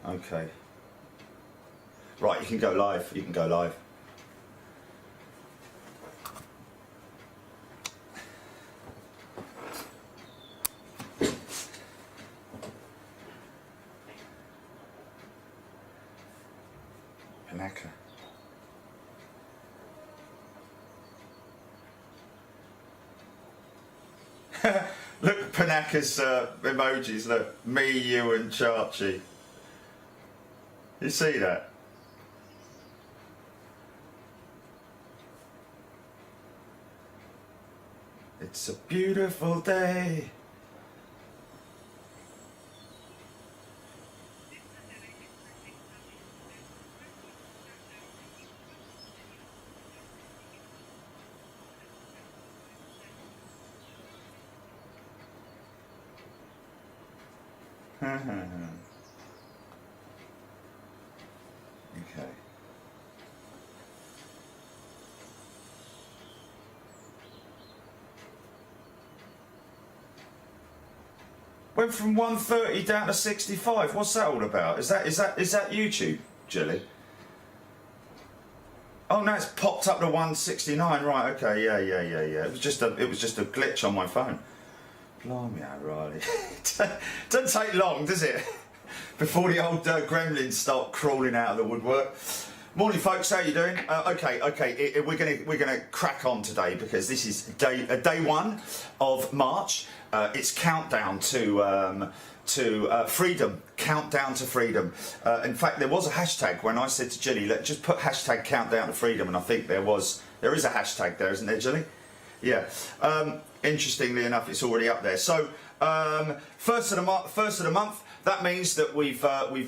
Okay. Right, you can go live. You can go live. Panaka. Look, Panaka's emojis. Look, me, you, and Chachi. You see that? It's a beautiful day. Okay. Went from 130 down to 65. What's that all about? Is that YouTube, Jilly? Oh, now it's popped up to 169. Right. Okay. Yeah. It was just a glitch on my phone. Blimey, O'Reilly. Doesn't take long, does it? Before the old gremlins start crawling out of the woodwork. Morning, folks. How you doing? Okay. We're gonna crack on today because this is day 1 of March. It's countdown to freedom. Countdown to freedom. In fact, there was a hashtag when I said to Jilly, "Let's just put hashtag countdown to freedom," and I think there is a hashtag there, isn't there, Jilly? Yeah. Interestingly enough, it's already up there. So first of the month. That means that we've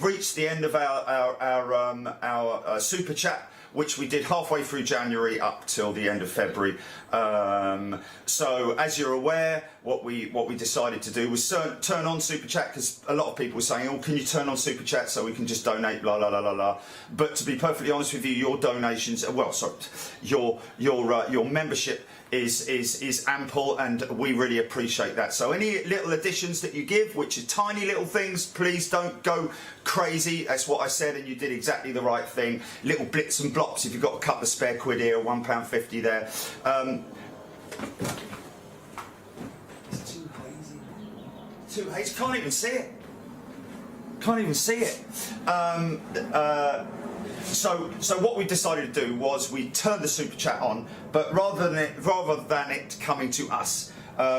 reached the end of our super chat, which we did halfway through January up till the end of February. So as you're aware, what we decided to do was turn on super chat, because a lot of people were saying, "Oh, can you turn on super chat so we can just donate?" Blah blah blah blah blah. But to be perfectly honest with you, your donations, your membership is ample, and we really appreciate that. So any little additions that you give, which are tiny little things, please don't go crazy. That's what I said, and you did exactly the right thing. Little blits and blops. If you've got a couple of spare quid here, £1.50 there. It's too hazy. Too hazy. Can't even see it. So what we decided to do was we turned the super chat on, but rather than it coming to us,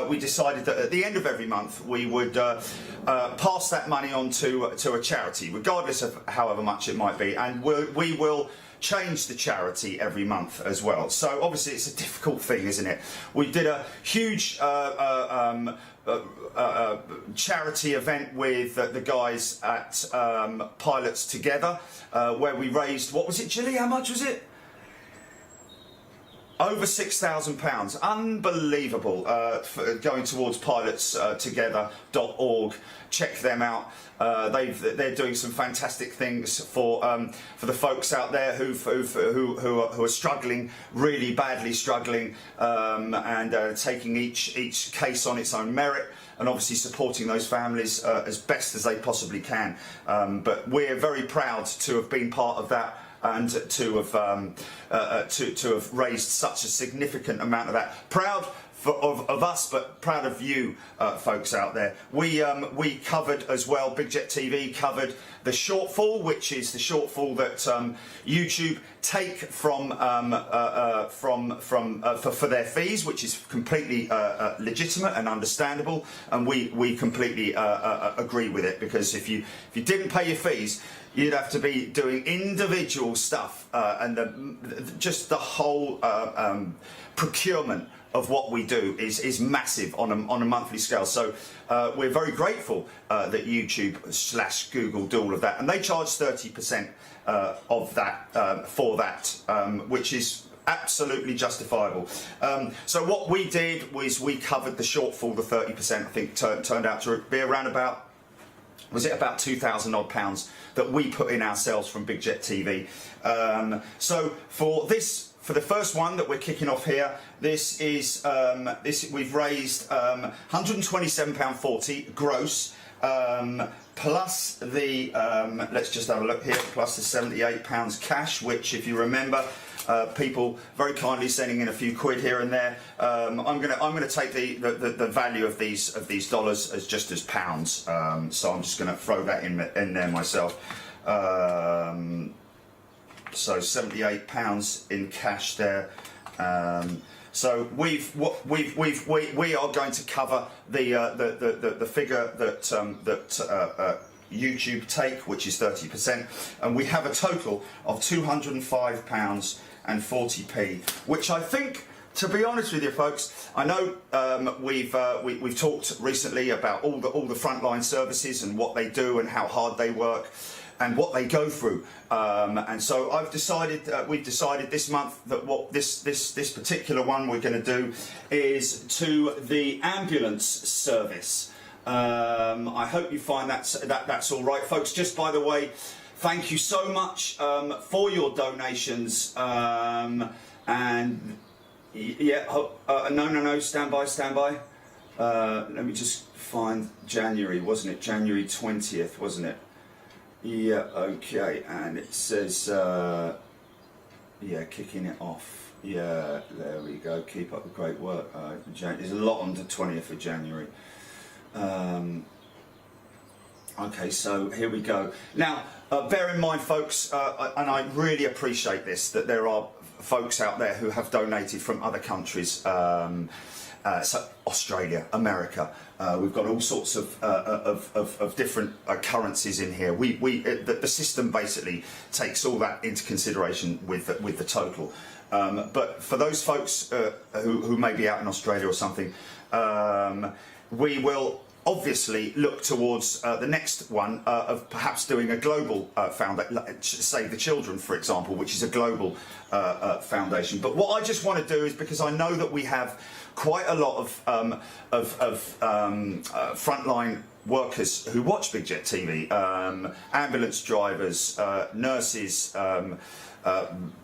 we decided that at the end of every month we would pass that money on to a charity, regardless of however much it might be, and we will change the charity every month as well. So obviously it's a difficult thing, isn't it? We did a huge charity event with the guys at Pilots Together, where we raised, what was it, Jilly? How much was it? Over £6,000. Unbelievable. Going towards pilotstogether.org. Check them out. They're doing some fantastic things for the folks out there who are struggling, really badly struggling, and taking each case on its own merit, and obviously supporting those families as best as they possibly can. But we're very proud to have been part of that, and to have raised such a significant amount of that. Proud of us, but proud of you folks out there. We covered as well, Big Jet TV covered the shortfall, which is the shortfall that YouTube take from for their fees, which is completely legitimate and understandable, and we completely agree with it, because if you didn't pay your fees, you'd have to be doing individual stuff, and just the whole procurement of what we do is massive on a monthly scale. So we're very grateful that YouTube/Google do all of that, and they charge 30% of that for that, which is absolutely justifiable. So what we did was we covered the shortfall, the 30%. I think turned out to be around about, was it about £2,000 odd that we put in ourselves from Big Jet TV. So for the first one that we're kicking off here, this is we've raised £127.40 gross, plus the, let's just have a look here, plus the £78 cash, which, if you remember, people very kindly sending in a few quid here and there. I'm gonna take the value of these dollars as just as pounds. So I'm just gonna throw that in there myself. So £78 in cash there. So we are going to cover the figure that YouTube take, which is 30%, and we have a total of £205 and 40p, which I think, to be honest with you folks, I know we've talked recently about all the frontline services and what they do and how hard they work and what they go through, and so we've decided this month that what this particular one we're going to do is to the ambulance service. I hope you find that's all right, folks. Just by the way, thank you so much for your donations, and yeah, no, stand by. Let me just find January, wasn't it? January 20th, wasn't it? Yeah, okay, and it says, yeah, kicking it off. Yeah, there we go. Keep up the great work. There's a lot on the 20th of January. Okay, so here we go. Now, bear in mind, folks, and I really appreciate this, that there are folks out there who have donated from other countries, so Australia, America. We've got all sorts of different currencies in here. The system basically takes all that into consideration with the total. But for those folks who may be out in Australia or something, we will obviously look towards the next one of perhaps doing a global foundation, Save the Children, for example, which is a global foundation. But what I just want to do is, because I know that we have quite a lot of frontline workers who watch Big Jet TV, ambulance drivers, nurses,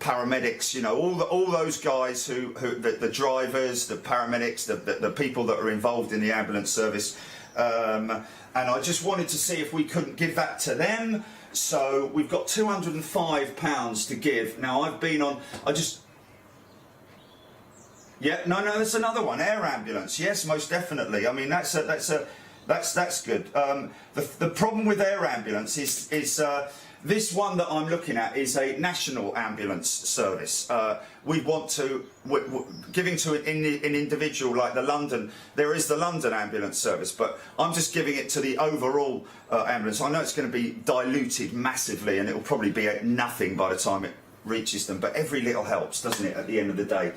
paramedics, you know, all those guys who the drivers, the paramedics, the people that are involved in the ambulance service, and I just wanted to see if we couldn't give that to them. So we've got £205 to give. Now yeah, no, that's another one, air ambulance. Yes, most definitely. I mean, that's good. The problem with air ambulance is this one that I'm looking at is a national ambulance service. We want to, giving to an individual like the London, there is the London ambulance service, but I'm just giving it to the overall ambulance. I know it's going to be diluted massively and it will probably be nothing by the time it reaches them, but every little helps, doesn't it, at the end of the day.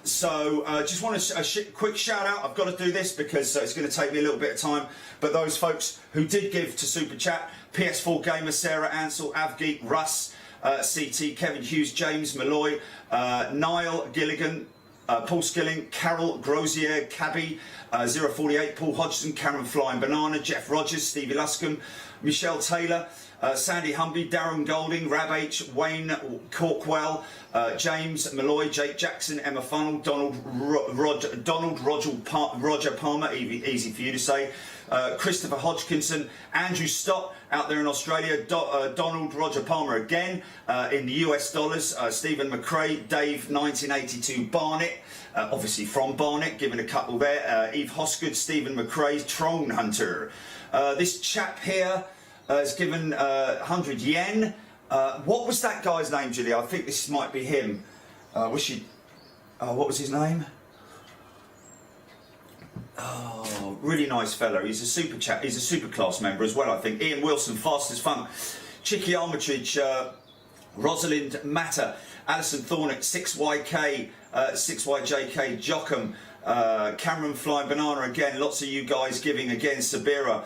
Just want a quick shout out. I've got to do this because it's going to take me a little bit of time, but those folks who did give to Super Chat: PS4 Gamer, Sarah Ansell, Avgeek, Russ, CT, Kevin Hughes, James Malloy, Niall Gilligan, Paul Skilling, Carol Grosier, Cabby, 048, Paul Hodgson, Cameron Flying Banana, Jeff Rogers, Stevie Luscombe, Michelle Taylor, Sandy Humby, Darren Golding, Rab H, Wayne Corkwell, James Malloy, Jake Jackson, Emma Funnell, Roger Palmer, easy for you to say, Christopher Hodgkinson, Andrew Stott out there in Australia, Donald Roger Palmer again in the US dollars, Stephen McRae, Dave 1982 Barnett, obviously from Barnet, given a couple there, Eve Hosgood, Stephen McRae, Tron Hunter. This chap here has given 100 yen. What was that guy's name, Julie? I think this might be him. What was his name? Oh, really nice fella. He's a super chat. He's a super class member as well, I think. Ian Wilson, Fast as Funk, Chicky Armitage, Rosalind Matter, Alison Thornick, 6YK, 6YJK, Jockham, Cameron Flying Banana again, lots of you guys giving again, Sabira.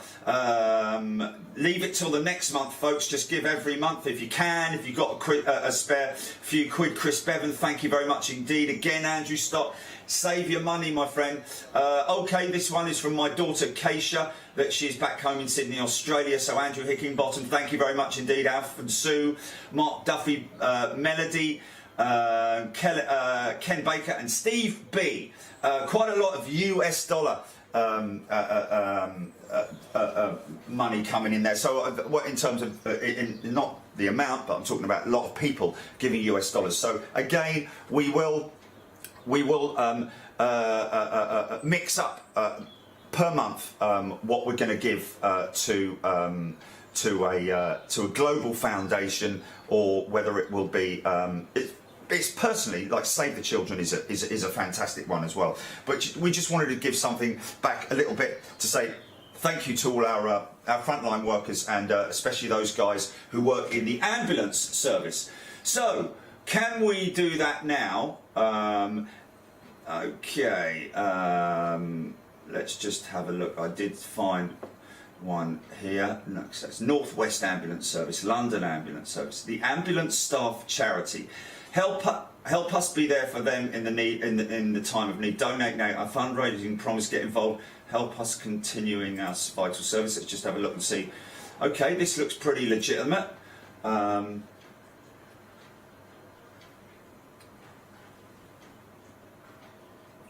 Leave it till the next month, folks. Just give every month if you can. If you've got a spare few quid, Chris Bevan, thank you very much indeed. Again, Andrew Stott, save your money, my friend. Okay, this one is from my daughter Keisha, that she's back home in Sydney, Australia. So Andrew Hickinbottom, thank you very much indeed. Alf and Sue, Mark Duffy, Melody, Ken Baker and Steve B. Quite a lot of US dollar money coming in there. So what in terms of not the amount, but I'm talking about a lot of people giving US dollars. So again, we will mix up per month what we're going to give to a global foundation, or whether it will be it's personally, like Save the Children is a fantastic one as well. But we just wanted to give something back a little bit to say thank you to all our frontline workers, and especially those guys who work in the ambulance service. So can we do that now? Okay, let's just have a look. I did find one here. No, so it's North West Ambulance Service, London Ambulance Service, the Ambulance Staff Charity. Help us be there for them in the need, in the time of need. Donate now. Our fundraising promise, get involved. Help us continuing our vital service. Let's just have a look and see. Okay, this looks pretty legitimate.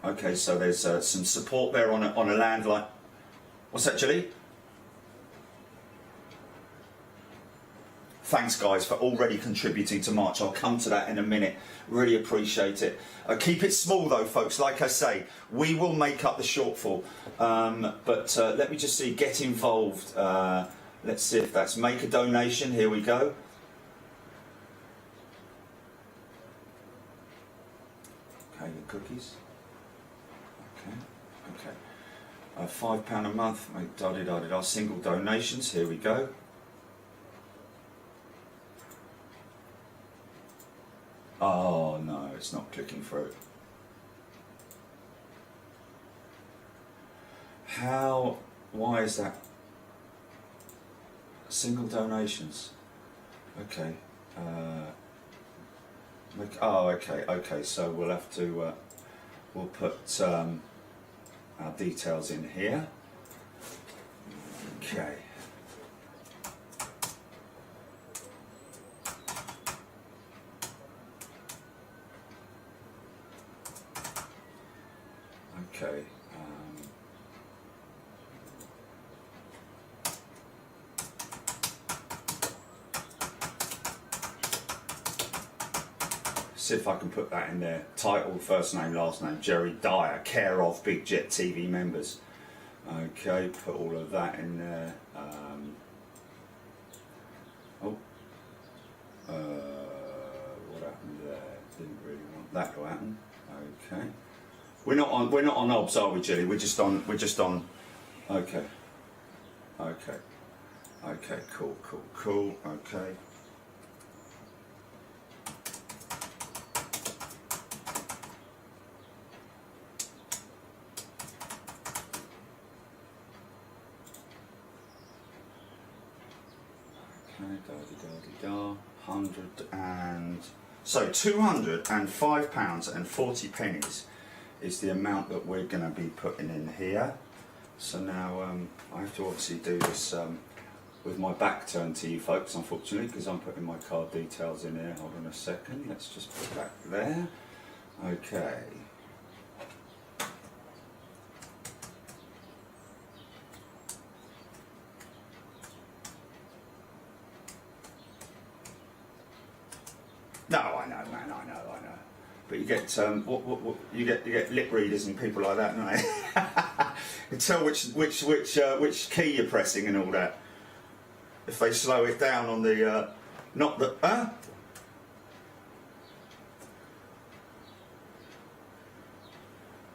Okay, so there's some support there on a landline. What's that, Julie? Thanks, guys, for already contributing to March. I'll come to that in a minute. Really appreciate it. Keep it small, though, folks. Like I say, we will make up the shortfall. But let me just see. Get involved. Let's see if that's make a donation. Here we go. Okay, your cookies. Okay. £5 a month. Make da-di-da-di-da. Single donations. Here we go. Oh no, it's not clicking through. How? Why is that? Single donations. Okay. Oh, okay. Okay. So we'll have to. We'll put our details in here. Okay. Okay. See if I can put that in there. Title, first name, last name, Jerry Dyer, care of Big Jet TV members. Okay, put all of that in there. What happened there? Didn't really want that to happen. Okay. We're not on OBS, are we, Jilly? We're just on. Okay. Okay. Okay. Cool. Okay. Da-di-da-di-da. 205 pounds and 40 pennies is the amount that we're going to be putting in here. So now I have to obviously do this with my back turned to you folks, unfortunately, because I'm putting my card details in here. Hold on a second. Let's just put that there. Okay. No, I know, man. I know. But you get you get lip readers and people like that, don't they? You can tell which key you're pressing and all that. If they slow it down on the not the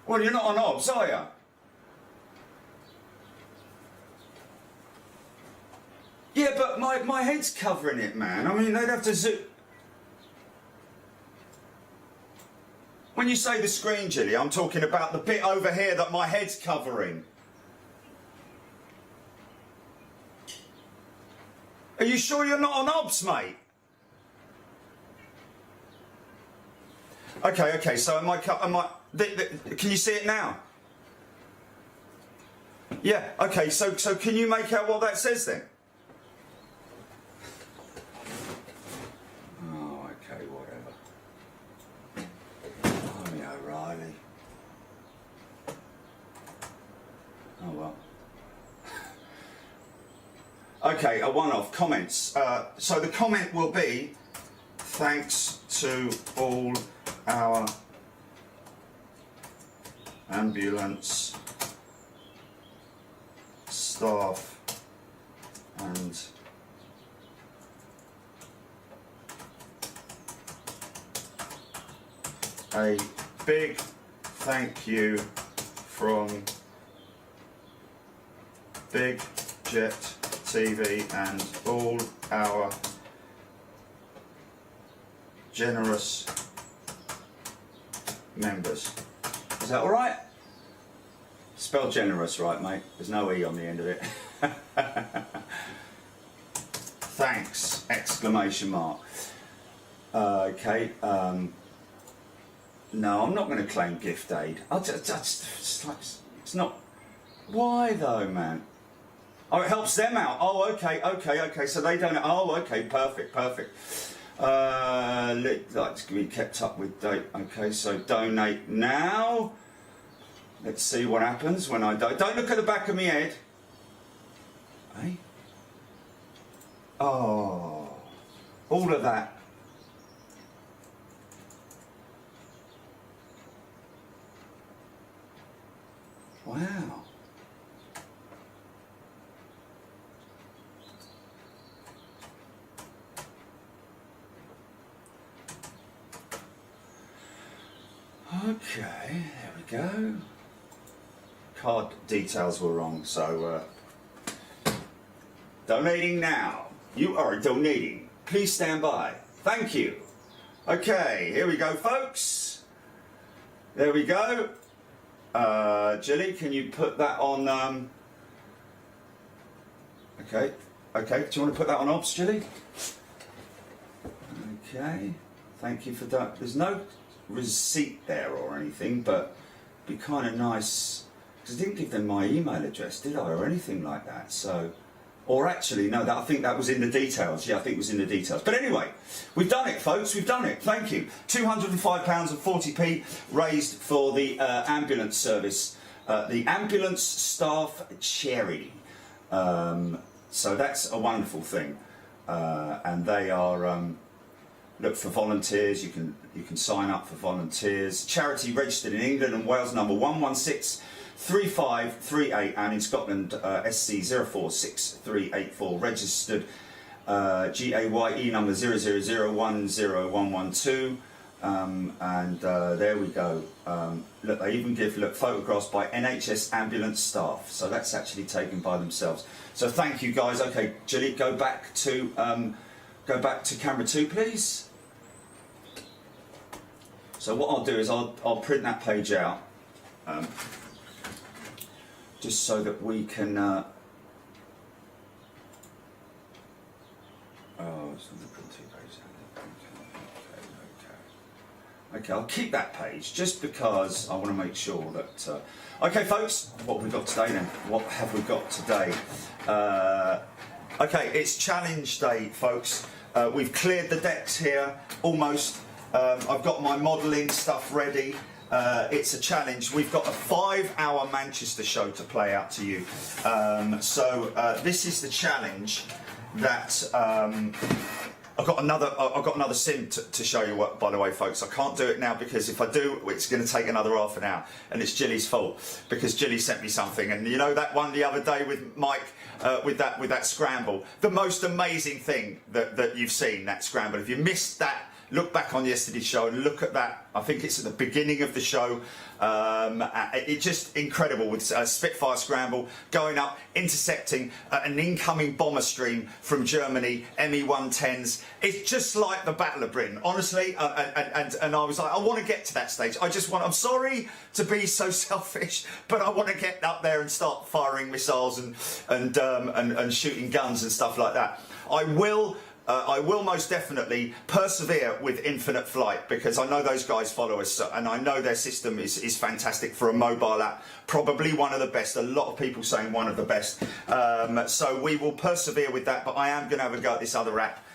Well, you're not on OBS, are you? Yeah, but my head's covering it, man. I mean, they'd have to zoom. When you say the screen, Jilly, I'm talking about the bit over here that my head's covering. Are you sure you're not on OBS, mate? Okay, so am I, can you see it now? Yeah, okay, so can you make out what that says then? Oh, okay, whatever. Oh, yeah, O'Reilly. Okay, a one-off comments. So the comment will be, thanks to all our ambulance staff and a big thank you from Big Jet TV and all our generous members. Is that all right? Spell generous right, mate. There's no E on the end of it. Thanks! Exclamation mark. Okay. No, I'm not going to claim gift aid. It's not. Why though, man? Oh, it helps them out. Oh, okay. So they don't. Oh, okay. Perfect. Like to be kept up with date. Okay, so donate now. Let's see what happens when I don't look at the back of my head. Hey. Oh, all of that. Wow. Okay, there we go. Card details were wrong, so donating now. You are donating. Please stand by. Thank you. Okay, here we go, folks. There we go. Jilly, can you put that on? Okay. Do you want to put that on OBS, Jilly? Okay. Thank you for that. There's no receipt there or anything, but it'd be kind of nice because I didn't give them my email address, did I, or anything like that? So, or actually, no, I think that was in the details. Yeah, I think it was in the details. But anyway, we've done it, folks. We've done it. Thank you. £205.40 raised for the ambulance service, the ambulance staff charity. So that's a wonderful thing, and they are. Look for volunteers. You can sign up for volunteers. Charity registered in England and Wales, number 1163538, and in Scotland SC 046384, registered GAYE number 000101112. And there we go. Look, they even give photographs by NHS ambulance staff. So that's actually taken by themselves. So thank you guys. Okay, Gilly, go back to camera 2, please. So what I'll do is I'll print that page out, just so that we can. Okay, I'll keep that page just because I want to make sure that. Okay, folks, what have we got today then? What have we got today? Okay, it's challenge day, folks. We've cleared the decks here almost. I've got my modelling stuff ready. It's a challenge. We've got a 5-hour Manchester show to play out to you. So this is the challenge that I've got another sim to show you. What, by the way, folks, I can't do it now because if I do, it's going to take another half an hour, and it's Gilly's fault because Gilly sent me something, and you know that one the other day with Mike. With that scramble, the most amazing thing that you've seen, that scramble. If you missed that, look back on yesterday's show and look at that. I think it's at the beginning of the show. It's just incredible with a Spitfire scramble going up, intercepting an incoming bomber stream from Germany, ME-110s. It's just like the Battle of Britain, honestly. And I was like, I want to get to that stage. I'm sorry to be so selfish, but I want to get up there and start firing missiles and shooting guns and stuff like that. I will most definitely persevere with Infinite Flight because I know those guys follow us and I know their system is fantastic for a mobile app. Probably one of the best. A lot of people saying one of the best. So we will persevere with that, but I am going to have a go at this other app,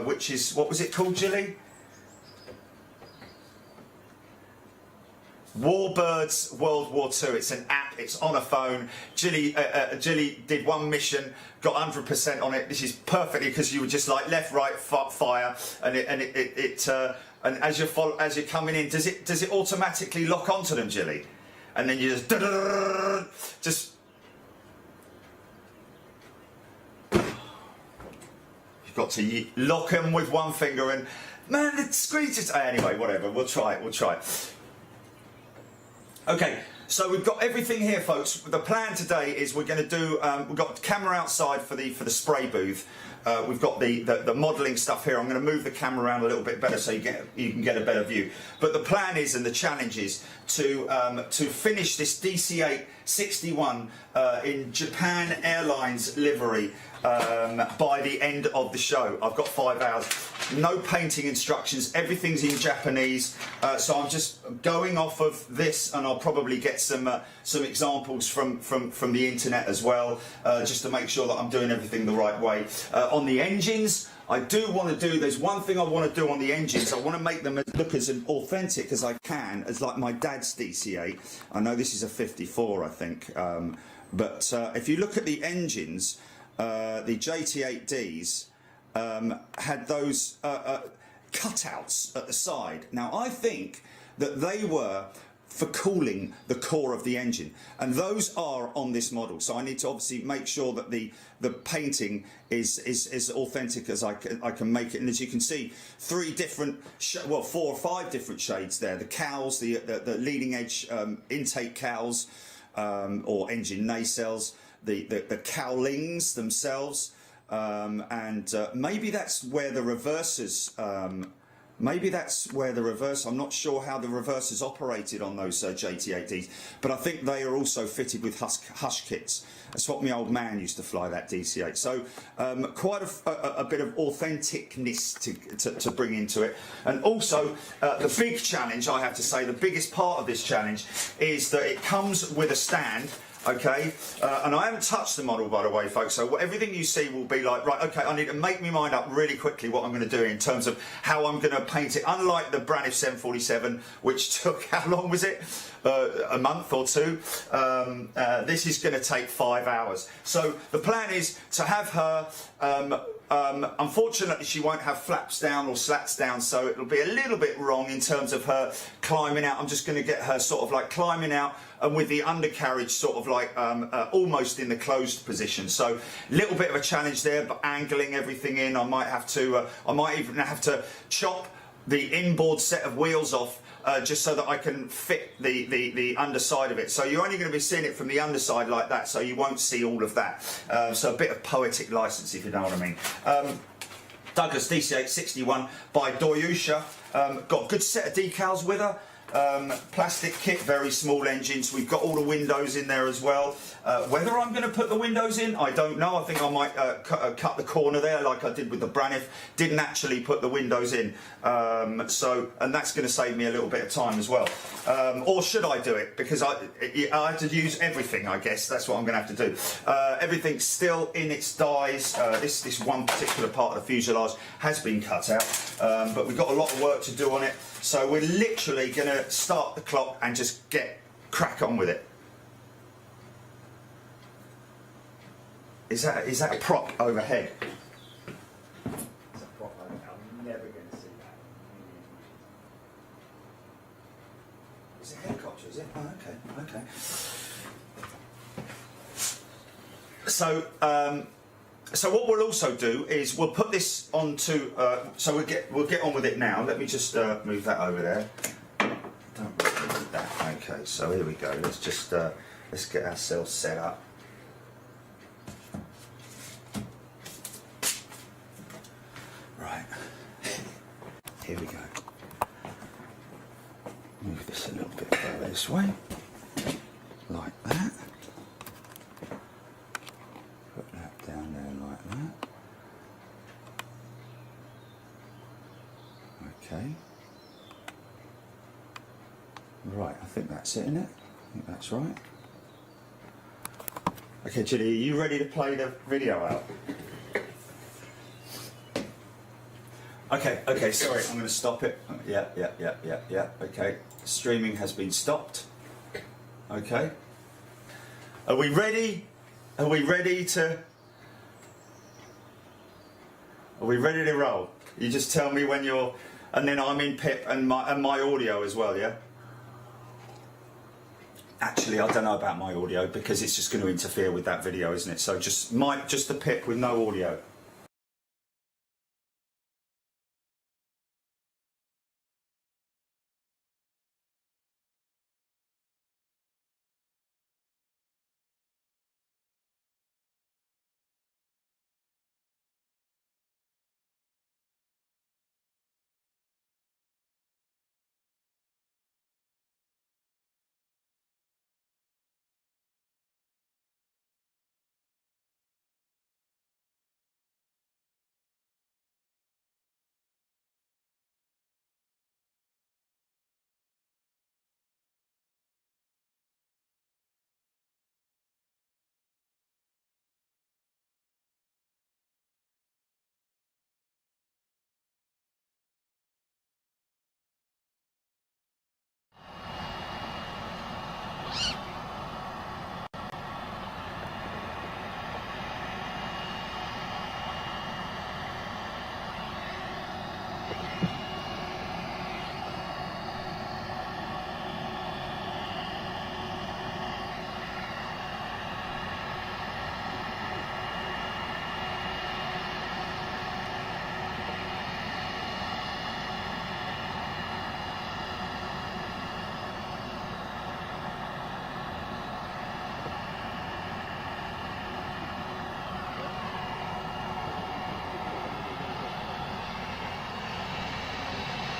which is, what was it called, Gilly? Warbirds World War II. It's an app It's on a phone. Jilly did one mission, got 100% on it. This is perfectly, because you were just like left, right, fire, and and as you're coming in, does it automatically lock onto them, Jilly? And then you just you've got to lock them with one finger, and man, the screen just anyway. Whatever, we'll try it. Okay, so we've got everything here, folks. The plan today is we're going to do. We've got the camera outside for the spray booth. We've got the modelling stuff here. I'm going to move the camera around a little bit better so you can get a better view. But the plan is, and the challenge is, to finish this DC-8 61 in Japan Airlines livery by the end of the show. I've got 5 hours. No painting instructions. Everything's in Japanese. So I'm just going off of this, and I'll probably get some examples from the internet as well, just to make sure that I'm doing everything the right way. On the engines, I do want to do, there's one thing I want to do on the engines. I want to make them look as authentic as I can, as like my dad's DC-8. I know this is a 54, I think. But if you look at the engines, the JT8Ds had those cutouts at the side. Now, I think that they were for cooling the core of the engine, and those are on this model. So I need to obviously make sure that the painting is as authentic as I can make it. And as you can see, 4 or 5 different shades there. The cowls, the leading edge intake cowls, or engine nacelles, the cowlings themselves, and maybe that's where the reversers. I'm not sure how the reversers operated on those JT8Ds, but I think they are also fitted with hush kits. That's what my old man used to fly, that DC-8. So quite a bit of authenticness to bring into it. And also the big challenge, I have to say, the biggest part of this challenge is that it comes with a stand. Okay, and I haven't touched the model, by the way, folks, so everything you see will be like, right, okay, I need to make my mind up really quickly what I'm going to do in terms of how I'm going to paint it. Unlike the Braniff 747, which took, how long was it? A month or 2. This is going to take 5 hours. So the plan is to have her, unfortunately she won't have flaps down or slats down, so it'll be a little bit wrong in terms of her climbing out. I'm just going to get her sort of like climbing out, and with the undercarriage sort of like almost in the closed position. So a little bit of a challenge there, but angling everything in. I might even have to chop the inboard set of wheels off, just so that I can fit the underside of it. So you're only going to be seeing it from the underside like that, so you won't see all of that. So a bit of poetic license, if you know what I mean. Douglas DC-8 61 by Doyusha. Got a good set of decals with her. Plastic kit, very small engines. We've got all the windows in there as well. Whether I'm going to put the windows in, I don't know. I think I might cut the corner there like I did with the Braniff. Didn't actually put the windows in, and that's going to save me a little bit of time as well. Or should I do it? Because I have to use everything, I guess. That's what I'm going to have to do. Everything's still in its dies. This one particular part of the fuselage has been cut out, but we've got a lot of work to do on it. So we're literally going to start the clock and just crack on with it. Is that a prop overhead? It's a prop overhead. I'm never going to see that. It's a helicopter, is it? Oh, okay. So what we'll also do is we'll put this onto. So we'll get on with it now. Let me just move that over there. Don't really need that. Okay. So here we go. Let's just let's get ourselves set up. Right. Here we go. Move this a little bit further this way, like that. Put that down there like that. Okay. Right, I think that's it, isn't it? I think that's right. Okay, Julie, are you ready to play the video out? Okay, sorry, I'm going to stop it. Yeah, okay. Streaming has been stopped. Okay. Are we ready? Are we ready to roll? You just tell me when you're, and then I'm in PIP and my audio as well, yeah? Actually, I don't know about my audio because it's just going to interfere with that video, isn't it? So just the PIP with no audio.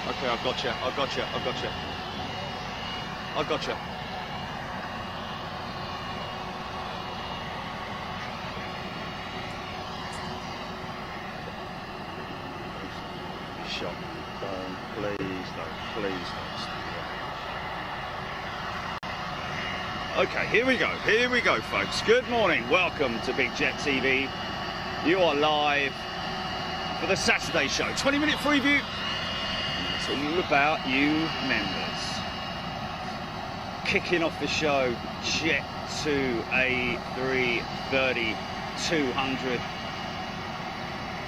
Okay, I've got you. Shot. Please don't stop. Okay, here we go, folks. Good morning. Welcome to Big Jet TV. You are live for the Saturday show. 20-minute preview. It's all about you members. Kicking off the show, Jet 2 A330 200.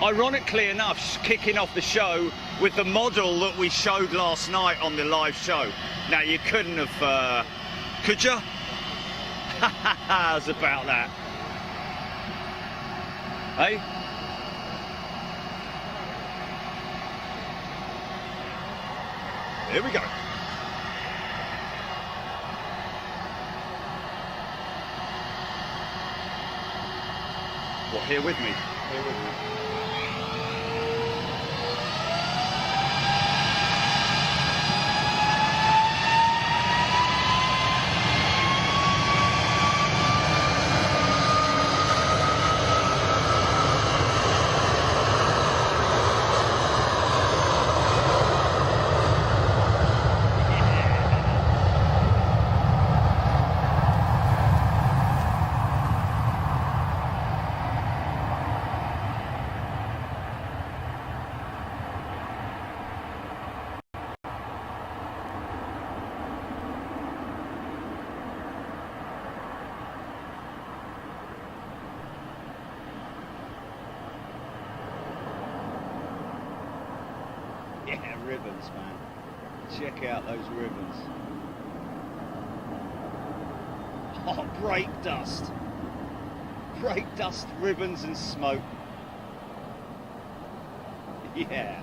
Ironically enough, kicking off the show with the model that we showed last night on the live show. Now, you couldn't have, could you? How's about that? Hey? Here we go. What, here with me? Here with me. Yeah, ribbons, man. Check out those ribbons. Oh, brake dust. Brake dust, ribbons and smoke. Yeah.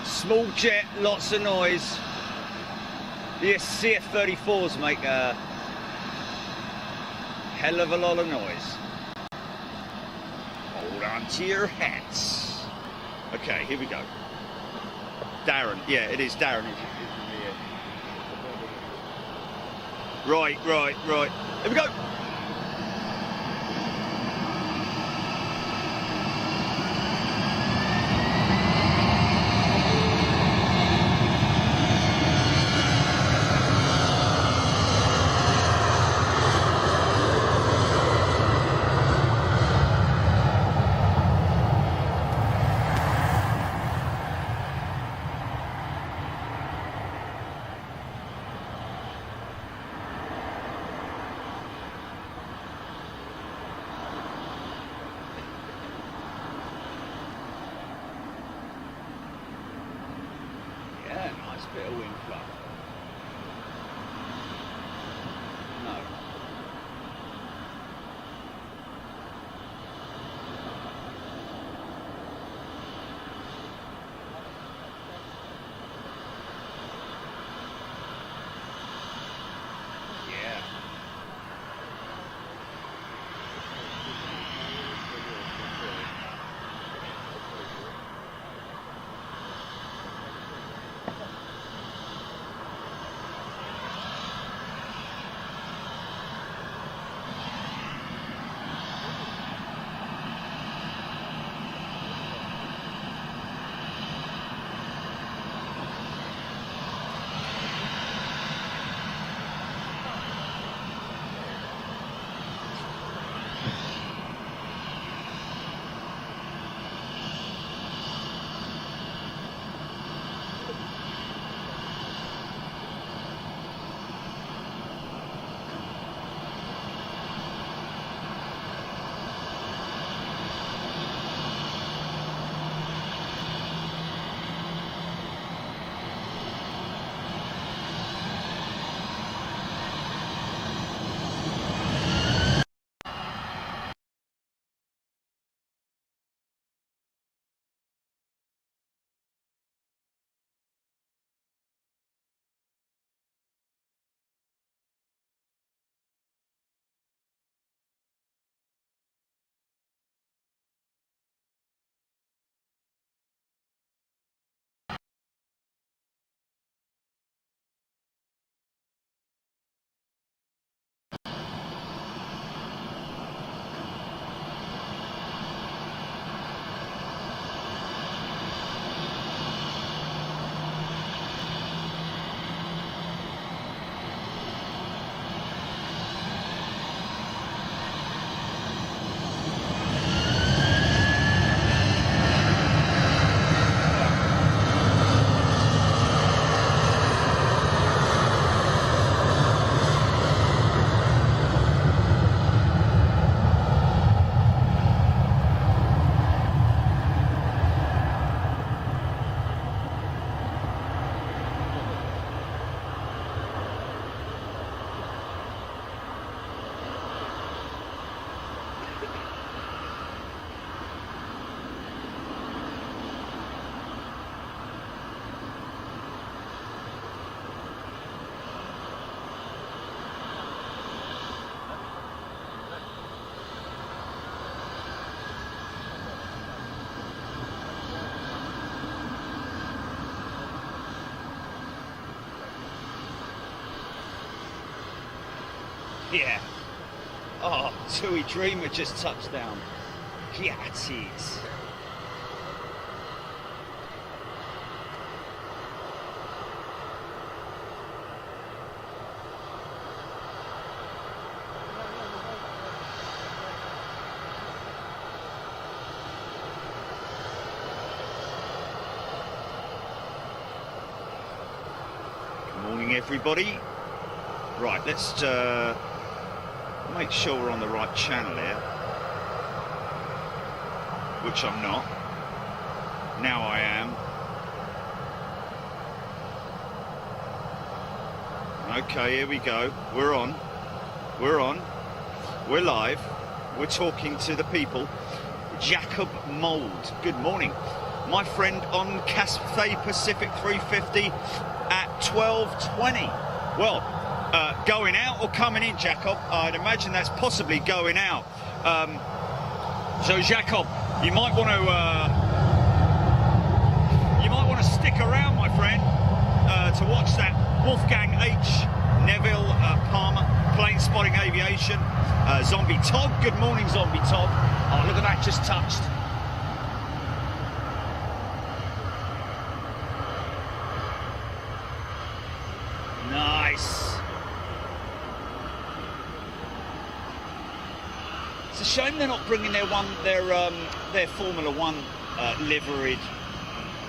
Small jet, lots of noise. The CF34s make a hell of a lot of noise. Hold on to your hats. Okay, here we go. Darren, yeah, it is Darren. Right. Here we go. Yeah, nice bit of wind flow. No. Yeah. Yeah. Oh, Tui Dreamer just touched down. Piatis. Good morning, everybody. Right, let's make sure we're on the right channel here, which I'm not. Now I am. Okay, here we go. We're on. We're on. We're live. We're talking to the people. Jacob Mould, good morning. My friend on Cathay Pacific 350 at 12:20. Well, going out or coming in, Jacob? I'd imagine that's possibly going out. So, Jacob, you might want to stick around, my friend, to watch that Wolfgang H. Neville Palmer, Plane Spotting Aviation, Zombie Todd. Good morning, Zombie Todd. Oh, look at that, just touched. Nice. It's a shame they're not bringing their Formula One liveried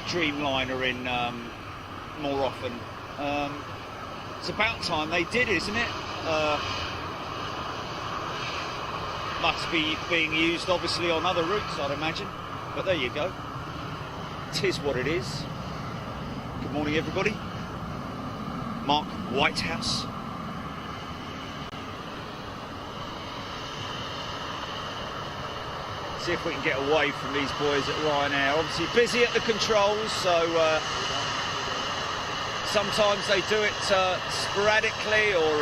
Dreamliner in more often. It's about time they did, isn't it? Must be being used obviously on other routes, I'd imagine. But there you go. 'Tis what it is. Good morning, everybody. Mark Whitehouse. See if we can get away from these boys at Ryanair. Obviously busy at the controls, so sometimes they do it sporadically or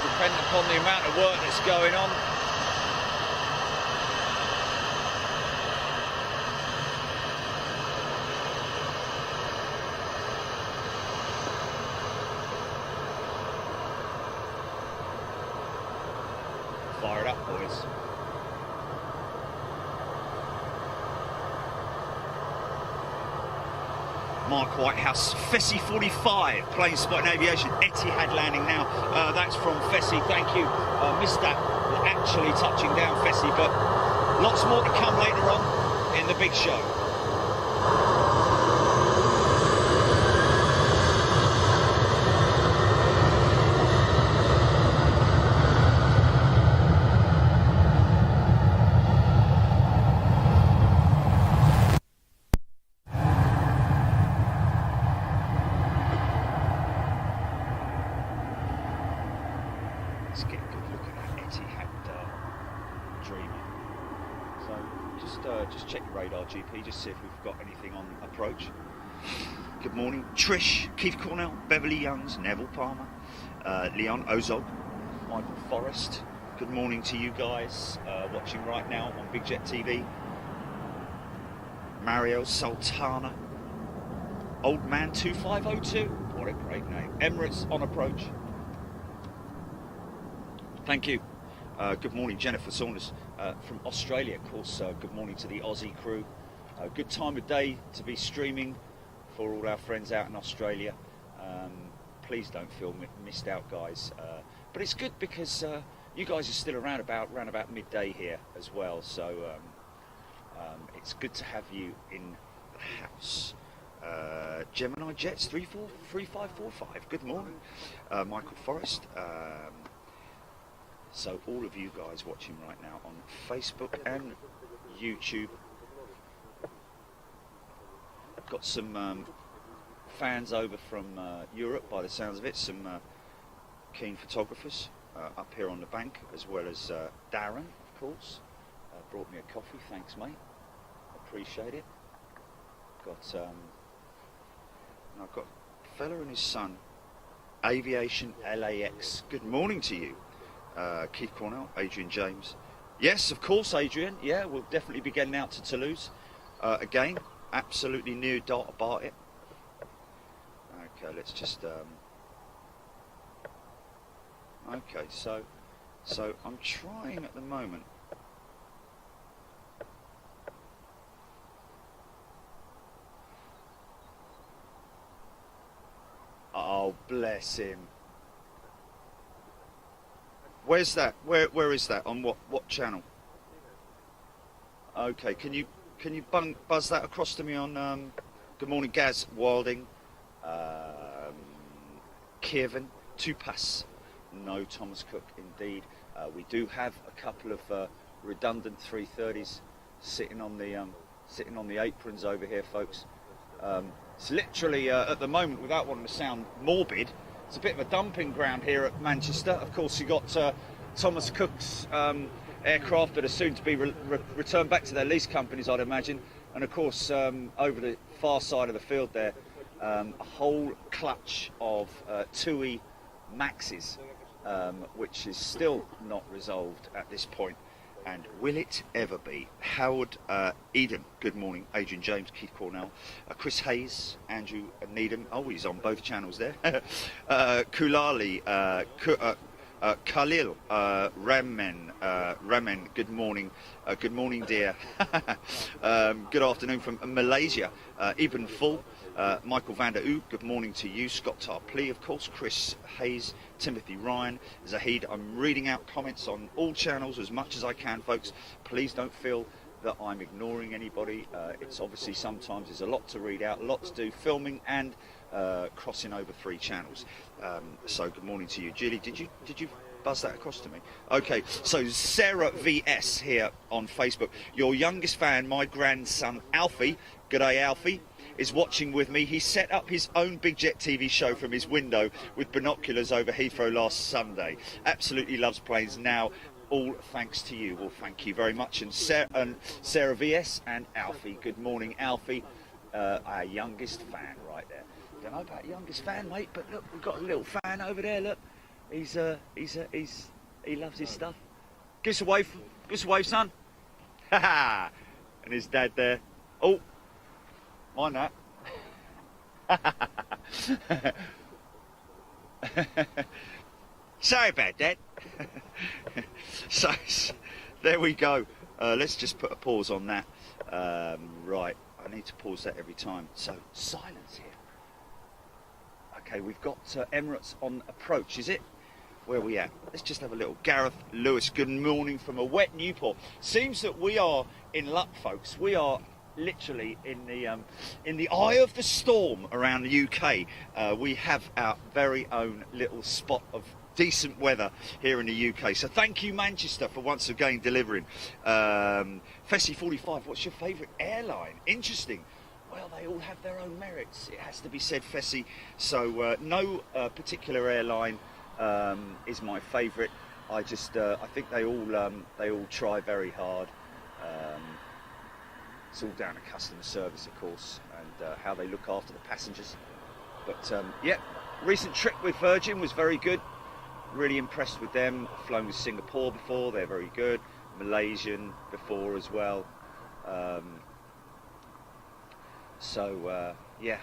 depending upon the amount of work that's going on. Fire it up, boys. Mark Whitehouse, Fessy 45, Plane Spotting Aviation, Etihad landing now. That's from Fessy, thank you. Missed that actually touching down Fessy, but lots more to come later on in the big show. Let's get a good look at that Etihad Dreamer. So just check your radar, GP, just see if we've got anything on approach. Good morning, Trish, Keith Cornell, Beverly Youngs, Neville Palmer, Leon Ozog, Michael Forrest. Good morning to you guys watching right now on Big Jet TV. Mario Sultana, Old Man 2502. What a great name. Emirates on approach. Thank you. Good morning, Jennifer Saunders from Australia, of course. Good morning to the Aussie crew. Good time of day to be streaming for all our friends out in Australia. Please don't feel missed out, guys. But it's good because you guys are still around about midday here as well. So it's good to have you in the house. Gemini Jets 343545. Good morning, Michael Forrest. So all of you guys watching right now on Facebook and YouTube. Got some fans over from Europe by the sounds of it, some keen photographers up here on the bank, as well as Darren, of course. Brought me a coffee, thanks mate, appreciate it. Got and I've got a fella and his son, Aviation LAX. Good morning to you. Keith Cornell, Adrian James. Yes, of course, Adrian. Yeah, we'll definitely be getting out to Toulouse again. Absolutely no doubt about it. Okay, let's just. Okay, so I'm trying at the moment. Oh, bless him. Where's that? Where is that? On what channel? Okay, can you buzz that across to me on? Good morning, Gaz Wilding, Kievan Tupas. No, Thomas Cook, indeed. We do have a couple of redundant 330s sitting on the aprons over here, folks. It's literally at the moment, without wanting to sound morbid, it's a bit of a dumping ground here at Manchester. Of course, you got Thomas Cook's aircraft that are soon to be returned back to their lease companies, I'd imagine. And of course, over the far side of the field there, a whole clutch of TUI Maxes, which is still not resolved at this point. And will it ever be? Howard Eden, good morning. Adrian James, Keith Cornell, Chris Hayes, Andrew Needham. Oh, he's on both channels there. Kulali, Khalil, Ramen, good morning. Good morning, dear. Good afternoon from Malaysia. Ibn Full, Michael van der Oe, good morning to you. Scott Tarpley, of course. Chris Hayes, Timothy Ryan, Zahid. I'm reading out comments on all channels as much as I can, folks. Please don't feel that I'm ignoring anybody. It's obviously sometimes there's a lot to read out, a lot to do, filming and crossing over 3 channels. So good morning to you. Julie, did you buzz that across to me? Okay, so Sarah VS here on Facebook. Your youngest fan, my grandson Alfie, g'day Alfie, is watching with me. He set up his own Big Jet TV show from his window with binoculars over Heathrow last Sunday. Absolutely loves planes now. All thanks to you. Well, thank you very much. And Sarah VS and Alfie. Good morning, Alfie, our youngest fan right there. Don't know about youngest fan, mate, but look, we've got a little fan over there. Look, he loves his stuff. Give us a wave, son. Ha ha! And his dad there. Oh. Mind that. Sorry about that. So there we go. Let's just put a pause on that. Right, I need to pause that every time. So silence here. Okay, we've got Emirates on approach, is it? Where are we at? Let's just have a little. Gareth Lewis, good morning from a wet Newport. Seems that we are in luck, folks. We are literally in the eye of the storm around the UK. We have our very own little spot of decent weather here in the UK. So thank you, Manchester, for once again delivering. Fessy 45, what's your favourite airline? Interesting. Well, they all have their own merits, it has to be said, Fessy. So no particular airline is my favourite. I think they all try very hard. It's all down to customer service, of course, and how they look after the passengers. But yeah, recent trip with Virgin was very good. Really impressed with them. Flown with Singapore before, they're very good. Malaysian before as well. Yeah.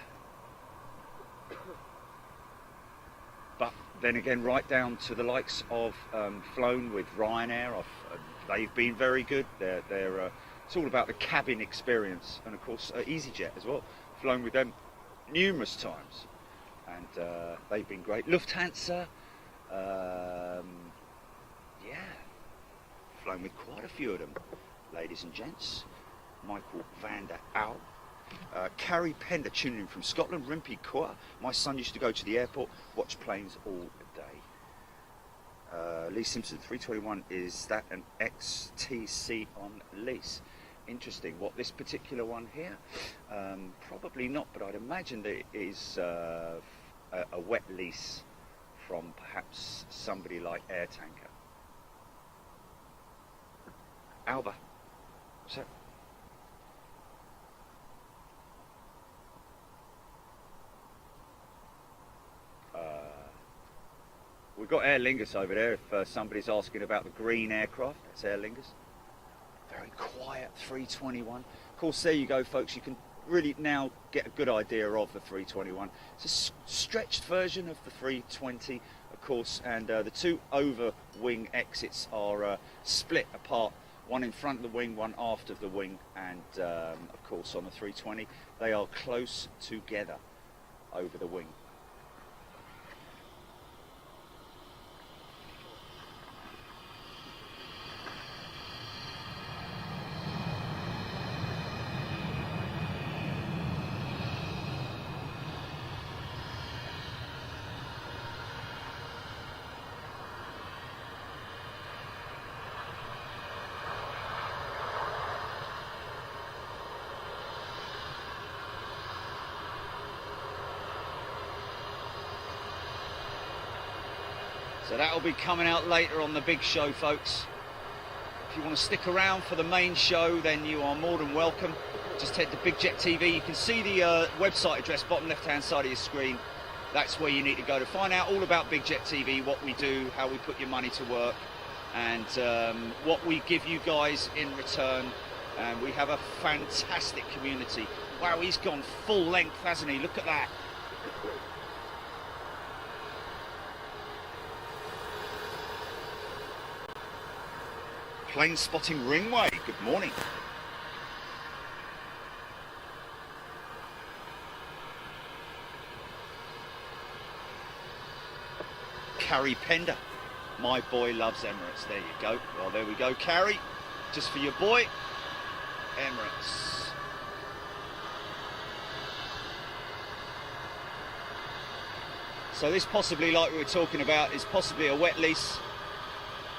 But then again, right down to the likes of flown with Ryanair. They've been very good. It's all about the cabin experience, and of course EasyJet as well. Flown with them numerous times, and they've been great. Lufthansa, yeah, flown with quite a few of them, ladies and gents. Michael van der Oe, Carrie Pender tuning in from Scotland. Rimpy Kua, my son used to go to the airport, watch planes all day. Lee Simpson, 321, is that an XTC on lease? Interesting. What, this particular one here? Probably not, but I'd imagine that it is a wet lease from perhaps somebody like Air Tanker. Alba. So. We've got Aer Lingus over there if somebody's asking about the green aircraft. That's Aer Lingus. Very quiet 321. Of course, there you go, folks. You can really now get a good idea of the 321. It's a stretched version of the 320, of course, and the 2 over wing exits are split apart. One in front of the wing, one aft of the wing, and of course on the 320 they are close together over the wing. So that'll be coming out later on the big show, folks. If you want to stick around for the main show, then you are more than welcome. just head to Big Jet TV. You can see the website address, bottom left-hand side of your screen. That's where you need to go to find out all about Big Jet TV, what we do, how we put your money to work, and what we give you guys in return. And we have a fantastic community. Wow, he's gone full length, hasn't he? Look at that. Plane spotting Ringway, good morning. Carrie Pender, my boy loves Emirates. There you go. Well, there we go, Carrie. Just for your boy, Emirates. So this possibly, like we were talking about, is possibly a wet lease,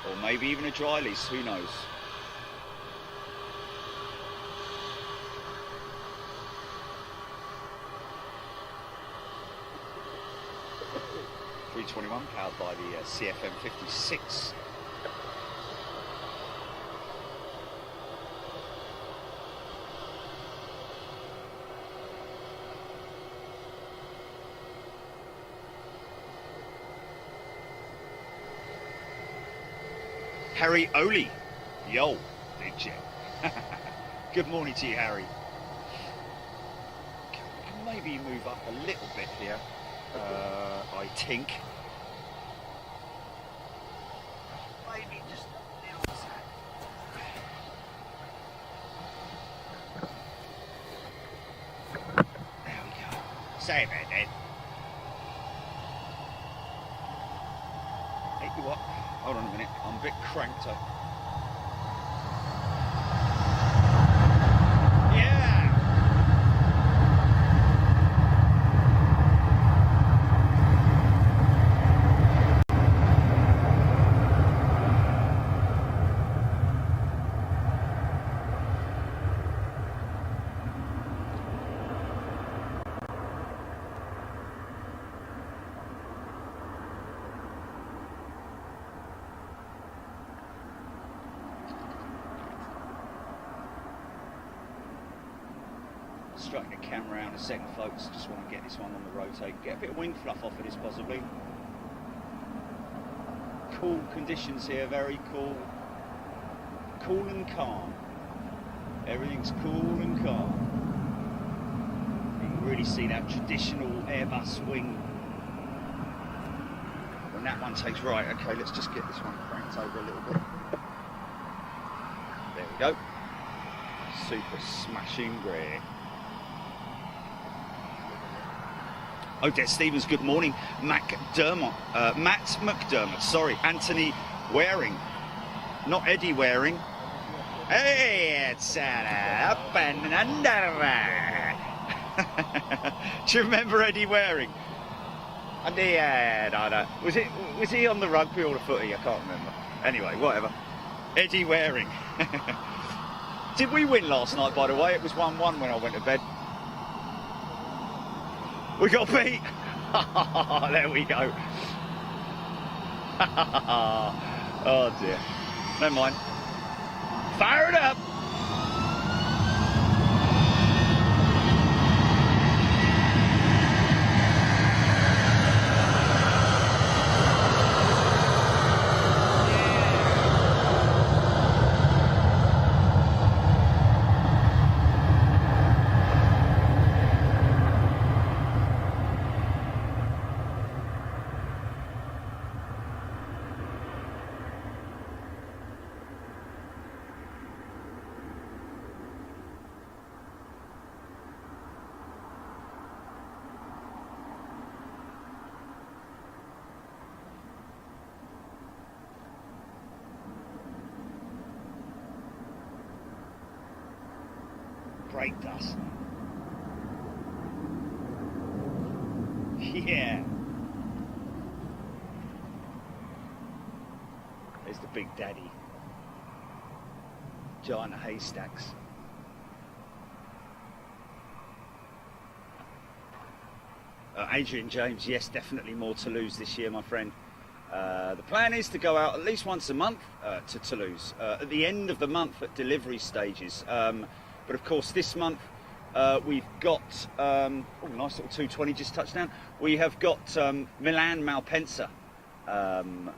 or maybe even a dry lease, who knows. .321 powered by the CFM 56. Harry Oli, yo, Big Jet. Good morning to you, Harry. We can maybe move up a little bit here, I think. Maybe just the other side. There we go. Say about that. Hey, you what? Hold on a minute, I'm a bit cranked up. Yeah! Straighten the camera out in a second, folks. Just want to get this one on the rotate. Get a bit of wing fluff off of this, possibly. Cool conditions here, very cool. Cool and calm. Everything's cool and calm. You can really see that traditional Airbus wing. When that one takes right, okay, let's just get this one cranked over a little bit. There we go. Super smashing grey. Odette Stevens, good morning. Matt McDermott, sorry. Anthony Waring, not Eddie Waring. Hey, it's up and under. Do you remember Eddie Waring? No. Was he on the rugby or the footy? I can't remember. Anyway, whatever. Eddie Waring. Did we win last night, by the way? It was 1-1 when I went to bed. We got beat. There we go. Oh dear. Never mind. Fire it up. Brake dust. Yeah. There's the Big Daddy. Giant haystacks. Adrian James, yes, definitely more Toulouse this year, my friend. The plan is to go out at least once a month to Toulouse, at the end of the month at delivery stages. But of course this month We've got nice little 220 just touched down. We have got Milan Malpensa on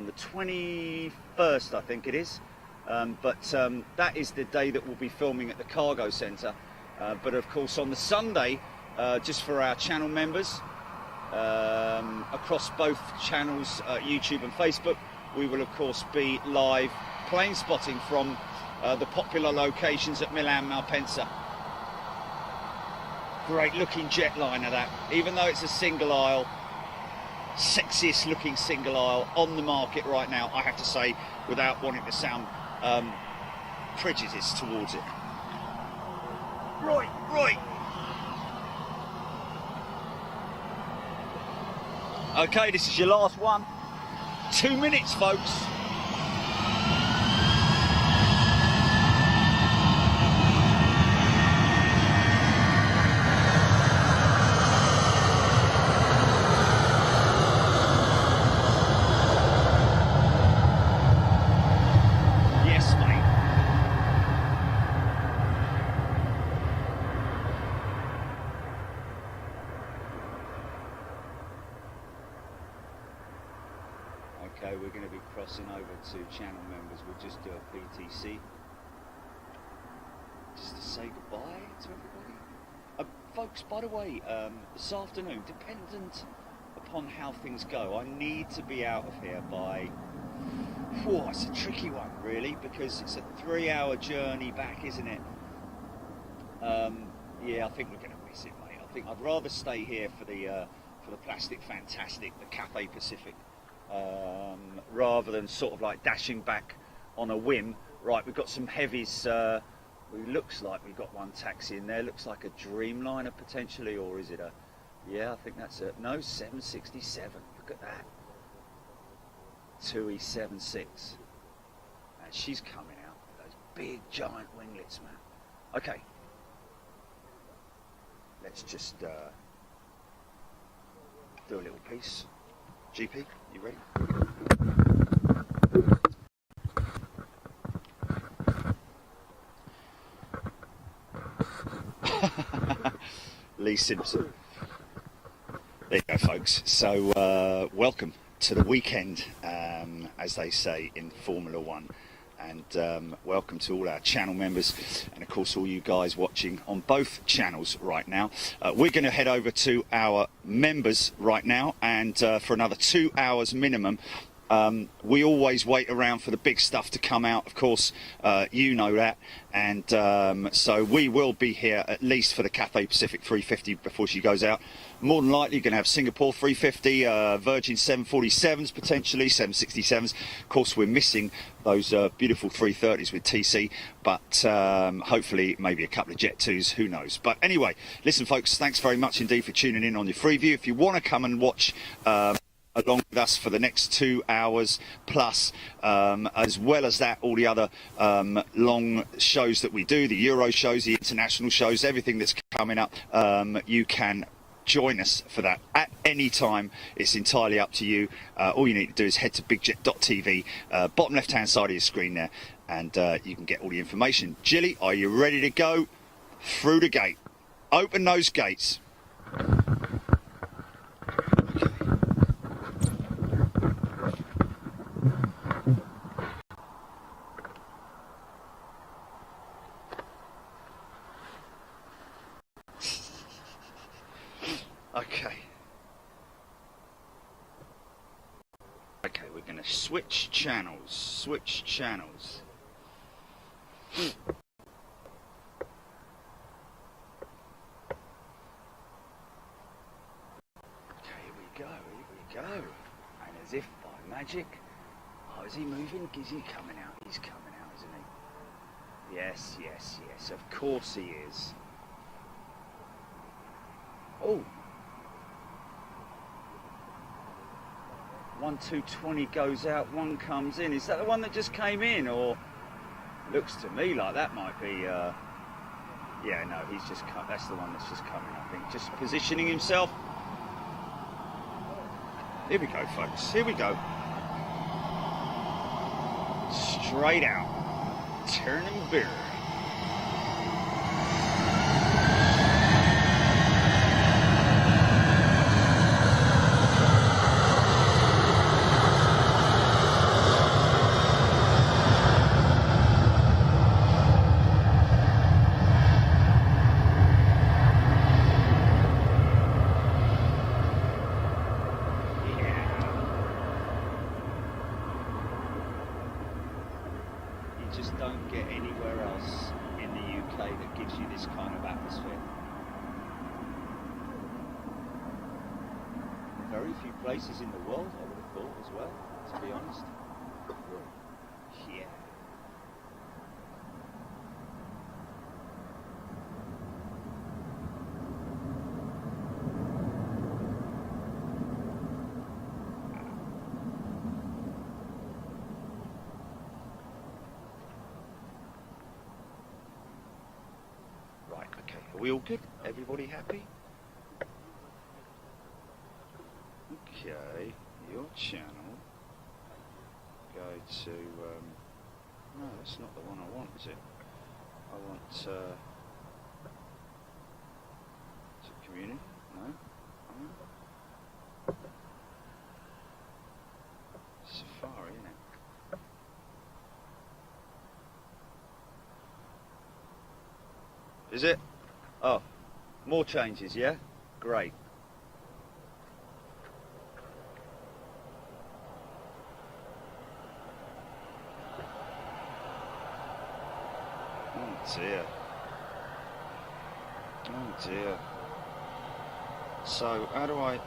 the 21st, I think it is. But that is the day that we'll be filming at the cargo centre. But of course on the Sunday, just for our channel members, across both channels, YouTube and Facebook, we will of course be live plane spotting from the popular locations at Milan Malpensa. Great looking jetliner that, even though it's a single aisle, sexiest looking single aisle on the market right now, I have to say, without wanting to sound prejudiced towards it. Right. Okay, this is your last one. 2 minutes, folks. Yes, mate. Okay, we're going to be crossing over to channel members. We'll just do a PTC. Just to say goodbye to everybody. Folks, by the way, this afternoon, dependent upon how things go, I need to be out of here by... Whoa, it's a tricky one, really, because it's a 3-hour journey back, isn't it? Yeah, I think we're going to miss it, mate. I think I'd rather stay here for the Plastic Fantastic, the Cathay Pacific. Rather than sort of like dashing back on a whim. Right, we've got some heavies. It looks like we've got one taxi in there. Looks like a Dreamliner potentially, or is it a... Yeah, I think that's a... No, 767. Look at that. 2E76. And she's coming out with those big giant winglets, man. Okay. Let's just do a little piece. GP, you ready? Lee Simpson. There you go, folks. So welcome to the weekend, as they say in Formula One. And welcome to all our channel members and of course all you guys watching on both channels right now. We're going to head over to our members right now, and for another 2 hours minimum. We always wait around for the big stuff to come out, of course, you know that, and so we will be here at least for the Cathay Pacific 350 before she goes out. More than likely, you're going to have Singapore 350, Virgin 747s, potentially 767s. Of course, we're missing those beautiful 330s with TC, but hopefully maybe a couple of Jet 2s, who knows. But anyway, listen, folks, thanks very much indeed for tuning in on your Freeview. If you want to come and watch along with us for the next 2 hours plus, as well as that, all the other long shows that we do, the Euro shows, the international shows, everything that's coming up, you can join us for that at any time. It's entirely up to you. All you need to do is head to bigjet.tv, bottom left hand side of your screen there, and you can get all the information. Jilly, are you ready to go through the gate? Open those gates. Okay, we're going to switch channels. Okay, here we go. And as if by magic, oh, is he moving? Is he coming out? He's coming out, isn't he? Yes, of course he is. Oh. 1 220 goes out, one comes in. Is that the one that just came in, or looks to me like that might be? Yeah, no, he's just come. That's the one that's just coming. I think just positioning himself. Here we go, folks. Here we go. Straight out, turning beer. just don't get anywhere else in the UK that gives you this kind of atmosphere. Very few places in the world, I would have thought as well, to be honest. Yeah. Right, okay. Are we all good? Everybody happy? Okay, your channel. Go to, no, that's not the one I want, is it? I want, is it community? No? Safari, isn't it? Is it? Oh, more changes, yeah? Great. Oh dear. Oh dear. So how do I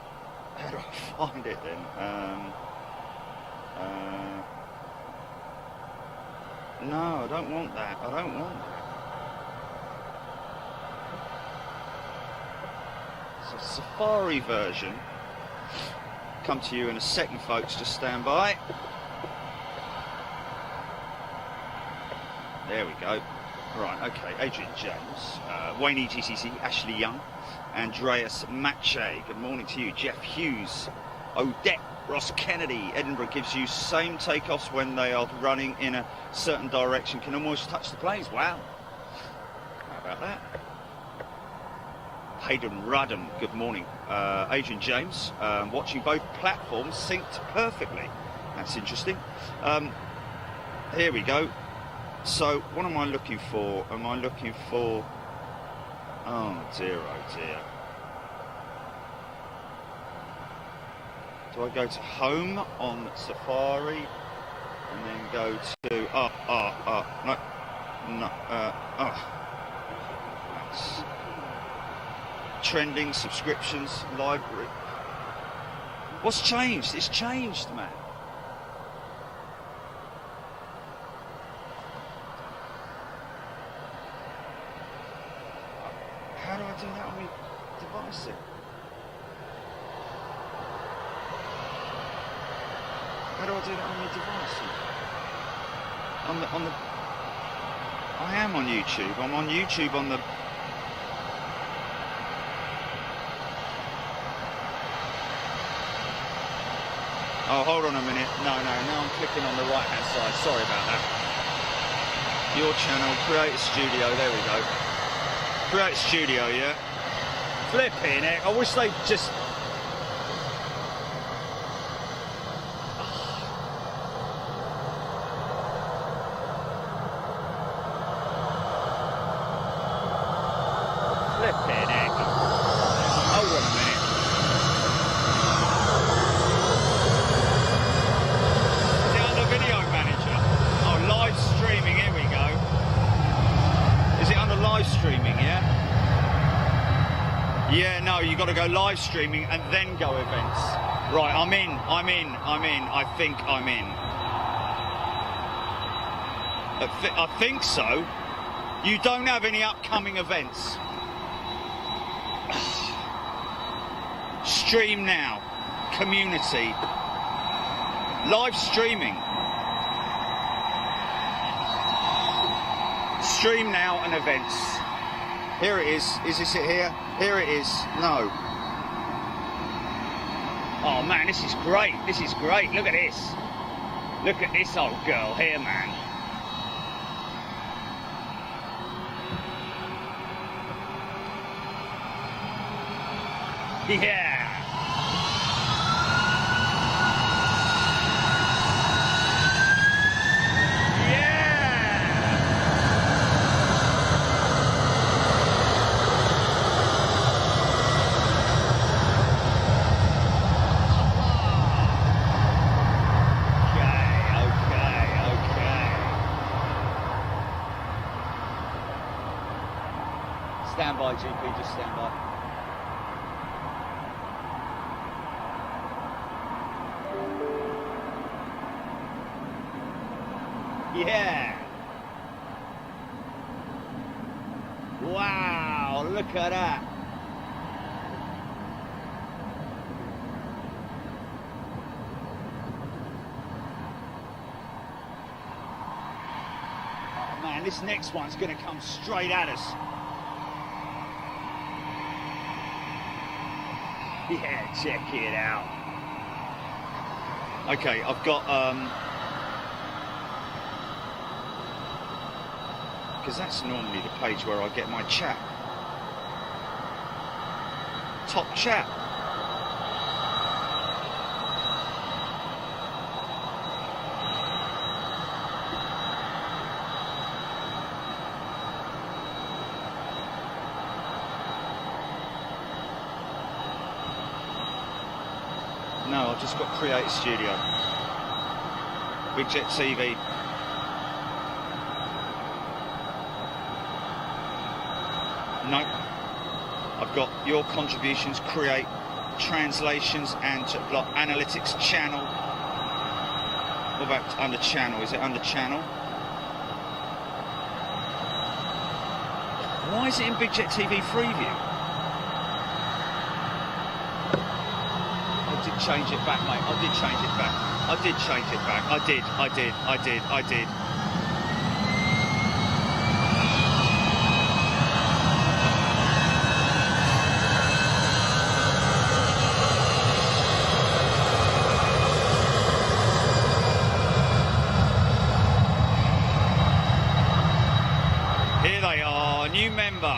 find it then? No, I don't want that. I don't want that. It's a Safari version. Come to you in a second, folks. Just stand by. There we go. Right, okay. Adrian James, Wayne EGCC, Ashley Young, Andreas Mache. Good morning to you. Jeff Hughes, Odette, Ross Kennedy. Edinburgh gives you same takeoffs when they are running in a certain direction. Can almost touch the planes. Wow. How about that? Hayden Rudham, good morning. Adrian James, watching both platforms synced perfectly. That's interesting. Here we go. So, what am I looking for? Am I looking for... Oh dear, oh dear. Do I go to home on Safari and then go to... That's trending, subscriptions, library. What's changed? It's changed, man. How do I do that on my device then? How do I do that on my device then? On the I am on YouTube. I'm on YouTube on the... Oh, hold on a minute. No, now I'm clicking on the right-hand side. Sorry about that. Your channel, Creator Studio. There we go. Creator Studio, yeah. Flipping it. I wish they'd just... Flipping it. Hold on a minute. Is it under Video Manager? Oh, live streaming. Here we go. Is it under live streaming, yeah? Yeah, no, you got to go live streaming and then go events. Right, I'm in. I think I'm in. I think so. You don't have any upcoming events. Stream now. Community. Live streaming. Stream now and events. Here it is. Is this it here? Here it is. No. Oh man, this is great. This is great. Look at this. Look at this old girl here, man. Yeah. Stand by, GP, just stand by. Yeah. Wow, look at that. Oh man, this next one's going to come straight at us. Yeah, check it out. Okay, I've got because that's normally the page where I get my chat. Top chat. No, I've just got Create Studio. Big Jet TV. No, I've got your contributions, create, translations, and like analytics channel. What about under channel? Is it under channel? Why is it in Big Jet TV Freeview? I did change it back, mate. I did change it back. I did change it back. I did. New member,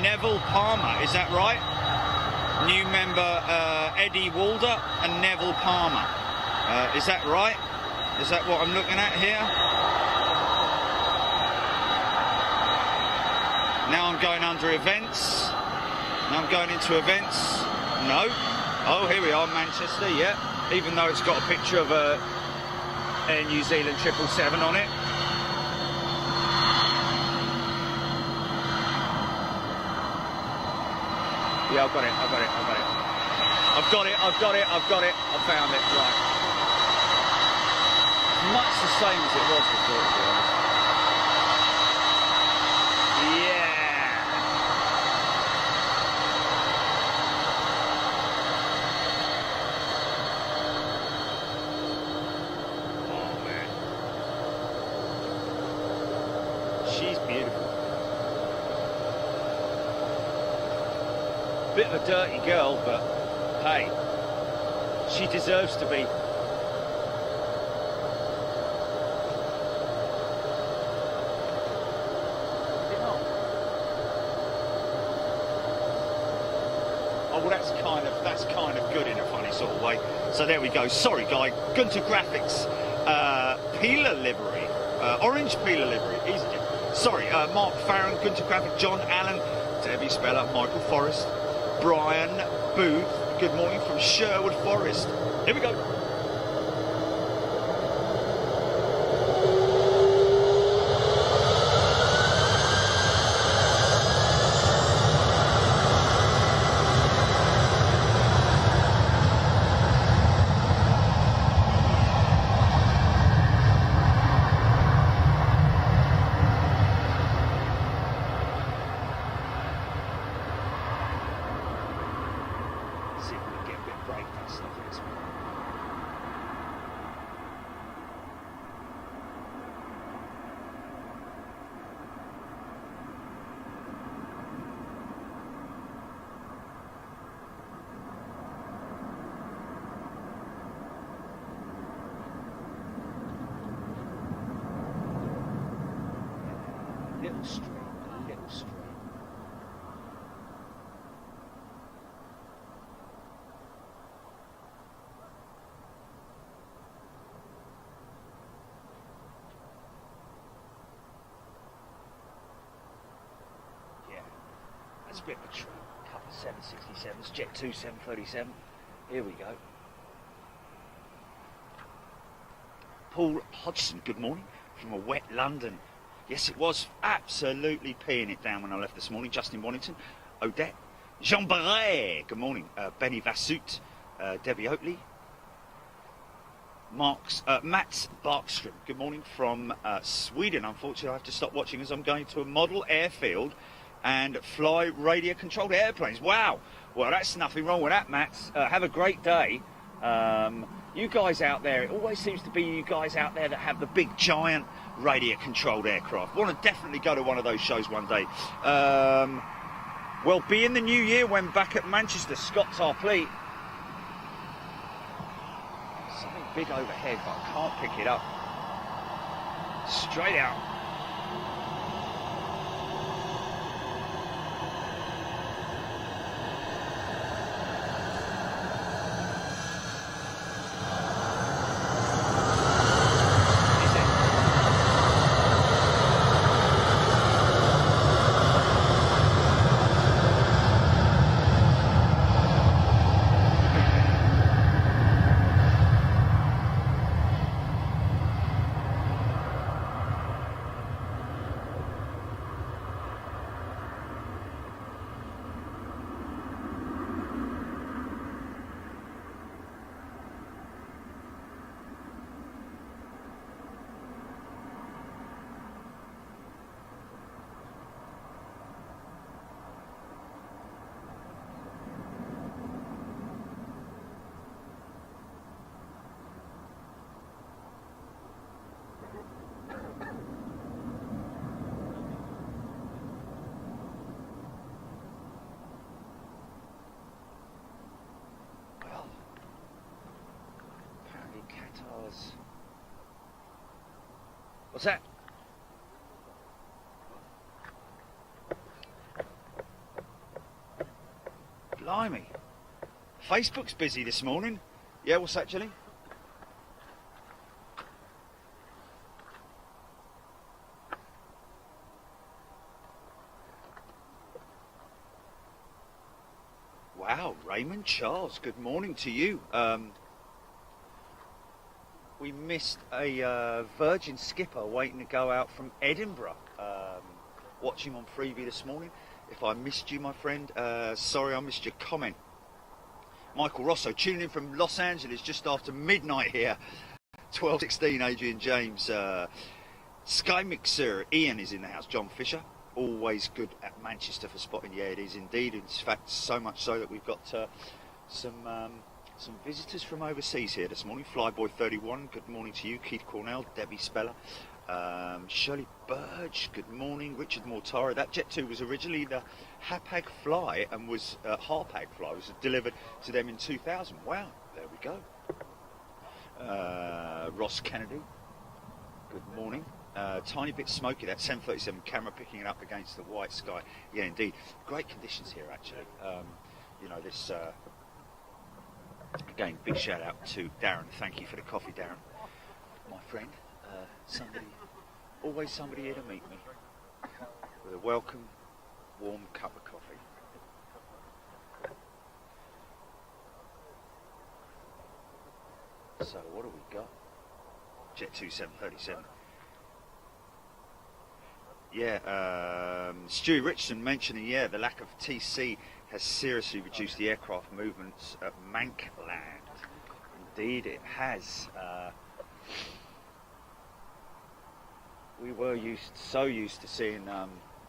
Neville Palmer, is that right? New member, Eddie Walder and Neville Palmer. Is that right? Is that what I'm looking at here? Now I'm going under events. Now I'm going into events. No. Oh, here we are, Manchester, yeah. Even though it's got a picture of Air New Zealand 777 on it. Yeah, I've got it. I found it, right. Much the same as it was before, to be honest. Yeah. Oh, man. She's beautiful. Bit of a dirty girl, but hey, she deserves to be. Oh well, that's kind of good in a funny sort of way. So there we go. Sorry, guy. Gunter Graphics, Peeler livery, orange Peeler livery. Easy. Sorry, Mark Farron, Gunter Graphics, John Allen, Debbie Speller, Michael Forrest. Brian Booth, good morning from Sherwood Forest. Here we go. Little stream. Yeah, that's a bit of a treat. Couple of 767s, Jet 2 737. Here we go. Paul Hodgson, good morning from a wet London. Yes, it was absolutely peeing it down when I left this morning. Justin Wannington, Odette, Jean Barret, good morning. Benny Vassut, Debbie Oatley, Mats Barkström, good morning from Sweden. Unfortunately, I have to stop watching as I'm going to a model airfield and fly radio-controlled airplanes. Wow. Well, that's nothing wrong with that, Mats. Have a great day. You guys out there, it always seems to be you guys out there that have the big, giant radio-controlled aircraft. Want to definitely go to one of those shows one day. Well, be in the new year when back at Manchester. Scott's our plea. Something big overhead, but I can't pick it up. Straight out. What's that? Blimey. Facebook's busy this morning. Yeah, what's that, Jenny? Wow, Raymond Charles, good morning to you. We missed a Virgin skipper waiting to go out from Edinburgh. Watching on Freeview this morning. If I missed you, my friend, sorry I missed your comment. Michael Rosso tuning in from Los Angeles just after midnight here. 12:16, Adrian James. Sky Mixer, Ian is in the house. John Fisher, always good at Manchester for spotting. Yeah, it is indeed. In fact, so much so that we've got some visitors from overseas here this morning. Flyboy 31, good morning to you. Keith Cornell, Debbie Speller, Shirley Burge, good morning. Richard Mortara. That Jet 2 was originally the Hapag Fly and was Harpag Fly. It was delivered to them in 2000. Wow, there we go. Ross Kennedy, good morning. Tiny bit smoky, that 737 camera picking it up against the white sky. Yeah, indeed. Great conditions here, actually. You know, this... Again, big shout out to Darren. Thank you for the coffee, Darren. My friend, always somebody here to meet me with a welcome, warm cup of coffee. So, what have we got? Jet 2 737. Yeah, Stewie Richardson mentioning, yeah, the lack of TC has seriously reduced the aircraft movements at Mankland. Indeed, it has. We were so used to seeing,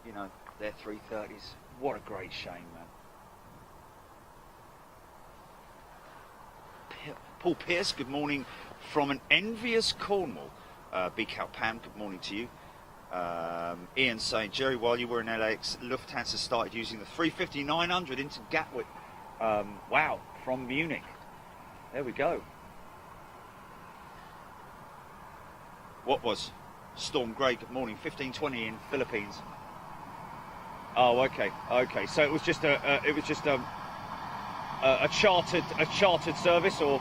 you know, their 330s. What a great shame, man. Paul Pierce, good morning from an envious Cornwall. Big Cal Pam, good morning to you. Ian saying, Jerry, while you were in LAX, Lufthansa started using the 350-900 into Gatwick. Wow, from Munich. There we go. What was Storm Grey? Good morning. 1520 in Philippines. Oh, okay. So it was just a chartered service, or.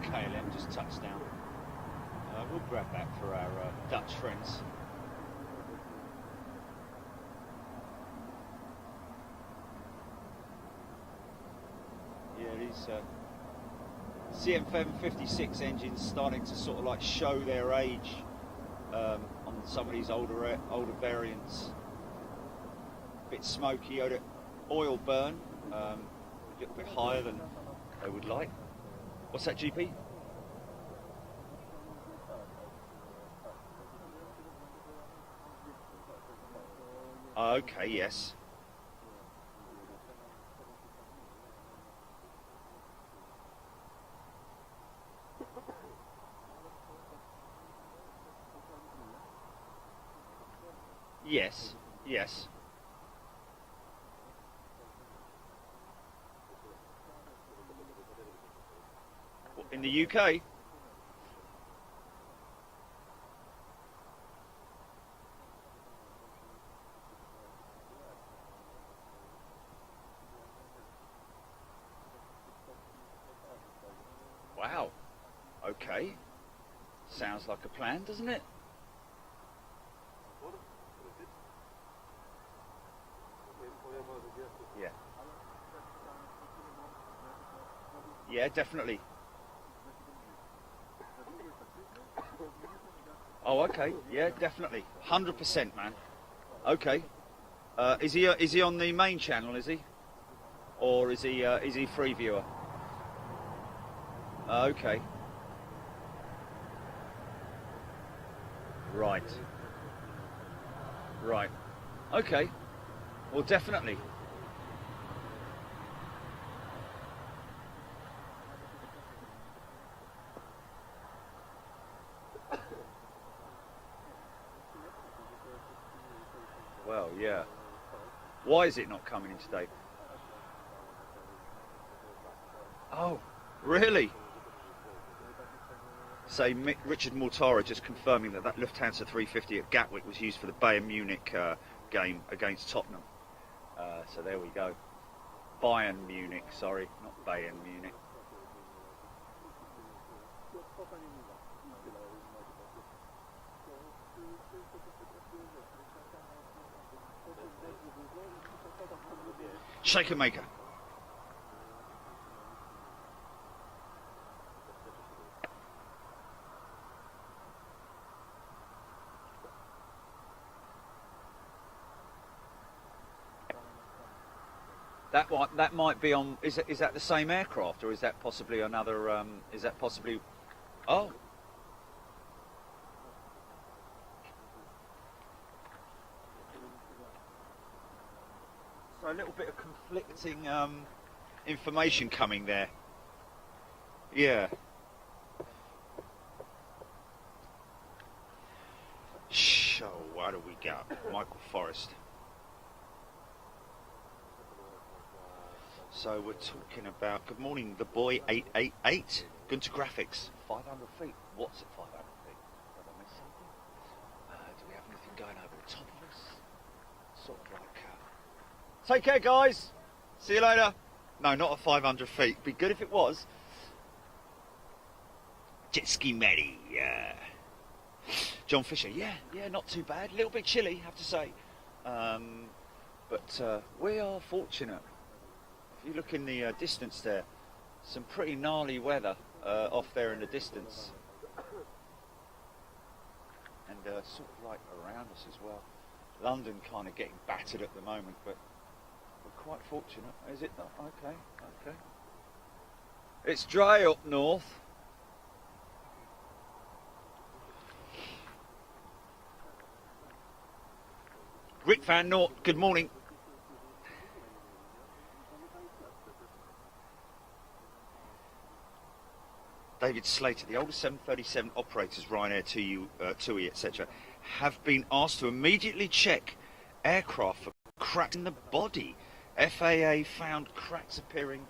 KLM just touched down. We'll grab that for our Dutch friends. Yeah, these CFM56 engines starting to sort of like show their age on some of these older variants. Bit smoky, oil burn, a little bit higher than they would like. What's that, GP? Okay, yes. Yes, yes. In the UK? Wow. Okay. Sounds like a plan, doesn't it? Yeah. Yeah, definitely. Oh, okay. Yeah, definitely. 100%, man. Okay. Is he on the main channel? Is he, or is he free viewer? Okay. Right. Right. Okay. Well, definitely. Well, yeah. Why is it not coming in today? Oh, really? Say, Richard Mortara just confirming that Lufthansa 350 at Gatwick was used for the Bayern Munich game against Tottenham. So there we go. Bayern Munich, sorry, not Bayern Munich. Shaker Maker. That might be on. Is that the same aircraft, or is that possibly another? Is that possibly? Oh. So a little bit of conflicting information coming there. Yeah. So what do we got? Michael Forrest. So we're talking about, good morning, the boy 888, Gunter Graphics, 500 feet. What's at 500 feet? Have I missed something? Do we have anything going over the top of us? Sort of like, take care guys, see you later. No, not at 500 feet, be good if it was. Jet Ski Matty, John Fisher, yeah, not too bad, a little bit chilly, have to say. But we are fortunate. If you look in the distance there, some pretty gnarly weather off there in the distance. And sort of like around us as well. London kind of getting battered at the moment, but we're quite fortunate. Is it not? Okay. It's dry up north. Rick Van Noort, good morning. David Slater, the older 737 operators, Ryanair, TUI, etc., have been asked to immediately check aircraft for cracks in the body. FAA found cracks appearing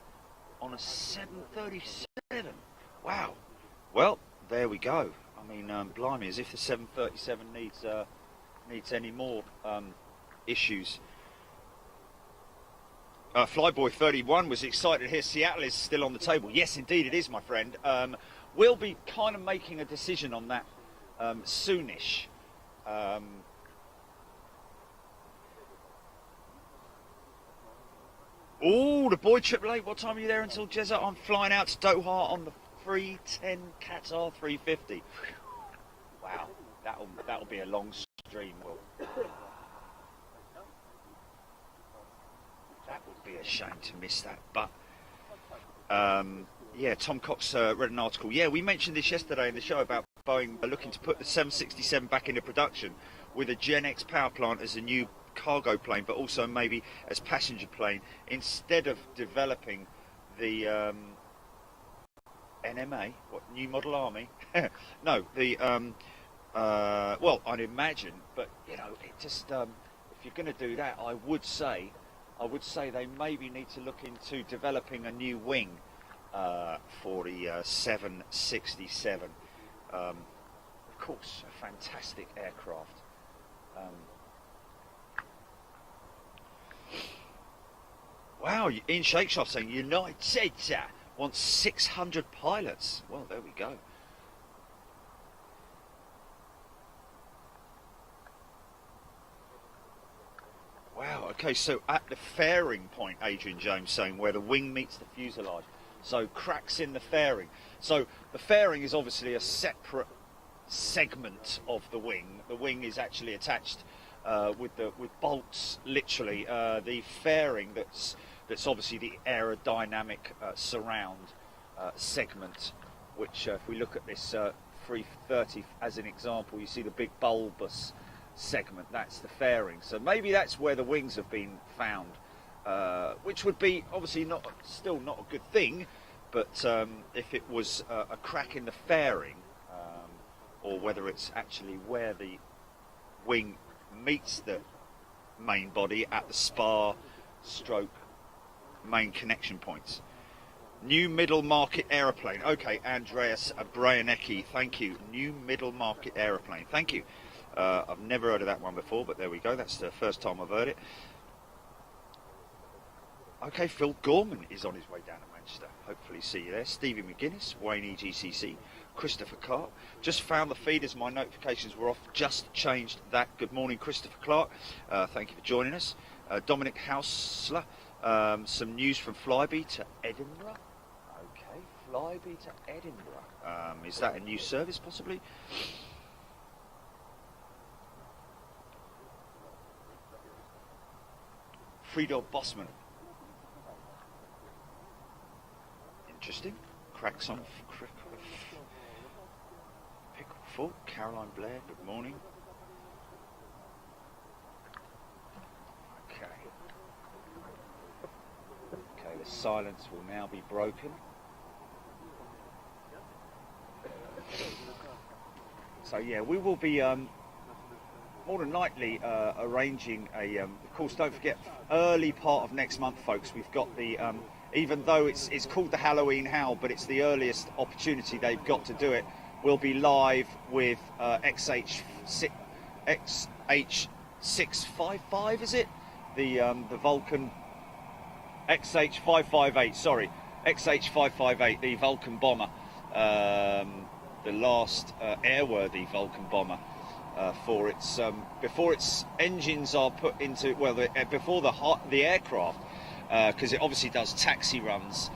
on a 737. Wow. Well, there we go. I mean, blimey, as if the 737 needs any more issues. Flyboy 31 was excited to hear Seattle is still on the table. Yes, indeed it is, my friend. we'll be kind of making a decision on that soonish. Oh, the boy Triple Eight. What time are you there until, Jezza? I'm flying out to Doha on the 310 Qatar 350. Wow, that'll be a long stream, Will. That would be a shame to miss that. But yeah, Tom Cox read an article. Yeah, we mentioned this yesterday in the show about Boeing looking to put the 767 back into production with a Gen X power plant as a new cargo plane, but also maybe as passenger plane, instead of developing the NMA, what, New Model Army? No, the well, I'd imagine, but you know, it just if you're going to do that, I would say they maybe need to look into developing a new wing for the 767. Of course, a fantastic aircraft. Wow, Ian Shakespeare saying United wants 600 pilots. Well, there we go. Wow, okay, so at the fairing point, Adrian Jones saying, where the wing meets the fuselage. So cracks in the fairing. So the fairing is obviously a separate segment of the wing. The wing is actually attached with bolts, literally. The fairing that's obviously the aerodynamic surround segment, which if we look at this 330 as an example, you see the big bulbous segment, that's the fairing. So maybe that's where the wings have been found, which would be obviously still not a good thing, but if it was a crack in the fairing, or whether it's actually where the wing meets the main body at the spar stroke main connection points. New middle market aeroplane. Okay, Andreas Brajanecki, thank you. New middle market aeroplane, thank you. I've never heard of that one before, but there we go. That's the first time I've heard it. Okay, Phil Gorman is on his way down to Manchester. Hopefully see you there. Stevie McGuinness, Wayne EGCC, Christopher Clark. Just found the feed as my notifications were off. Just changed that. Good morning, Christopher Clark. Thank you for joining us. Dominic Hausler. Some news from Flybe to Edinburgh. Okay, Flybe to Edinburgh. Is that a new service, possibly? Friedel Bossman. Interesting. Cracks on. Pickford. Caroline Blair. Good morning. Okay. Okay, the silence will now be broken. So yeah, we will be more than likely arranging a. Of course, don't forget, early part of next month, folks. We've got the. Even though it's called the Halloween Howl, but it's the earliest opportunity they've got to do it. We'll be live with XH655, is it? The Vulcan XH558. Sorry, XH558, the Vulcan bomber, the last airworthy Vulcan bomber. For its before its engines are put into before the aircraft, because it obviously does taxi runs,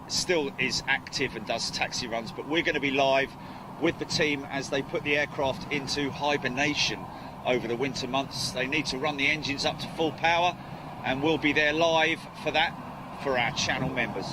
still is active and does taxi runs, but we're going to be live with the team as they put the aircraft into hibernation over the winter months. They need to run the engines up to full power, and we'll be there live for that for our channel members.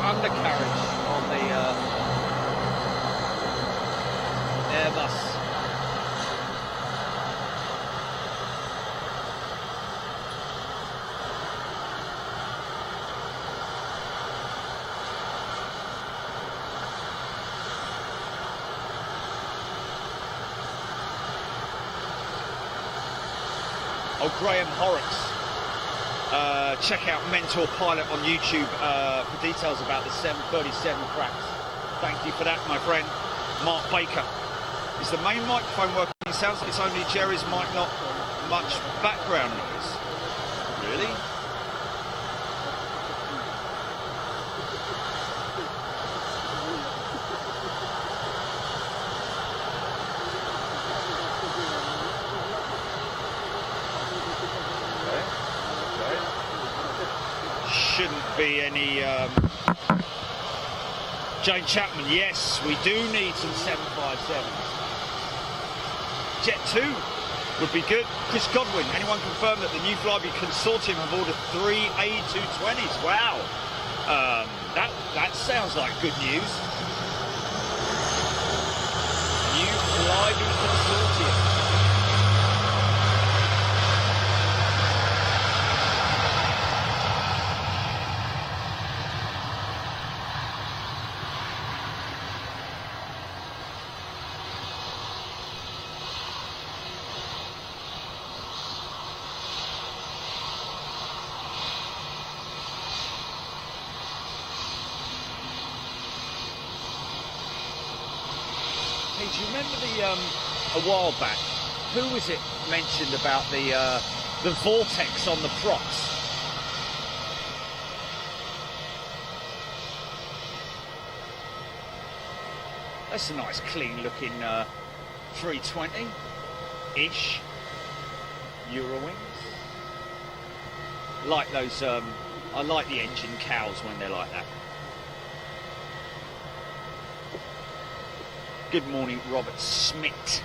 undercarriage on the Airbus. Oh, Graham Horrocks. Check out Mentor Pilot on YouTube for details about the 737 cracks. Thank you for that, my friend. Mark Baker. Is the main microphone working? It sounds like it's only Jerry's mic, not much background noise. Really? Shouldn't be any Jane Chapman. Yes, we do need some 757s. Jet 2 would be good. Chris Godwin, anyone confirm that the new Flybe consortium have ordered 3 A220s? Wow, that sounds like good news. New Flybe consortium. Do you remember a while back, who was it mentioned about the vortex on the props? That's a nice clean looking 320-ish Eurowings. Like those, I like the engine cows when they're like that. Good morning, Robert Smith.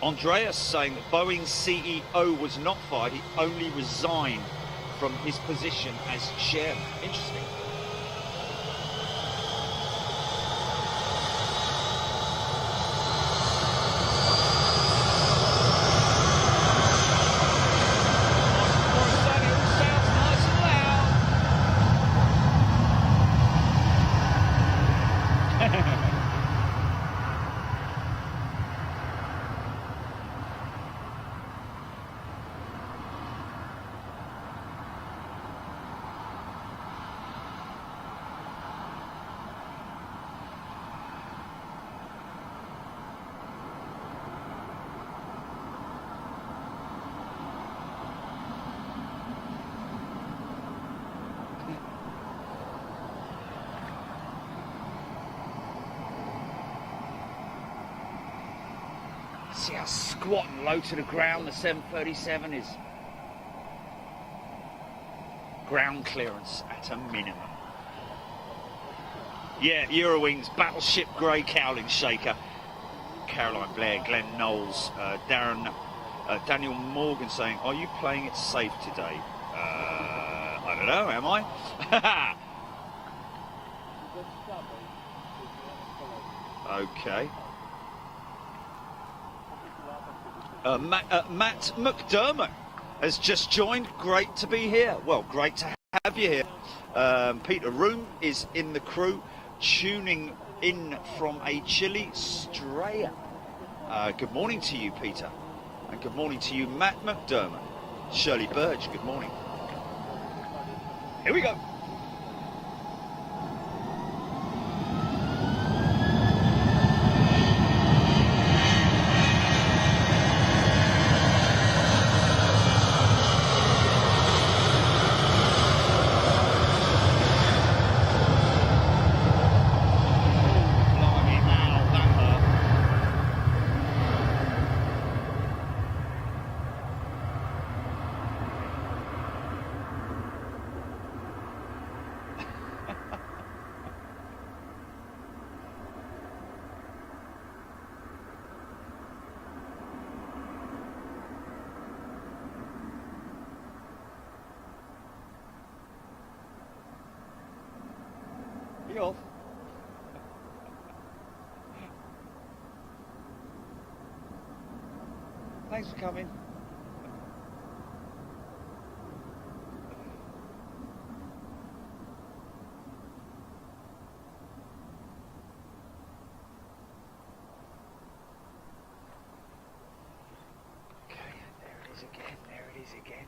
Andreas saying that Boeing's CEO was not fired, he only resigned from his position as chairman. Interesting. See how squat and low to the ground the 737 is. Ground clearance at a minimum. Yeah, Eurowings, Battleship Grey Cowling Shaker. Caroline Blair, Glenn Knowles, Daniel Morgan saying, are you playing it safe today? I don't know, am I? Okay. Matt McDermott has just joined. Great to be here. Well, great to have you here. Peter Room is in the crew, tuning in from a chilly Straya. Good morning to you, Peter. And good morning to you, Matt McDermott. Shirley Burge, good morning. Here we go. me off. Thanks for coming. Okay, there it is again, there it is again.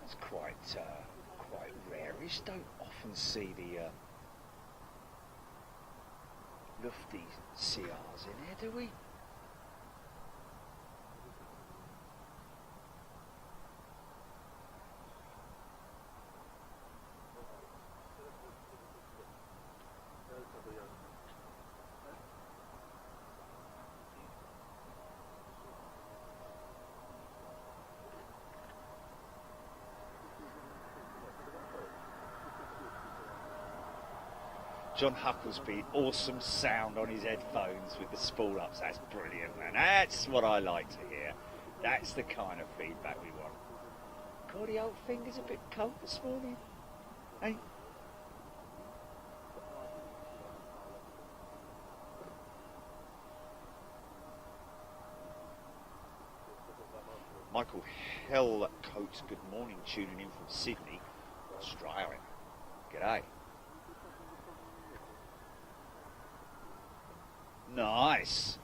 That's quite rarish. Don't often see the lofty CRs in here, do we? John Hucklesby, awesome sound on his headphones with the spool ups. That's brilliant, man. That's what I like to hear. That's the kind of feedback we want. God, the old finger's a bit cold this morning. Hey. Michael Hellcoat, good morning, tuning in from Sydney, Australia. G'day. Nice.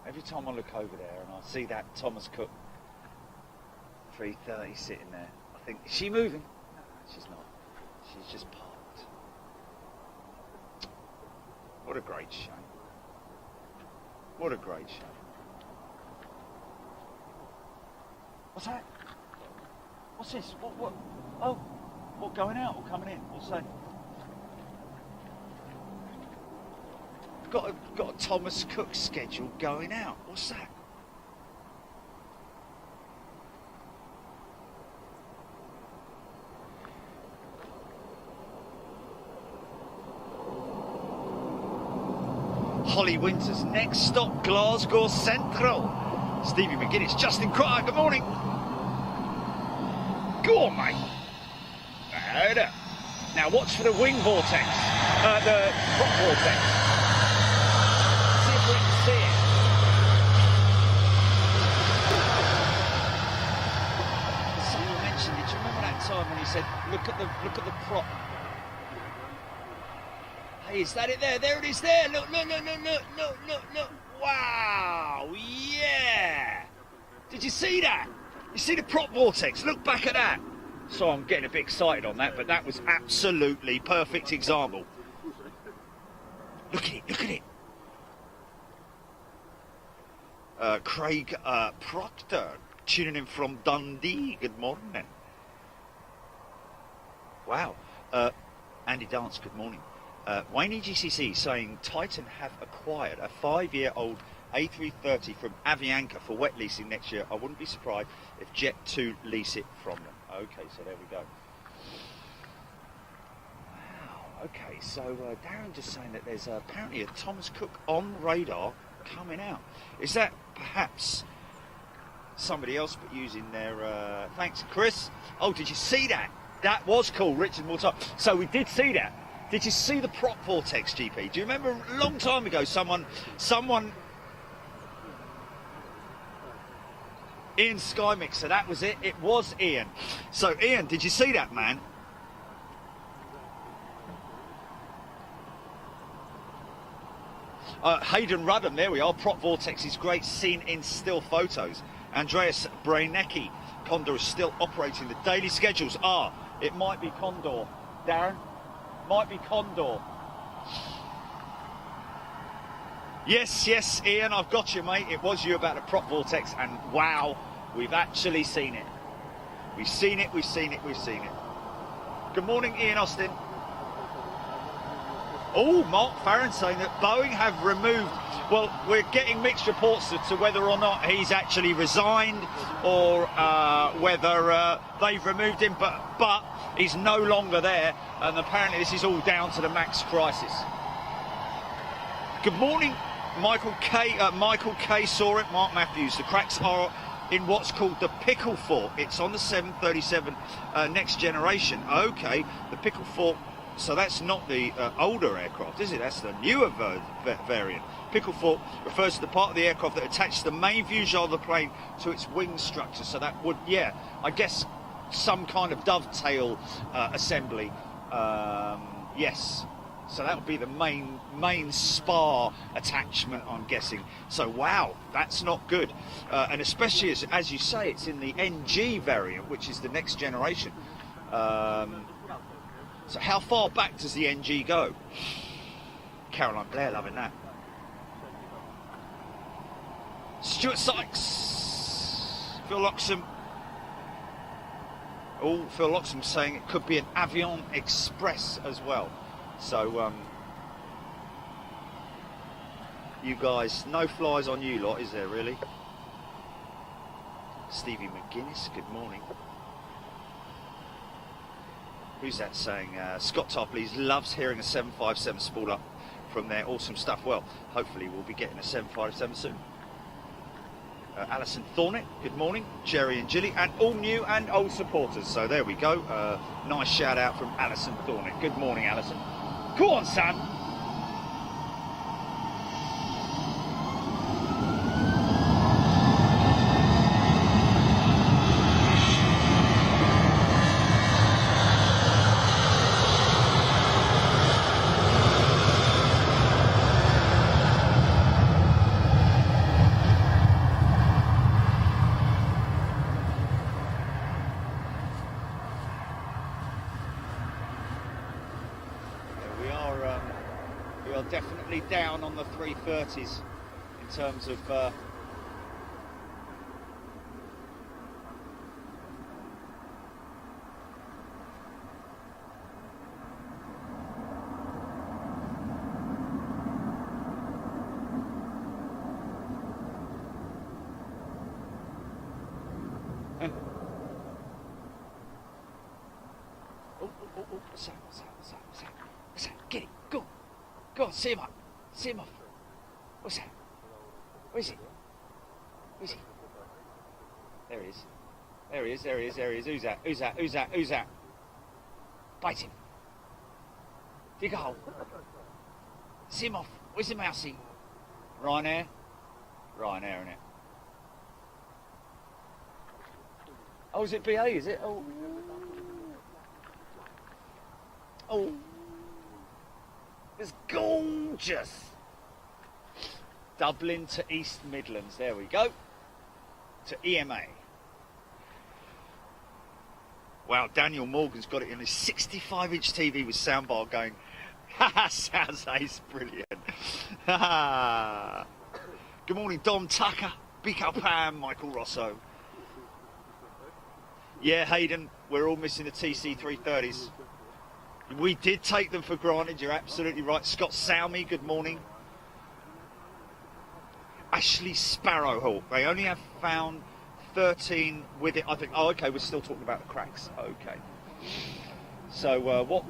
Every time I look over there and I see that Thomas Cook 330 sitting there, I think, is she moving? No, she's not. She's just parked. What a great shame. What a great shame. What's that? What's this? What? Oh. What, going out or coming in? What's that? Got a Thomas Cook schedule going out. What's that? Holly Winters, next stop Glasgow Central. Stevie McGuinness, Justin Cryer, good morning. Go on, mate. Now watch for the wing vortex, the prop vortex. See if we can see it. Someone mentioned it. Do you remember that time when he said, "Look at the prop"? Hey, is that it there? There it is. There. Look! Wow! Yeah! Did you see that? You see the prop vortex? Look back at that. So I'm getting a bit excited on that, but that was absolutely perfect example. Look at it. Craig Proctor, tuning in from Dundee, good morning. Wow. Andy Dance, good morning. Wayne GCC saying Titan have acquired a 5-year-old A330 from Avianca for wet leasing next year. I wouldn't be surprised if Jet2 lease it from them. Okay, so there we go. Wow, okay, so Darren just saying that there's apparently a Thomas Cook on radar coming out. Is that perhaps somebody else but using their... thanks, Chris. Oh, did you see that? That was cool, Richard Mortar. So we did see that. Did you see the prop vortex, GP? Do you remember a long time ago someone... Ian Skymixer, that was it. It was Ian. So, Ian, did you see that, man? Hayden Rudham, there we are. Prop Vortex is great, seen in still photos. Andreas Brainecki, Condor is still operating. The daily schedules are, it might be Condor. Darren? Might be Condor. Yes, Ian, I've got you, mate. It was you about the prop vortex, and wow, we've actually seen it. We've seen it. Good morning, Ian Austin. Oh, Mark Farron saying that Boeing have removed... Well, we're getting mixed reports as to whether or not he's actually resigned or whether they've removed him, but he's no longer there, and apparently this is all down to the MAX crisis. Good morning, Michael K saw it. Mark Matthews. The cracks are in what's called the Pickle Fork. It's on the 737 next generation. Okay, the Pickle Fork. So that's not the older aircraft, is it? That's the newer variant. Pickle Fork refers to the part of the aircraft that attaches the main fuselage of the plane to its wing structure. So that would, yeah, I guess some kind of dovetail assembly. Yes. So that would be the main spar attachment, I'm guessing. So wow, that's not good. And especially as you say, it's in the NG variant, which is the next generation. So how far back does the NG go? Caroline Blair loving that. Stuart Sykes, Phil Loxham. Oh, Phil Loxham saying it could be an Avion Express as well. So, you guys, no flies on you lot, is there really? Stevie McGuinness, good morning. Who's that saying? Scott Topley loves hearing a 757 spool up from there. Awesome stuff. Well, hopefully we'll be getting a 757 soon. Alison Thornett, good morning. Jerry and Gilly, and all new and old supporters. So there we go. Nice shout out from Alison Thornett. Good morning, Alison. Go on, son. Definitely down on the 330s in terms of Sam, get it, go. Go on, see him up. See him off. What's that? Where is he? Where is he? There he is. There he is, there he is, there he is. Who's that? Who's that? Who's that? Who's that? Bite him. Dig a hole. See him off. Where's the mousey? Ryanair? Ryanair, isn't it? Oh, is it BA, is it? Oh. Oh. It's gorgeous. Dublin to East Midlands. There we go. To EMA. Wow, Daniel Morgan's got it in his 65-inch TV with soundbar going. Haha, sounds ace, brilliant. Good morning, Dom Tucker, Biko Pam, Michael Rosso. Yeah, Hayden, we're all missing the TC330s. We did take them for granted, you're absolutely right. Scott Salmi, good morning. Ashley Sparrowhawk, they only have found 13 with it, I think. Oh, okay, we're still talking about the cracks. Okay. So, what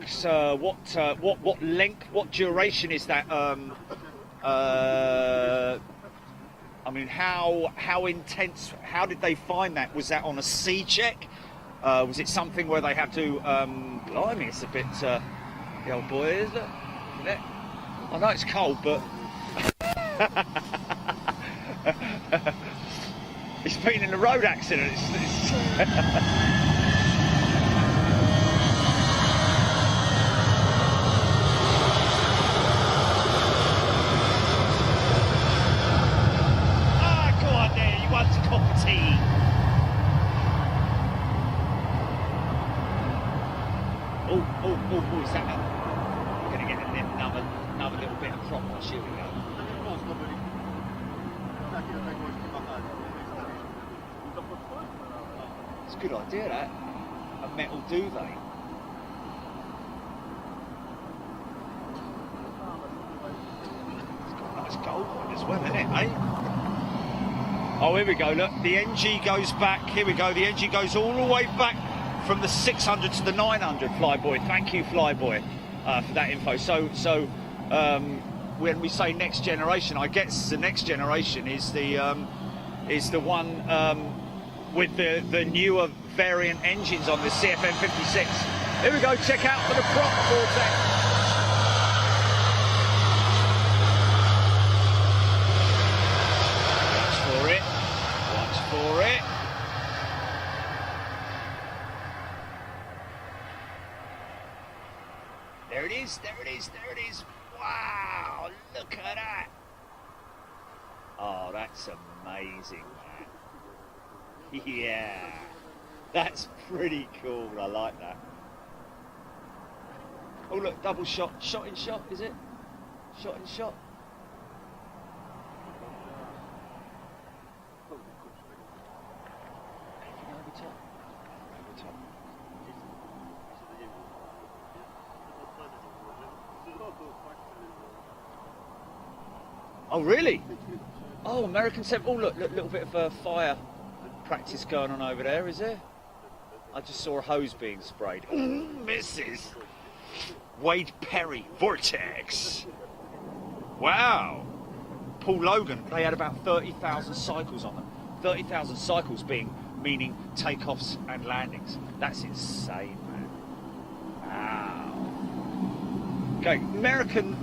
length, what duration is that? I mean, how intense? How did they find that? Was that on a C check? Was it something where they had to? Blimey, it's a bit. The old boy, isn't it? I know it's cold, but it's been in a road accident. Go on there, you want a cup of tea? Oh, is that I'm going to get another little bit of prop wash. Here we go. It's a good idea, that. A metal duvet. It's got a nice gold one as well, isn't it, eh? Oh, here we go, look. The NG goes back. Here we go. The NG goes all the way back from the 600 to the 900, Flyboy. Thank you, Flyboy, for that info. So when we say next generation, I guess the next generation is the one with the newer variant engines on the CFM 56. Here we go. Check out for the prop vortex. Watch for it. There it is. Wow, look at that. Oh, that's amazing, man. Yeah, that's pretty cool. I like that. Oh, look, double shot in shot, is it? Shot in shot. Oh, really? Oh, American 7. Oh, look, little bit of fire practice going on over there, is there? I just saw a hose being sprayed. Ooh, misses. Wade Perry, Vortex. Wow. Paul Logan, they had about 30,000 cycles on them. 30,000 cycles meaning takeoffs and landings. That's insane, man. Wow. Okay, American,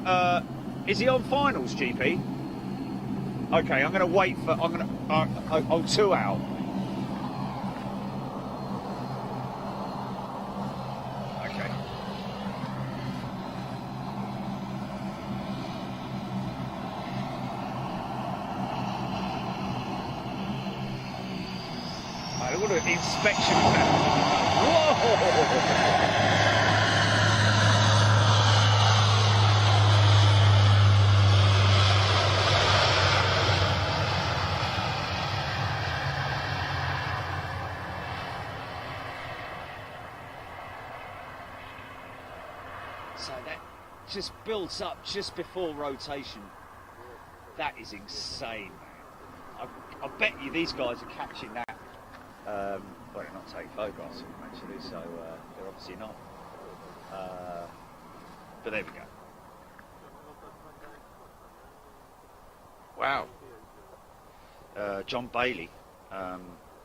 is he on finals, GP? Okay, I'm going to wait for, oh, 2 out. Okay. Right, what an inspection of that. Whoa! So that just builds up just before rotation. That is insane, man. I bet you these guys are catching that. Well, they're not taking photographs of them actually, so they're obviously not. But there we go. Wow. John Bailey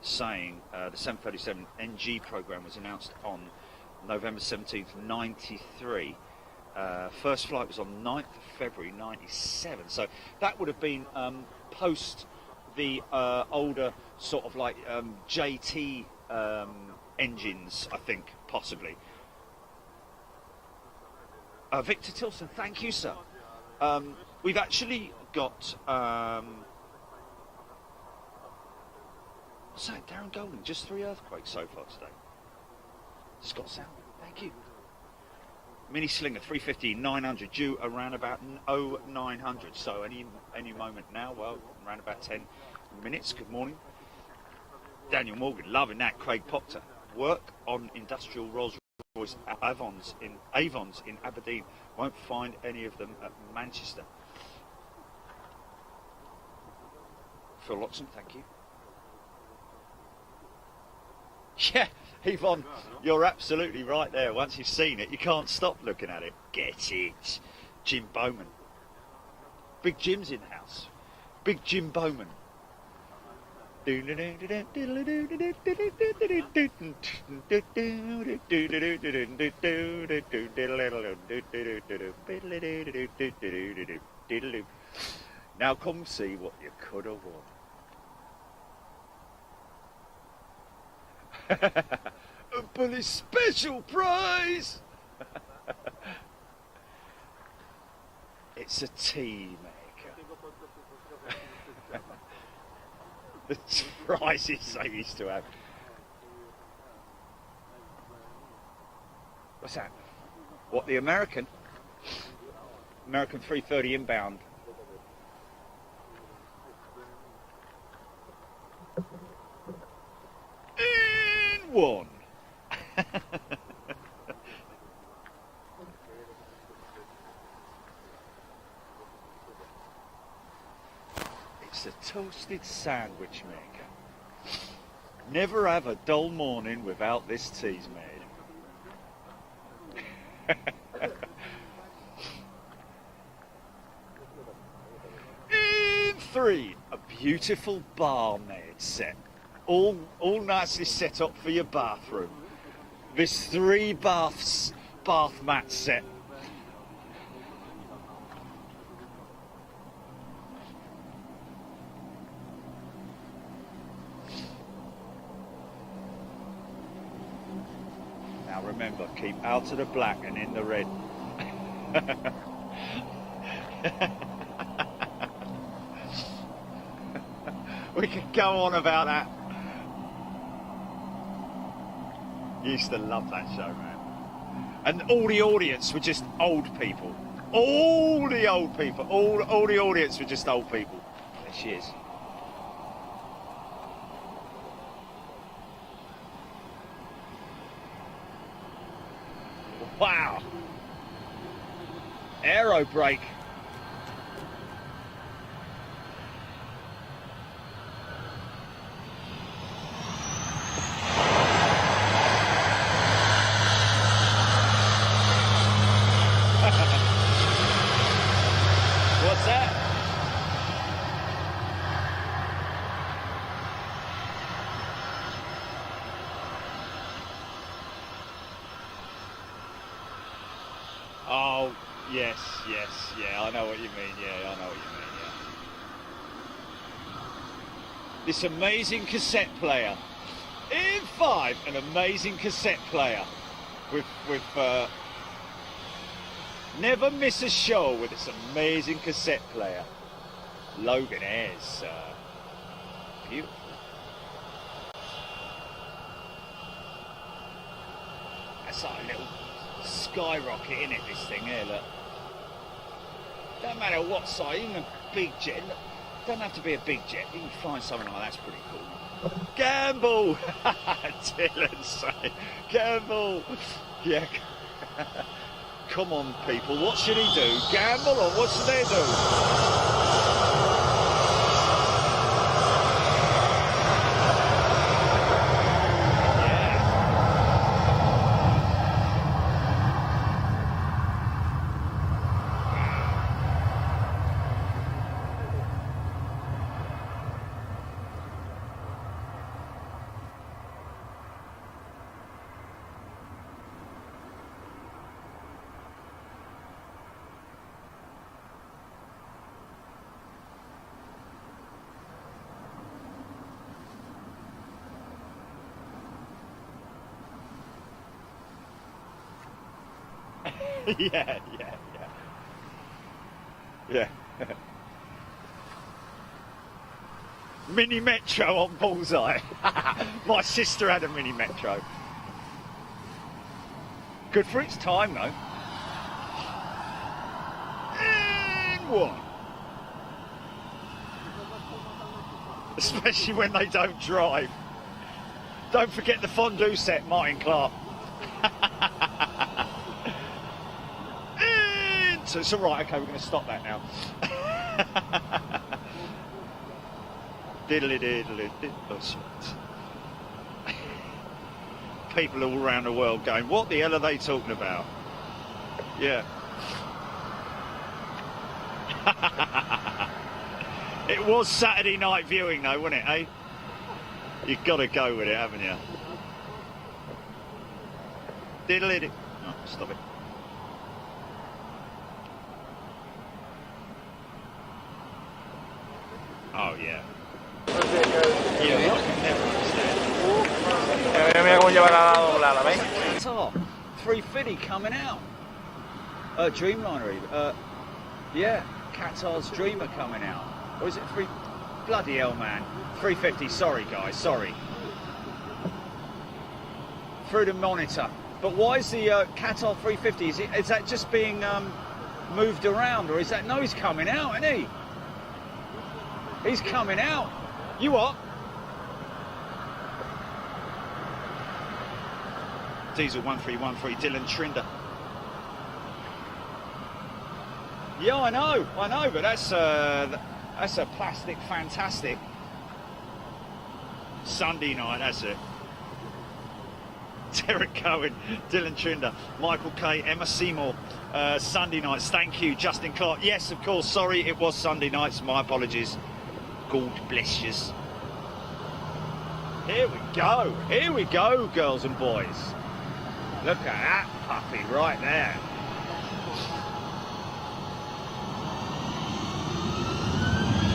saying the 737 NG program was announced on November 17th, 93. First flight was on 9th of February 97, so that would have been post the older sort of like JT engines, I think, possibly. Victor Tilson, thank you, sir. We've actually got what's that? Darren Golding, just 3 earthquakes so far today. Scott Sound, thank you. Mini Slinger 350 900 due around about 0900, so any moment now. Well, around about 10 minutes. Good morning, Daniel Morgan, loving that. Craig Proctor, work on industrial Rolls Royce Avons in Aberdeen, won't find any of them at Manchester. Phil Loxham, thank you. Yeah, Yvonne, you're absolutely right there. Once you've seen it, you can't stop looking at it. Get it. Jim Bowman. Big Jim's in the house. Big Jim Bowman. Now come see what you could have won. A bully special prize. It's a tea maker. The prizes they used to have. What's that? What, the American 330 inbound. One. It's a toasted sandwich maker. Never have a dull morning without this tea's made. 3, a beautiful barmaid set. All nicely set up for your bathroom. This 3 bath mat set. Now remember, keep out of the black and in the red. We could go on about that. Used to love that show, man. And all the audience were just old people. All the old people. All the audience were just old people. There she is. Wow. Aero brake. What's that? Oh, yes, yeah, I know what you mean, yeah, I know what you mean, yeah. This amazing cassette player. In 5, an amazing cassette player with never miss a show with this amazing cassette player. Logan Ayres, beautiful. That's like a little skyrocket in it, this thing here, look. Don't matter what size, even a big jet, look, don't have to be a big jet, you can find something like that's pretty cool. Gamble! Dylan say, gamble! Yeah. Come on, people, what should he do? Gamble or what should they do? Yeah. Mini Metro on Bullseye. My sister had a Mini Metro. Good for its time though. And 1. Especially when they don't drive. Don't forget the fondue set, Martin Clark. So it's all right. Okay, we're going to stop that now. Diddly diddly diddly. People all around the world going, what the hell are they talking about? Yeah. It was Saturday night viewing though, wasn't it, eh? You've got to go with it, haven't you? Diddly diddly. Oh, stop it. Oh, yeah. Yeah, I can never understand. Mira cómo lleva la doblada, ¿ves? Qatar 350 coming out. Dreamliner even. Yeah, Qatar's Dreamer coming out. Or is it 3? Bloody hell, man. 350, sorry guys, sorry. Through the monitor. But why is the Qatar 350, is that just being moved around, or is that, no, he's coming out, isn't he? He's coming out. You what? Diesel 1313, Dylan Trinder. Yeah, I know, but that's a plastic fantastic. Sunday night, that's it. Derek Cohen, Dylan Trinder, Michael K, Emma Seymour, Sunday nights, thank you, Justin Clark. Yes, of course, sorry, it was Sunday nights, my apologies. God bless yous. Here we go, girls and boys. Look at that puppy right there.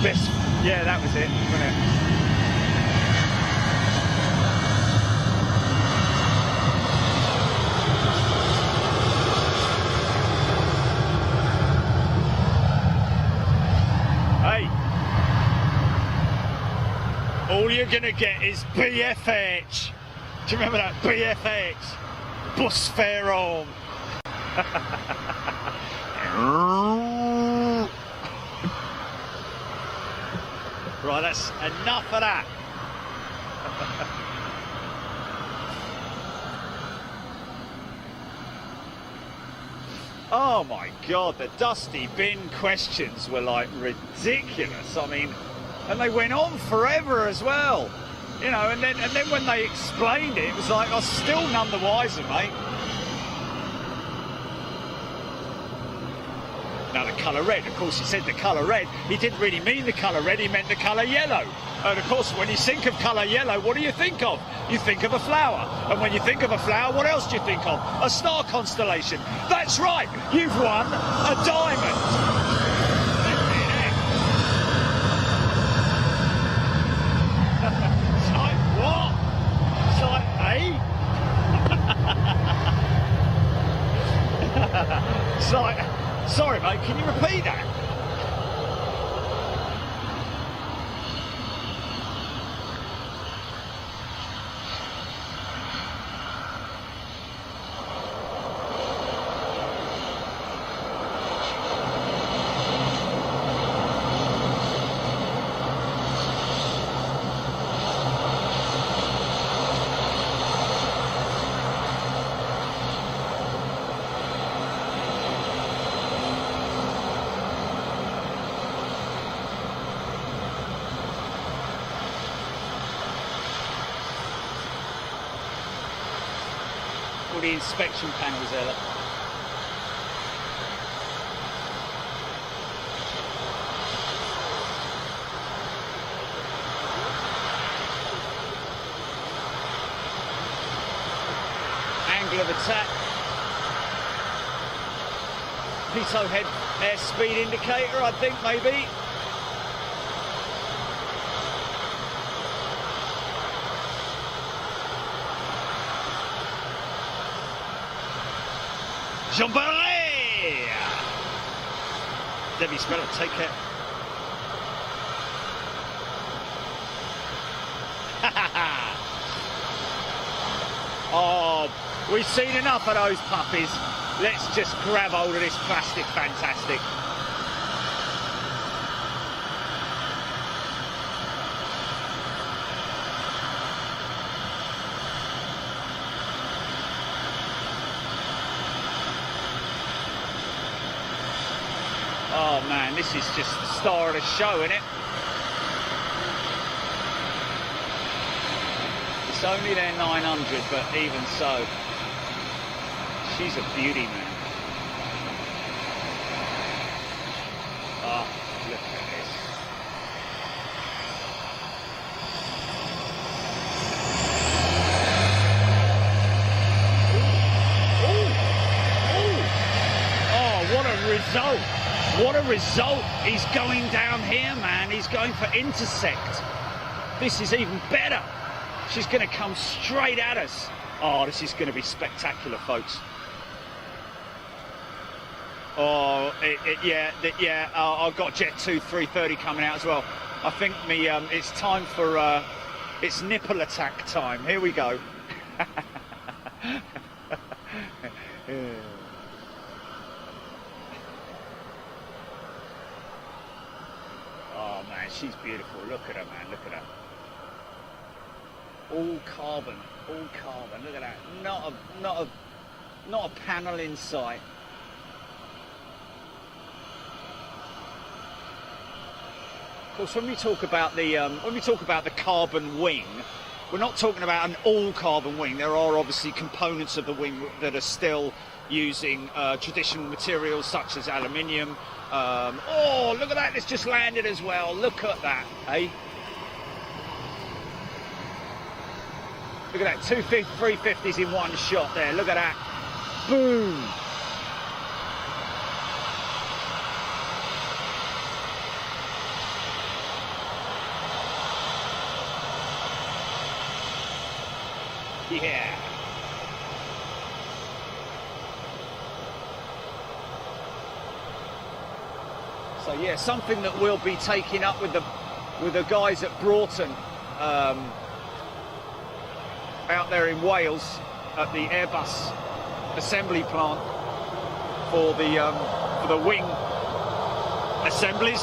Best, yeah, that was it, wasn't it? All you're gonna get is BFH. Do you remember that? BFH. Bus fare home. Right, that's enough of that. Oh my God, the dusty bin questions were like ridiculous. I mean, and they went on forever as well, you know. And then when they explained it, it was like I was still none the wiser, mate. Now the colour red, of course, he said the colour red. He didn't really mean the colour red. He meant the colour yellow. And of course, when you think of colour yellow, what do you think of? You think of a flower. And when you think of a flower, what else do you think of? A star constellation. That's right. You've won a diamond. Sorry, mate, can you repeat that? The inspection panels there. Look. Angle of attack. Pitot head airspeed indicator, I think, maybe. Jean-Barret! Debbie Speller, take care. Oh, we've seen enough of those puppies. Let's just grab hold of this plastic fantastic. Oh man, this is just the star of the show, isn't it? It's only their 900, but even so, she's a beauty, man. Oh, look at this. Oh, what a result. What a result. He's going down here, man. He's going for intersect. This is even better. She's going to come straight at us. Oh, this is going to be spectacular, folks. Oh, yeah. I've got Jet 2 330 coming out as well. I think it's time for it's nipple attack time. Here we go. Oh man, she's beautiful. Look at her, man. Look at her. All carbon. All carbon. Look at that. Not a panel in sight. Of course, when we talk about the carbon wing, we're not talking about an all carbon wing. There are obviously components of the wing that are still, using traditional materials such as aluminium. Oh, look at that, it's just landed as well. Look at that, eh? Look at that, 350s in one shot there. Look at that. Boom. Yeah. So yeah, something that we'll be taking up with the guys at Broughton out there in Wales at the Airbus assembly plant for the wing assemblies.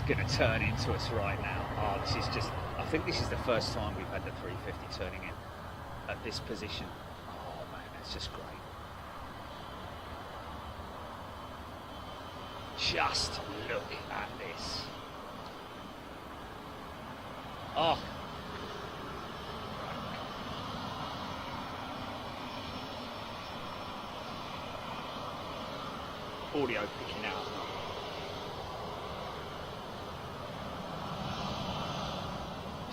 Going to turn into us right now. Oh, this is just, I think this is the first time we've had the 350 turning in at this position. Oh man, that's just great. Just look at this. Oh. Audio picking out.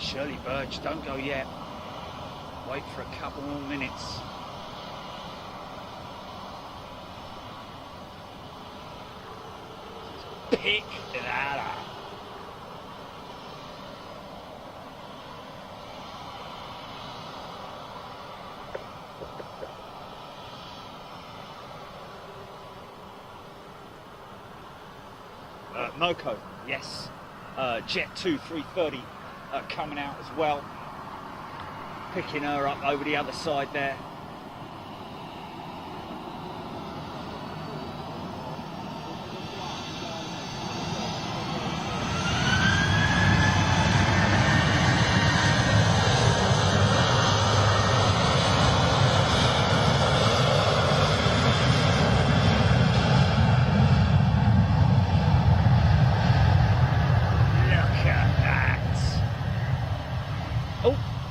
Shirley Burge, don't go yet. Wait for a couple more minutes. Pick that up. Moco, yes. Jet 2 330. Coming out as well, picking her up over the other side there.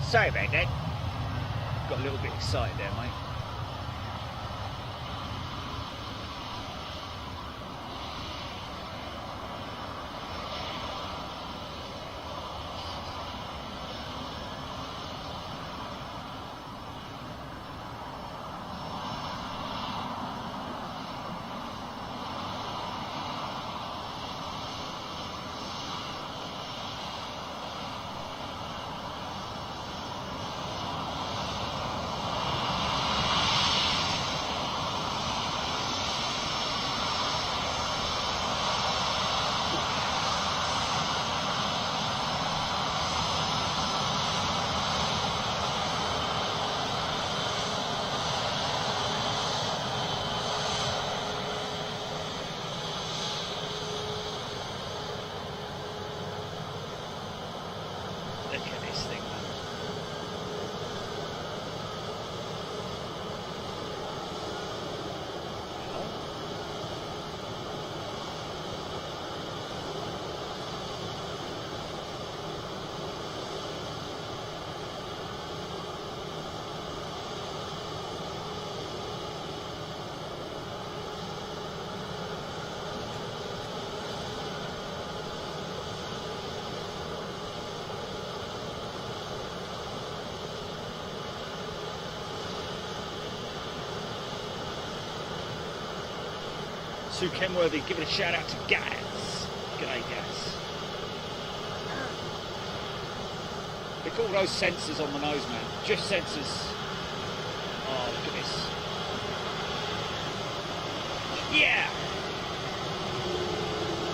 Sorry about that. Got a little bit excited there, mate. Look at this thing, man. Sue Kenworthy, give it a shout out to Gaz. G'day, Gaz. Look at all those sensors on the nose, man. Just sensors. Oh, look at this. Yeah!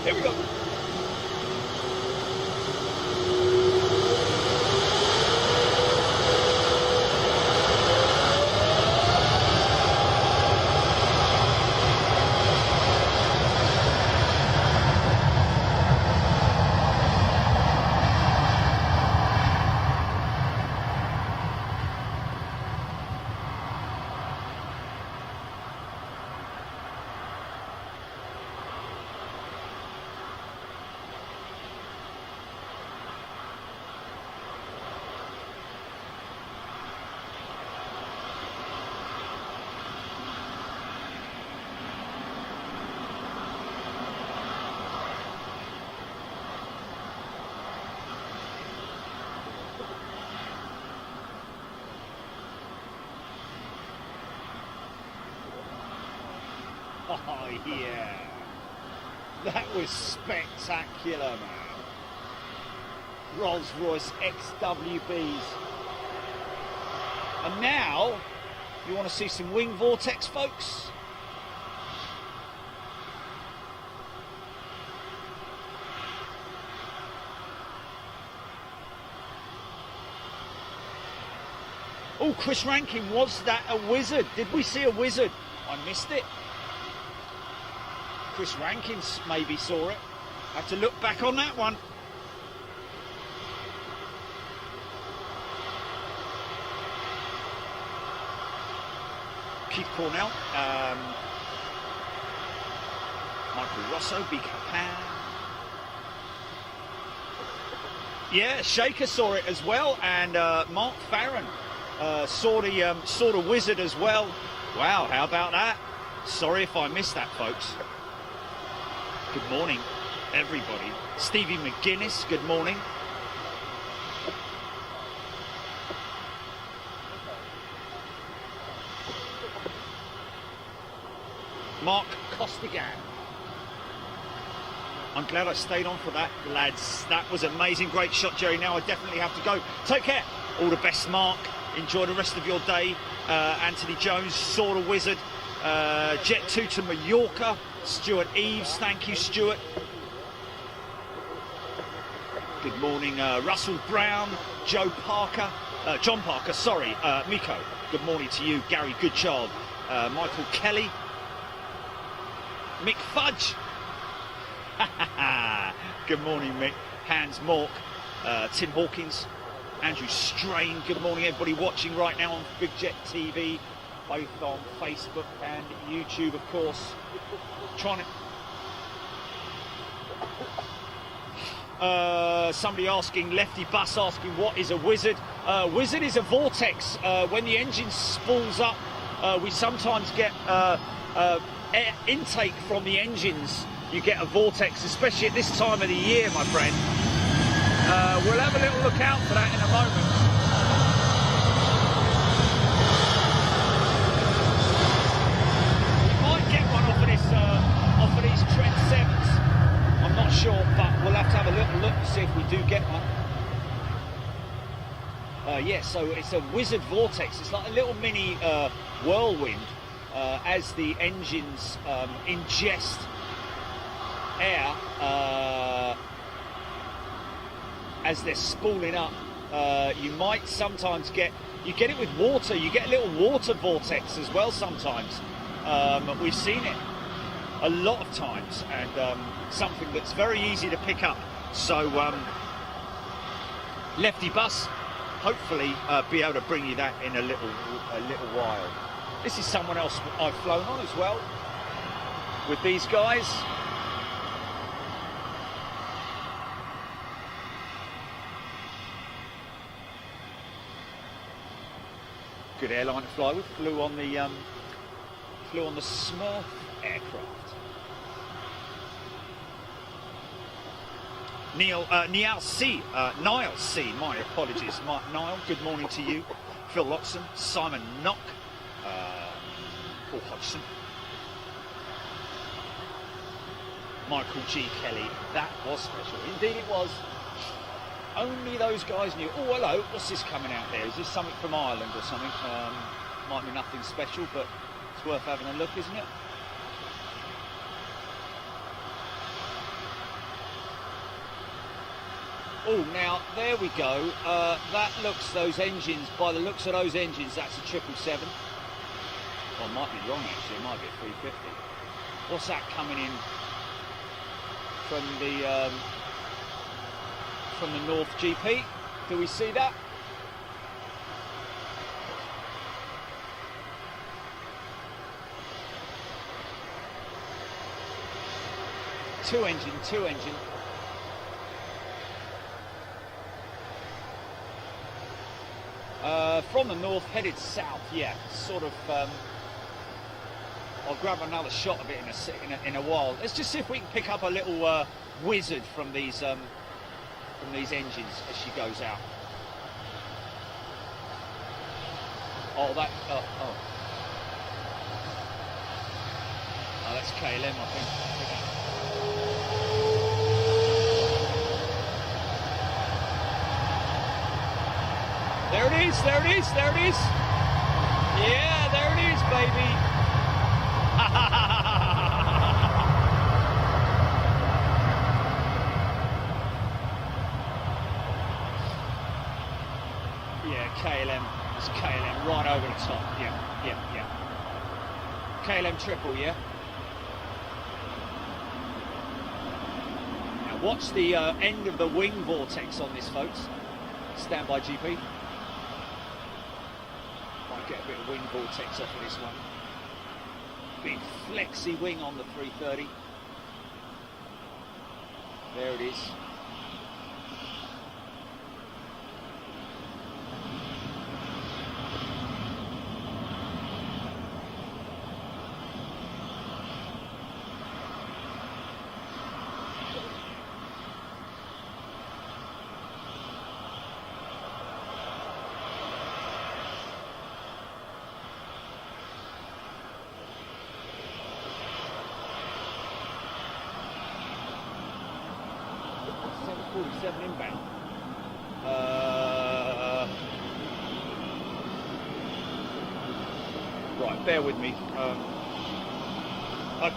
Here we go. Oh, yeah. That was spectacular, man. Rolls-Royce XWBs. And now, you want to see some wing vortex, folks? Oh, Chris Rankin, was that a wizard? Did we see a wizard? I missed it. Chris Rankins maybe saw it. Have to look back on that one. Keith Cornell, Michael Rosso, Big Japan. Yeah, Shaker saw it as well, and Mark Farron saw the wizard as well. Wow, how about that? Sorry if I missed that, folks. Good morning, everybody. Stevie McGuinness, good morning. Mark Costigan. I'm glad I stayed on for that, lads. That was amazing. Great shot, Jerry. Now I definitely have to go. Take care. All the best, Mark. Enjoy the rest of your day. Anthony Jones saw the wizard. Jet 2 to Mallorca. Stuart Eves. Thank you, Stuart. Good morning, Russell Brown. John Parker, sorry. Miko, good morning to you. Gary Goodchild. Michael Kelly. Mick Fudge. Good morning, Mick. Hans Mork, Tim Hawkins, Andrew Strain. Good morning, everybody watching right now on Big Jet TV, both on Facebook and YouTube, of course. Somebody asking, Lefty Bus asking, what is a wizard? Wizard is a vortex. When the engine spools up, we sometimes get air intake from the engines. You get a vortex, especially at this time of the year, my friend. We'll have a little look out for that in a moment. We might get one off of these Trent 7s. I'm not sure, but we'll have to have a little look to see if we do get one. Yeah, so it's a wizard vortex. It's like a little mini whirlwind as the engines ingest air as they're spooling up. You might sometimes get it with water. You get a little water vortex as well sometimes. We've seen it a lot of times, and something that's very easy to pick up. So Lefty Bus, hopefully be able to bring you that in a little while. This is someone else I've flown on as well with these guys. Good airline to fly with. Flew on the Smurf aircraft. Niall C. My apologies, Niall. Good morning to you. Phil Lotson, Simon Knock, Paul Hodgson, Michael G. Kelly. That was special. Indeed, it was. Only those guys knew. Oh, hello, what's this coming out there? Is this something from Ireland or something? Might be nothing special, but it's worth having a look, isn't it? Oh, now, there we go. That looks, those engines, by the looks of those engines, that's a 777. Well, I might be wrong, actually. It might be a 350. What's that coming in from the North GP? Do we see that? Two engine. From the north, headed south. Yeah, sort of. I'll grab another shot of it in a while. Let's just see if we can pick up a little wizard from these engines as she goes out. Oh, that. Oh, KLM, I think. There it is, there it is, there it is. Yeah, there it is, baby. Yeah, KLM. It's KLM right over the top. Yeah. KLM triple, yeah. Now watch the end of the wing vortex on this, folks. Stand by, GP. Might get a bit of wing vortex off of this one. Big flexy wing on the 330. There it is. Inbound. Right, bear with me.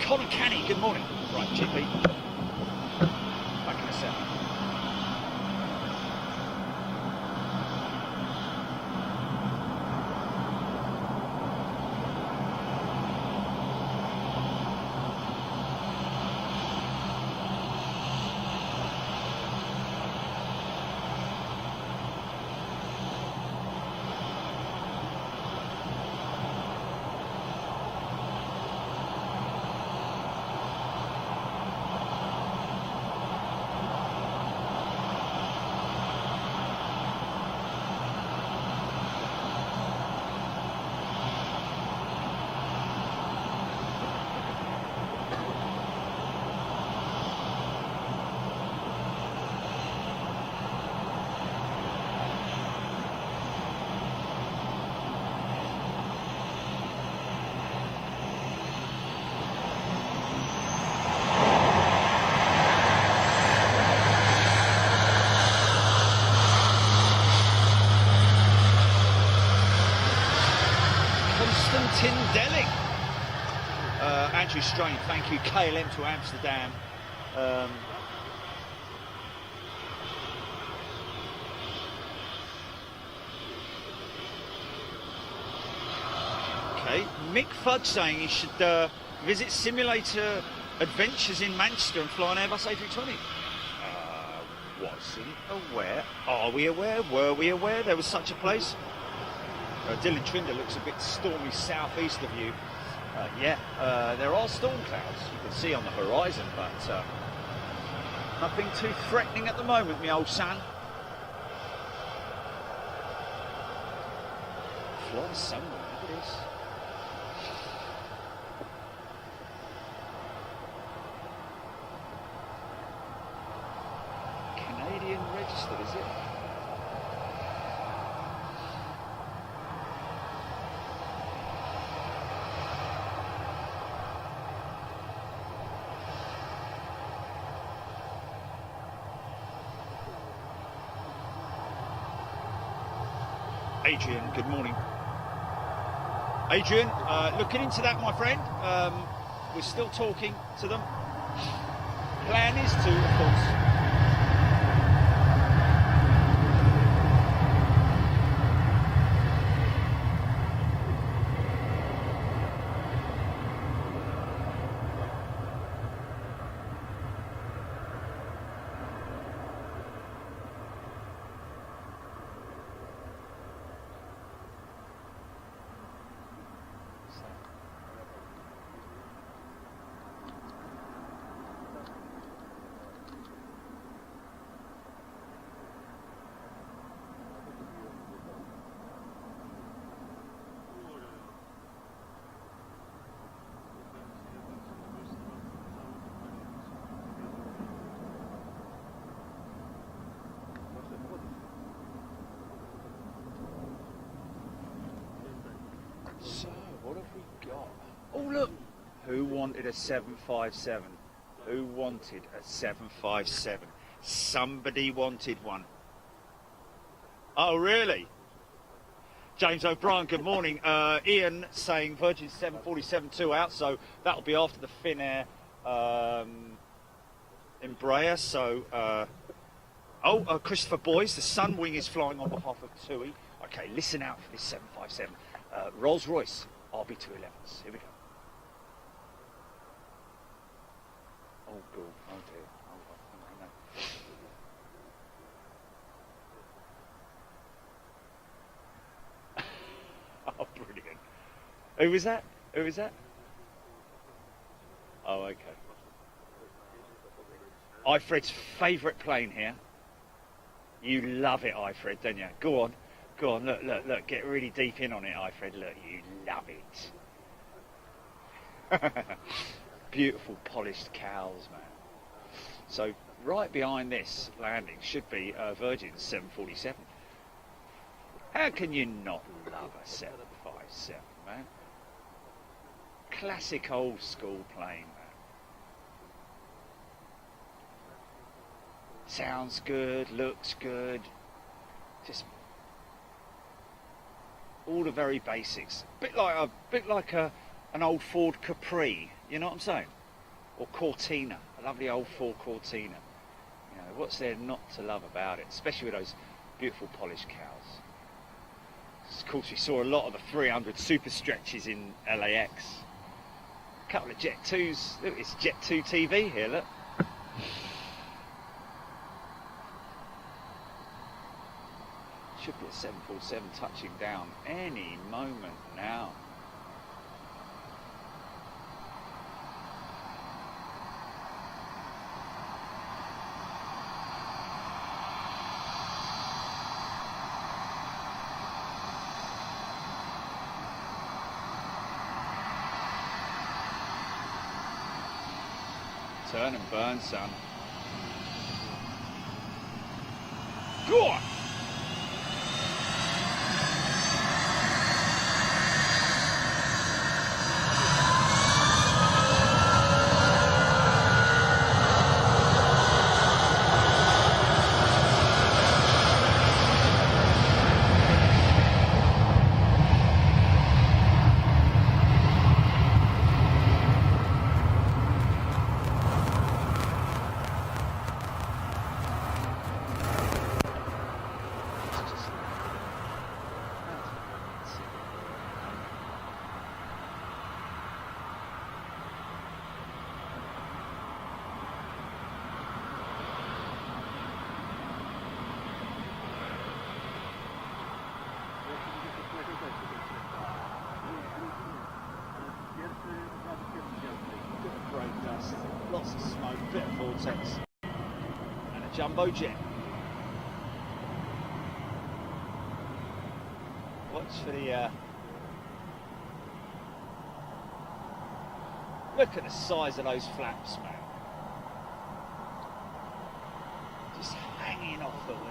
Connor Canny, good morning. Right, GP. Back in a second. Tindelling. Andrew Strain, thank you. KLM to Amsterdam. Okay, Mick Fudge saying he should visit Simulator Adventures in Manchester and fly an Airbus A320. Wasn't aware. Are we aware? Were we aware there was such a place? Dylan Trinder looks a bit stormy southeast of you. There are storm clouds you can see on the horizon, but nothing too threatening at the moment, me old son. Fly somewhere, look at this. Canadian registered, is it? Adrian, good morning. Adrian, looking into that, my friend. We're still talking to them. Plan is to, of course. Who wanted a 757? Who wanted a 757? Somebody wanted one. Oh, really? James O'Brien, good morning. Ian saying Virgin 747-2 out, so that'll be after the Finnair Embraer. So, Christopher Boyes, the Sunwing is flying on behalf of TUI. Okay, listen out for this 757. Rolls-Royce RB211s. Here we go. Oh, God. Oh, dear. Oh, brilliant. Who was that? Who was that? Oh, okay. Ifred's favourite plane here. You love it, Ifred, don't you? Go on. Go on, look. Get really deep in on it, Ifred. Look, you love it. Beautiful polished cows, man. So right behind this landing should be Virgin 747. How can you not love a 757, man? Classic old school plane, man. Sounds good, looks good. Just all the very basics. Bit like an old Ford Capri, you know what I'm saying? Or Cortina, a lovely old Ford Cortina. You know, what's there not to love about it, especially with those beautiful polished cows. Of course, we saw a lot of the 300 super stretches in LAX. A couple of Jet 2s. Look, it's Jet 2 TV here, look. Should be a 747 touching down any moment now. Turn and burn, son. Go on! Lots of smoke, bit of vortex, and a jumbo jet. Watch for the. Look at the size of those flaps, man. Just hanging off the wing.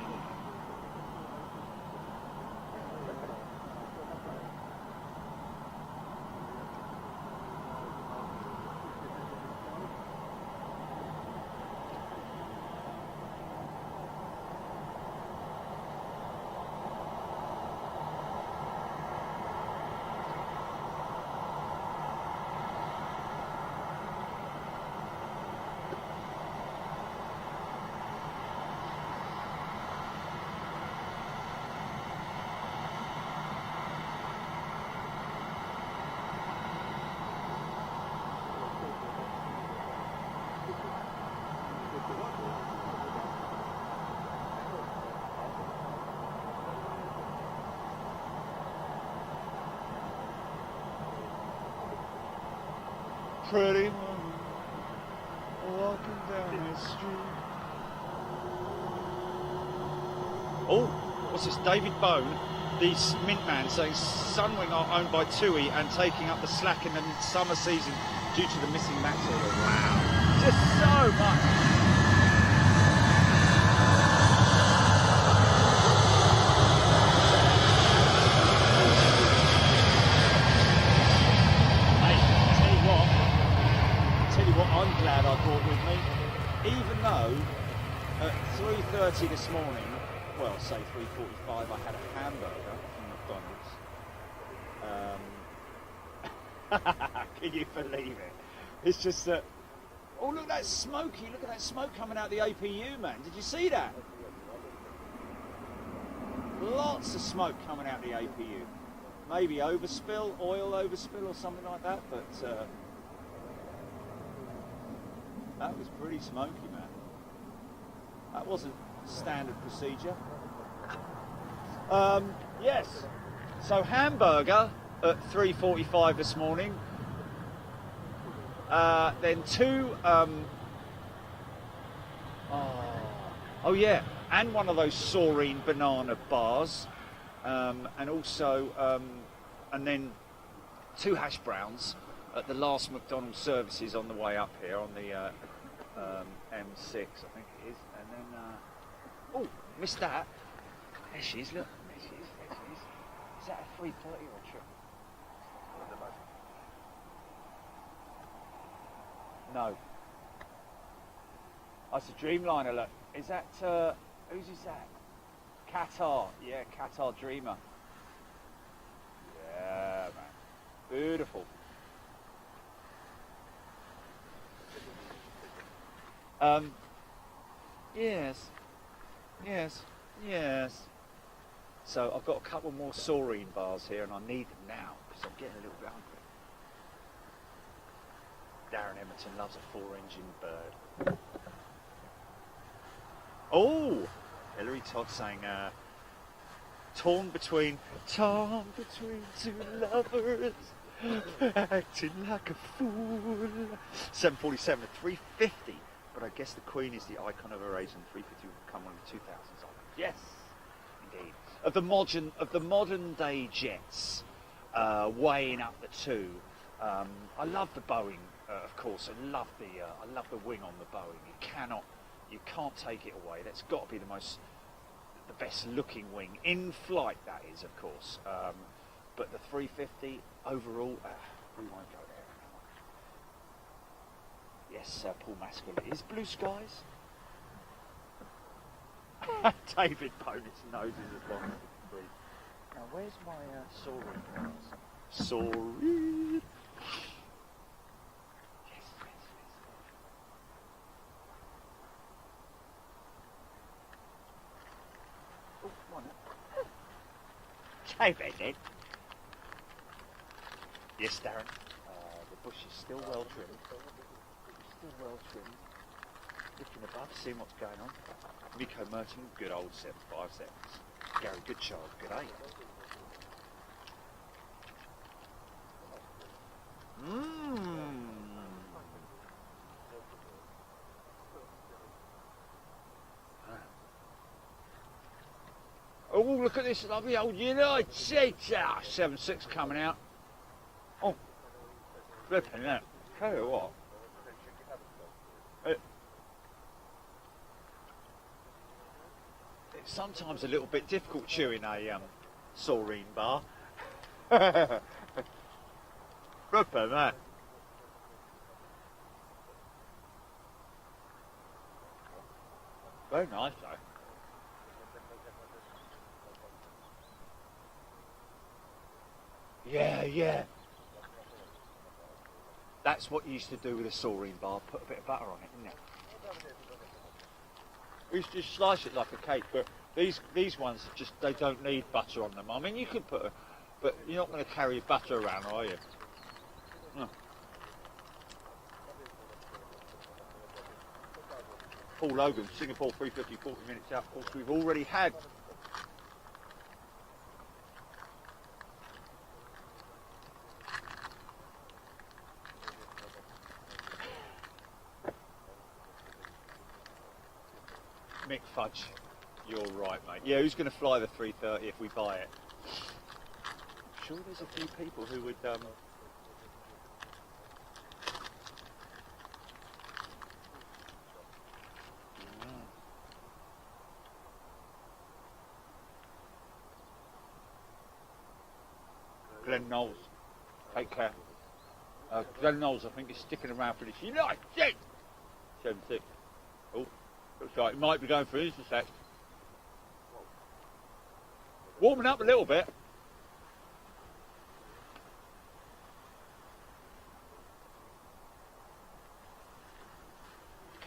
Pretty woman walking down the street. Oh, what's this? David Bone, the mint man, saying Sunwing are owned by TUI and taking up the slack in the summer season due to the missing MAX order. Wow, just so much. Hey, I tell you what. tell you what, I'm glad I brought with me, even though at 3:30 this morning, well, say 3:45, I had a hamburger from McDonald's. Can you believe it? It's just that. Oh, look, that's smoky. Look at that smoke coming out the APU, man. Did you see that? Lots of smoke coming out the APU. Maybe overspill, oil overspill or something like that, but that was pretty smoky, man. That wasn't standard procedure. Yes, so hamburger at 3:45 this morning. Then two, oh yeah, and one of those Saurine banana bars, and also, and then two hash browns at the last McDonald's services on the way up here on the M6, I think it is, and then, oh, missed that. There she is, look, there she is, there she is. Is that a 330 or a trip? No. Oh, it's a Dreamliner, look. Is that, whose is that? Qatar, yeah, Qatar Dreamer. Yeah, man. Beautiful. Yes. Yes. Yes. So I've got a couple more Saurine bars here and I need them now because I'm getting a little bit hungry. Darren Emerton loves a 4-engine bird. Oh! Hillary Todd saying, torn between two lovers, acting like a fool. 747 to 350, but I guess the Queen is the icon of her age, and 350 will come on the 2000s. Yes, indeed. Of the modern day jets, weighing up the two. I love the Boeing, of course. I love the wing on the Boeing. You can't take it away. That's got to be the best looking wing in flight. That is, of course. But the 350 overall, we won't go there. Yes, Paul Maskell. It is blue skies. David Bonus noses as long as it can breathe. Now, where's my Saurine bars? Saurine. Yes. Oh, come on now. David, then. Yes, Darren. The bush is still well trimmed. Looking above, seeing what's going on. Miko Merton, good old 75 seconds. Gary Goodchild, good 8. Oh, look at this lovely old United States 7.6 coming out. Oh, flipping that. Tell you what. It's sometimes a little bit difficult chewing a Saurine bar. Flipping that. Very nice though. Yeah. That's what you used to do with a Saurine bar, put a bit of butter on it, didn't it? We used to just slice it like a cake, but these ones they don't need butter on them. I mean, you could put but you're not going to carry butter around, are you? No. Paul Logan, Singapore 350, 40 minutes out. Of course, we've already had Mick Fudge, you're right, mate. Yeah, who's going to fly the 330 if we buy it? I'm sure there's a few people who would. Glenn Knowles, take care. Glenn Knowles, I think, is sticking around for this United 7-6. Oh, looks like he might be going for his sec. Warming up a little bit.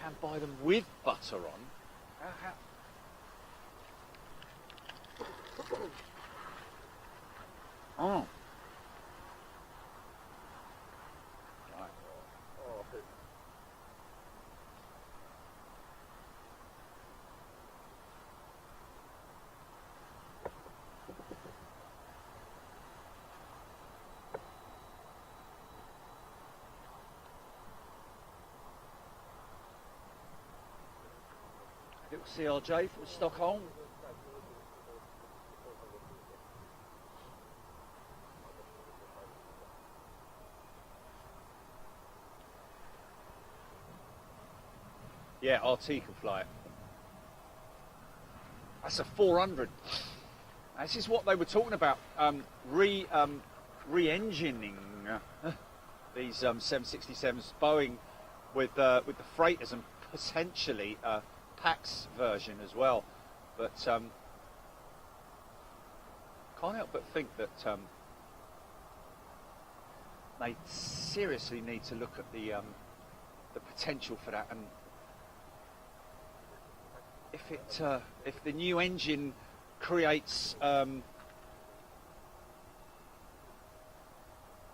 Can buy them with butter on. Oh. Right. Little CRJ from Stockholm. Yeah, RT can fly it. That's a 400. This is what they were talking about, re-engineing these 767s, Boeing with the freighters and potentially a PAX version as well. But can't help but think that they seriously need to look at the potential for that. And if the new engine creates a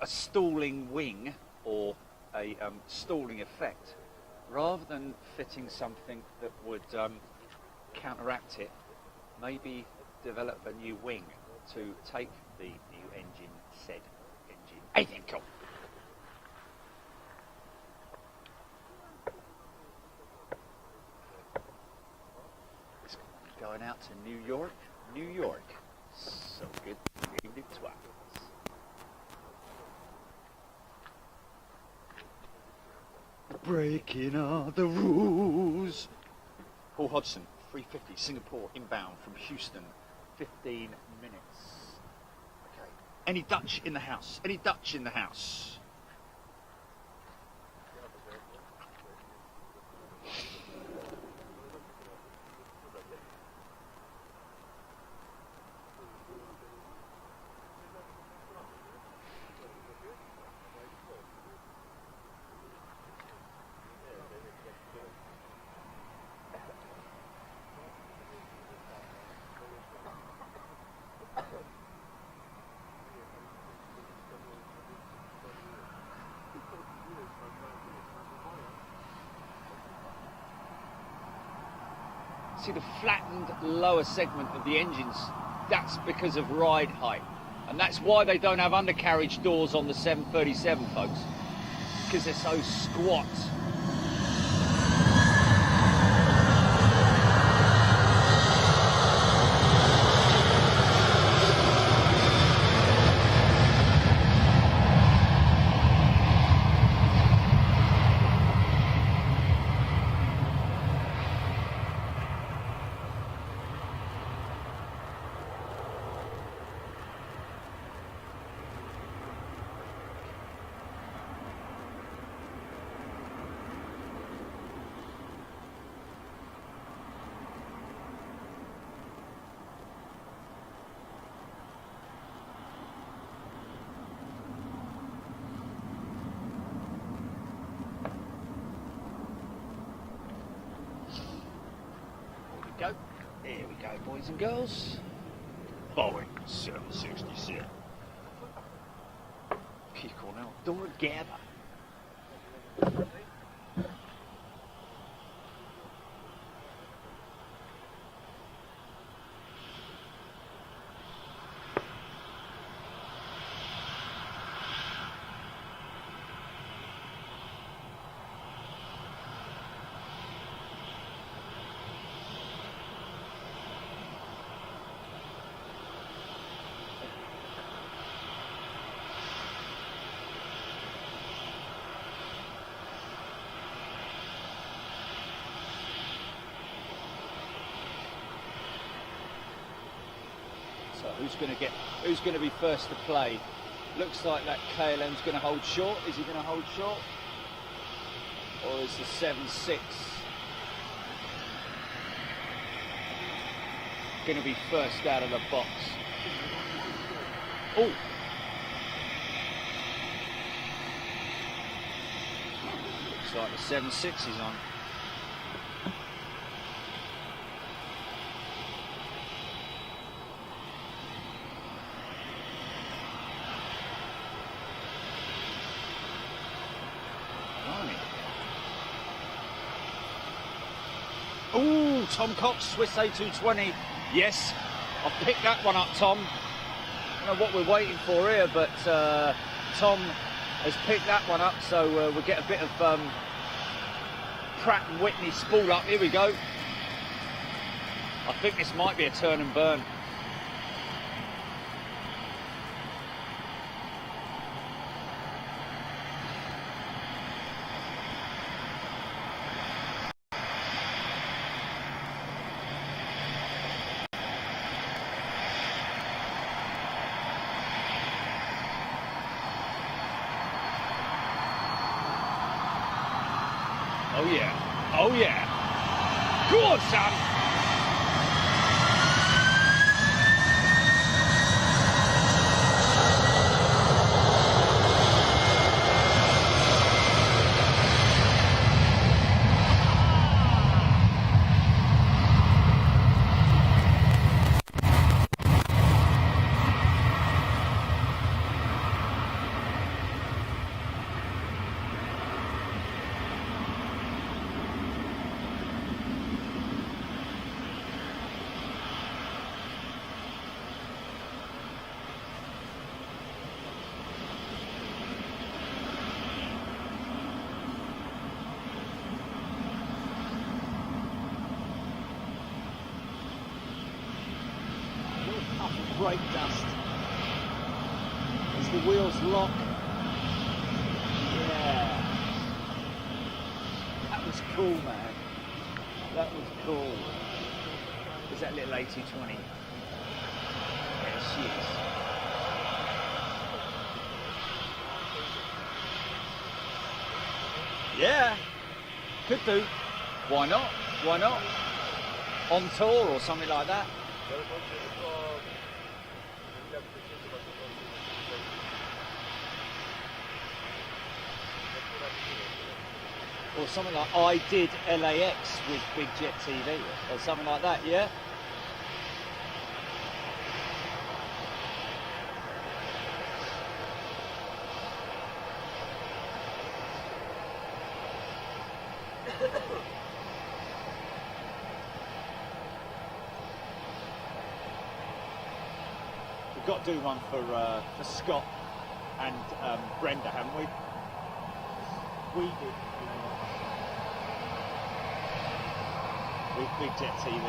stalling wing or a stalling effect, rather than fitting something that would counteract it, maybe develop a new wing to take the new engine, said engine. I think cool. Going out to New York, New York. So good, the twats. Breaking all the rules. Paul Hodgson, 350, Singapore inbound from Houston, 15 minutes. Okay. Any Dutch in the house? Any Dutch in the house? See the flattened lower segment of the engines, that's because of ride height, and that's why they don't have undercarriage doors on the 737, folks, because they're so squat. Here we go, boys and girls. Boeing 767. Kick on outdoor together. So who's going to be first to play Looks like that KLM's going to hold short. Is he going to hold short? Or is the 7.6 going to be first out of the box? Oh! Looks like the 7.6 is on. Oh, Tom Cox, Swiss A220. Yes, I've picked that one up, Tom. I don't know what we're waiting for here, but Tom has picked that one up, so we'll get a bit of Pratt & Whitney spool up. Here we go. I think this might be a turn and burn. Oh yeah, oh yeah. Go on, son. Brake dust as the wheels lock. Yeah, that was cool, man. That was cool. There's that little A220. There she is. Yeah, could do. Why not? Why not? On tour or something like that. Or something like I did LAX with Big Jet TV or something like that, yeah? We've got to do one for Scott and Brenda, haven't we? We did. With Big Jet TV.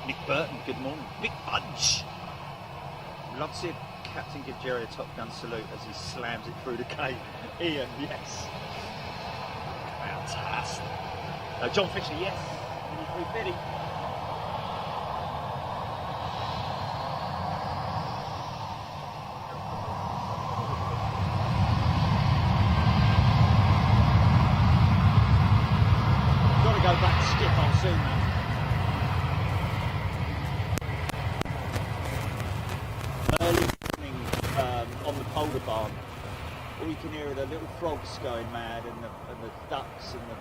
Nick Burton, good morning. Big Bunch! Love to see Captain give Jerry a Top Gun salute as he slams it through the cave. Ian, yes. Fantastic. John Fisher, yes. 350. Go back to Schiphol soon, man. Early morning on the Polder Barn, all you can hear are the little frogs going mad and the ducks and the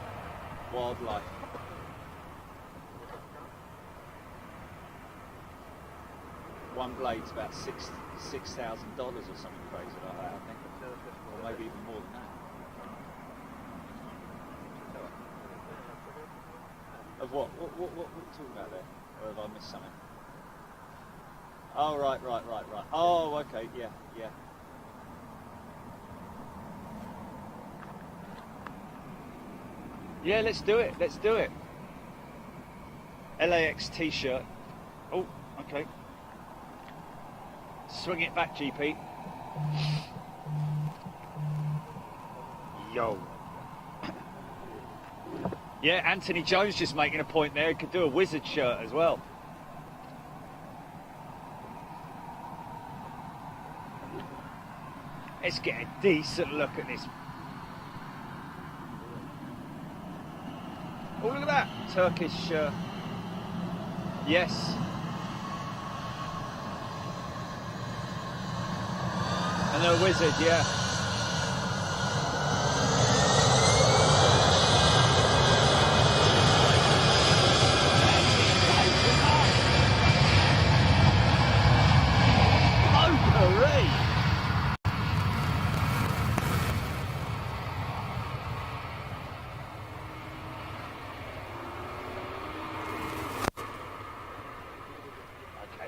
wildlife. One blade's about $6,000 or something crazy like that, I think, or maybe even more than that. Of what? What are you talking about there? Or have I missed something? Oh, right. Oh, okay, yeah. Yeah, let's do it. LAX t-shirt. Oh, okay. Swing it back, GP. Yo. Yeah, Anthony Jones just making a point there. He could do a Wizard shirt as well. Let's get a decent look at this. Oh, look at that. Turkish, yes. And a Wizard, yeah.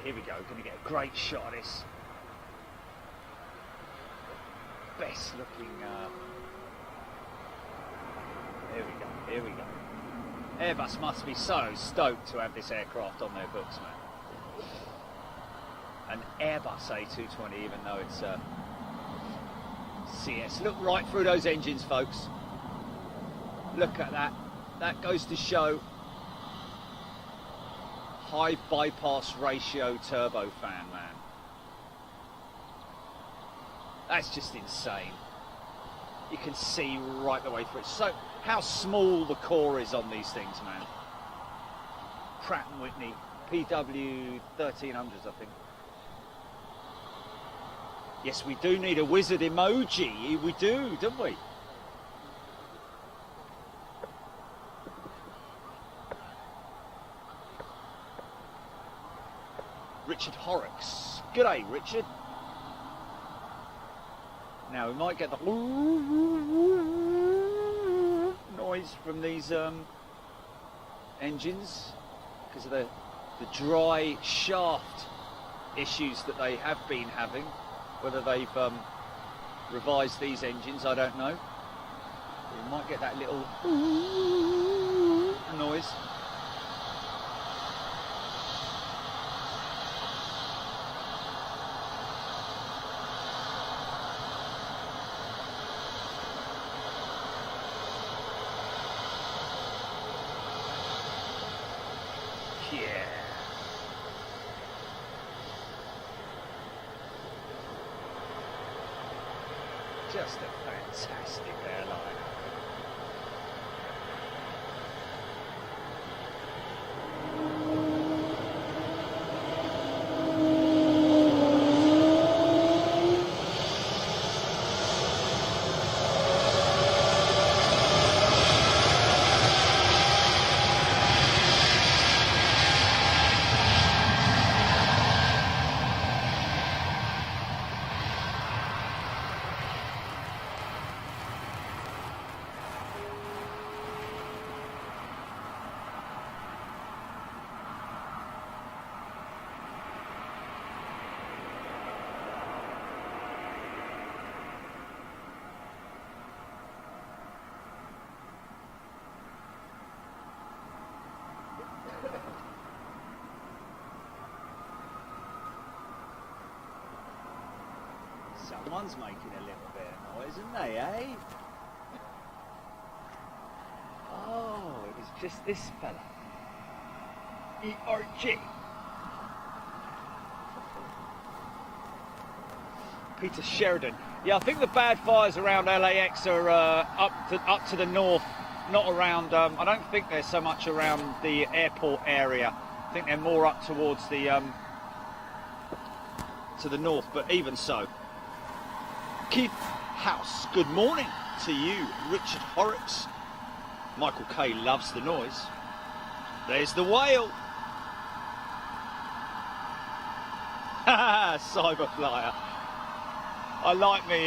Here we go, going to get a great shot of this. Best looking, here we go, here we go. Airbus must be so stoked to have this aircraft on their books, man. An Airbus A220, even though it's CS. Look right through those engines, folks. Look at that. That goes to show high bypass ratio turbofan, man. That's just insane. You can see right the way through it. So how small the core is on these things, man. Pratt & Whitney, PW 1300s, I think. Yes, we do need a Wizard emoji. We do, don't we? Richard Horrocks. G'day, Richard. Now we might get the noise from these engines because of the dry shaft issues that they have been having. Whether they've revised these engines, I don't know. We might get that little noise. Yeah. Just a fantastic airline. Someone's making a little bit of noise, isn't they, eh? Oh, it was just this fella. ERG. Peter Sheridan. Yeah, I think the bad fires around LAX are up to the north, not around, I don't think they're so much around the airport area. I think they're more up towards the, to the north, but even so. Keith House, good morning to you. Richard Horrocks. Michael K loves the noise. There's the whale. Cyberflyer. I like me,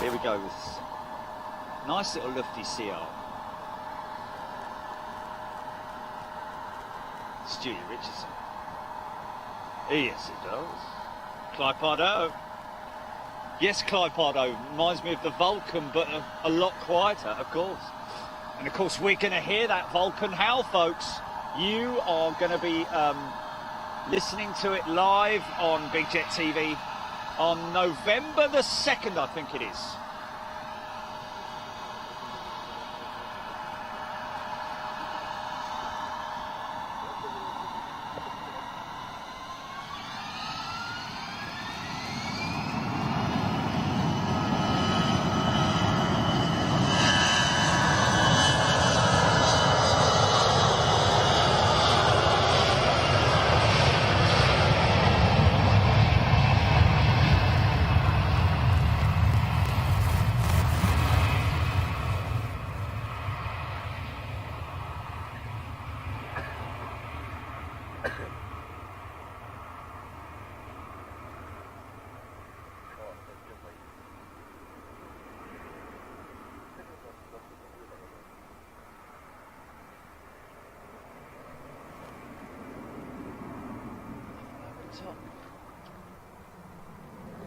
here we go. This nice little lofty CR. Stewie Richardson. Yes, it does. Clive Pardo. Yes, Clive Pardo. Reminds me of the Vulcan, but a lot quieter, of course. And of course, we're going to hear that Vulcan howl, folks. You are going to be listening to it live on Big Jet TV on November the 2nd, I think it is. top.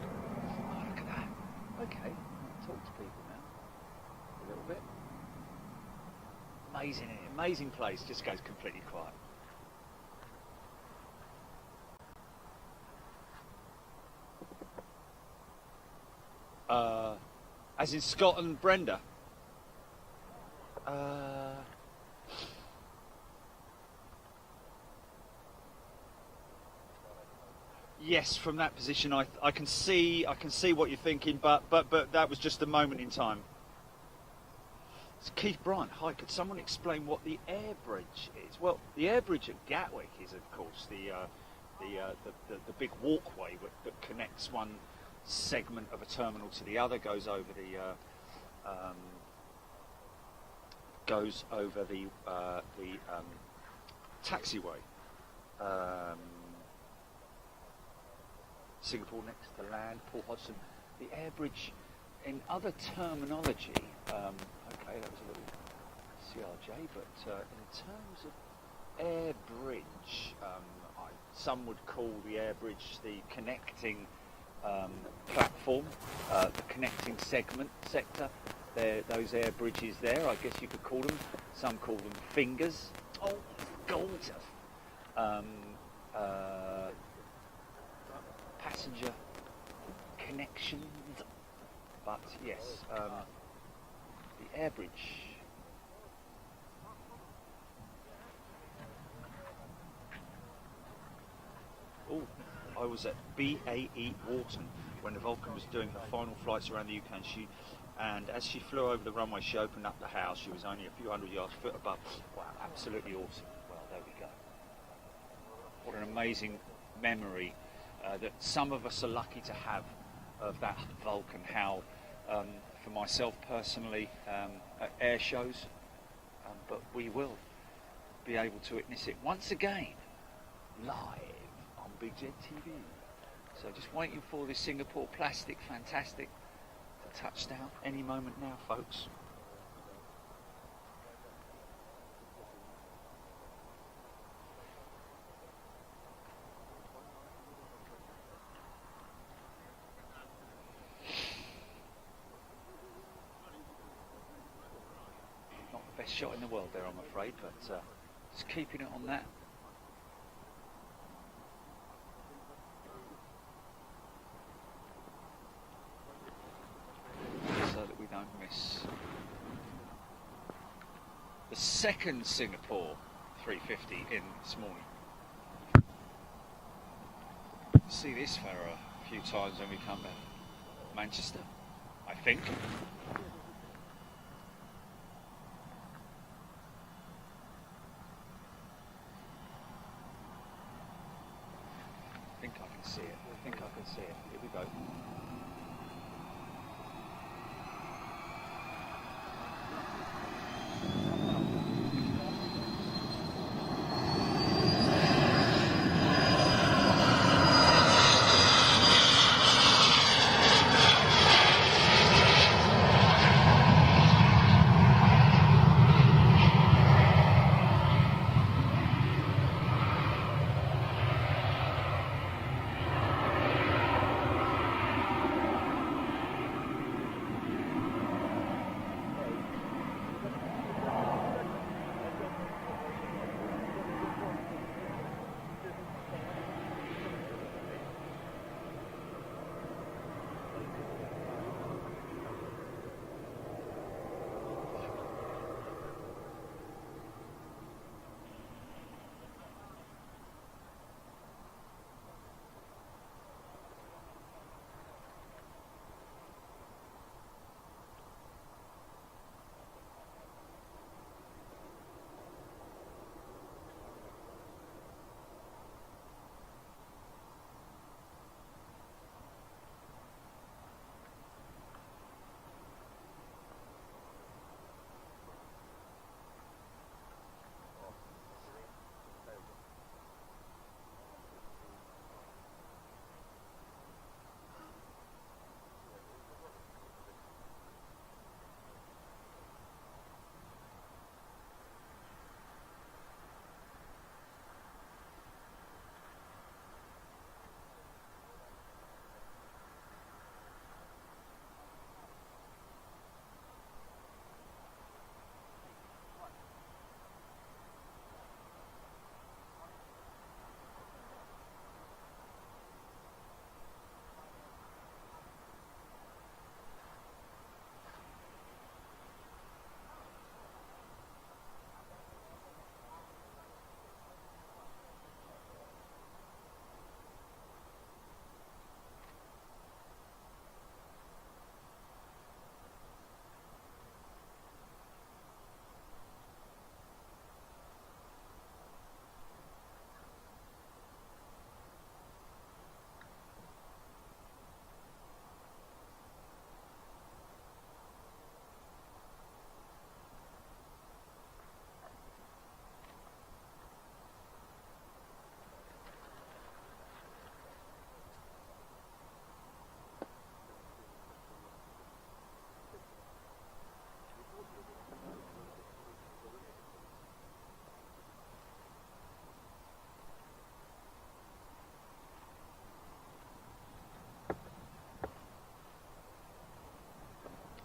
Oh, look at that. Okay, I'll talk to people now. A little bit. Amazing, amazing place. Just goes completely quiet. As in Scott and Brenda. Yes, from that position, I can see what you're thinking, but that was just a moment in time. It's Keith Bryant. Hi, could someone explain what the air bridge is? Well, the air bridge at Gatwick is, of course, the big walkway that connects one segment of a terminal to the other, goes over the taxiway. Singapore next to land, Port Hodgson. The air bridge, in other terminology, okay, that was a little CRJ, but in terms of air bridge, some would call the air bridge the connecting platform, the connecting sector. Those air bridges there, I guess you could call them. Some call them fingers. Oh, gorgeous. Passenger connections, but yes, the air bridge. Oh, I was at BAE Wharton when the Vulcan was doing her final flights around the UK, and as she flew over the runway, she opened up the house. She was only a few hundred yards foot above. Wow, absolutely awesome. Well, there we go. What an amazing memory that some of us are lucky to have of that Vulcan. How, for myself personally, at air shows, but we will be able to witness it once again live on Big Jet TV. So just waiting for this Singapore Plastic Fantastic to touch down any moment now, folks. Not the best shot in the world there, I'm afraid, but just keeping it on that. Miss the second Singapore 350 in this morning. See this for a few times when we come to Manchester, I think. I think I can see it. Here we go.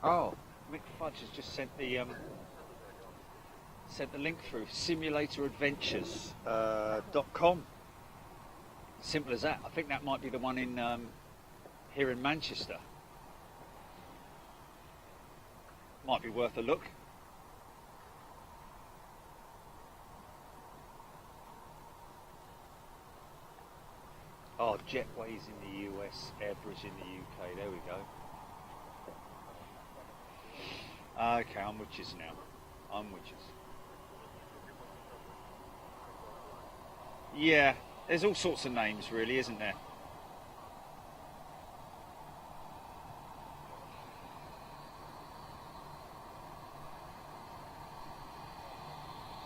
Oh, Mick Fudge has just sent the link through simulatoradventures.com. Simple as that. I think that might be the one in here in Manchester. Might be worth a look. Oh, Jetways in the US, Airbridge in the UK. There we go. Okay, I'm with you now. I'm with you. Yeah, there's all sorts of names, really, isn't there?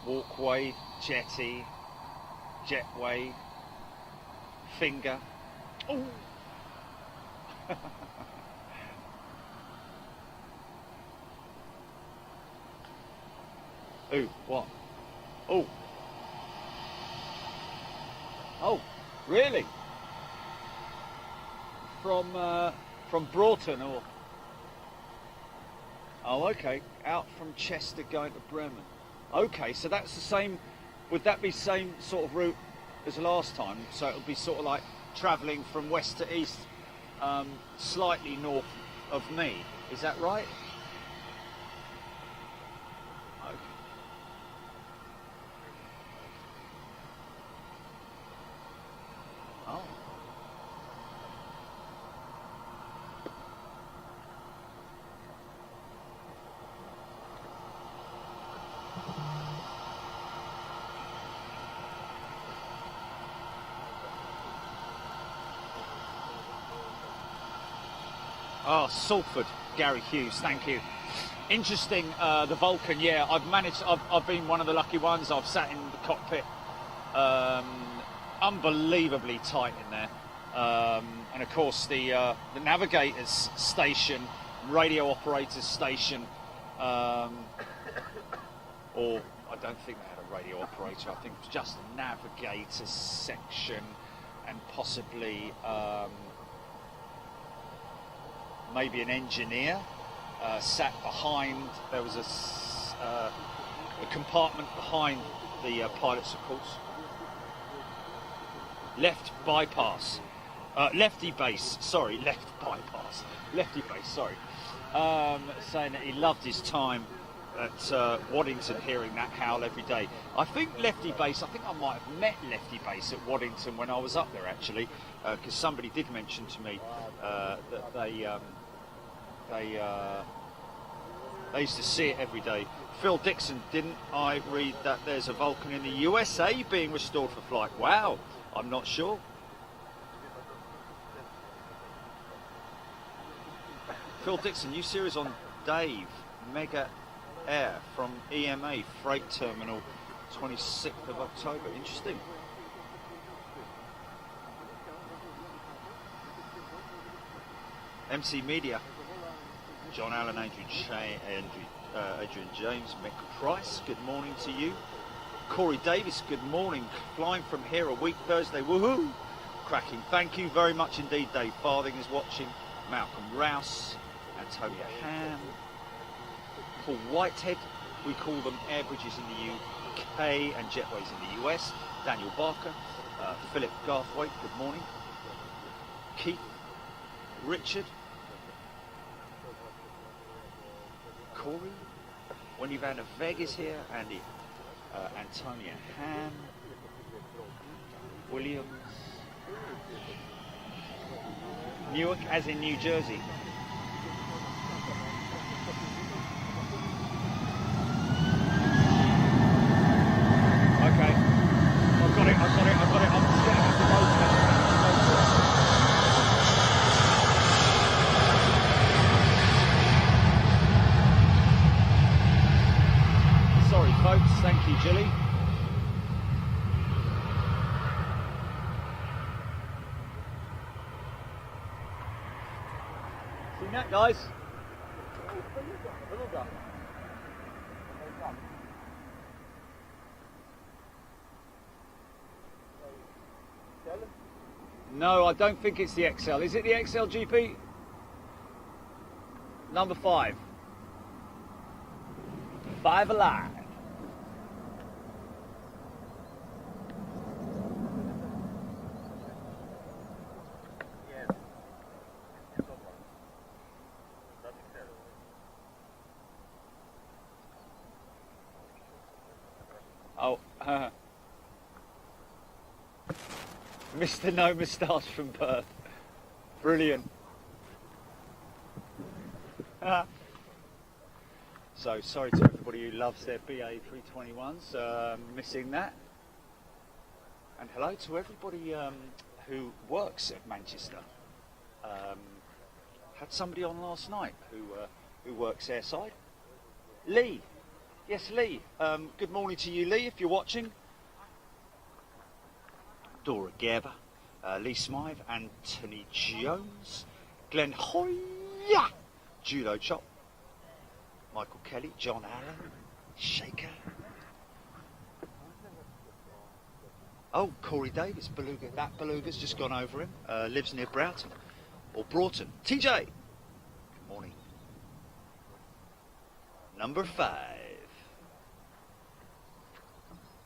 Walkway, jetty, jetway, finger. Oh. Ooh, what? Oh. Oh, really? From Broughton or? Oh, okay. Out from Chester going to Bremen. Okay, so that's the same. Would that be same sort of route as last time? So it would be sort of like travelling from west to east, slightly north of me. Is that right? Okay. Oh. Oh, Salford, Gary Hughes, thank you. Interesting, the Vulcan, yeah, I've been one of the lucky ones. I've sat in the cockpit, unbelievably tight in there. And of course the navigator's station, radio operator's station, or I don't think they had a radio operator, I think it was just a navigator's section and possibly maybe an engineer sat behind. There was a compartment behind the pilots, of course. Left bypass, lefty base. Sorry, left bypass, lefty base. Sorry, saying that he loved his time at Waddington, hearing that howl every day. I think lefty base. I think I might have met lefty base at Waddington when I was up there actually, because somebody did mention to me that they used to see it every day. Phil Dixon, didn't I read that there's a Vulcan in the USA being restored for flight? Wow, I'm not sure. Phil Dixon, new series on Dave, Mega Air from EMA Freight Terminal, 26th of October. Interesting. MC Media. John Allen, Adrian James, Mick Price, good morning to you. Corey Davis, good morning. Flying from here a week Thursday, woohoo! Cracking, thank you very much indeed. Dave Farthing is watching. Malcolm Rouse, Antonia Ham, Paul Whitehead, we call them air bridges in the UK and jetways in the US. Daniel Barker, Philip Garthwaite, good morning. Keith, Richard, Corey, Wendy van der Weg is here, Andy, Antonia Ham, Williams, Newark as in New Jersey. Okay, I've got it, I'm setting up the motor. Sorry folks, thank you Jilly. Seen that guys? No, I don't think it's the XL. Is it the XL GP? Number 5. Five Alive. Oh, Mr. No Moustache from Perth. Brilliant. So sorry to everybody who loves their BA 321s, missing that. And hello to everybody who works at Manchester. Had somebody on last night who works airside. Lee. Yes, Lee. Good morning to you, Lee, if you're watching. Dora Gerber, Lee Smythe, Anthony Jones, Glenn Hoya, Judo Chop, Michael Kelly, John Allen, Shaker. Oh, Corey Davis, Beluga. That Beluga's just gone over him. Lives near Broughton or Broughton. TJ. Good morning. Number 5.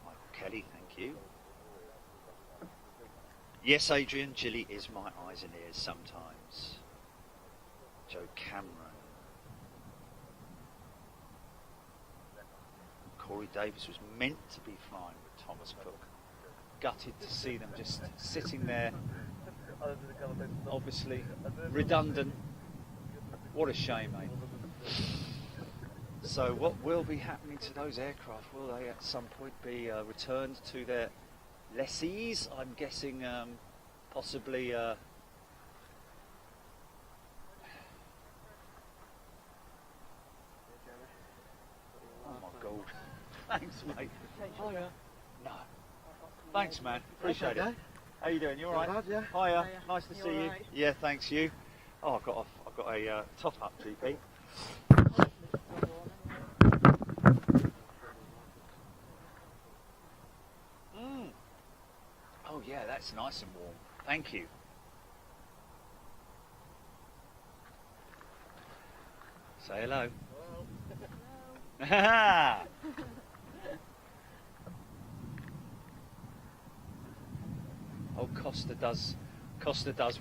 Michael Kelly, thank you. Yes, Adrian, Jilly is my eyes and ears sometimes. Joe Cameron. Corey Davis was meant to be flying with Thomas Cook. Gutted to see them just sitting there. Obviously redundant. What a shame, mate. So what will be happening to those aircraft? Will they at some point be returned to their lessees? I'm guessing possibly oh my god. Thanks, mate. Hiya. No. Thanks, man. Appreciate it. How you doing? You alright? Yeah. Hiya. Nice to see you. Yeah, thanks you. Oh, I've got a top up GP. Oh yeah, that's nice and warm. Thank you. Say hello. Hello. Oh, Costa does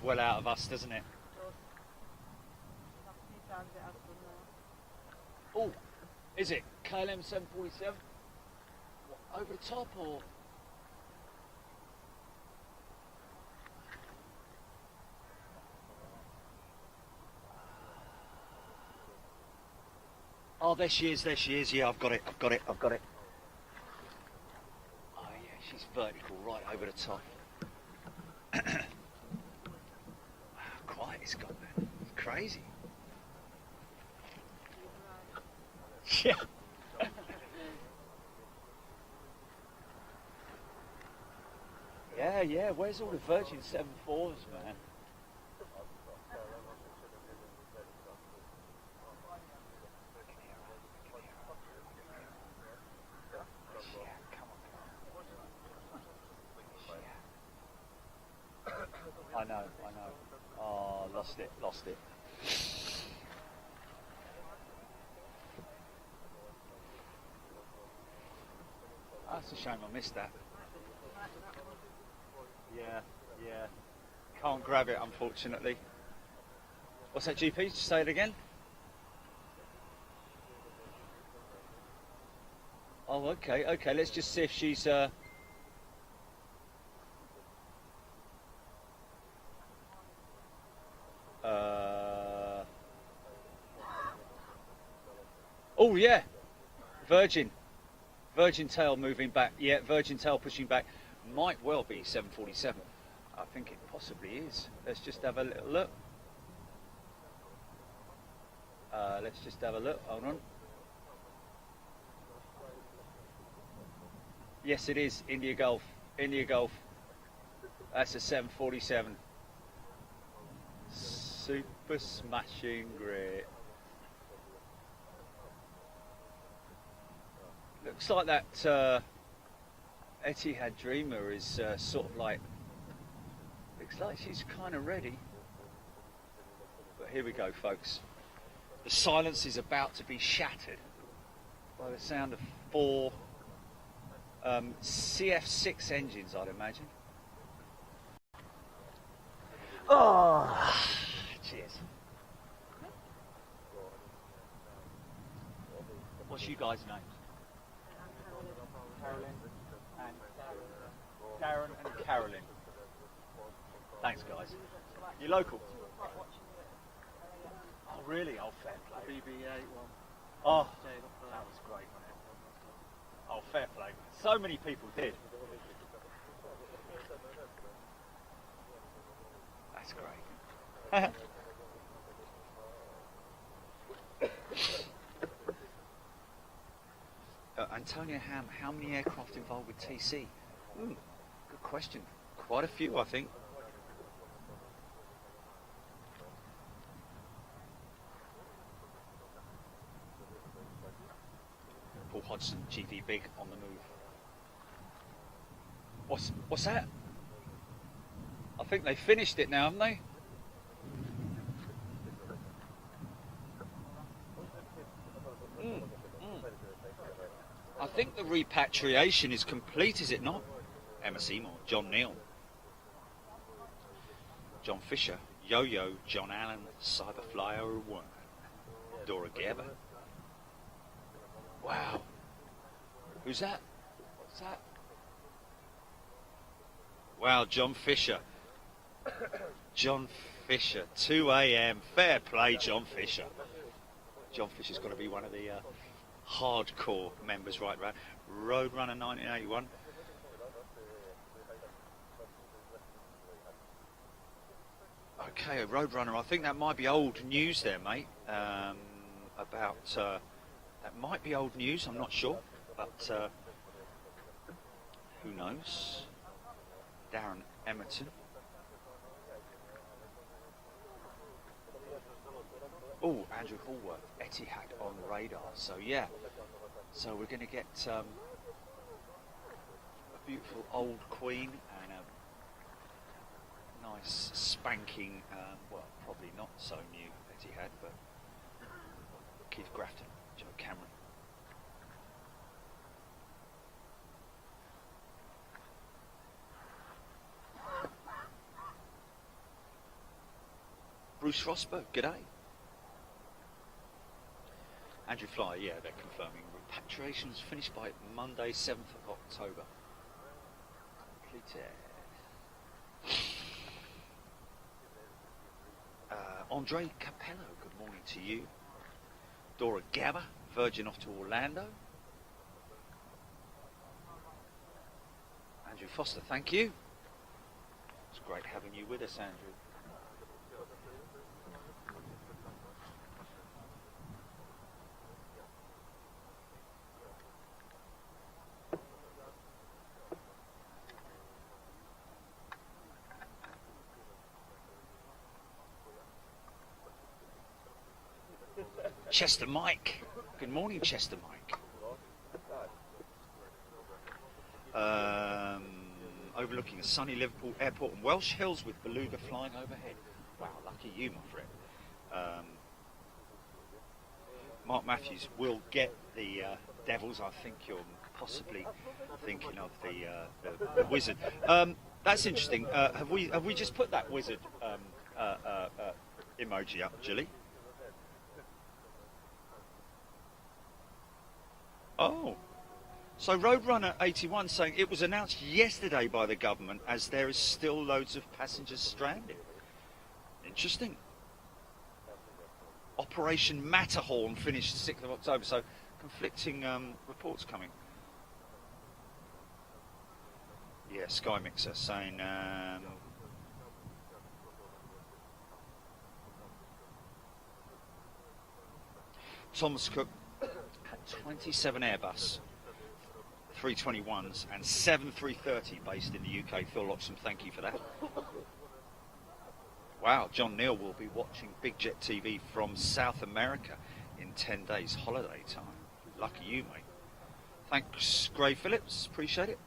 well out of us, doesn't it? Oh, is it KLM 747? What, over the top or? Oh, there she is. Yeah, I've got it. Oh yeah, she's vertical right over the top. Quiet it's got, man. It's crazy. Yeah. Yeah. Where's all the Virgin 7.4s, man? I know. Oh, lost it. That's a shame I missed that. Yeah. Can't grab it, unfortunately. What's that, GP? Just say it again. Oh, okay. Let's just see if she's... Oh yeah, Virgin tail moving back. Yeah, Virgin tail pushing back. Might well be 747. I think it possibly is. Let's just have a little look. Hold on. Yes, it is. India Gulf. That's a 747. Super smashing great. Looks like that Etihad Dreamer is sort of like, looks like she's kind of ready. But here we go, folks. The silence is about to be shattered. by the sound of 4 CF6 engines, I'd imagine. Oh, cheers. What's you guys' names? Carolyn and Darren and Carolyn. Thanks, guys. You local? Oh, really? Oh, fair play. BB8 one. Oh, that was great, wasn't it? Oh, fair play. So many people did. That's great. Antonio Ham, how many aircraft involved with TC? Good question. Quite a few, I think. Paul Hodgson, GV Big on the move. What's that? I think they finished it now, haven't they? I think the repatriation is complete, is it not? Emma Seymour, John Neal, John Fisher, Yo-Yo, John Allen, Cyberflyer 1, Dora Gerber. Wow. Who's that? What's that? Wow, John Fisher. John Fisher, 2 a.m. Fair play, John Fisher. John Fisher's got to be one of the hardcore members, right? Roadrunner 1981. Okay, Roadrunner. I think that might be old news there, mate. That might be old news. I'm not sure, but who knows? Darren Emerton. Oh, Andrew Hallworth, Etihad on radar. So yeah, so we're going to get a beautiful old Queen and a nice spanking, well, probably not so new Etihad, but Keith Grafton, Joe Cameron. Bruce Rosberg, g'day. Andrew Fly, yeah, they're confirming repatriation is finished by Monday, 7th of October. Completed. Andre Capello, good morning to you. Dora Gabba, Virgin off to Orlando. Andrew Foster, thank you. It's great having you with us, Andrew. Chester Mike. Good morning, Chester Mike. Overlooking a sunny Liverpool airport and Welsh Hills with Beluga flying overhead. Wow, lucky you, my friend. Mark Matthews will get the Devils. I think you're possibly thinking of the Wizard. That's interesting. Have we just put that Wizard emoji up, Julie? Oh, so Roadrunner 81 saying it was announced yesterday by the government as there is still loads of passengers stranded. Interesting. Operation Matterhorn finished 6th of October, so conflicting reports coming. Yeah, Sky Mixer saying Thomas Cook had 27 Airbus 321s and 7 330 based in the UK. Phil Loxham, thank you for that. Wow, John Neal will be watching Big Jet TV from South America in 10 days holiday time. Lucky you, mate. Thanks, Gray Phillips. Appreciate it.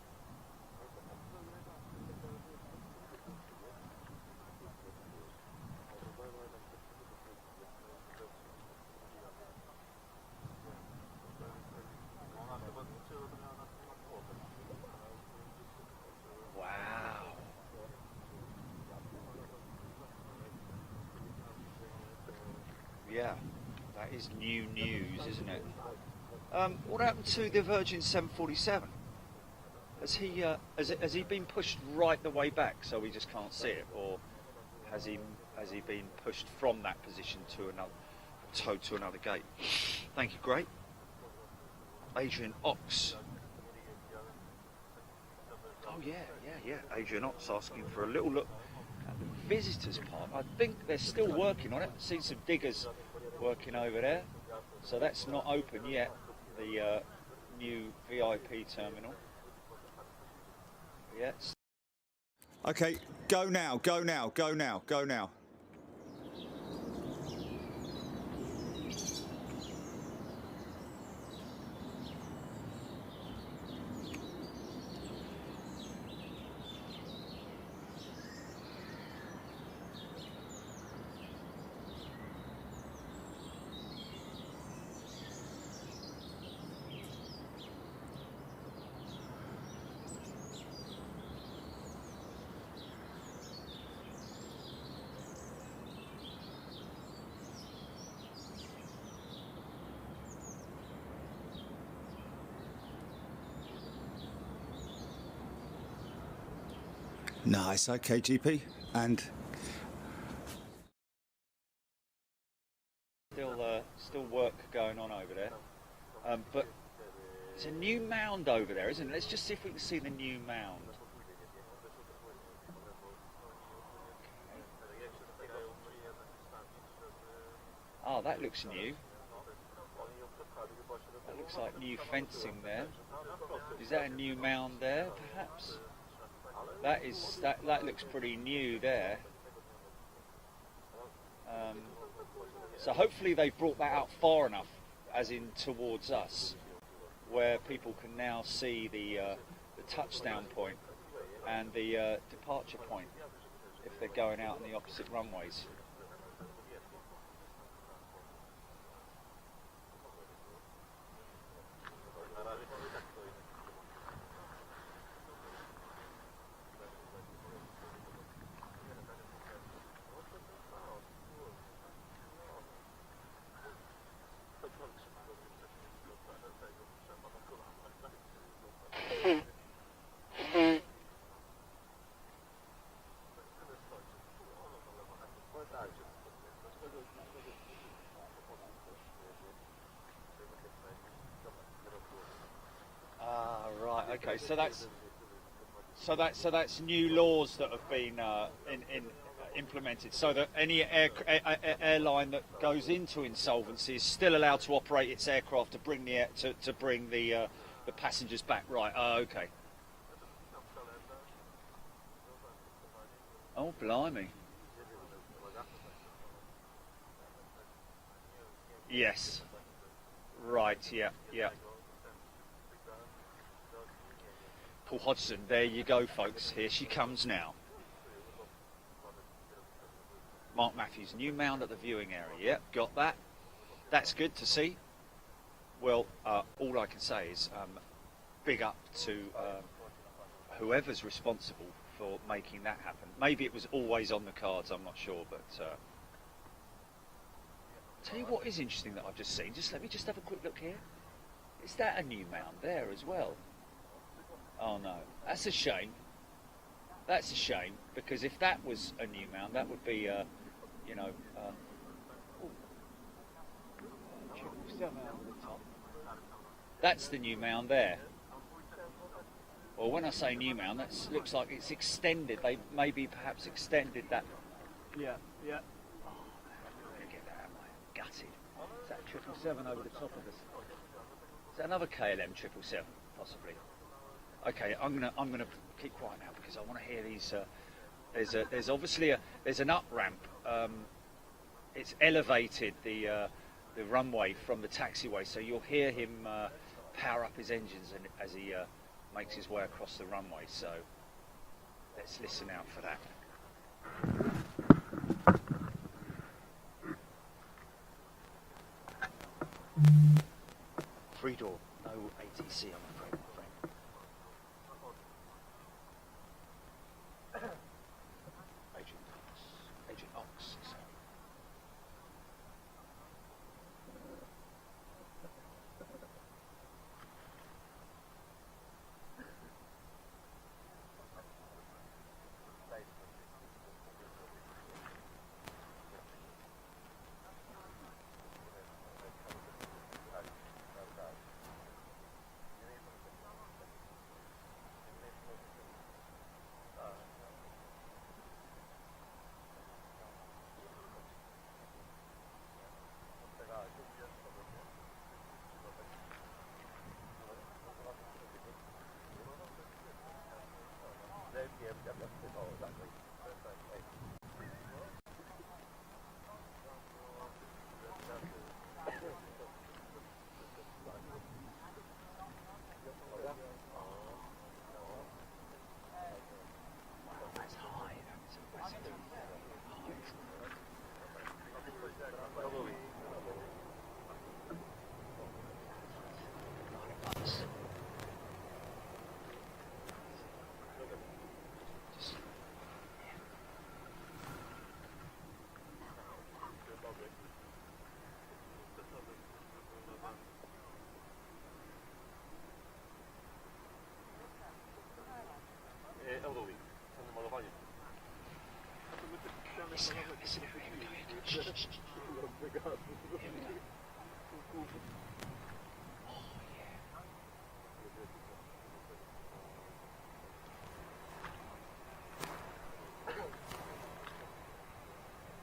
That is new news, isn't it? What happened to the Virgin 747? Has he been pushed right the way back so we just can't see it, or has he been pushed from that position to another, towed to another gate? Thank you, great. Adrian Ox. Oh yeah. Adrian Ox asking for a little look at the visitors park. I think they're still working on it. I've seen some diggers working over there, so that's not open yet. The new VIP terminal. Yes. Okay, go now. Nice, okay, GP, and still work going on over there, but it's a new mound over there, isn't it? Let's just see if we can see the new mound. Oh, that looks new. That looks like new fencing there. Is that a new mound there, perhaps? That looks pretty new there. So hopefully they've brought that out far enough, as in towards us, where people can now see the touchdown point and the departure point if they're going out on the opposite runways. Okay, so that's new laws that have been implemented, so that any airline that goes into insolvency is still allowed to operate its aircraft to bring the passengers back. Right? Okay. Oh, blimey. Yes. Right. Yeah. Paul Hodgson, there you go, folks. Here she comes now. Mark Matthews, new mound at the viewing area. Yep, got that. That's good to see. Well, all I can say is big up to whoever's responsible for making that happen. Maybe it was always on the cards, I'm not sure, but tell you what is interesting that I've just seen. Let me just have a quick look here. Is that a new mound there as well? Oh no, that's a shame. That's a shame, because if that was a new mound, that would be, that's the new mound there. Well, when I say new mound, that looks like it's extended. They maybe perhaps extended that. Yeah. Oh, I'm gonna get that out of my gutted. Is that 777 over the top of us? Is that another KLM 777, possibly? Okay, I'm gonna keep quiet now because I want to hear these. There's obviously there's an up ramp. It's elevated the runway from the taxiway, so you'll hear him power up his engines as he makes his way across the runway. So let's listen out for that. 3-door, no ATC, I'm afraid, my friend. Agent Ox. Listen out, listen out. Here we go, here we go. Shh, shh, shh. Here we go. Oh, yeah.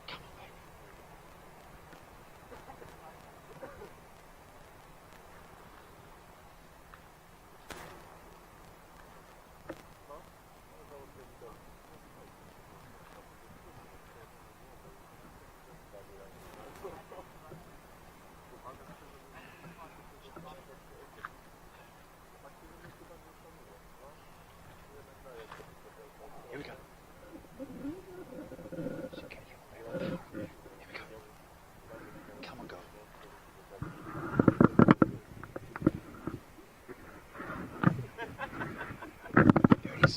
Come on, baby. Here we go. It's okay, you're on the phone. Here we go. Come on, go. Here it is.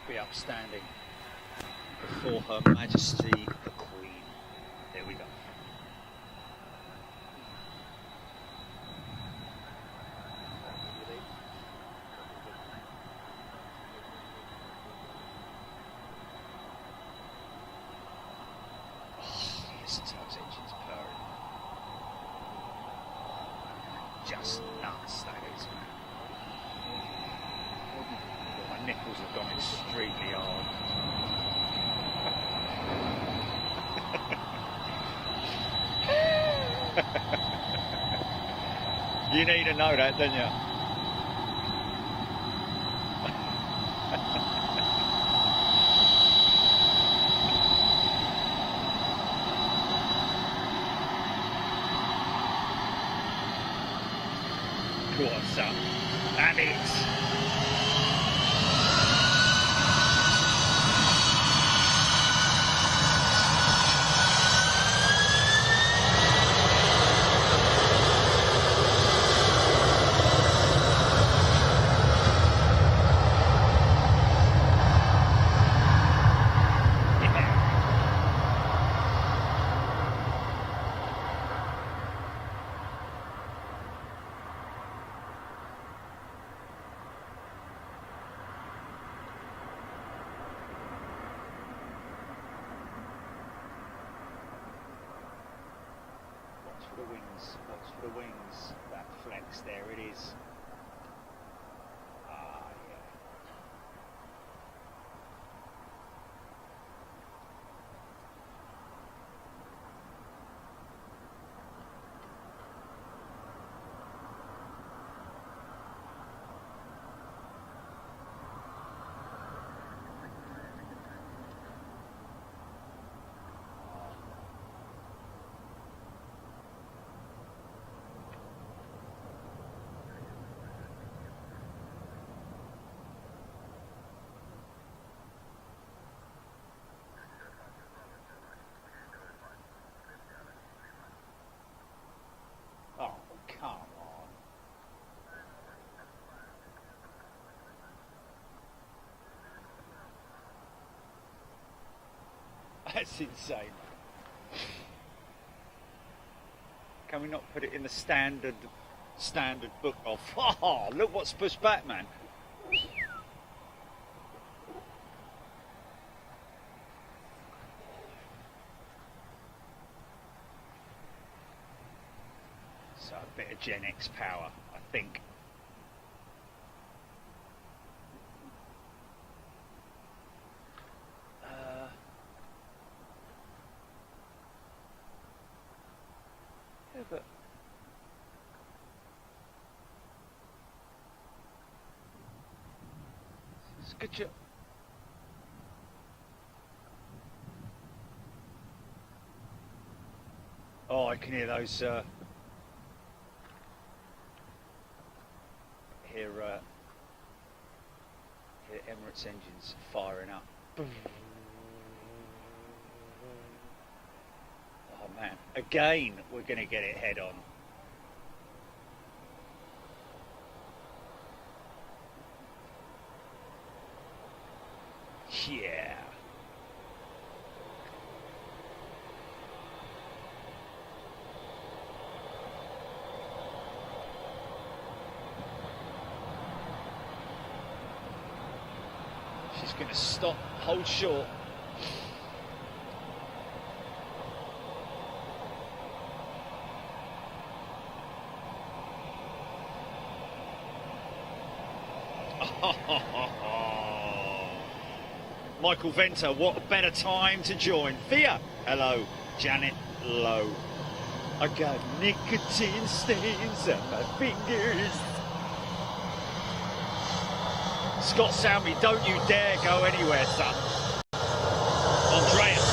Be upstanding before Her Majesty the Queen. There we go. Oh, listen to those engines purring. Just nuts, that is, man. My nipples have gone extremely hard. You need to know that, don't you? Go on, son. Have it. For the wings, watch for the wings, that flex, there it is. Ah, yeah. Oh, come on. That's insane. Can we not put it in the standard standard book off. Oh, look what's pushed back, man. So a bit of Gen X power, I think. Yeah, but it's good job. Oh, I can hear those. Hear Emirates engines firing up. Oh man! Again, we're going to get it head on. Yeah. She's going to stop, hold short. Michael Venter, what a better time to join. Thea, hello. Janet Lowe. I got nicotine stains on my fingers. Scott Salmi, don't you dare go anywhere, son. Andreas.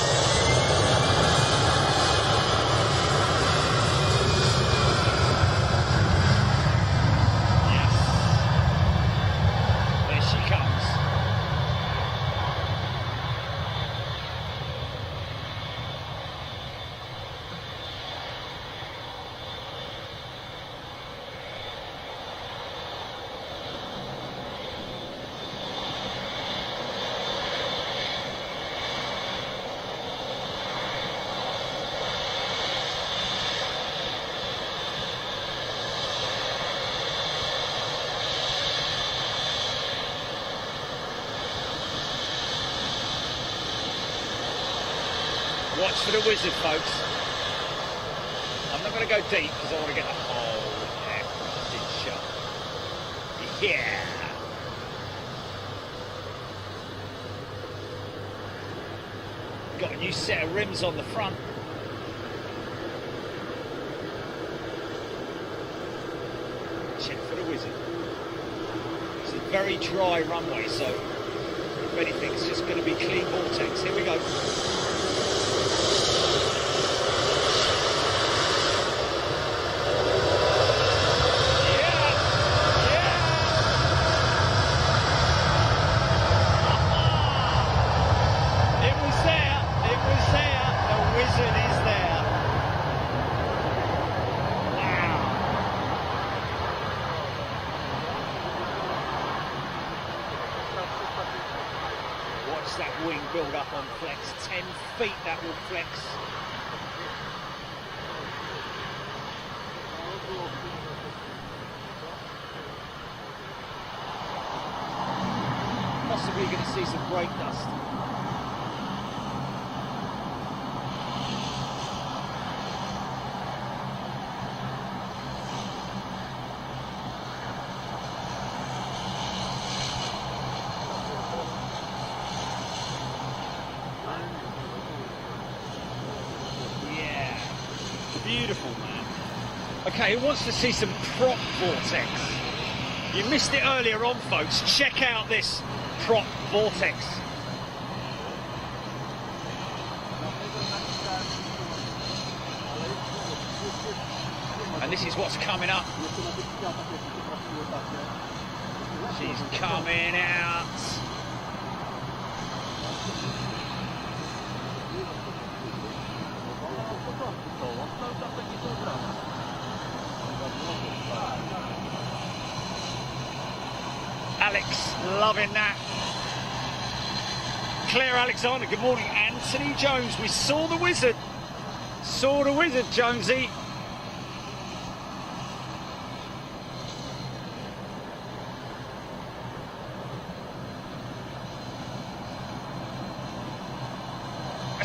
Yes. There she comes. Watch for the Wizard, folks. I'm not going to go deep because I want to get the whole shot. Yeah. Got a new set of rims on the front. Check for the Wizard. It's a very dry runway, so if anything, it's just going to be clean vortex. Here we go. That wing build up on flex, 10 feet that will flex. Possibly going to see some brake dust. Beautiful, man. Okay, who wants to see some prop vortex? You missed it earlier on, folks. Check out this prop vortex. And this is what's coming up. She's coming out. Alex, loving that. Claire Alexander, good morning. Anthony Jones, we saw the Wizard. Saw the Wizard, Jonesy.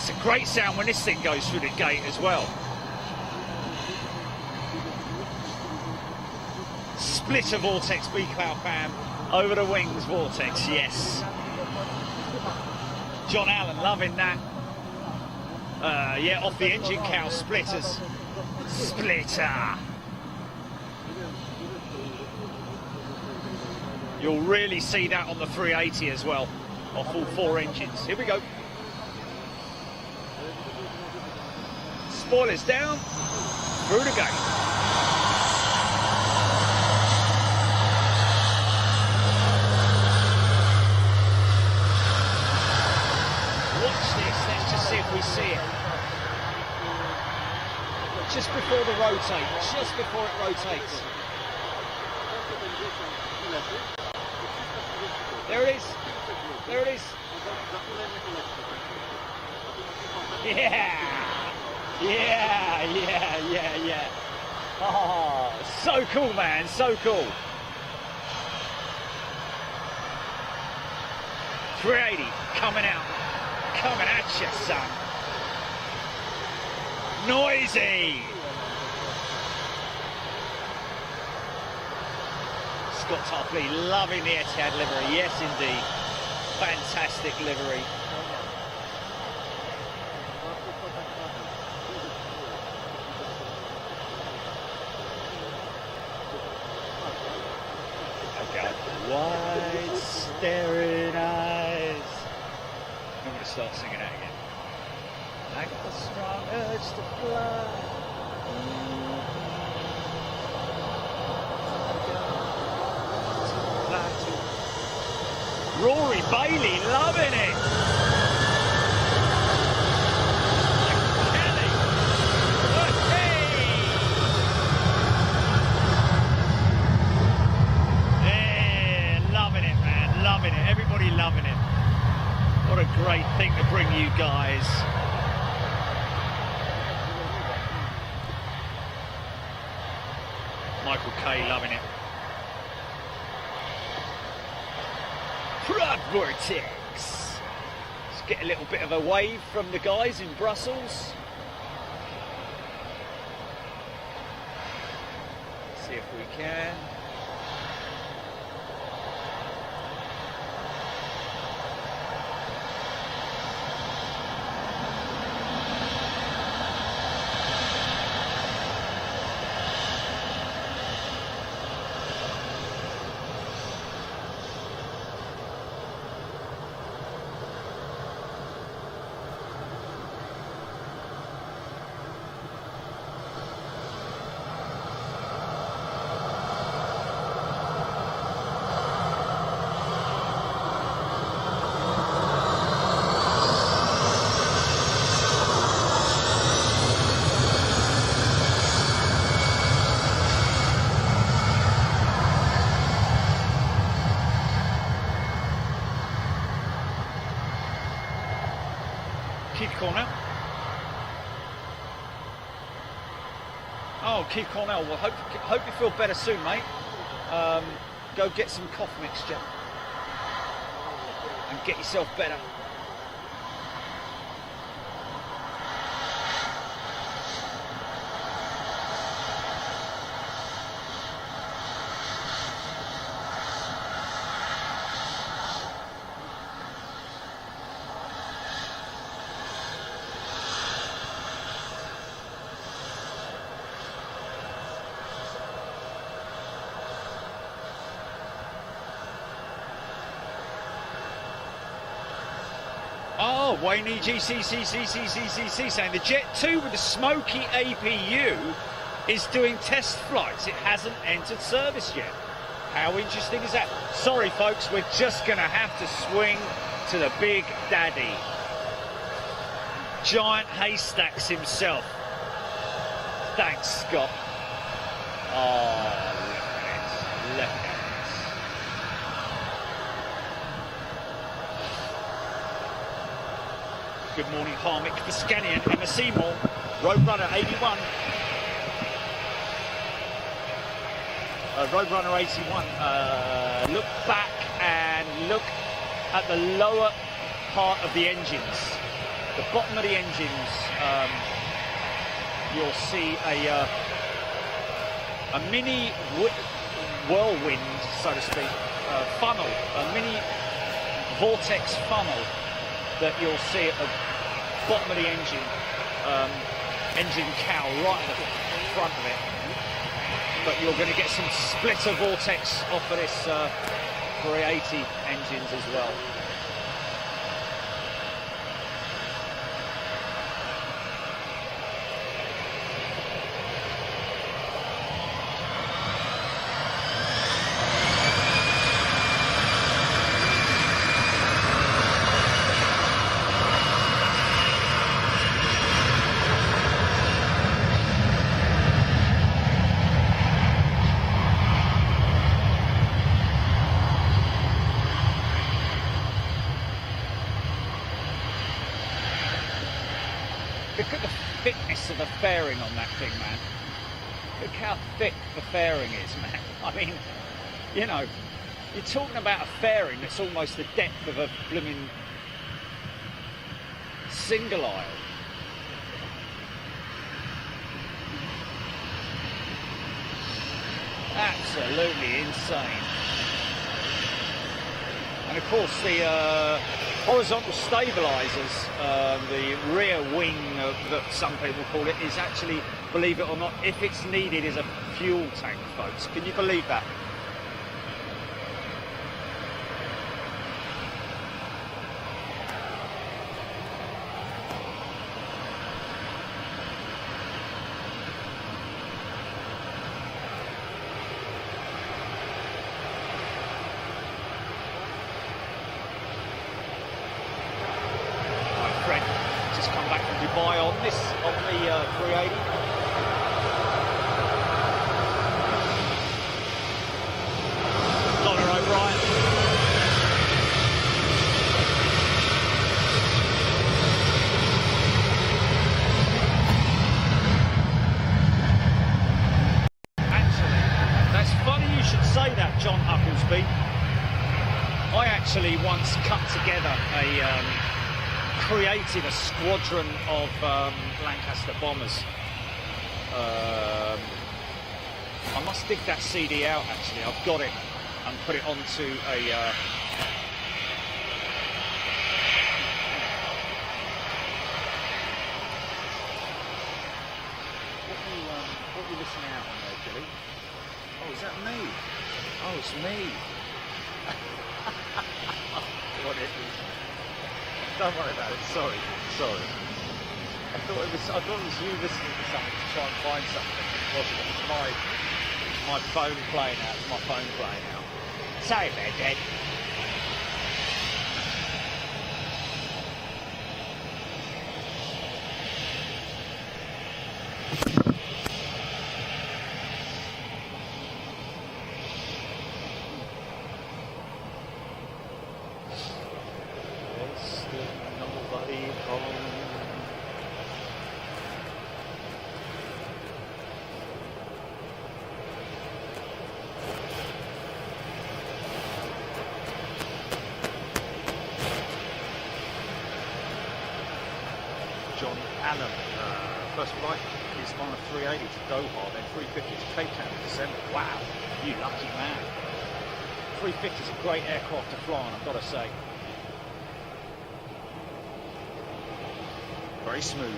That's a great sound when this thing goes through the gate as well. Splitter Vortex B-Cloud fan over the wings Vortex, yes. John Allen loving that. Yeah, off the engine cow, splitters. Splitter. You'll really see that on the 380 as well, off all 4 engines. Here we go. Spoilers down, through the gate. Watch this, let's just see if we see it. Just before the rotate, just before it rotates. There it is, there it is. Yeah, yeah. Oh, so cool, man, so cool. 380 coming out, coming at you, son. Noisy. Scott Topley loving the Etihad livery, yes indeed. Fantastic livery. Wide staring eyes. I'm going to start singing that again. I got a strong urge to fly. Rory Bailey loving it. Kelly. Loving it, everybody loving it. What a great thing to bring you guys. Michael Kay loving it. Prague Vortex. Let's get a little bit of a wave from the guys in Brussels. See if we can. Keith Cornell. Oh, Keith Cornell. Well, hope you feel better soon, mate. Go get some cough mixture and get yourself better. Oh, Wayne GCCCCCCC saying the Jet 2 with the smoky APU is doing test flights. It hasn't entered service yet. How interesting is that? Sorry, folks, we're just going to have to swing to the Big Daddy. Giant Haystacks himself. Thanks, Scott. Oh, look at it. Look at it. Good morning, Harmick, Viscanian, Emma Seymour, Roadrunner 81. Roadrunner 81. Look back and look at the lower part of the engines. the bottom of the engines, you'll see a mini whirlwind, so to speak, funnel, a mini vortex funnel that you'll see at the bottom of the engine cowl right at the front of it. But you're going to get some splitter vortex off of this 380 engines as well. Look at the thickness of the fairing on that thing, man. Look how thick the fairing is, man. I mean, you know, you're talking about a fairing that's almost the depth of a blooming single aisle. Absolutely insane. And of course the horizontal stabilisers, the rear wing that some people call it, is actually, believe it or not, if it's needed, is a fuel tank, folks. Can you believe that? Dubai on the 380. Connor O'Brien. Actually, that's funny you should say that, John Hucklesby. I actually once cut together created a squadron of Lancaster bombers. I must dig that CD out, actually. I've got it and put it onto a what are you listening out on there, Billy? Oh, is that me? Oh, it's me. What it is. Don't worry about it. Sorry. I thought it was you listening to something to try and find something. It wasn't. It was my phone playing out. It's my phone playing out. Sorry about that. John Allen, first flight is on a 380 to Doha, then 350 to Cape Town in December. Wow, you lucky man. 350 is a great aircraft to fly on, I've got to say. Very smooth.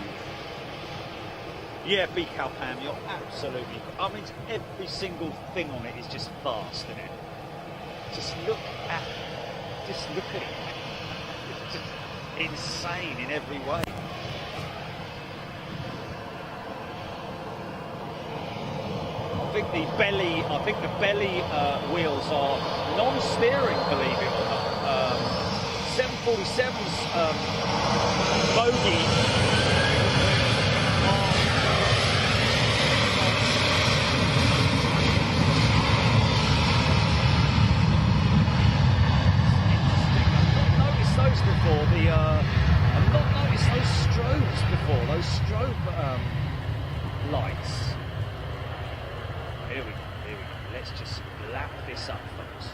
Yeah, BCalPam, you're absolutely. I mean, every single thing on it is just vast, isn't it? Just look at it. It's just insane in every way. I think the belly wheels are non-steering, believe it or not. 747's bogey. I've not noticed those before. I've not noticed those strobes before. Those strobe lights. Here we go. Let's just lap this up, folks.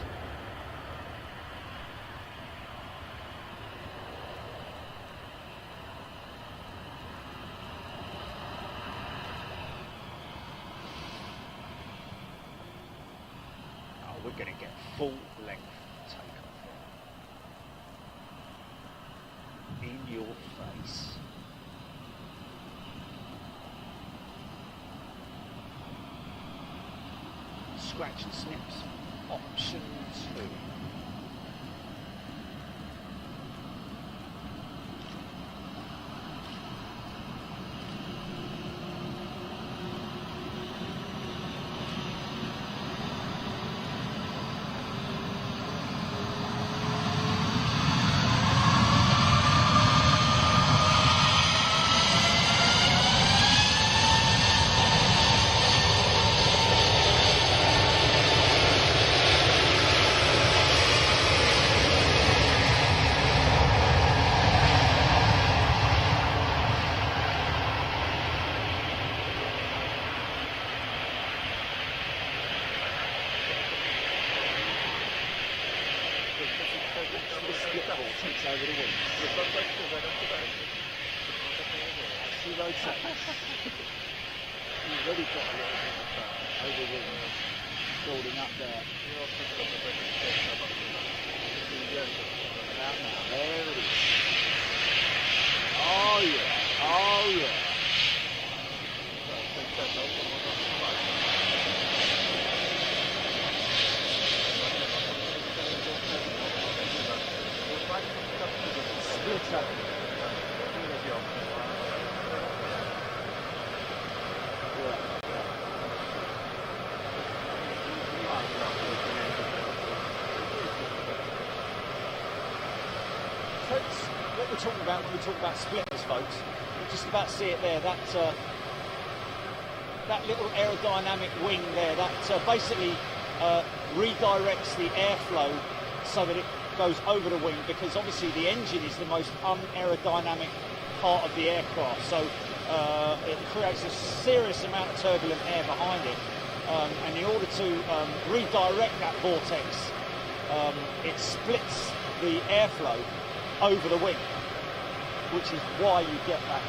going to get full length takeoff in your face. Scratch and snips, option 2. Over the wing. See those seconds. You've already got a little bit of over wing building up there. Out now. There it is. Oh yeah. Oh yeah. Split up. What we're talking about when we talk about splitters, folks, you just about see it there. That little aerodynamic wing there, that basically redirects the airflow so that it goes over the wing, because obviously the engine is the most unaerodynamic part of the aircraft, so it creates a serious amount of turbulent air behind it, and in order to redirect that vortex, it splits the airflow over the wing, which is why you get that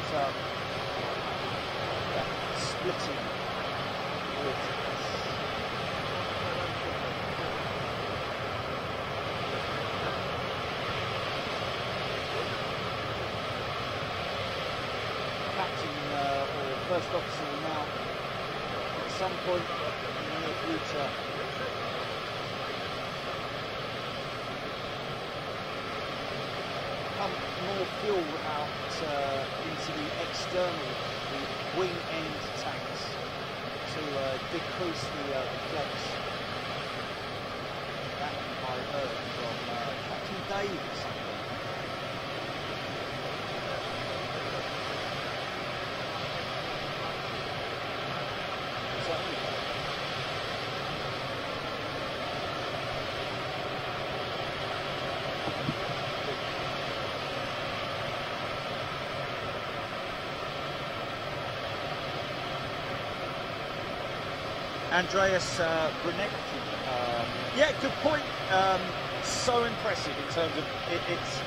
splitting vortex. First officer will now, at some point in the near future, pump more fuel out into the external, the wing end tanks, to decrease the flex. That I heard from Captain Davis. Andreas Brunecki. Yeah, good point. So impressive in terms of its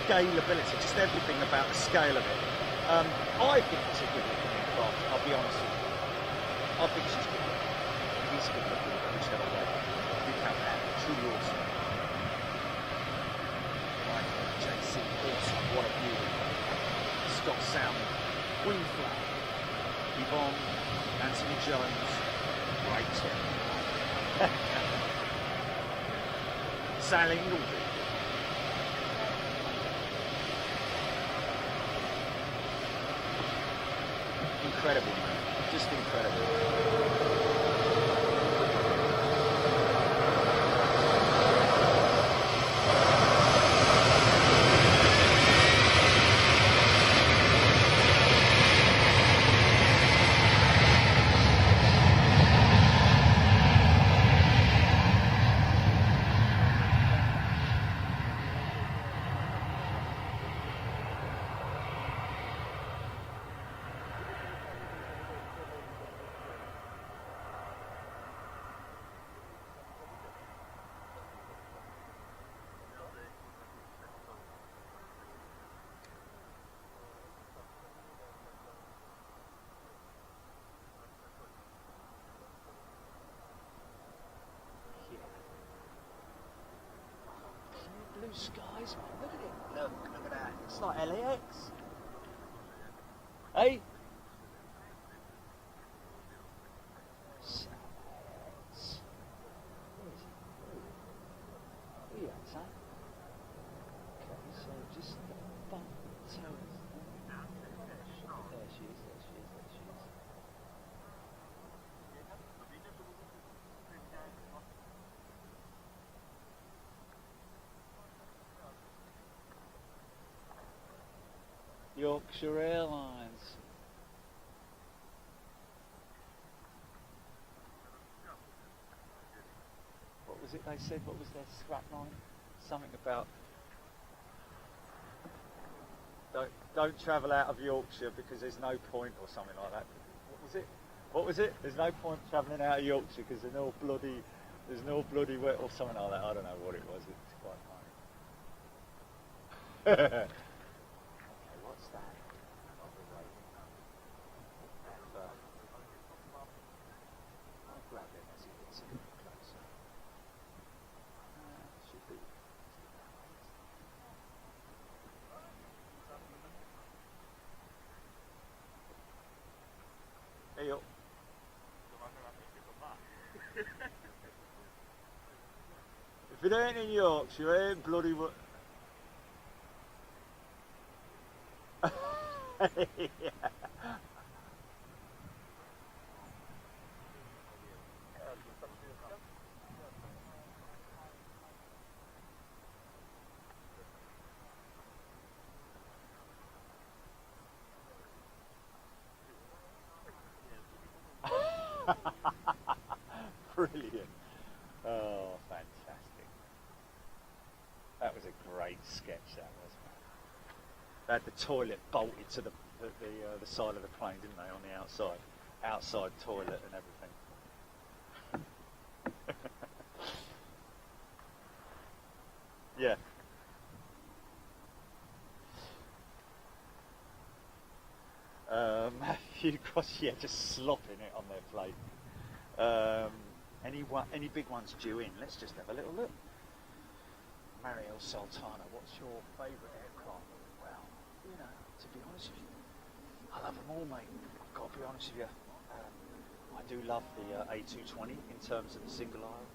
scalability, just everything about the scale of it. I think it's a good looking aircraft, I'll be honest with you. I think she's good looking. He's good looking, whichever way you count that. Truly awesome. Right, JC, awesome, what a beauty. Scott Salmon, wing flap. Yvonne, Anthony Jones. Right tip. Sally Ingleby. Incredible, man. Just incredible. skies, man. Look at it. Look at that. It's like LAX. Hey? Satellites. Where is it? Where are you at, son? Okay, so just the bump. So, there she is, there she is, there she is. Yorkshire Airlines. What was it they said? What was their strapline? Something about don't travel out of Yorkshire because there's no point, or something like that. What was it? What was it? There's no point travelling out of Yorkshire because there's no bloody wet, or something like that. I don't know what it was. It's quite funny. Okay, what's that? I'll grab it as it gets a bit closer. Should be. Hey yo. If it ain't in Yorkshire, it ain't bloody what. Yeah. Brilliant. Oh, fantastic. That was a great sketch, that was, man. They had the toilet bolted to the side of the plane, didn't they, on the outside? Outside toilet and everything. Yeah. Hugh Cross, yeah, just slopping it on their plate. Any big ones due in? Let's just have a little look. Mario Sultana, what's your favourite aircraft? Well, you know, to be honest with you, I love them all, mate. I've got to be honest with you. I do love the A220 in terms of the single aisle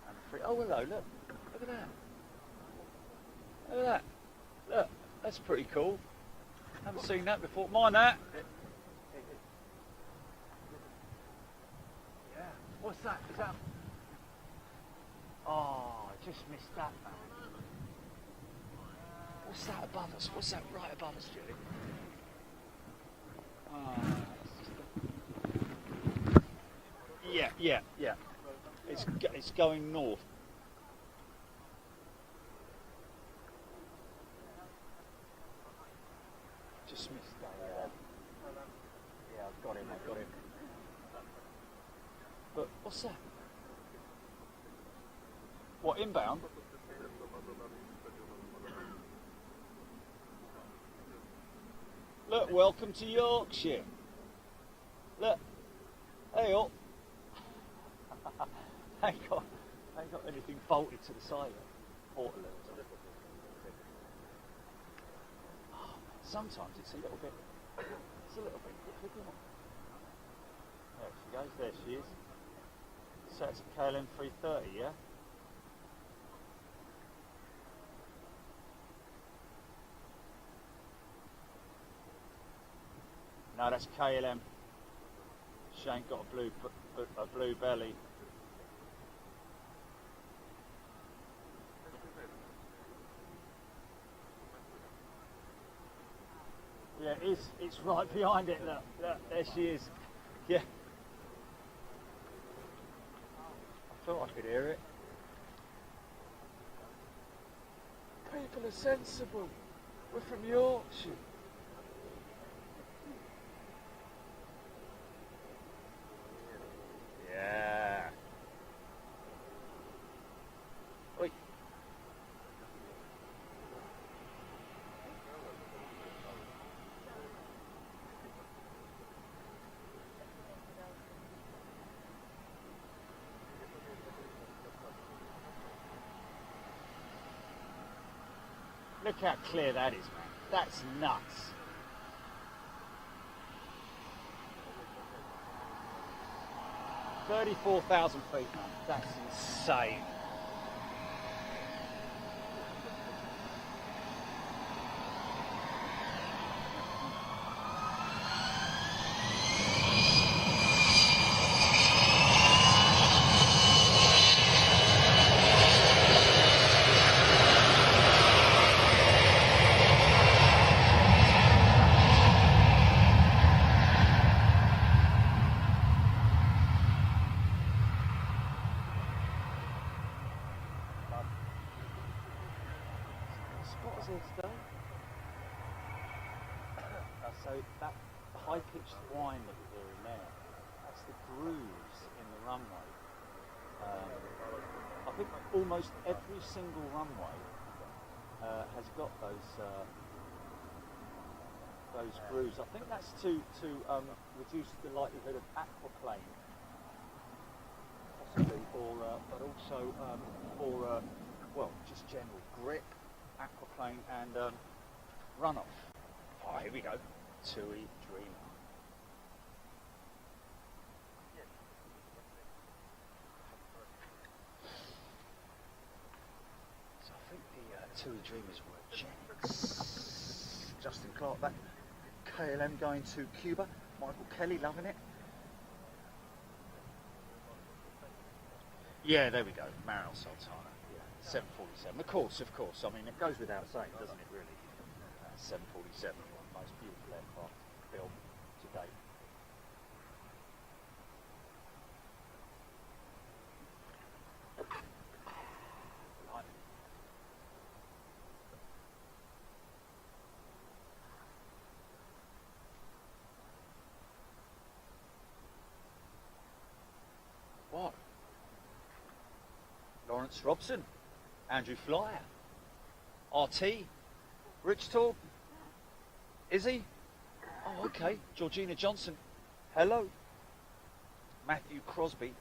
and the free. Oh, hello, look at that. Look at that. Look, that's pretty cool. Haven't seen that before. Mind that. Yeah. What's that? Is that? Oh, I just missed that, man. What's that above us? What's that right above us, Julie? Yeah. It's going north. Just missed that. Yeah, I've got him. But what's that? What, inbound? Look, welcome to Yorkshire. Look, hey up. ain't got anything bolted to the side of it. Portal. Oh, sometimes it's a little bit quick, isn't it? There she goes, there she is. So it's a KLM 330, yeah? No, that's KLM. She ain't got a blue belly. Yeah, it's right behind it. Look, there she is. Yeah. I thought I could hear it. People are sensible. We're from Yorkshire. Yeah. Oi. Look how clear that is, man. That's nuts. $34,000 feet, man. That's insane. What was it today? So that high-pitched whine that we're hearing there, that's the grooves in the runway. I think almost every single runway has got those grooves. I think that's to reduce the likelihood of aquaplane, possibly, or but also for well, just general grip, aquaplane, and runoff. Oh, here we go. TUI Dreamer. So I think the TUI Dreamers were Jets. Justin Clark back. KLM going to Cuba. Michael Kelly loving it. Yeah, there we go. Maral Sultana. Yeah, 747. Of course. I mean, it goes without saying, doesn't it, really? 747, most beautiful aircraft built to date. What? Lawrence Robson, Andrew Flyer, RT, Rich Talk, Izzy, oh okay, Georgina Johnson, hello, Matthew Crosby.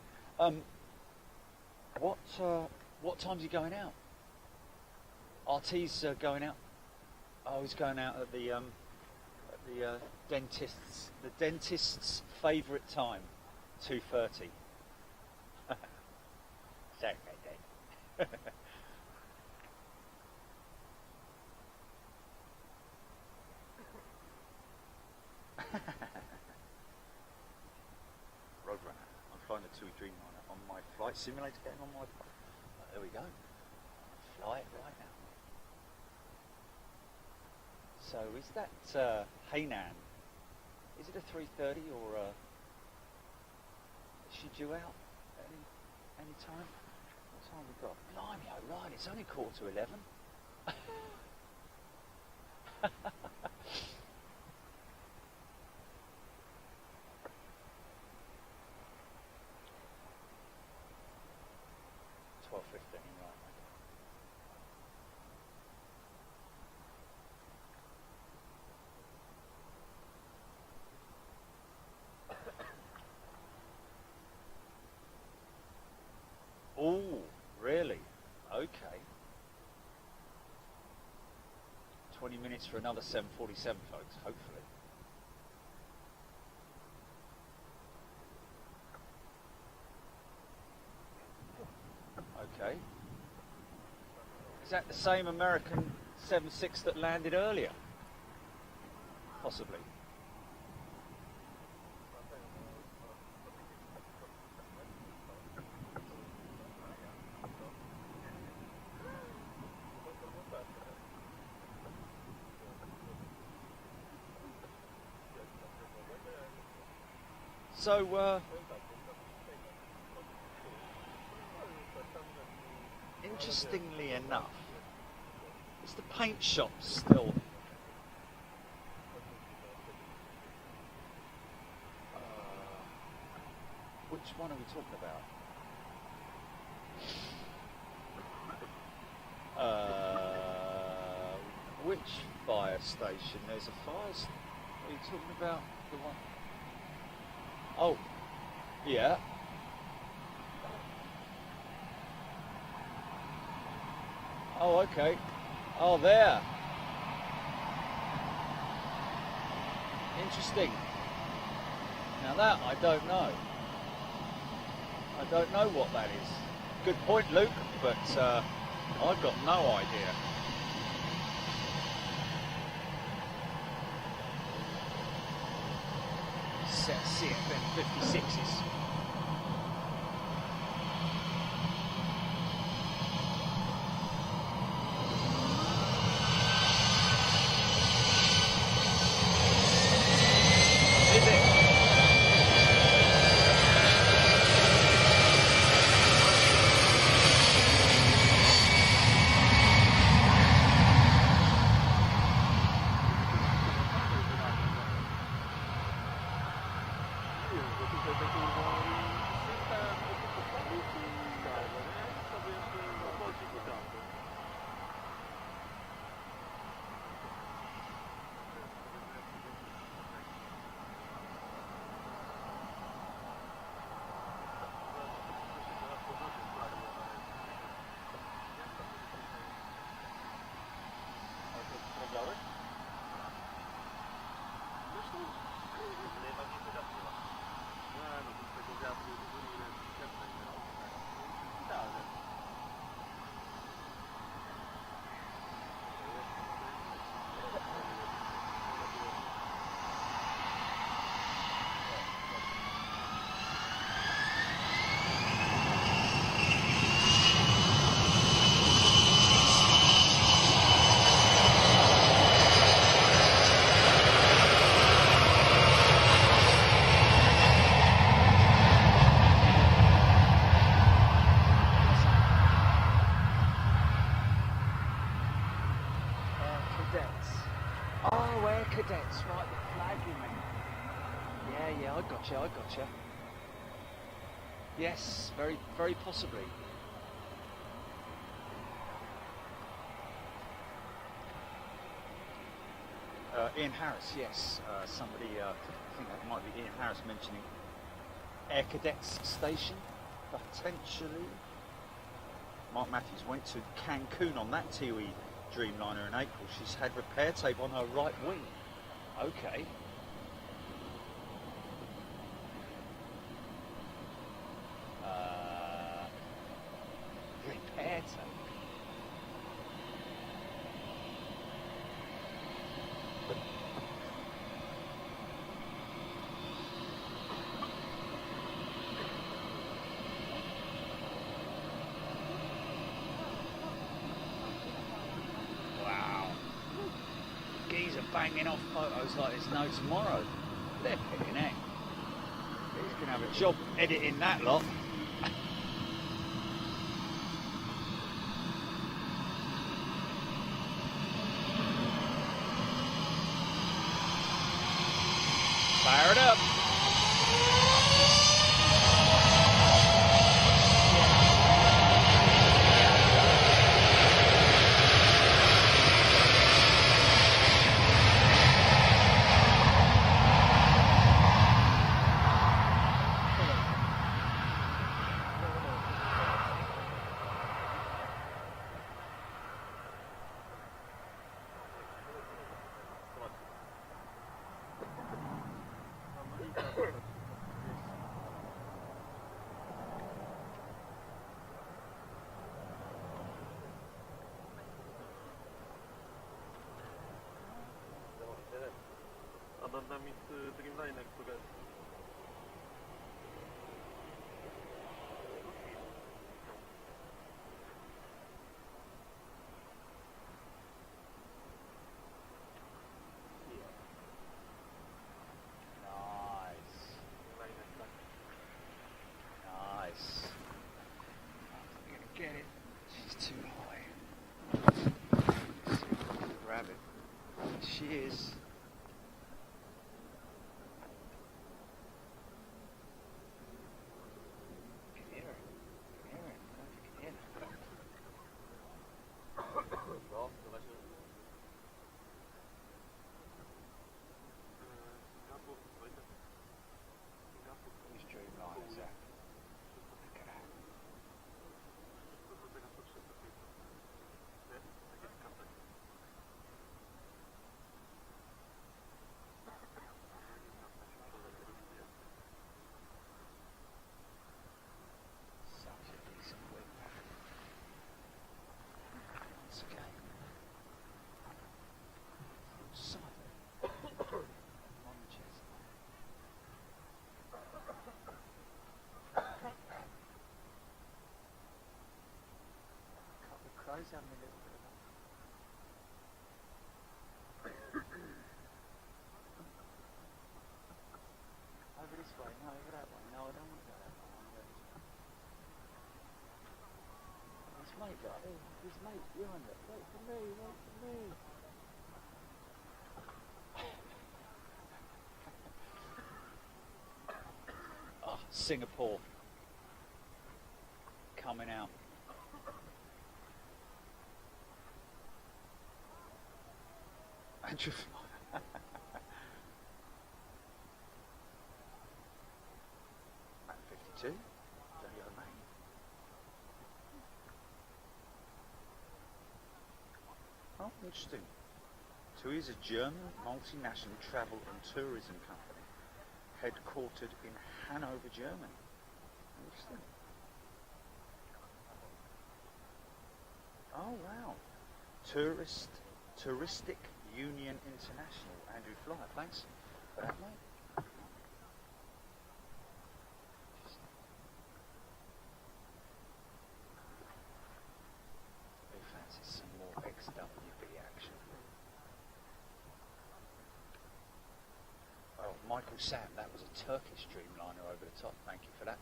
What time's he going out? RT's going out. Oh, he's going out at the dentist's favourite time, 2:30. Sorry, Dave. Roadrunner. I'm flying the TUI Dreamliner on my flight simulator, getting on my. There we go. Fly it right now. So is that Hainan? Is it a 3:30 or is she due out any time? What time we got? Blimey, oh right, it's only 11:15. Oh, really? Okay. 20 minutes for another 747, folks, hopefully. Okay. Is that the same American 7.6 that landed earlier? Possibly. So, interestingly enough, is the paint shop still which one are we talking about? Which fire station? There's a fire station. Are you talking about the one? Oh, yeah. Oh, okay. Oh, there. Interesting. Now that I don't know. I don't know what that is. Good point, Luke, but I've got no idea. Set CFM 56s. Cadets, right, the flag you mean. Yeah, I gotcha. Yes, very possibly. Ian Harris, yes. Somebody, I think that might be Ian Harris mentioning Air Cadets Station, potentially. Mark Matthews went to Cancun on that TUI Dreamliner in April. She's had repair tape on her right wing. Okay. Repair tape. Banging off photos like there's no tomorrow. They're picking it. He's going to have a job editing that lot. Fire it up. A nad nami Dreamliner, które... Nice. I'm going to get it. She's too high. Grab it. She is. is having a little bit of that. Over this way, no, over that way. No, I don't want to go that way. I want to go this way. His mate, right there. His mate behind it. Wait for me, wait for me. Oh, Singapore. Coming out. Andrew Fly. At 52. There you go, mate. Oh, interesting. TUI is a German multinational travel and tourism company headquartered in Hanover, Germany. Interesting. Oh wow. Touristic Union International. Andrew Fly, thanks for that, mate. Who fancies some more XWB action? Oh, Michael Sam, that was a Turkish Dreamliner over the top. Thank you for that,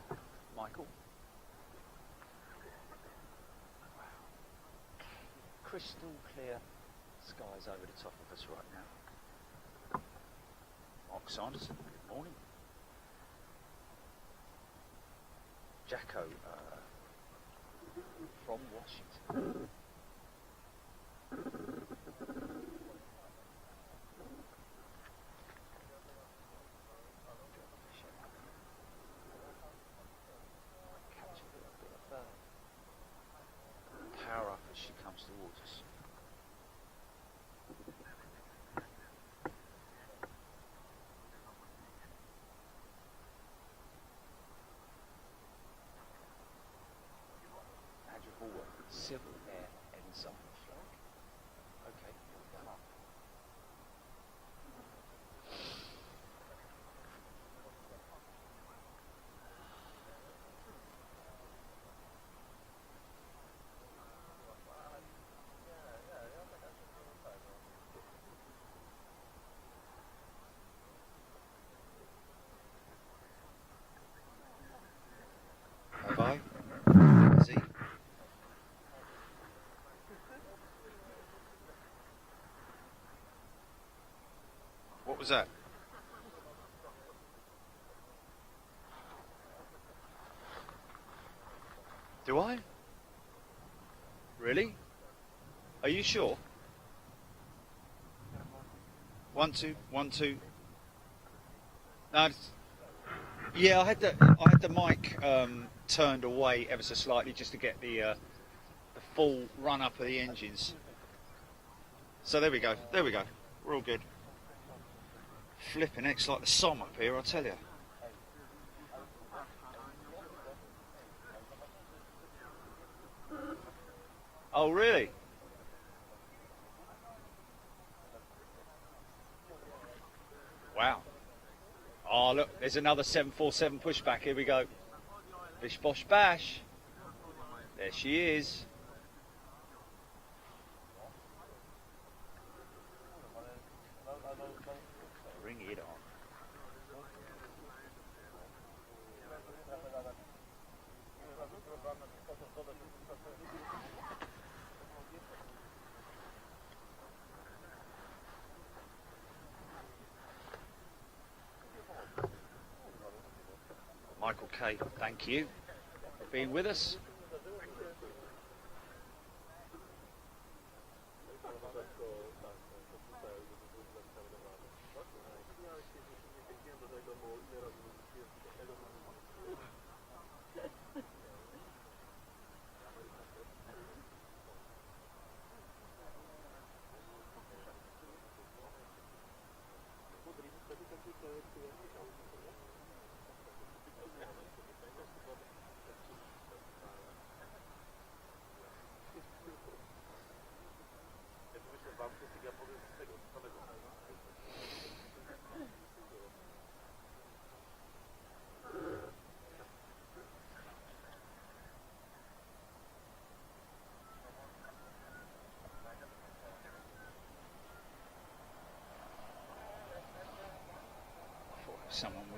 Michael. Crystal clear skies over the top of us right now. Mark Sanderson, good morning. Jacko from Washington. Catch a little bit of power up as she comes towards us. Andrew Hallward, Civil Air Ensign flag. Okay, here we go. Have I? See? What was that? Do I? Really? Are you sure? 1 2 1 2. No. Yeah, I had the mic turned away ever so slightly just to get the full run up of the engines. So there we go. There we go. We're all good. Flipping X like the Somme up here, I'll tell you. Oh really? Wow. Oh look, there's another 747 pushback. Here we go. Bish bosh bash. There she is. Bring it on. Michael K, thank you for being with us.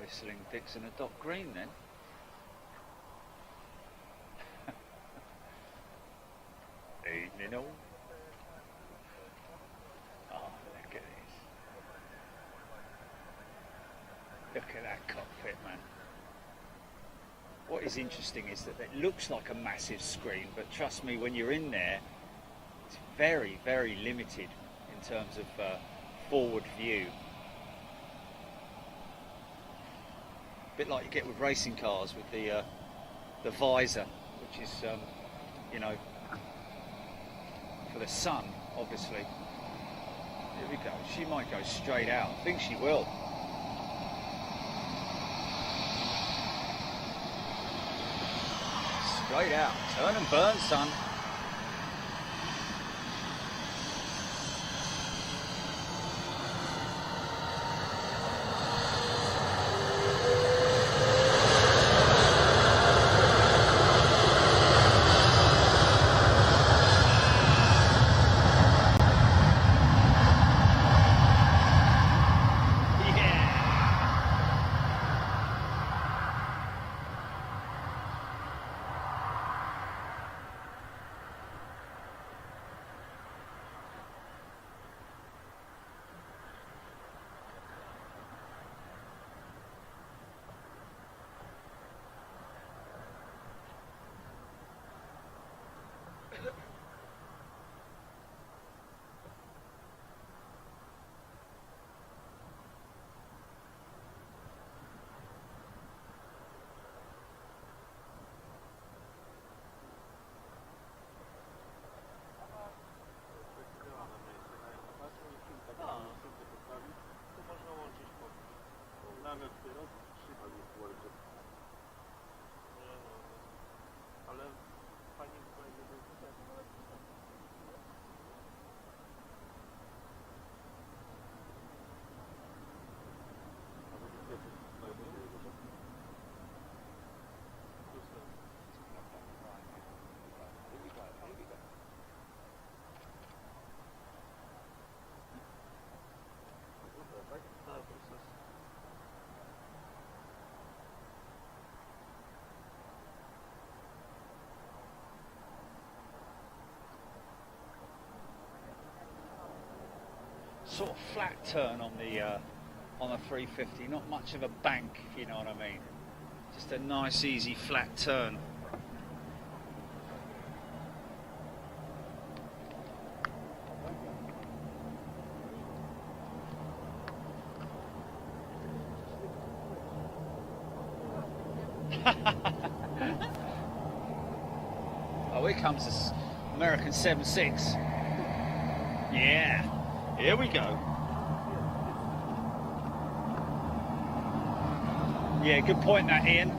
whistling Dixon a dot green then. Evening all. Oh, look at this. Look at that cockpit, man. What is interesting is that it looks like a massive screen, but trust me, when you're in there, it's very, very limited in terms of forward view. A bit like you get with racing cars with the visor, which is, you know, for the sun, obviously. Here we go. She might go straight out. I think she will. Straight out. Turn and burn, son. Ale fajnie by było, jakby był tutaj. Tak, proces. Sort of flat turn on the 350, not much of a bank, if you know what I mean. Just a nice, easy, flat turn. Oh, here comes this American 7.6. Yeah. Here we go. Yeah, good point that, Ian.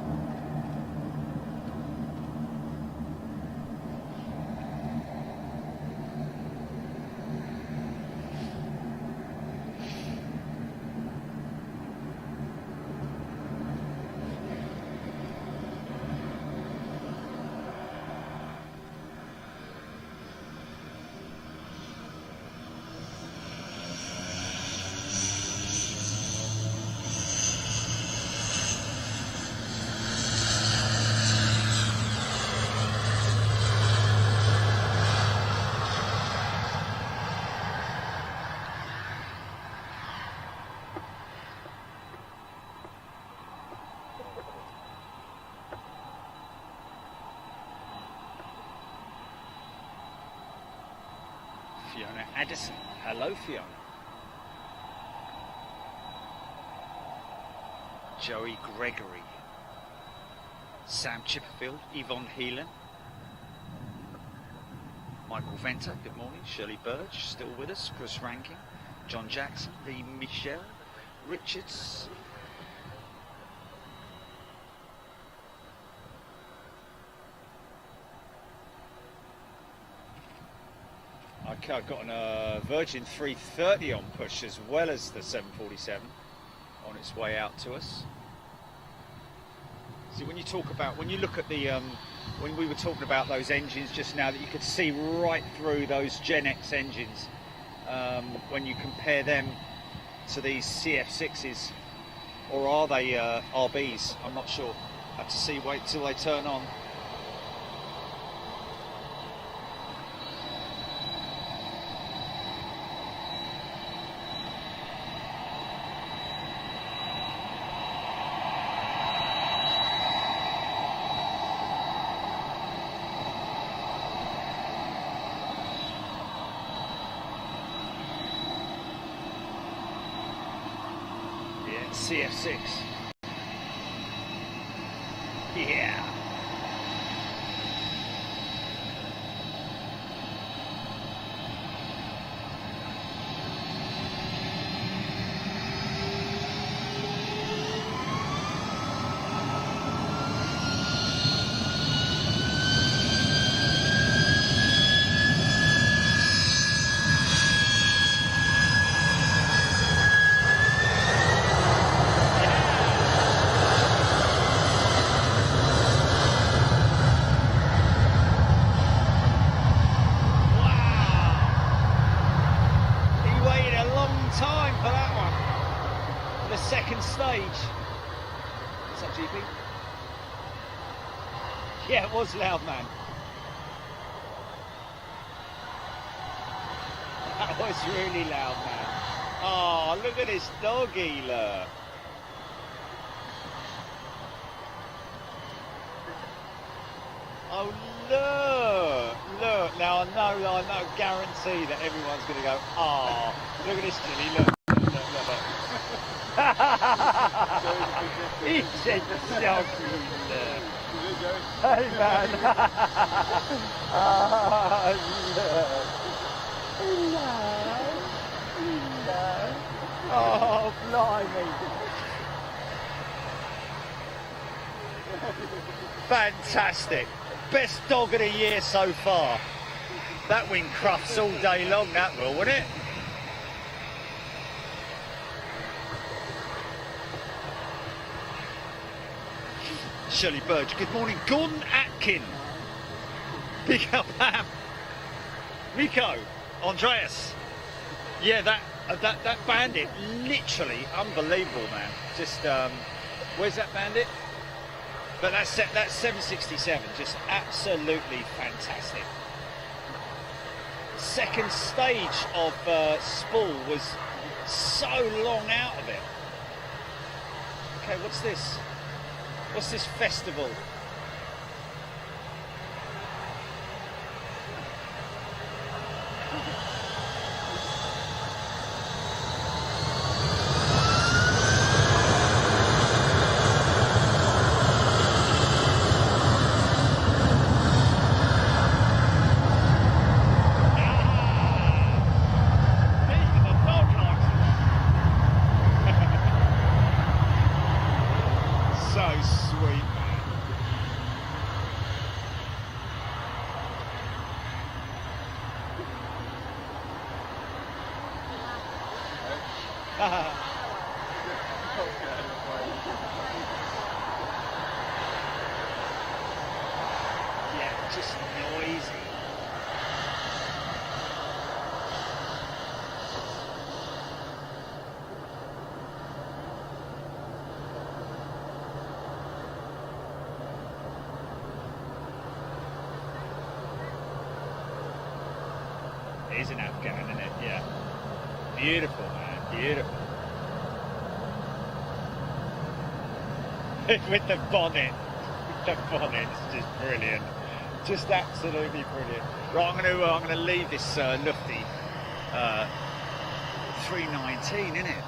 Fiona Addison. Hello, Fiona. Joey Gregory. Sam Chipperfield. Yvonne Heelan. Michael Venter, good morning. Shirley Burge, still with us. Chris Rankin. John Jackson. Lee Michelle. Richards. I've got a Virgin 330 on push as well as the 747 on its way out to us. See, when you look at the, when we were talking about those engines just now, that you could see right through those Gen X engines when you compare them to these CF6s or are they RBs? I'm not sure. Have to see. Wait till they turn on. CF6. Yeah. Second stage. What's up, GP? Yeah, it was loud, man. That was really loud, man. Oh, look at this doggy, look. Oh, look. Look. Now, I know, guarantee that everyone's going to go, oh, look at this, Jimmy, look. He's just shocking. Hey man. Oh, look. Hello. Oh, blimey. Fantastic. Best dog of the year so far. That win Crufts all day long, that will, wouldn't it? Shirley Burge, good morning. Gordon Atkin, Big Up Ham, Rico, Andreas. Yeah, that bandit, literally unbelievable, man. Just where's that bandit? But that's 767, just absolutely fantastic. Second stage of spool was so long out of it. Okay, what's this? What's this festival? Yeah, just noisy. It is an Afghan, isn't it? Yeah. Beautiful, man. Beautiful. With the bonnet. The bonnet's just brilliant. Just absolutely brilliant. Right, I'm gonna leave this Lufty 319, isn't it?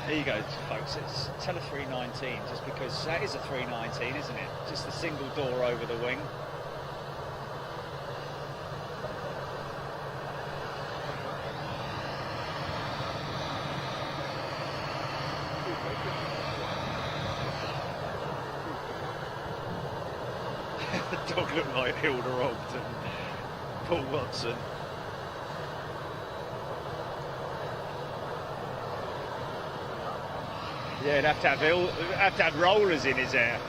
There you go, folks. It's tell a 319, just because that is a 319, isn't it? Just a single door over the wing. The dog looked like Hilda Ogden, Paul Watson. Yeah, he'd have to have rollers in his hair.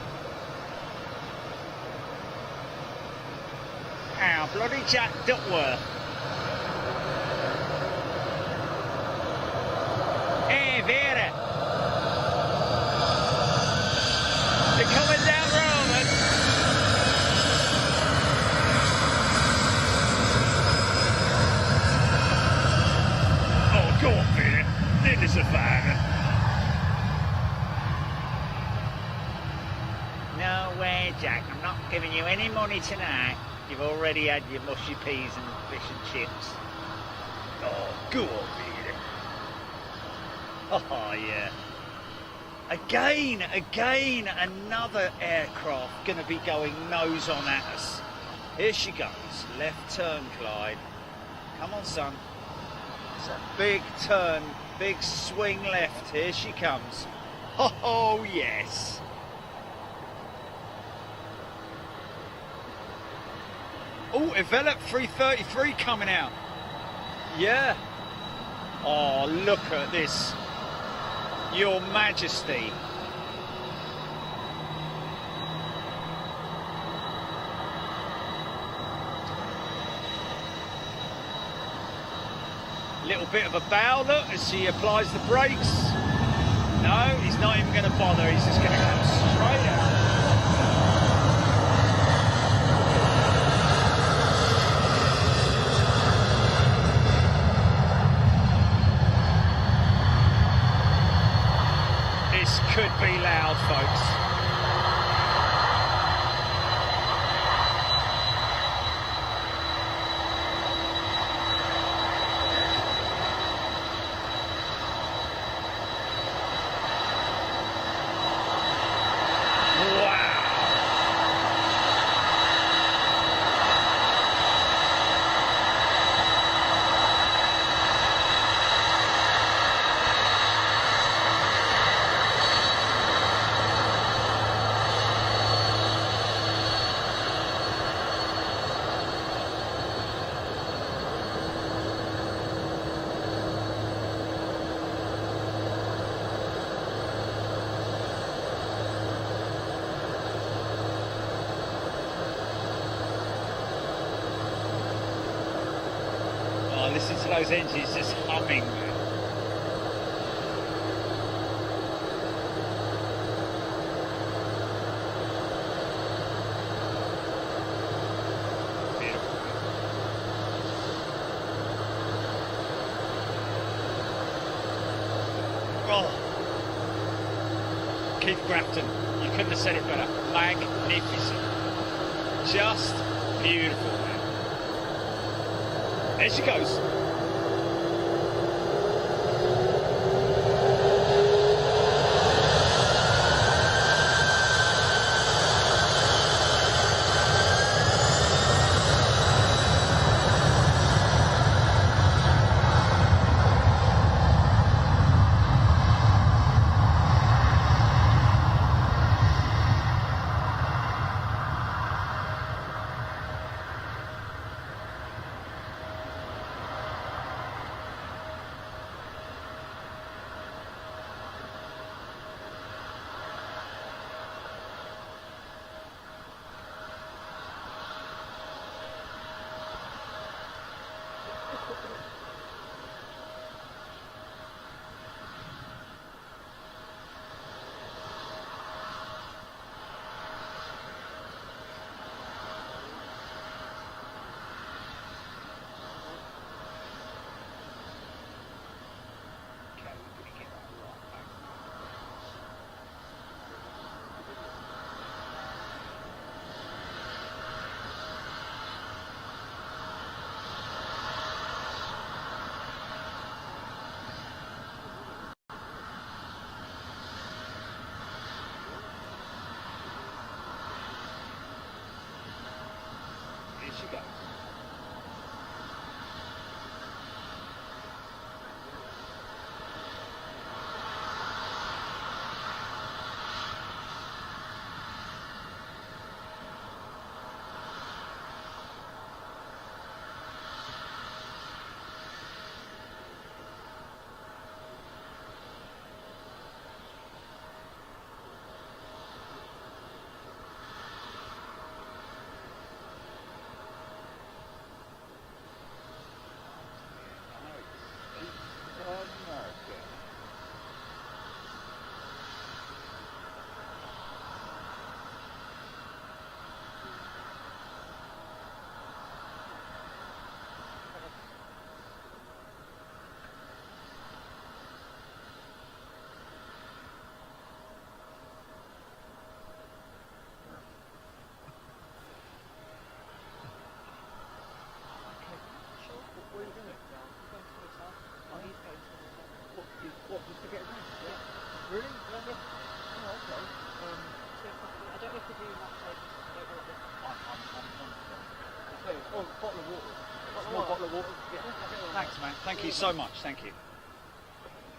Ow, bloody Jack Duckworth. Vera. Jack. I'm not giving you any money tonight. You've already had your mushy peas and fish and chips. Oh, go on, Peter. Oh, yeah. Again, another aircraft going to be going nose on at us. Here she goes. Left turn, Clyde. Come on, son. It's a big turn, big swing left. Here she comes. Oh, yes. Oh, Envelop 333 coming out. Yeah. Oh, look at this. Your Majesty. Little bit of a bow, look, as she applies the brakes. No, he's not even going to bother. He's just going to come straight out. This could be loud, folks. Listen to those engines just humming. Beautiful. Oh. Keith Grafton, you couldn't have said it better. Magnificent. Just beautiful, man. There she goes. bottle of water. Small bottle of water. Yeah. Thanks, man. Thank you so much. Thank you.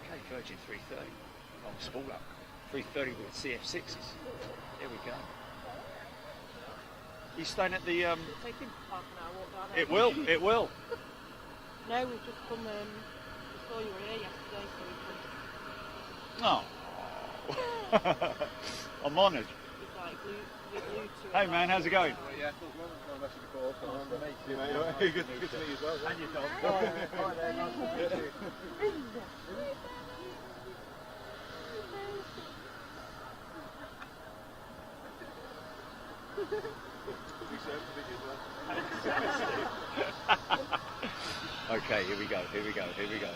Okay, Virgin 330. Long spool up. 330 with CF6s. There we go. You staying at the? Taking half an hour walk down there. It will. It will. No, we've just come. We saw you were here yesterday, so we come. Oh. I'm honoured. It's like glued to. Hey man, how's it going? Yeah, good to meet you as well. And your dog. Hi there, nice to meet you. Okay, here we go, here we go, here we go.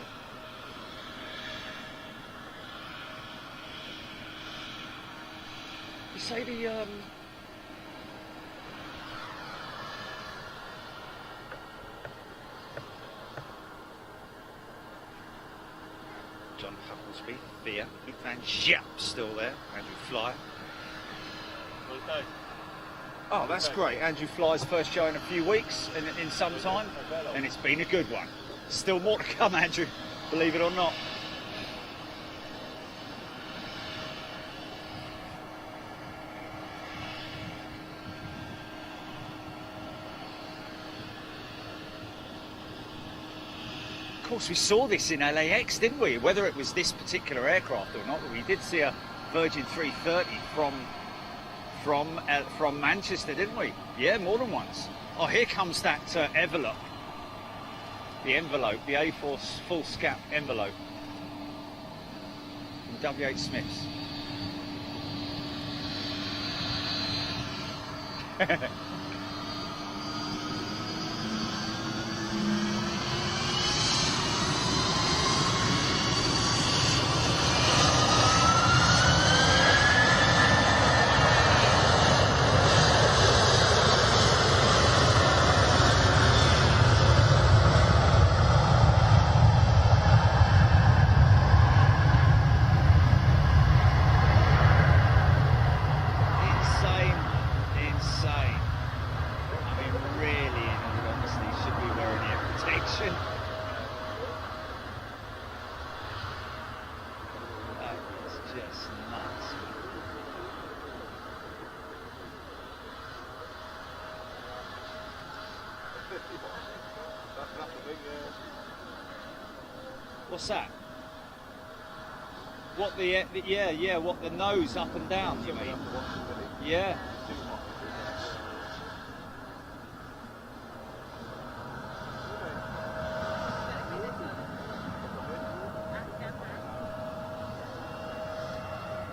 You say the John Hubblesby, Thea, Van Schaap still there, Andrew Fly. Oh, that's great. Andrew Fly's first show in a few weeks, in some time, and it's been a good one. Still more to come, Andrew, believe it or not. Of course, we saw this in LAX, didn't we? Whether it was this particular aircraft or not, we did see a Virgin 330 from Manchester, didn't we? Yeah, more than once. Oh, here comes that envelope. The envelope, the A-Force full scap envelope from W.H. Smith's. What's that? What what the nose up and down, you mean? Yeah.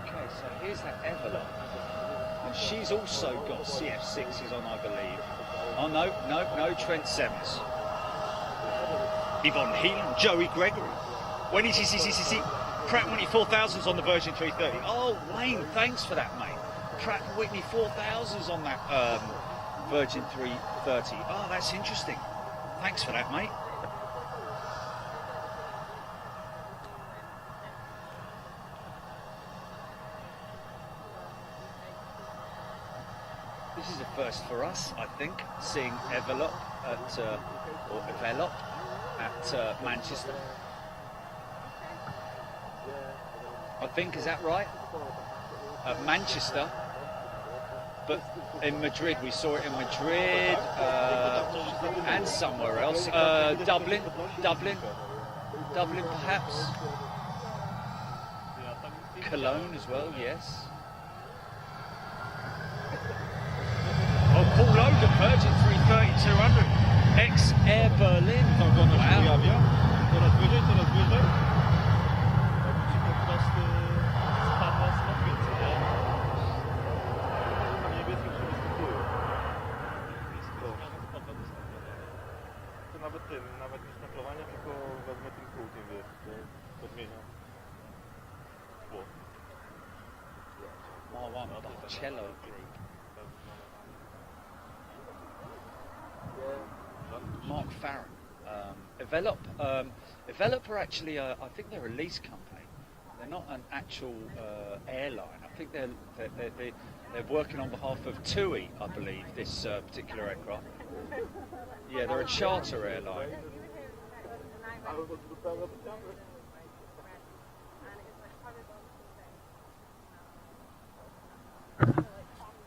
Okay, so here's that envelope. And she's also got CF6s on, I believe. Oh no, Trent 7s. Yvonne Heelan, Joey Gregory. When is he? Pratt & Whitney 4000s on the Virgin 330. Oh, Wayne, thanks for that, mate. Pratt & Whitney 4000s on that Virgin 330. Oh, that's interesting. Thanks for that, mate. This is a first for us, I think, seeing Evelop at Manchester. I think, is that right? At Manchester, but in Madrid, we saw it in Madrid and somewhere else. Dublin perhaps. Cologne as well, yes. Oh, Paul Logan, Virgin 330-200, ex-Air Berlin. Wow. Nawet nie szpachlowania, tylko wezmę tym kółkiem, wiesz, to podmienia szkło. Barcello Group. Mark Farron. Evelop are actually, I think they're a lease company. They're not an actual airline. I think they They're working on behalf of TUI, I believe, this particular aircraft. Yeah, they're a charter airline.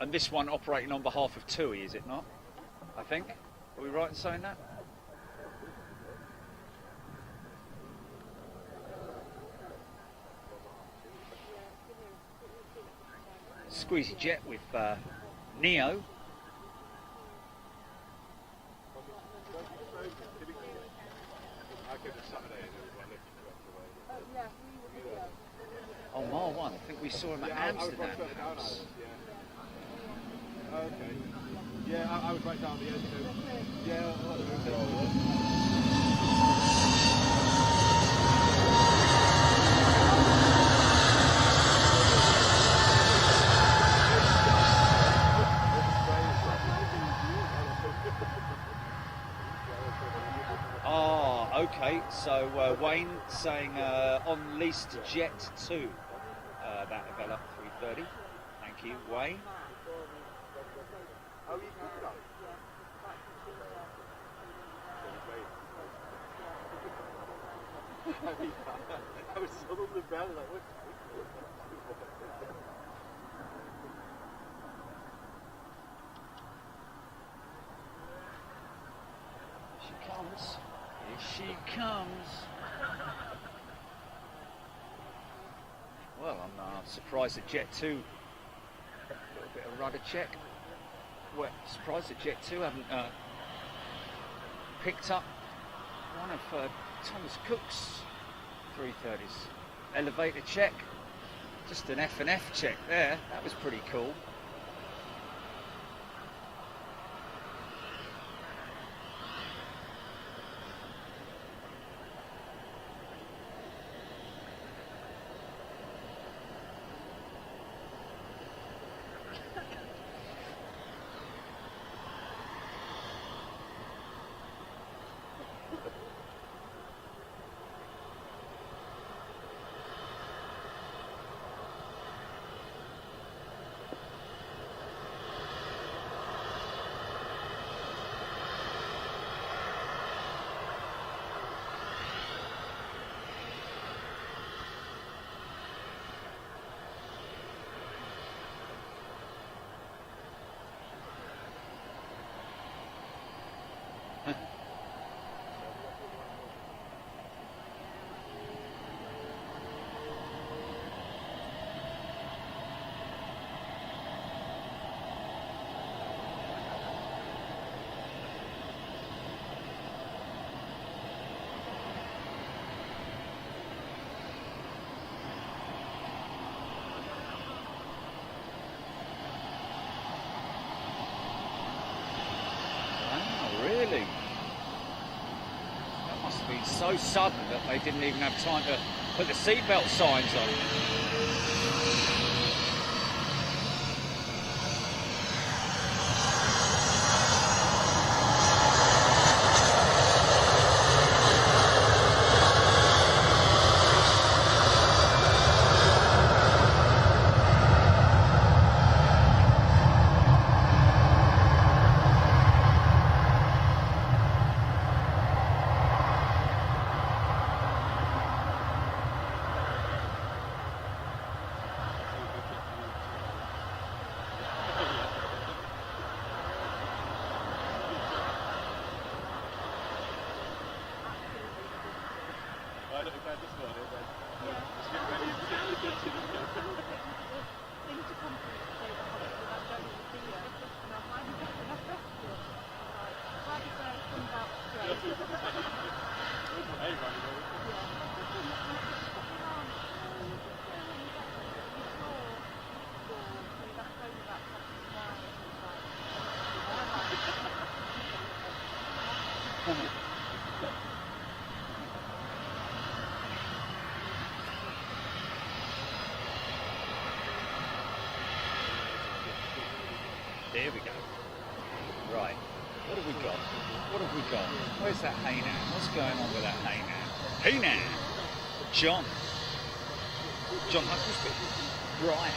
And this one operating on behalf of TUI, is it not? I think. Are we right in saying that? Squeezy jet with Neo. Oh, Mile 1. I think we saw him at Amsterdam House. Okay. Yeah, I was right down the edge. Yeah, okay, so Wayne saying on leased Jet 2, that Avella 330. Thank you, Wayne. I was so on the ground like, what? She comes. Here she comes. Well, I'm surprised that Jet 2 got a bit of rudder check. Well, surprised that Jet 2 haven't picked up one of Thomas Cook's 330s. Elevator check. Just an F&F check there. That was pretty cool. Really? That must have been so sudden that they didn't even have time to put the seatbelt signs on. There we go. Right. What have we got? What have we got? Where's that Hainan? What's going on with that Hainan? Hainan! John Hucklesby. Brian.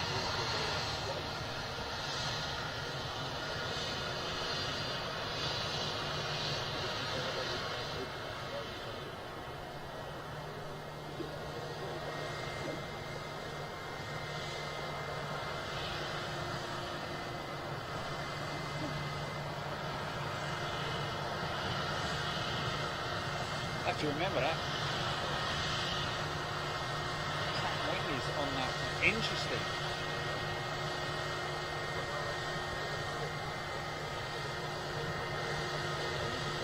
have to remember that. Pat Wheatley's on that. Interesting.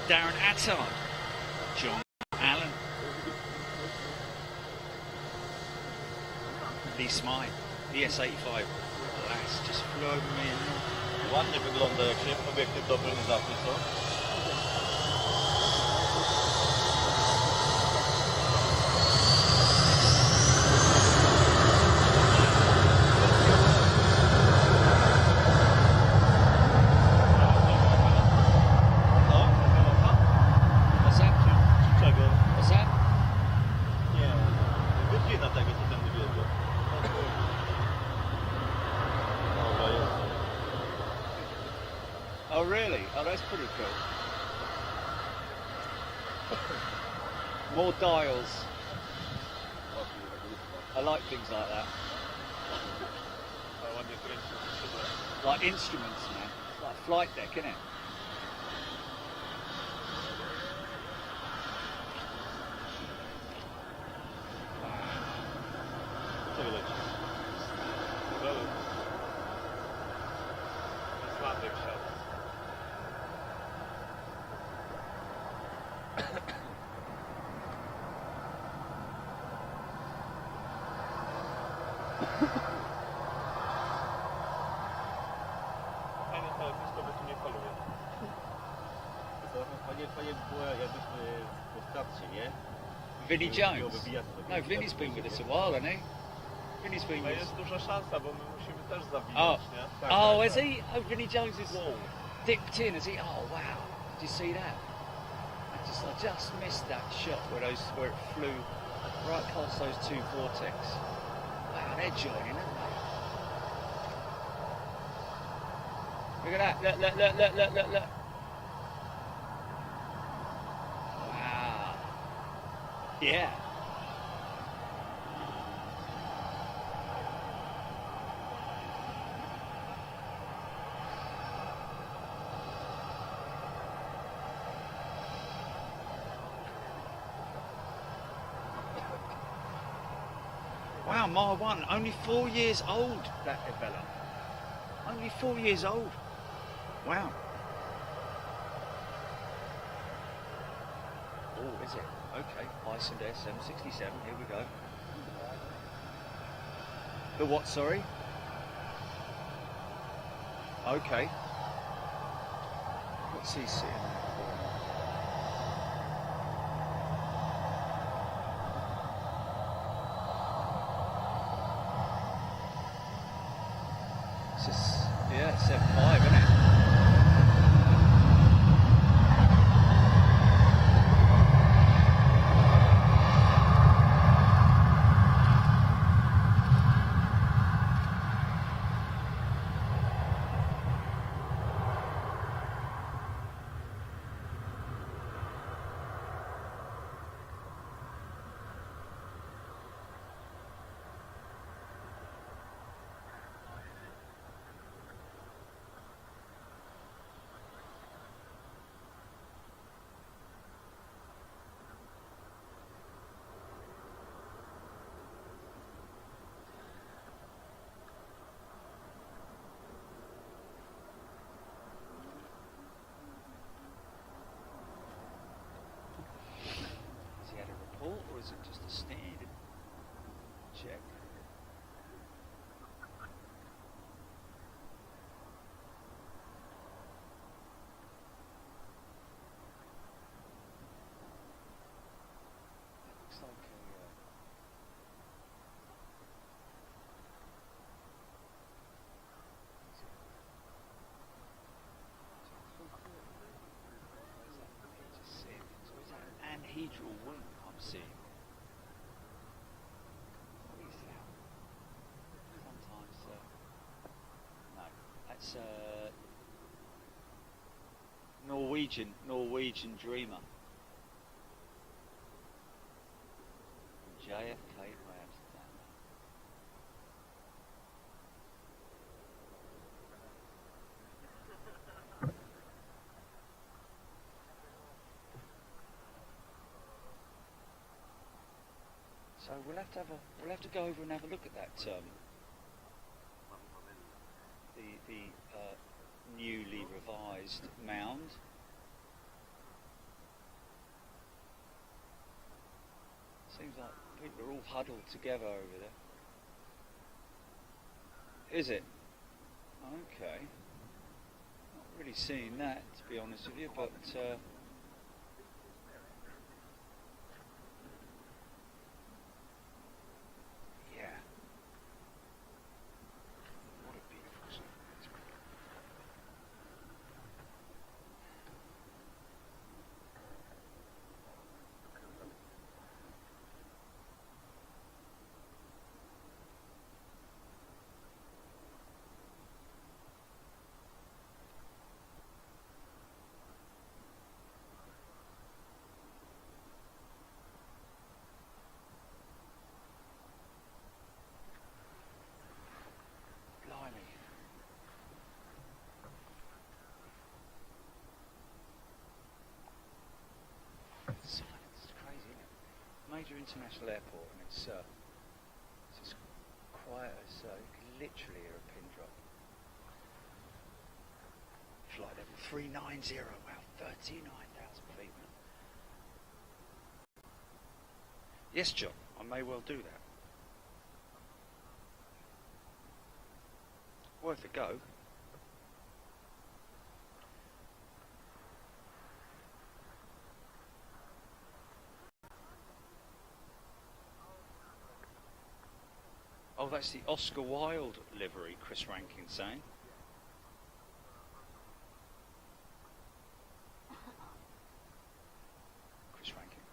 Darren Attard, John Allen, Lee Smythe, ES85. That's just flew over me. Ładnie wygląda, jak się obiektyw dobry nie zapnie, co? What's that? Czego? What's that? Nie, wycina tego, co ten wjeżdża. Dobra, jest. Oh really? Oh, that's pretty cool. More dials. I like things like that. A ładnie kręci. Like instruments, man. It's like a flight deck, isn't it? Czego leci? Dalej. Słaby wsiadł. Fajne to lotnisko, bo tu nie faluje. Fajnie by było, jakbyśmy po starcie, nie? Vinnie Jones. No, Vinnie's been with us a while, hasn't he? Vinnie's been No with us. jest duża szansa, bo my musimy też Oh, zawijać, nie? Tak, oh, tak, is tak. he? Oh, Vinnie Jones is Wow. dipped in, is he? Oh, wow. Did you see that? I just missed that shot where it flew right past those two vortex. Wow, they're joining, aren't they? Look at that! Look! Wow. Yeah. Wow, Mar 1, only 4 years old, that Evella. Only 4 years old. Wow. Oh, is it? Okay, Iceland SM67, here we go. The what, sorry? Okay. What's he sitting there for? It's just, yeah, it's F5, isn't it? Has he had a report or is it just a standard check? Looks like a anhedral wing I'm seeing. What is that? Sometimes, no, that's Norwegian Dreamer. JFK Labs. we'll have to go over and have a look at that. The newly revised mound. Seems like people are all huddled together over there. Is it? Okay. Not really seeing that, to be honest with you, but yeah. What a beautiful scene. Blimey. Silence, it's crazy, isn't it? Major international airport, and it's as quiet as you can literally hear a pin drop. Flight level 390, wow, 39,000 feet. Yes, John, I may well do that. Worth a go. Oh, that's the Oscar Wilde livery, Chris Rankin saying. Chris Rankin.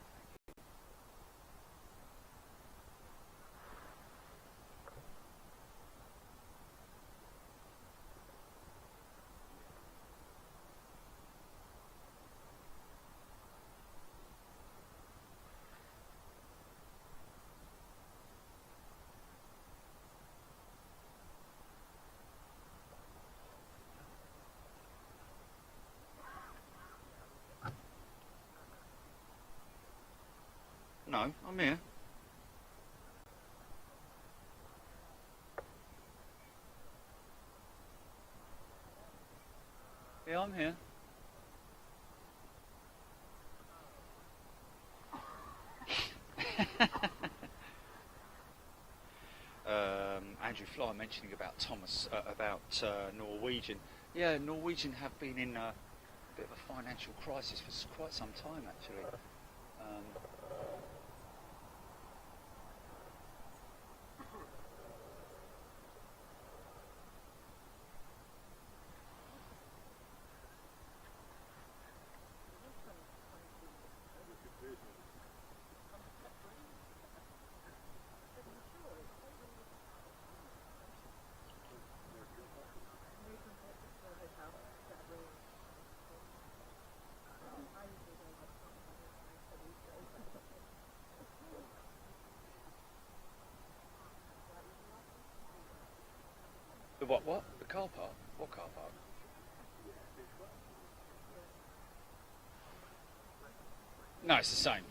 No, I'm here. Yeah, I'm here. Andrew Fly mentioning about Thomas, Norwegian. Yeah, Norwegian have been in a bit of a financial crisis for quite some time, actually. The what? The car park? What car park? No, it's the same.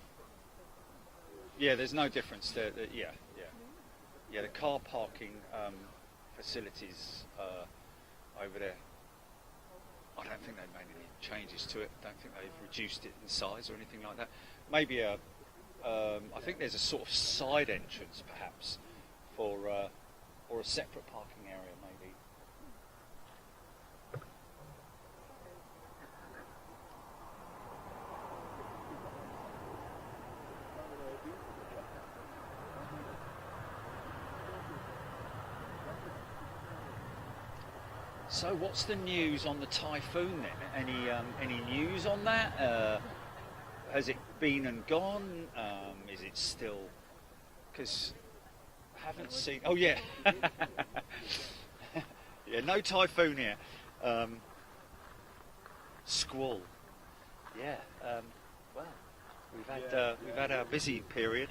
Yeah, there's no difference. Yeah. The car parking facilities over there. I don't think they've made any changes to it. I don't think they've reduced it in size or anything like that. Maybe I think there's a sort of side entrance, perhaps, for or a separate parking area, maybe. So, what's the news on the typhoon then? Any news on that? Has it been and gone? Is it still? Because I haven't seen. Oh yeah, yeah. No typhoon here. Squall. Yeah. Well, we've had our busy period.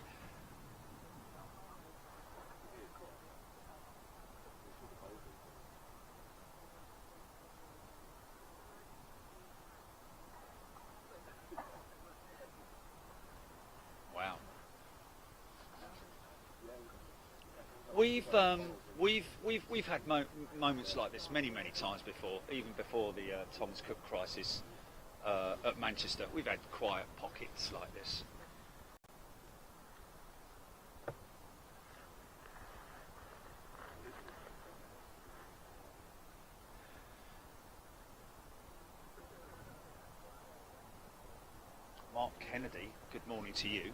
we've had moments like this many times before, even before the Thomas Cook crisis at Manchester. We've had quiet pockets like this. Mark Kennedy, good morning to you.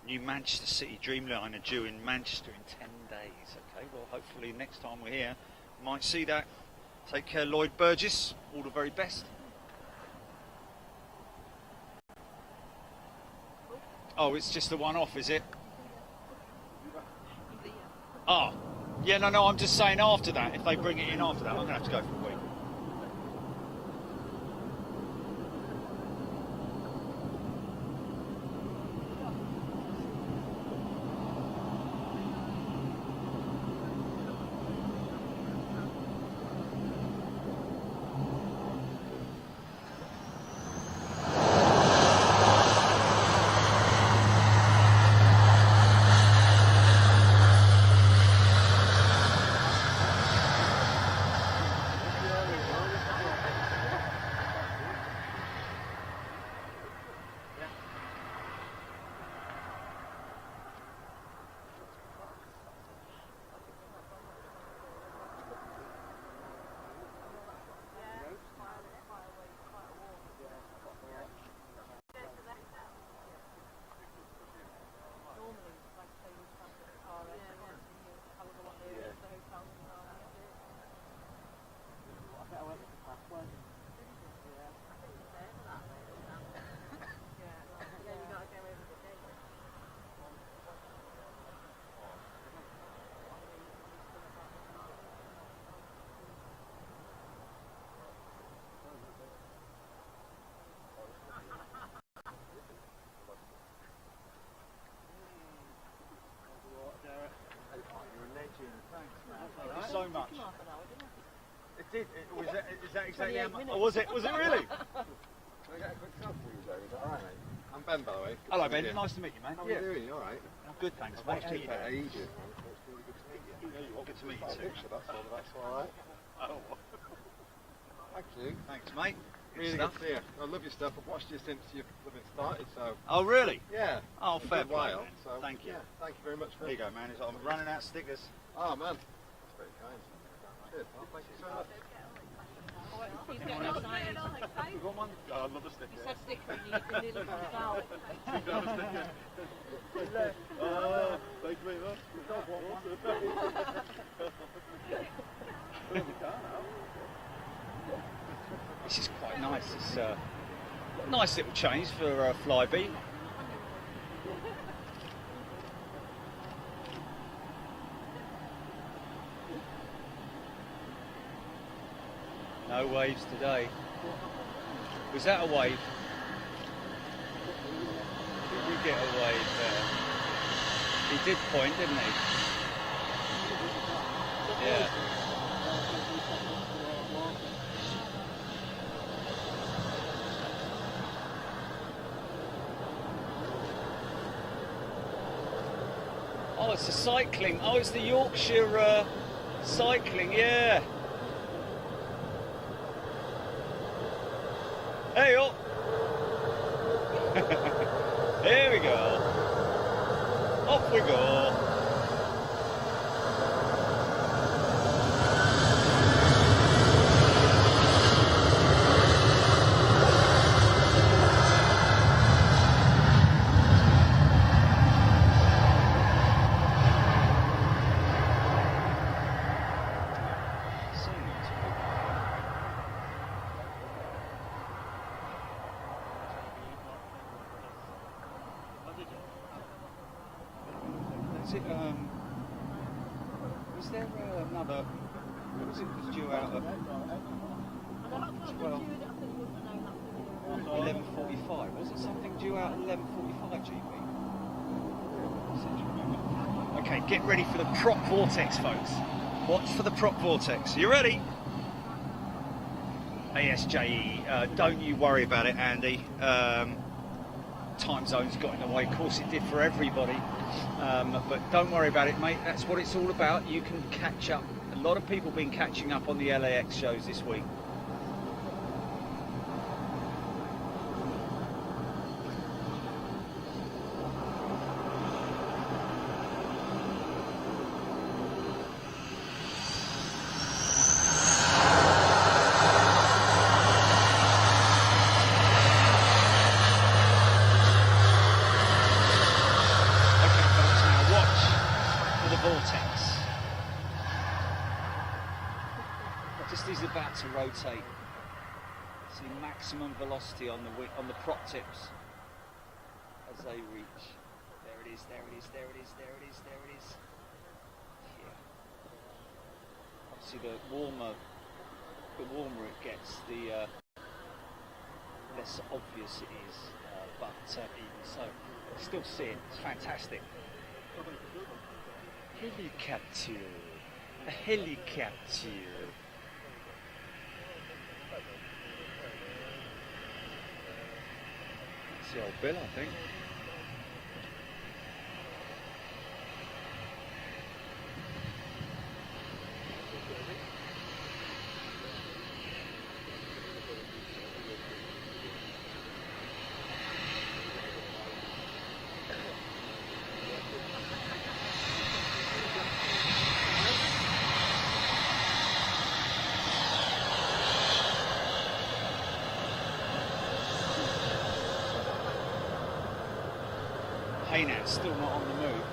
New Manchester City Dreamliner due in Manchester in 10 days. Okay, well, hopefully next time we're here, we might see that. Take care, Lloyd Burgess. All the very best. Oh, it's just a one-off, is it? Oh, yeah, no, I'm just saying after that, if they bring it in after that, I'm going to have to go for a week. Thank you so much. It did. Is that exactly how much? Oh, was it? Was it really? Can I get a quick selfie with you, Joe? Is that alright, mate? I'm Ben, by the way. Hello, Ben. Nice to meet you, mate. How are you doing? You alright? I'm good, thanks, mate. I've watched it for ages, man. So it's really good to meet you. Good to meet you That too. picture, that's alright. Oh, Thank you. thanks, mate. Really Stuff. good to see you. I love your stuff. I've watched you since you've started, so Oh, really? yeah. Oh, a fair good play, while. man. So Thank you. Yeah, thank you very much for There you go, man. I'm running out of stickers. Oh man, that's very kind. Cheers. Well, thank you so much. He's getting excited. You got one? Oh, I love the sticker. He said sticker and he nearly comes out. Thank you very much. This is quite nice. It's a nice little change for Flybe. No waves today. Was that a wave? Did we get a wave there? He did point, didn't he? Yeah. Oh, it's the cycling. Oh, it's the Yorkshire cycling, yeah. Hey up! Here we go. Off we go. Is it, was there another, was it was due out at 11:45? Was it something due out at 11:45 GB? Okay, get ready for the prop vortex, folks. Watch for the prop vortex. You ready? ASJE, don't you worry about it, Andy. time zones got in the way. Of course it did for everybody, but don't worry about it, mate. That's what it's all about. You can catch up. A lot of people been catching up on the LAX shows this week. To rotate, see maximum velocity on the prop tips as they reach. There it is, there it is, there it is, there it is, there it is. Yeah. Obviously the warmer it gets, the less obvious it is, but even so, I still see it. It's fantastic. Helicopter, a helicopter. That's the old Bill, I think. Haynet's still not on the move.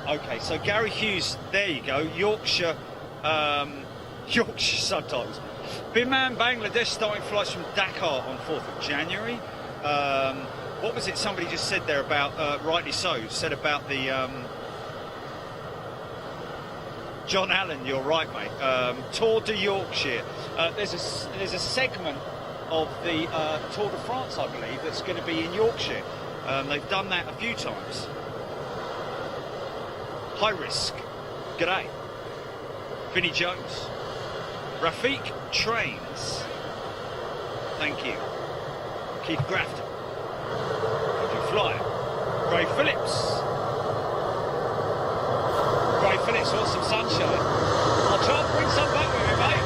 Okay, so Gary Hughes, there you go, Yorkshire subtitles. Biman Bangladesh starting flights from Dakar on 4th of January. What was it somebody just said there about, rightly so, said about the... John Allen, you're right, mate. Tour de Yorkshire. There's a segment of the Tour de France, I believe, that's going to be in Yorkshire. They've done that a few times. High Risk. G'day. Vinnie Jones. Rafiq Trains. Thank you. Keith Grafton. Andrew Flyer. Ray Phillips. Ray Phillips wants some sunshine. I'll try and bring some back with me, mate.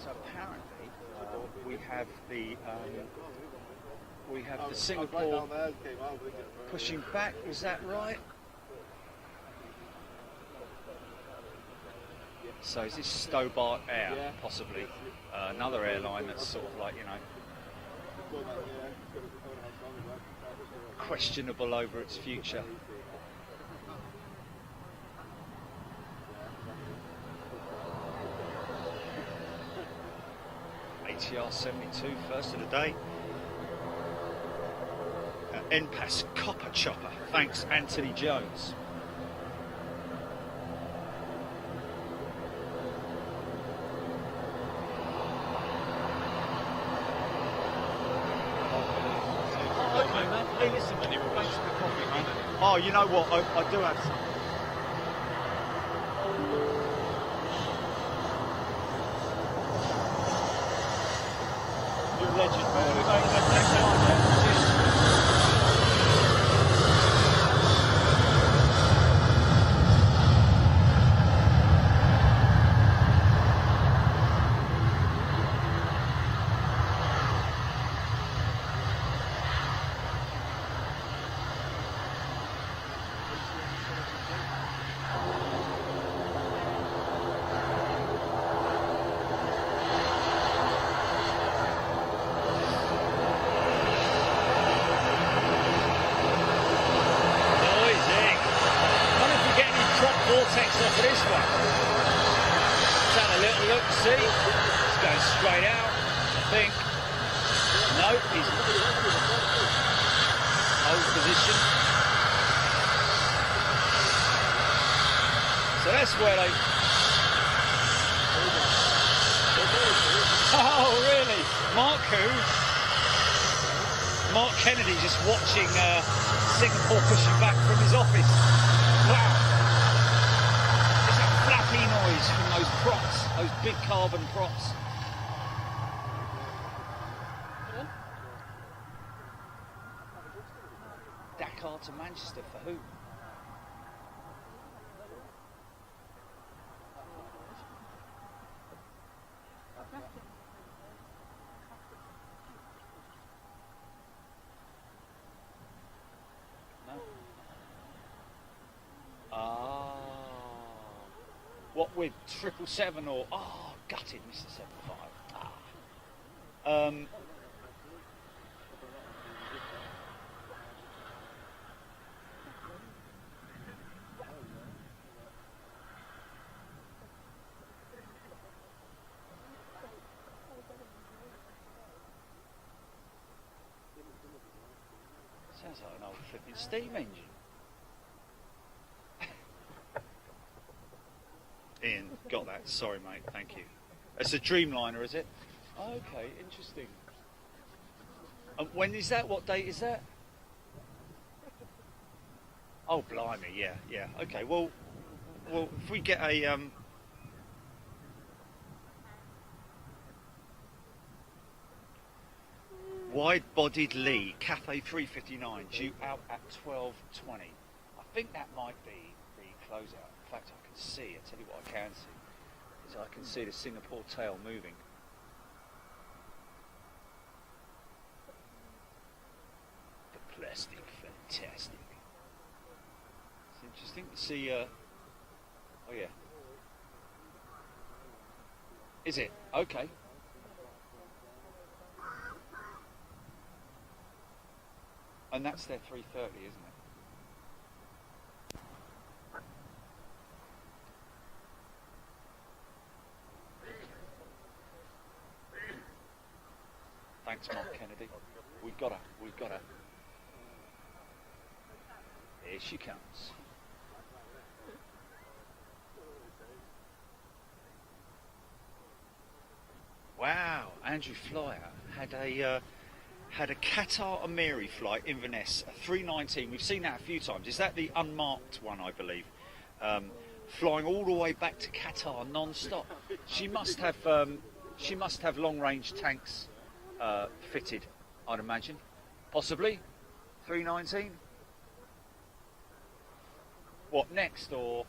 So apparently we have the Singapore pushing back. Is that right? So is this Stobart Air possibly another airline that's sort of like, you know, questionable over its future? ATR 72, first of the day. NPAS Copper Chopper. Thanks, Anthony Jones. Okay, man. Hey, listen, thanks for the coffee, man. Oh, you know what? I do have some. Legend, man. vortex off of this one. Let's have a little look, see? It's going straight out, I think. No, he's hold position. So that's where they... Oh, really? Mark who? Mark Kennedy just watching Singapore pushing back from his office. Wow. It's that flappy noise from those props, those big carbon props. Dakar to Manchester for who? What with 777 or gutted Mr. 75. Sounds like an old flipping steam engine. Ian, got that. Sorry, mate. Thank you. It's a Dreamliner, is it? Okay, interesting. When is that? What date is that? Oh, blimey, yeah. Okay, well, if we get a wide-bodied Lee Cathay 359 due out at 12:20. I think that might be the closeout. In fact, I can see. I tell you what, I can see is I can see the Singapore tail moving. The plastic, fantastic. It's interesting to see. Oh yeah. Is it? Okay. And that's their 330, isn't it? Thanks, Mark Kennedy. We've got her. Here she comes. Wow, Andrew Flyer had a Qatar Emiri flight, Inverness, a 319. We've seen that a few times. Is that the unmarked one, I believe? Flying all the way back to Qatar non-stop. She must have long-range tanks fitted, I'd imagine. Possibly 319. What next, or?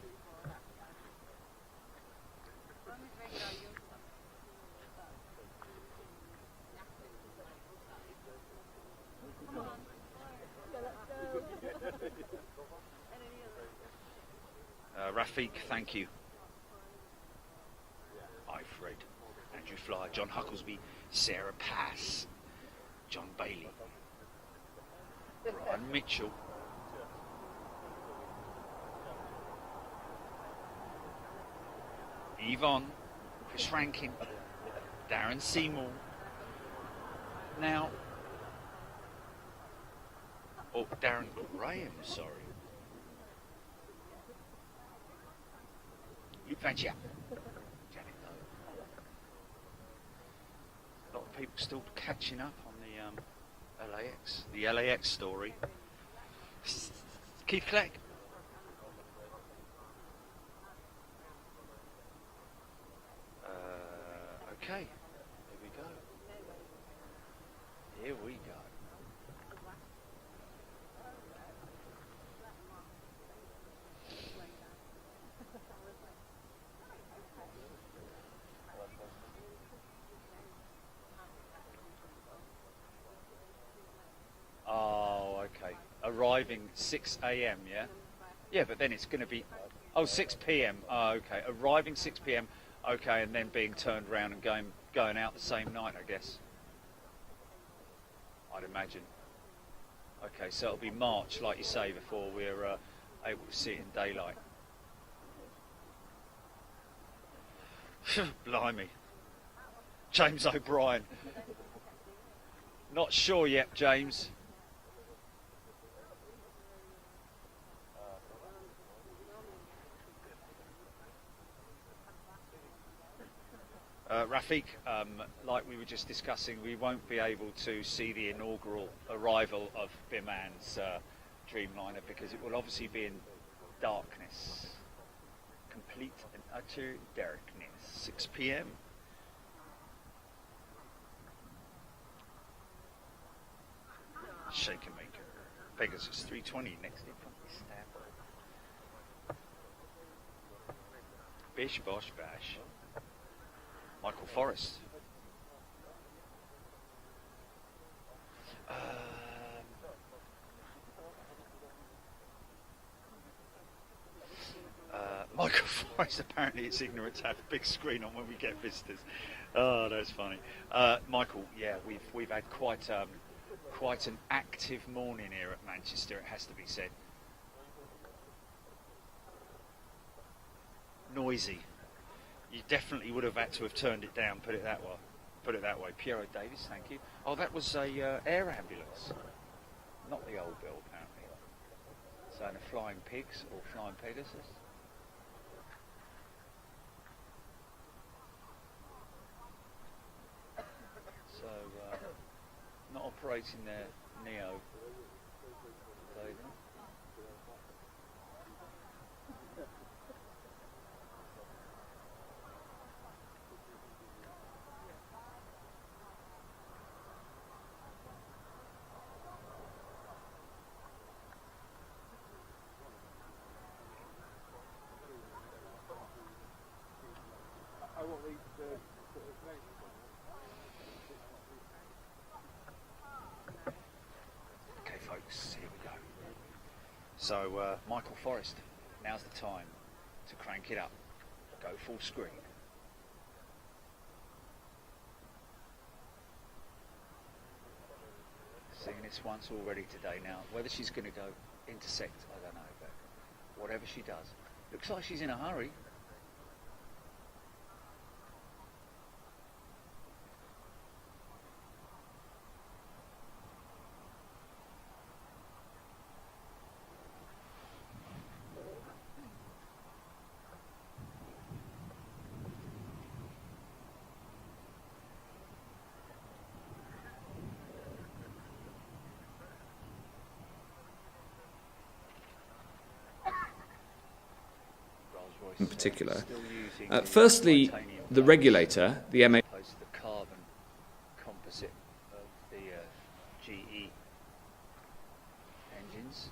Rafiq, thank you. Hi, Fred. Andrew Flyer, John Hucklesby, Sarah Pass, John Bailey, Brian Mitchell, Yvonne, Chris Rankin, Darren Seymour. Now, Darren Graham, sorry. Luke Van Jack. Janet Lowe. A lot of people still catching up on the LAX story. Keith Clegg. Okay, here we go. Oh, okay. Arriving 6 a.m, yeah? Yeah, but then it's going to be... Oh, 6 p.m. Oh, okay. Arriving 6 p.m, okay, and then being turned around and going out the same night, I guess. I'd imagine. Okay, so it'll be March, like you say, before we're able to see it in daylight. Blimey. James O'Brien. Not sure yet, James. Rafiq, like we were just discussing, we won't be able to see the inaugural arrival of Biman's Dreamliner because it will obviously be in darkness. Complete and utter darkness. 6 p.m. Shaker Maker. Pegasus 320 next in front of the stamp. Bish Bosh Bash. Michael Forrest. Michael Forrest, apparently it's ignorant to have a big screen on when we get visitors. Oh, that's funny. Michael, yeah, we've had quite an active morning here at Manchester, it has to be said. Noisy. You definitely would have had to have turned it down, put it that way. Piero Davis, thank you. Oh, that was a air ambulance. Not the old Bill, apparently. So the Flying Pigs or Flying Pegasus. So, not operating their Neo. Okay, folks, here we go. So, Michael Forrest, now's the time to crank it up. Go full screen. Seeing this once already today now. Whether she's going to go intersect, I don't know, but whatever she does. Looks like she's in a hurry. In particular. Firstly, the regulator, the MA... The carbon composite of the GE engines.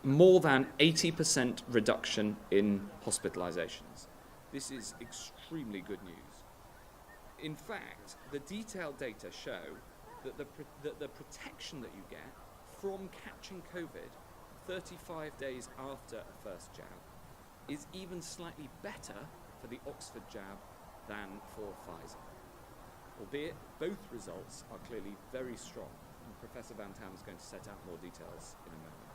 more than 80% reduction in hospitalizations. This is extremely good news. In fact, the detailed data show that the protection that you get from catching COVID 35 days after a first jab is even slightly better for the Oxford jab than for Pfizer. Albeit both results are clearly very strong, and Professor Van Tam is going to set out more details in a moment.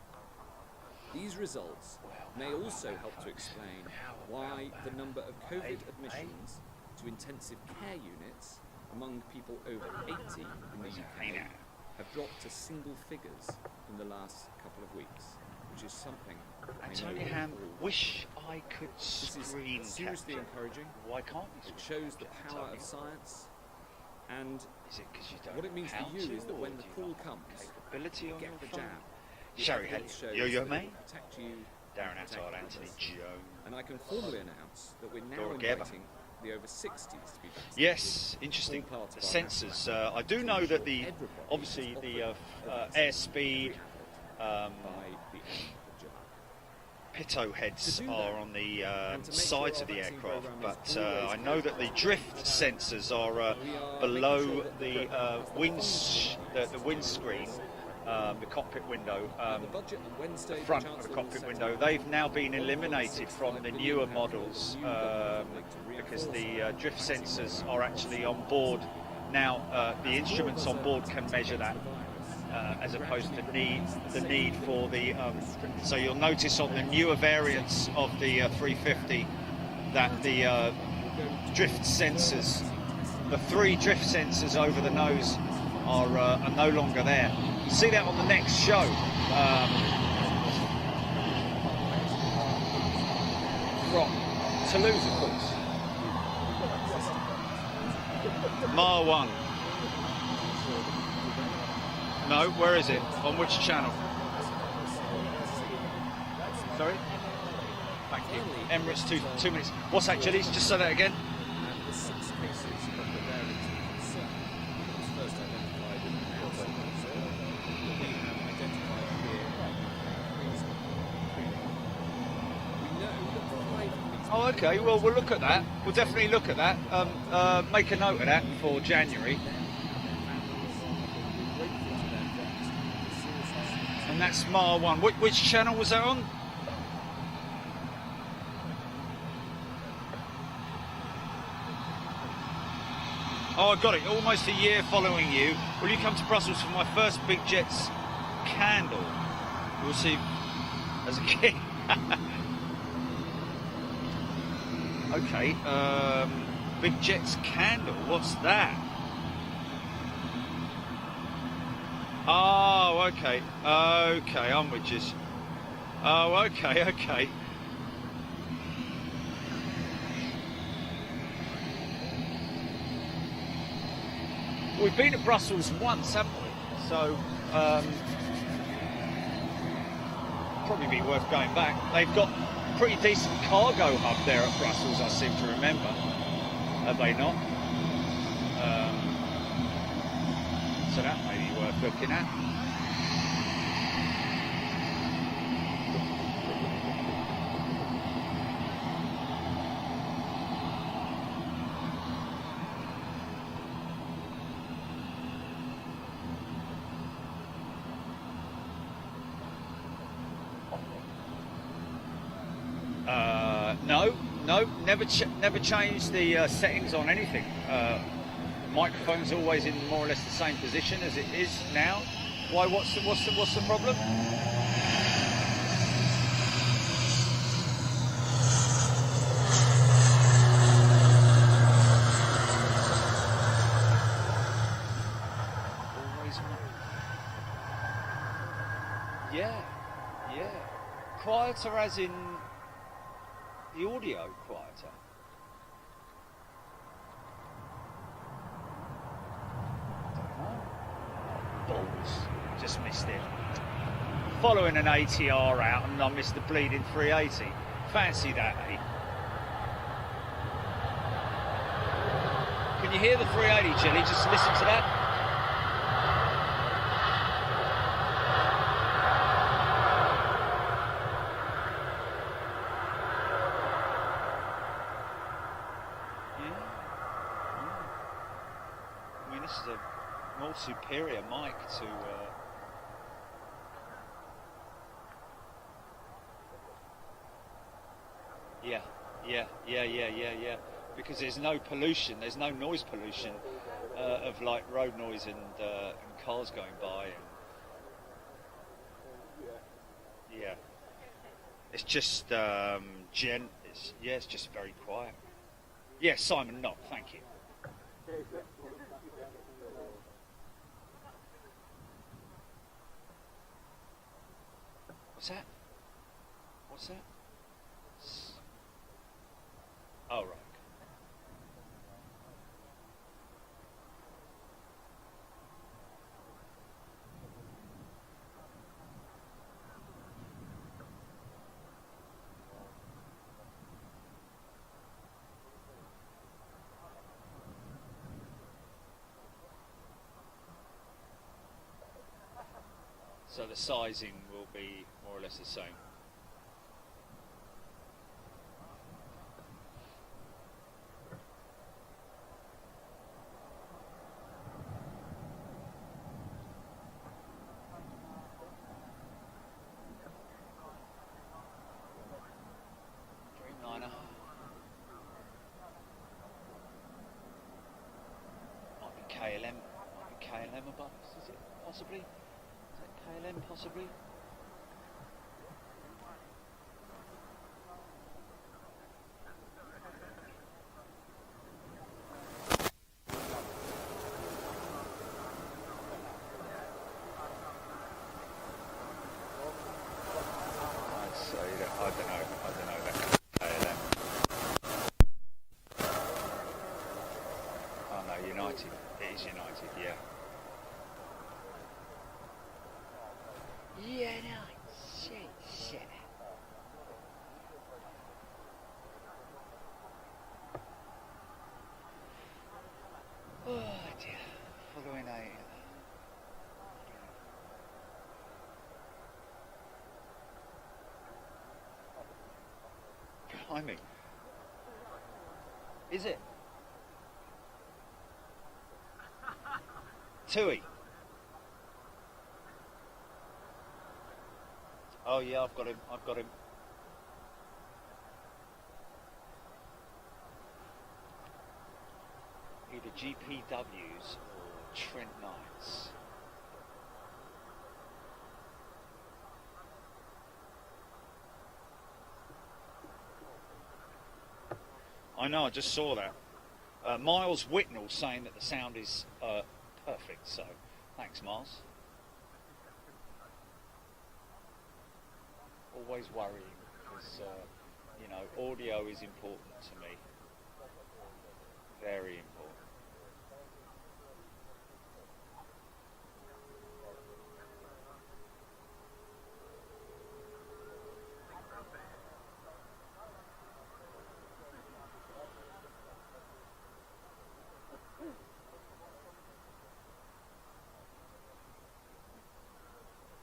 These results may also help to explain why the number of COVID admissions to intensive care units among people over 80 in the UK have dropped to single figures in the last couple of weeks, which is something Antonio Ham, wish I could screen This is seriously capture. encouraging. Why can't you? It shows the power of science, and Is it because you don't what it means know for you how is that to, when or the do you call not have comes, capability you on get your the phone? jab. The Sherry evidence Head, shows Yo-Yo that it May, will protect you, Darren protect Attard, others. Anthony Joan. And I can formally announce that we're now Dora Gebber. inviting the over 60s to be vaccinated. Yes, interesting. All part of our Sensors. I do know that the obviously the airspeed by the end of July. pitot heads To do are that, on the and to make sides sure of the our vaccine aircraft, program but is always I know that the drift sensors are We are below making sure that the windscreen, the cockpit window. The budget on Wednesday, The front of the Chancellor will cockpit set window, out they've now been £1.65 eliminated from the newer models new budget to because reinforce the drift sensors are actually on board now. The instruments on board can measure that, as opposed to the need for the. So you'll notice on the newer variants of the 350 that the drift sensors, the 3 drift sensors over the nose, are no longer there. You see that on the next show. From Toulouse, of course. Mar 1. No, where is it? On which channel? Sorry? Thank you. Emirates, 2 minutes. What's that, Gillies? Just say that again. and the 6 cases of the variant of concern that was first identified in the outside observer that we have identified here in Queensland. We know that 5 of these Oh, okay. Well, we'll look at that. We'll definitely look at that. Make a note of that for January. And that's Mar 1. Which channel was that on? Oh, I got it. Almost a year following you. Will you come to Brussels for my first Big Jets candle? We'll see. As a kid. Okay. Big Jets candle. What's that? Oh, okay. Okay, I'm with you. Oh, okay, okay. We've been to Brussels once, haven't we? So, probably be worth going back. They've got a pretty decent cargo hub there at Brussels, I seem to remember. Have they not? So that may be worth looking at. No, never changed the settings on anything. Microphone's always in more or less the same position as it is now. Why? What's the problem? Always on. Yeah. Quieter as in the audio quieter. Balls. Just missed it. Following an ATR out and I missed the bleeding 380. Fancy that, eh? Can you hear the 380, Chilly? Just listen to that. is a more superior mic to. Yeah. Because there's no pollution, there's no noise pollution of like road noise and cars going by. And, yeah. It's just it's just very quiet. Yes, Simon Knott, thank you. What's that? What's that? Oh, right. So the sizing will be more or less the same. Dreamliner. Might be KLM. Might be KLM above us, is it? Possibly. KLM possibly? I don't know that KLM. Oh no, United. It is United, yeah. Yeah, no, shit. Oh dear, following a... Blimey. Is it? Tui. Oh yeah, I've got him. Either GPWs or Trent Knights. I know, I just saw that. Miles Whitnell saying that the sound is perfect, so thanks, Miles. Always worrying because, audio is important to me. Very important.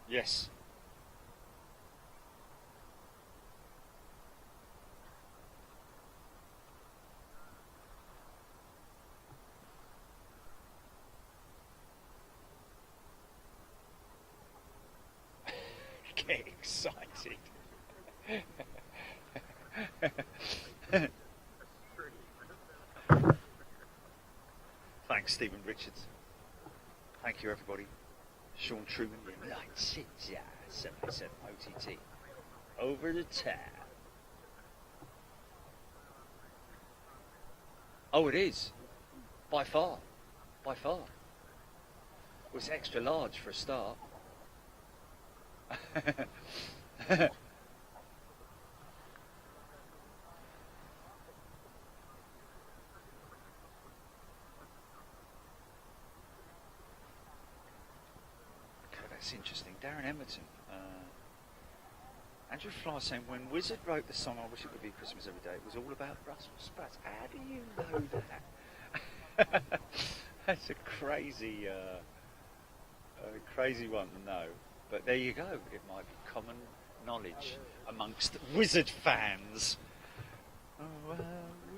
Yes. Get excited. Thanks, Stephen Richards. Thank you, everybody. Sean Truman, United 77 OTT. Over the tab. Oh, it is. By far. By far. Well, it's extra large for a start. That's interesting. Darren Emerton. Andrew Fly saying, when Wizard wrote the song I Wish It Could Be Christmas Every Day, it was all about Brussels sprouts. How do you know that? That's a crazy one to know. But there you go. It might be common knowledge amongst Wizard fans. Oh, I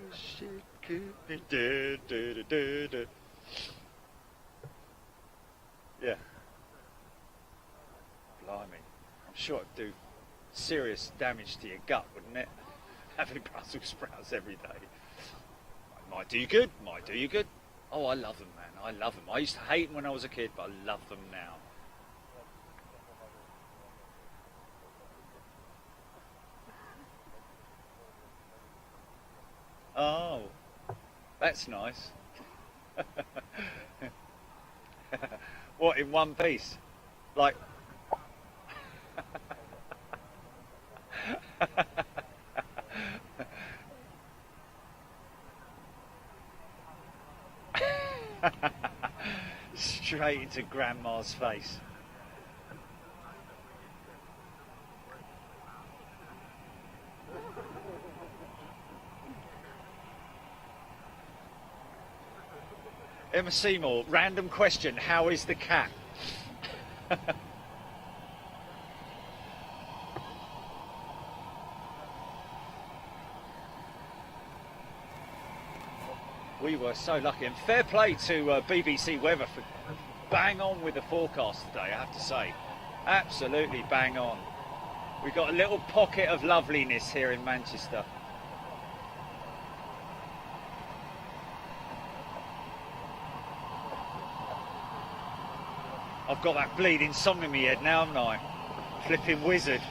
wish it could be. Yeah. Blimey. I'm sure it'd do serious damage to your gut, wouldn't it? Having Brussels sprouts every day. Might do you good, might do you good. Oh, I love them, man. I love them. I used to hate them when I was a kid, but I love them now. Oh, that's nice. What, in one piece? Like... Straight into Grandma's face. Emma Seymour, random question, how is the cat? We were so lucky, and fair play to BBC Weather for bang on with the forecast today, I have to say. Absolutely bang on. We've got a little pocket of loveliness here in Manchester. I've got that bleeding song in my head now, haven't I? Flipping wizard.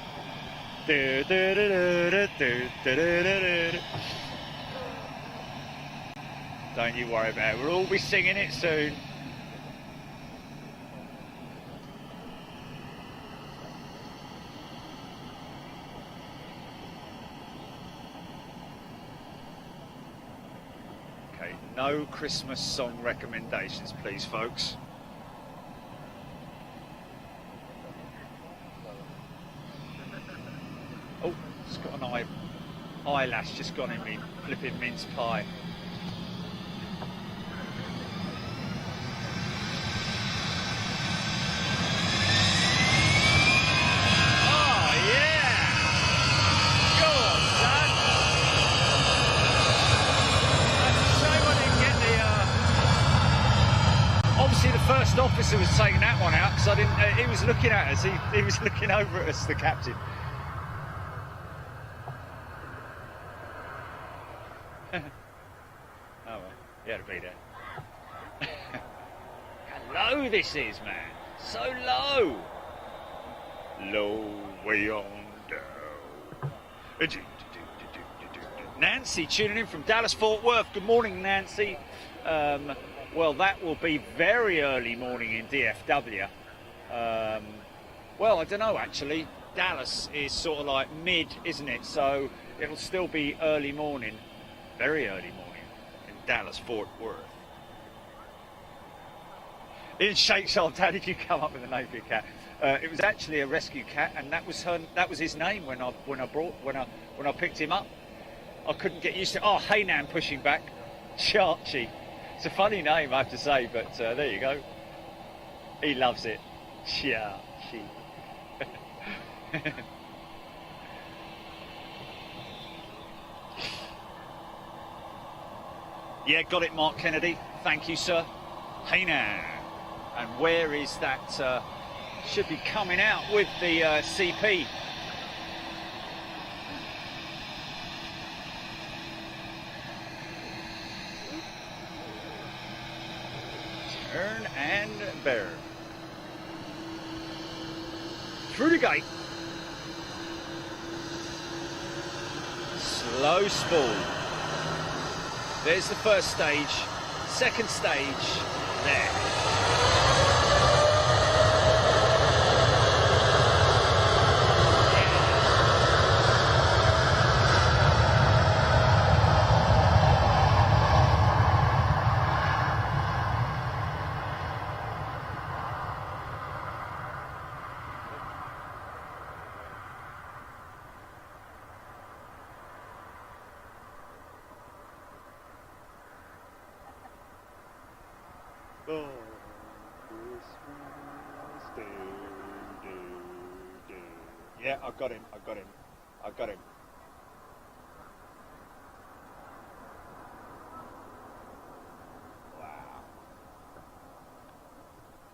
Don't you worry about it, we'll all be singing it soon. Okay, no Christmas song recommendations, please, folks. Oh, it's got an eyelash just gone in me, flipping mince pie. First officer was taking that one out because I didn't. He was looking at us. He was looking over at us, the captain. Oh well, he had to be there. How low this is, man. So low. Low way on down. Nancy tuning in from Dallas Fort Worth. Good morning, Nancy. Well, that will be very early morning in DFW. Well, I don't know, actually. Dallas is sort of like mid, isn't it? So it'll still be early morning, very early morning in Dallas, Fort Worth. Ian Shakes, oh, Dad, did you come up with a name for your cat? It was actually a rescue cat, and that was his name when I picked him up. I couldn't get used to it. Oh, hey, Nan, pushing back. Charchie. It's a funny name, I have to say, but there you go. He loves it. Charchie. Yeah, got it, Mark Kennedy. Thank you, sir. Hey now. And where is that? Should be coming out with the CP. Turn and bear. Through the gate. Slow spool. There's the first stage. Second stage. There. Yeah, I got him. Wow.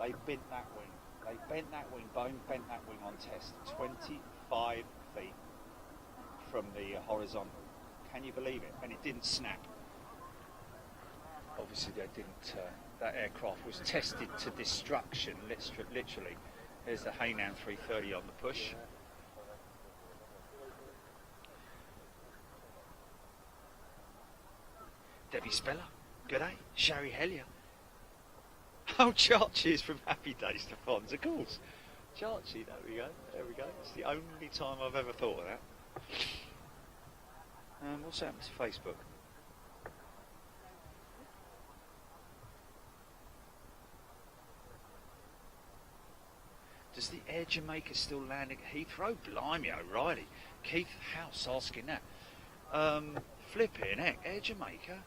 They bent that wing. They bent that wing, Boeing bent that wing on test 25 feet from the horizontal. Can you believe it? And it didn't snap. Obviously they didn't, that aircraft was tested to destruction, literally. There's the Hainan 330 on the push. Debbie Speller, good day. Sherry Hellier. Oh, Charchie is from Happy Days to Fonz, of course. Charchie, there we go, there we go. It's the only time I've ever thought of that. What's happened to Facebook? Does the Air Jamaica still land at Heathrow? Blimey, O'Reilly. Keith House asking that. Flipping heck, Air Jamaica?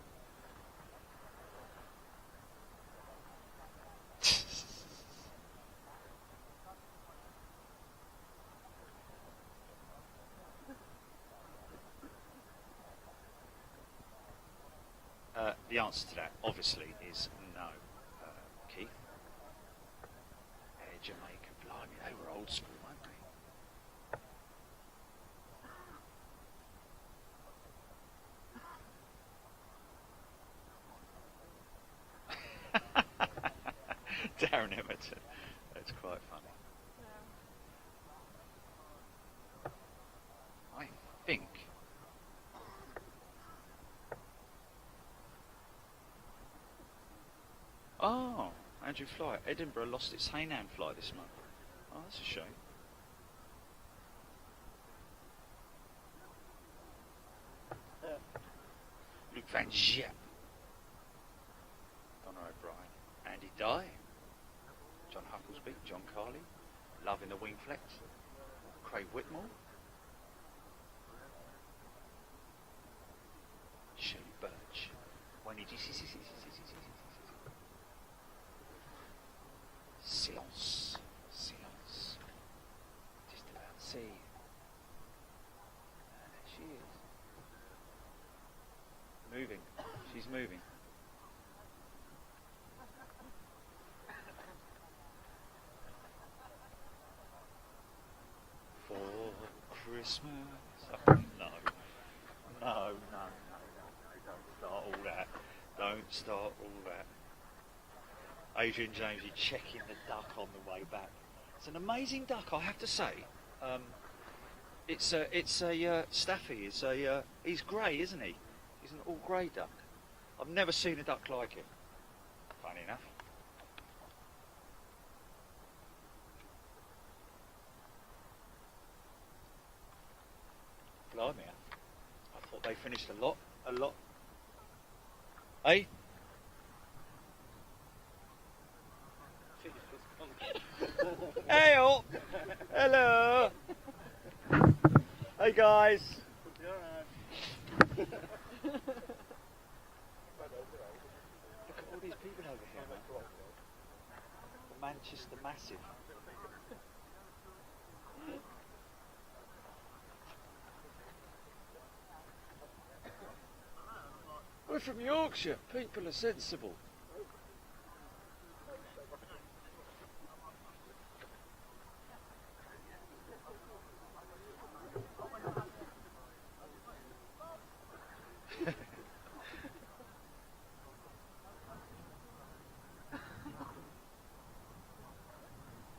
The answer to that, obviously, is no, Keith. Air Jamaica, blimey, they were old school, weren't they? Darren Emerton, that's quite funny. I think. Oh, Andrew Fly. Edinburgh lost its Hainan flight this month. Oh, that's a shame. Luke Van Giep. Donna O'Brien. Andy Dye. John Hucklesby. John Carley. Loving the Wing Flex. Craig Whitmore. Shelley Birch. When did you see? Silence. Silence. Just about see. And there she is. Moving. She's moving. For Christmas. Oh, no. No. Don't start all that. Don't start all that. Adrian James, you're checking the duck on the way back. It's an amazing duck, I have to say. It's a Staffy. He's grey, isn't he? He's an all grey duck. I've never seen a duck like it. Funny enough. Blimey, I thought they finished a lot. Hey? Hey up! Hello! Hey guys! Look at all these people over here, man. The Manchester Massive. We're from Yorkshire. People are sensible.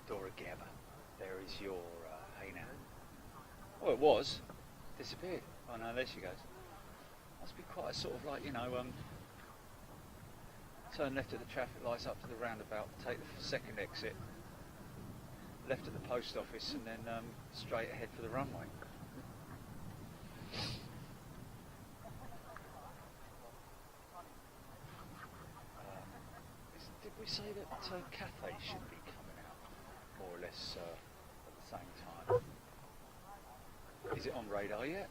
Dora Gabba, there is your Hainan. Oh, it was. Disappeared. Oh no, there she goes. Must be quite a sort of like, you know, turn left at the traffic lights up to the roundabout, take the second exit, left at the post office, and then straight ahead for the runway. Did we say that Cathay should be coming out more or less at the same time? Is it on radar yet?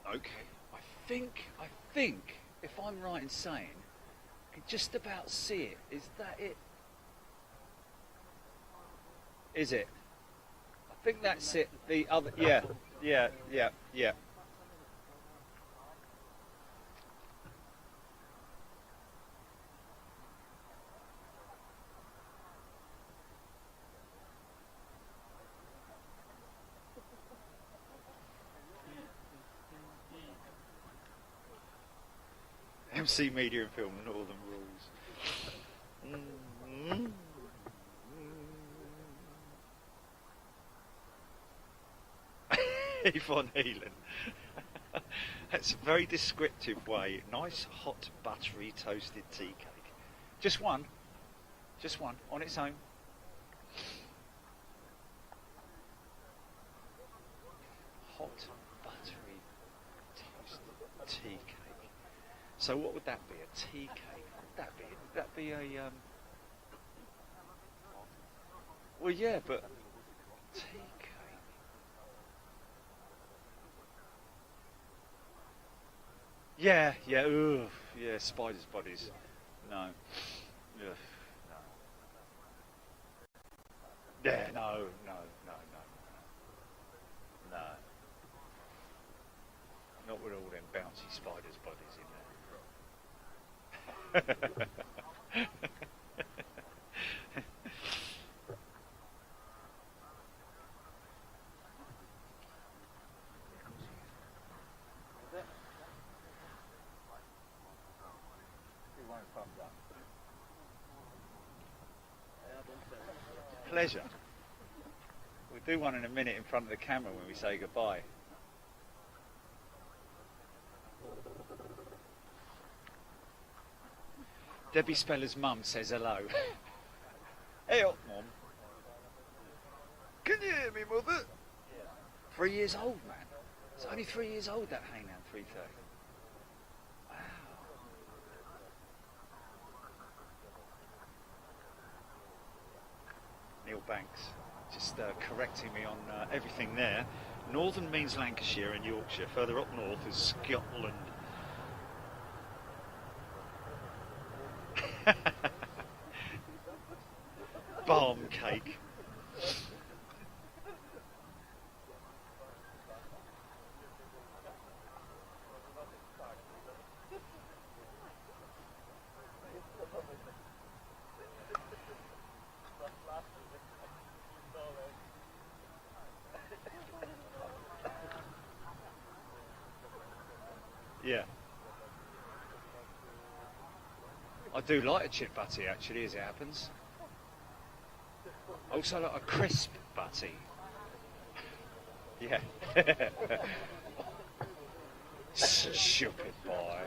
Okay, I think, if I'm right in saying, I can just about see it. Is that it? Is it? I I think that's it. The other, yeah. MC Media and Film, Northern Rules. Yvonne Heelan. That's a very descriptive way. Nice hot buttery toasted tea cake. Just one on its own. Hot buttery toasted tea cake. So what would that be? A tea cake? What would that be? Would that be a well, yeah, but tea cake. Yeah, ugh, yeah, spiders' bodies. No. Ugh, no. Yeah, no. Not with all them bouncy spiders' bodies in there. Pleasure. We'll do one in a minute in front of the camera when we say goodbye. Debbie Speller's mum says hello. Hey up, Mum. Can you hear me, Mother? 3 years old, man. It's only 3 years old, that Hangman 330. Wow. Neil Banks just correcting me on everything there. Northern means Lancashire and Yorkshire. Further up north is Scotland. Balm cake. Yeah. I do like a chip butty, actually, as it happens. Also like a crisp butty. Yeah. Stupid boy.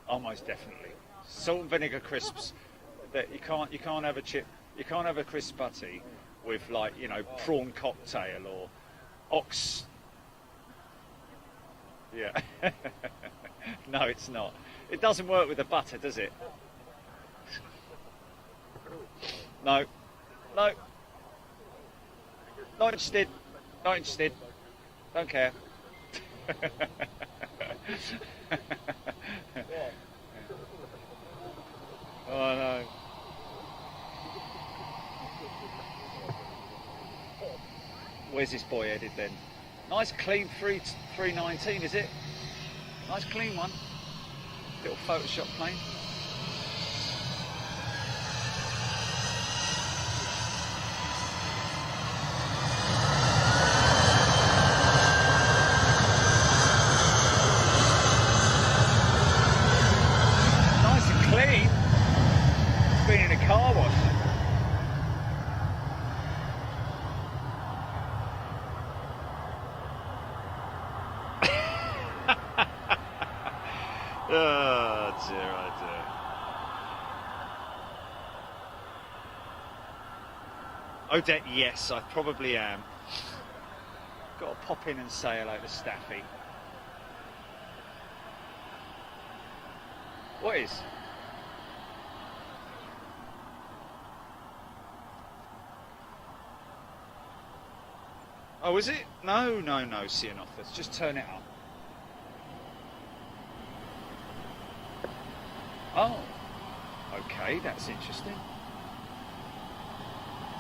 Almost definitely. Salt and vinegar crisps. That you can't have a chip. You can't have a crisp butty with, like, you know, prawn cocktail or ox. Yeah. No, it's not. It doesn't work with the butter, does it? No. Not interested. Not interested. Don't care. Oh no. Where's this boy headed then? Nice clean 319, is it? Nice clean one. Little Photoshop plane. Nice and clean. It's been in a car wash. Oh dear, oh dear. Odette, yes, I probably am. Got to pop in and say hello to Staffy. What is? Oh, is it? No, Cianothus. Just turn it up. Oh, okay. Okay, that's interesting.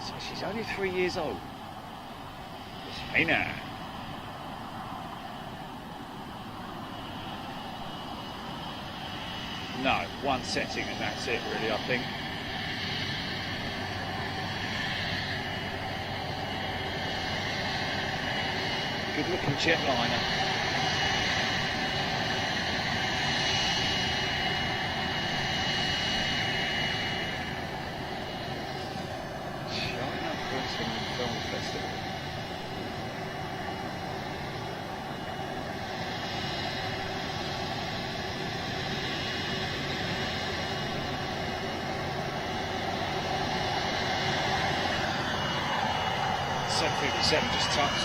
So she's only 3 years old. Serena. No, one setting and that's it really, I think. Good looking jetliner. China Film Festival. Seven just touched.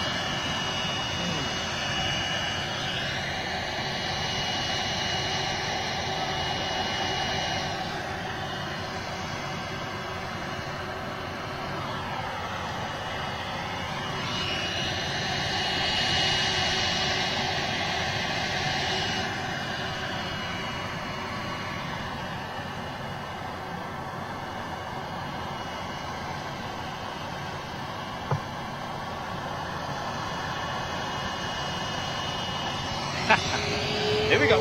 Here we go.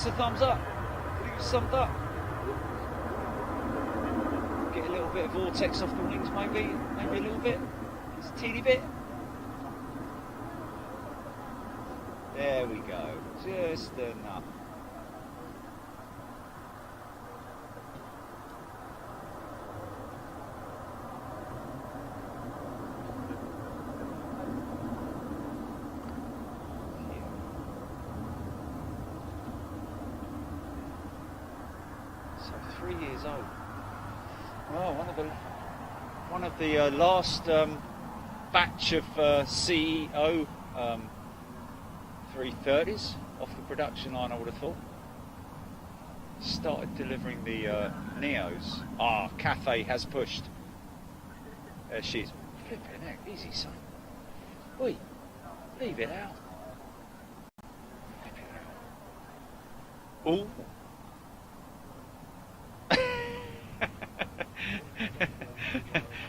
A thumbs up. Could you give us a thumbs up? Get a little bit of vortex off the wings, maybe a little bit. Just a teeny bit. There we go. Just enough. So 3 years old. Well, one of the last batch of CEO 330s off the production line, I would have thought. Started delivering the Neos. Cathay has pushed. There she is. Flipping heck, easy son. Oi, leave it out. Flip it out. Ooh.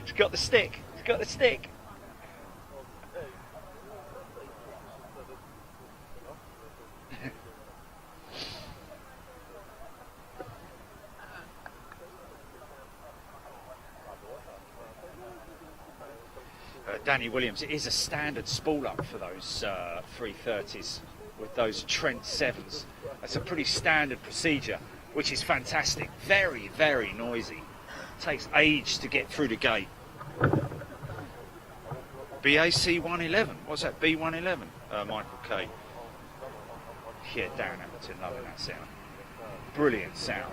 He's got the stick. He's got the stick. Danny Williams, it is a standard spool up for those 330s with those Trent 7s. That's a pretty standard procedure, which is fantastic. Very, very noisy. Takes age to get through the gate. BAC 111. What's that? B111? Michael K. Yeah, Dan Hamilton, loving that sound. Brilliant sound.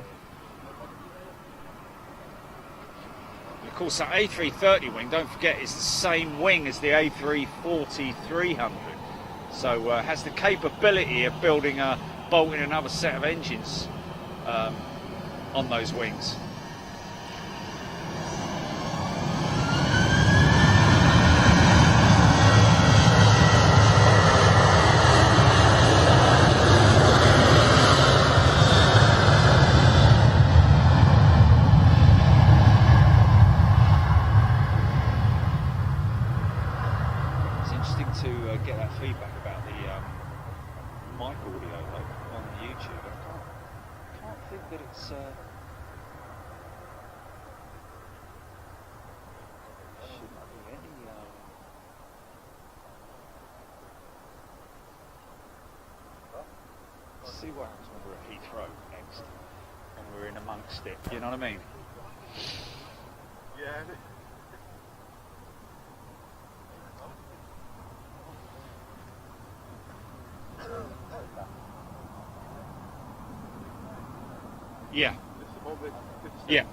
And of course, that A330 wing, don't forget, is the same wing as the A340-300. So has the capability of bolting another set of engines on those wings. To get that feedback about the mic audio on YouTube. I can't think that it's shouldn't be any see what happens when we're at Heathrow next, when we're in amongst it, you know what I mean? Yeah. Yeah. Yeah.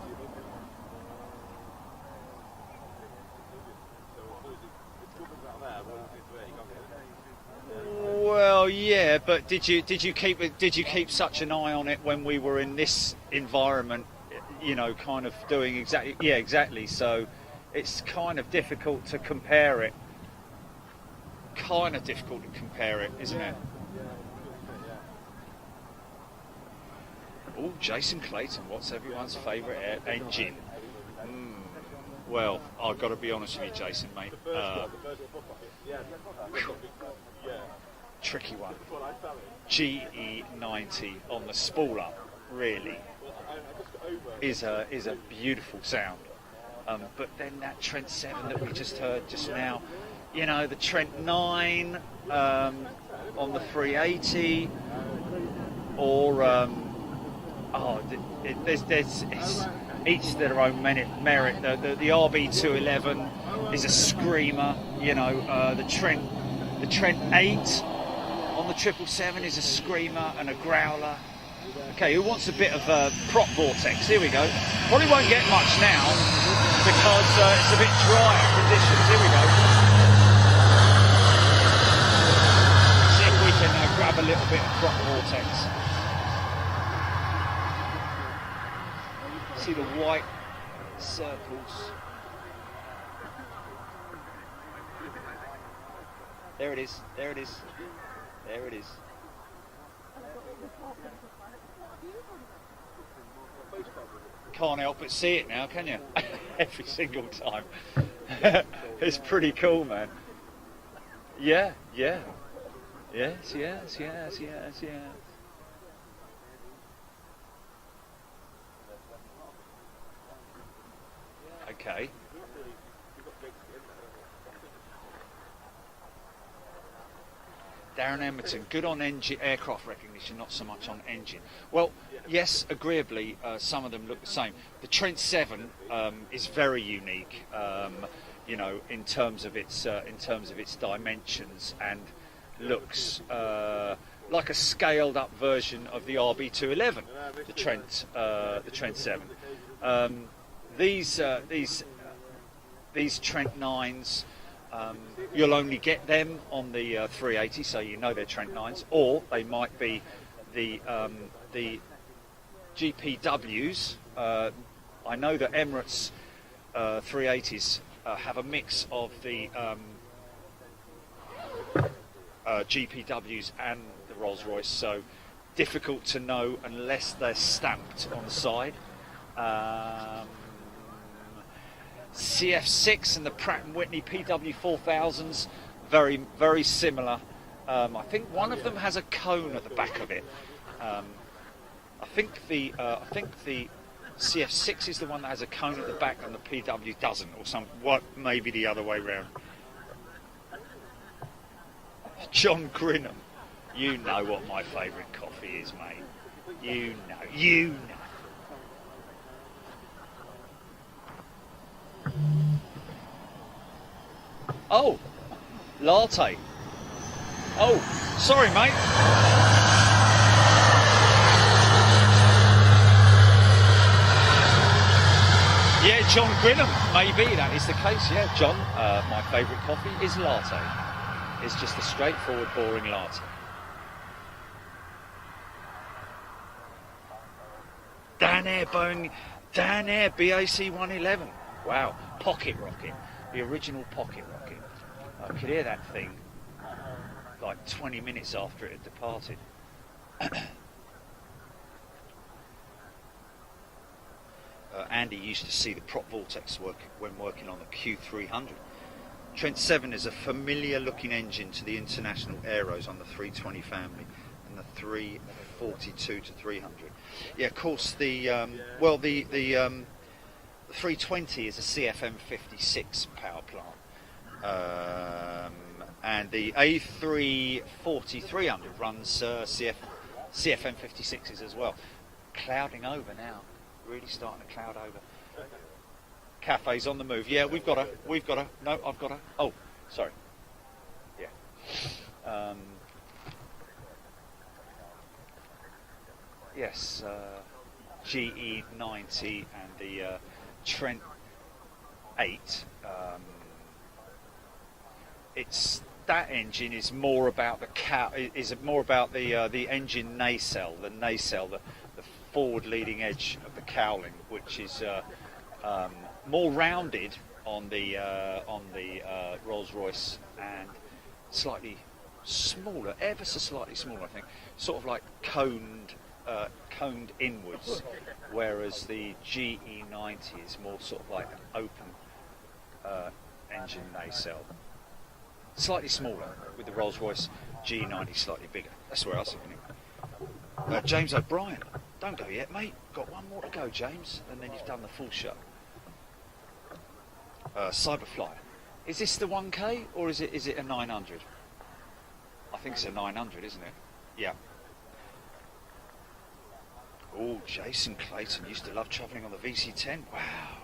Well, yeah, but did you keep such an eye on it when we were in this environment? You know, kind of doing exactly. Yeah, exactly. So it's kind of difficult to compare it. Kind of difficult to compare it, isn't it? Oh, Jason Clayton, what's everyone's favourite engine? Well, I've got to be honest with you, Jason, mate. Tricky one. GE90 on the spool up, really, is a beautiful sound. But then that Trent 7 that we just heard just now, you know, the Trent 9 on the 380, or there's each their own merit. The RB211 is a screamer. You know, the Trent 8 on the 777 is a screamer and a growler. Okay, who wants a bit of prop vortex? Here we go. Probably won't get much now because it's a bit drier conditions. Here we go. See if we can grab a little bit of prop vortex. See the white circles. There it is, there it is, there it is. Can't help but see it now, can you? Every single time. It's pretty cool, man. Yeah, yeah. Yes, yes, yes, yes, yes. Okay. Darren Emerton, good on engine, aircraft recognition, not so much on engine. Well, yes, agreeably, some of them look the same. The Trent 7 is very unique, you know, in terms of its dimensions and looks like a scaled-up version of the RB211, the Trent 7. These Trent 9s, you'll only get them on the 380, so you know they're Trent 9s, or they might be the GPWs. I know that Emirates 380s have a mix of the GPWs and the Rolls-Royce, so difficult to know unless they're stamped on the side. CF6 and the Pratt & Whitney PW4000s, very, very similar. I think one of them has a cone at the back of it. I think the CF6 is the one that has a cone at the back and the PW doesn't, or maybe the other way round. John Grinham, you know what my favourite coffee is, mate. You know. Oh, latte. Oh, sorry, mate. Yeah, John Grinham, maybe that is the case. Yeah, John, my favourite coffee is latte. It's just a straightforward, boring latte. Dan Air BAC 111. Wow, pocket rocket, the original pocket rocket. I could hear that thing like 20 minutes after it had departed. Andy used to see the prop vortex work when working on the Q300. Trent 7 is a familiar looking engine to the international aeros on the 320 family and the 342 to 300. Yeah, of course, the 320 is a CFM56 power plant, and the A340-300 runs CFM56s as well. Clouding over now, really starting to cloud over. Cafes on the move. Yeah, we've got a. No, I've got a. Oh, sorry. Yeah. Yes, GE90 and the Trent 8. It's that engine is more about the engine nacelle, the forward leading edge of the cowling, which is more rounded on the Rolls-Royce and slightly smaller, ever so slightly smaller, I think, sort of like coned inwards, whereas the GE90 is more sort of like an open engine nacelle. Slightly smaller, with the Rolls-Royce GE90 slightly bigger. That's where I was thinking. James O'Brien, don't go yet, mate. Got one more to go, James, and then you've done the full show. Cyberfly. Is this the 1K or is it a 900? I think it's a 900, isn't it? Yeah. Oh, Jason Clayton used to love travelling on the VC10. Wow.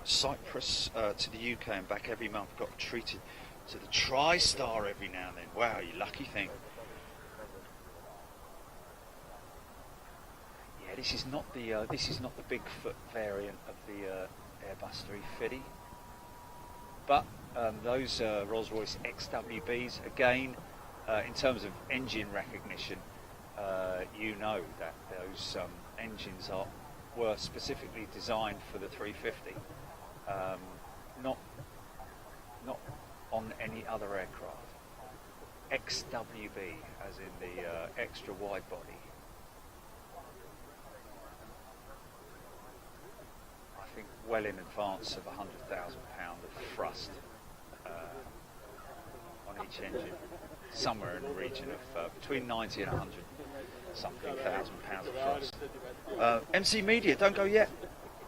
Cyprus to the UK and back every month. Got treated to the TriStar every now and then. Wow, you lucky thing. Yeah, this is not the Bigfoot variant of the Airbus 350, but those Rolls-Royce XWBs, again, in terms of engine recognition, you know that those engines were specifically designed for the 350. Not on any other aircraft. XWB, as in the extra wide body. I think well in advance of £100,000 of thrust on each engine, somewhere in the region of between 90 and 100 something thousand pounds of thrust. MC Media, don't go yet.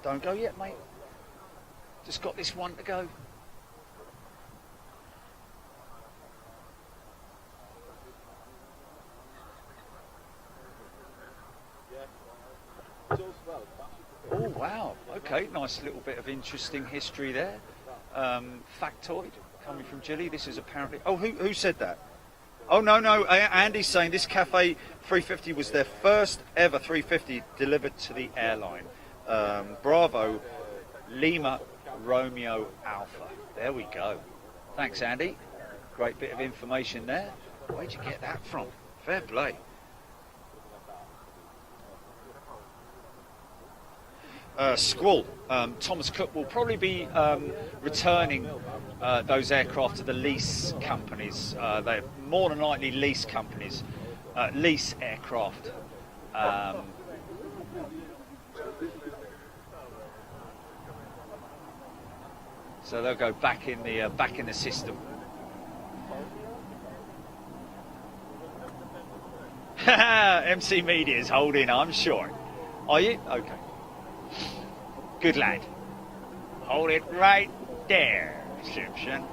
Don't go yet, mate. Just got this one to go. Oh wow, okay, nice little bit of interesting history there. Factoid coming from Gilly. This is apparently, oh, who said that? Oh no, Andy's saying this Cafe 350 was their first ever 350 delivered to the airline. Bravo Lima Romeo Alpha. There we go. Thanks, Andy. Great bit of information there. Where'd you get that from? Fair play. Squall. Thomas Cook will probably be returning those aircraft to the lease companies. They're more than likely lease companies, lease aircraft. So they'll go back in the system. MC Media is holding, I'm sure. Are you? Okay. Good lad. Hold it right there, Simpson.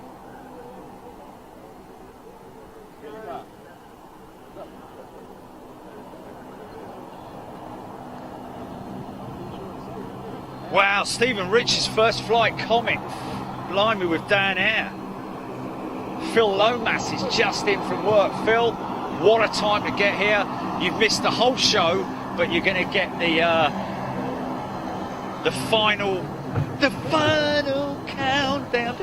Wow, Stephen Rich's first flight comic. Blimey with Dan Air. Phil Lomas is just in from work. Phil, what a time to get here. You've missed the whole show, but you're going to get the final countdown.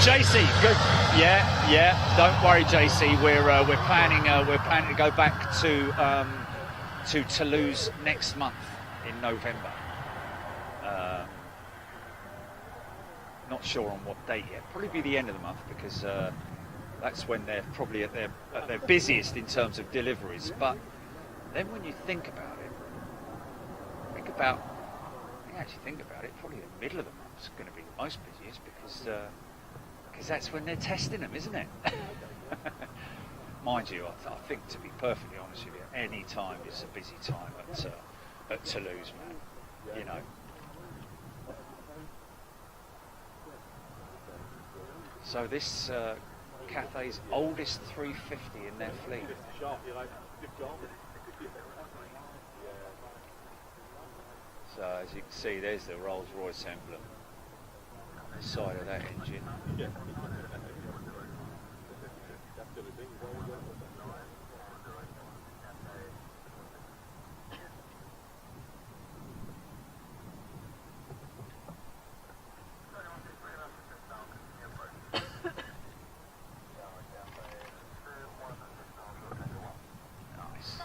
JC, good. Yeah. Don't worry, JC. We're planning to go back to Toulouse next month in November. Not sure on what date yet. Probably be the end of the month because that's when they're probably at their busiest in terms of deliveries. But then when you think about it, probably the middle of the month is going to be the most busiest because that's when they're testing them, isn't it? Mind you, I think, to be perfectly honest with you, any time is a busy time at Toulouse, man. You know. So this Cathay's oldest 350 in their fleet. So as you can see, there's the Rolls-Royce emblem on the side of that engine. Yeah. Nice.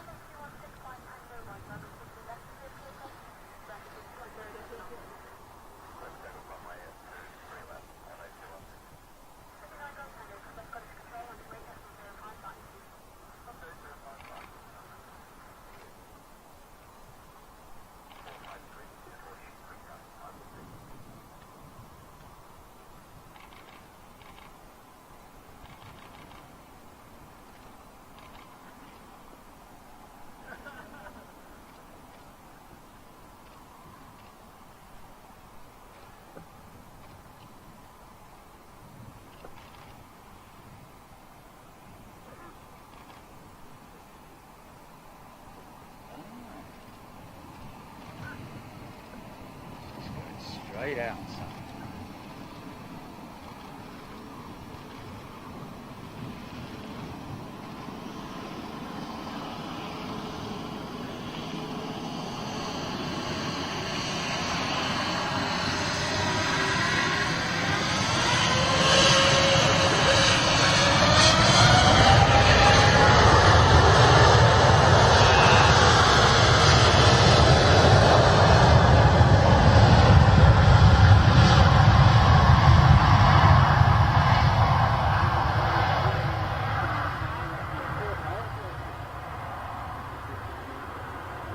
Straight out, son.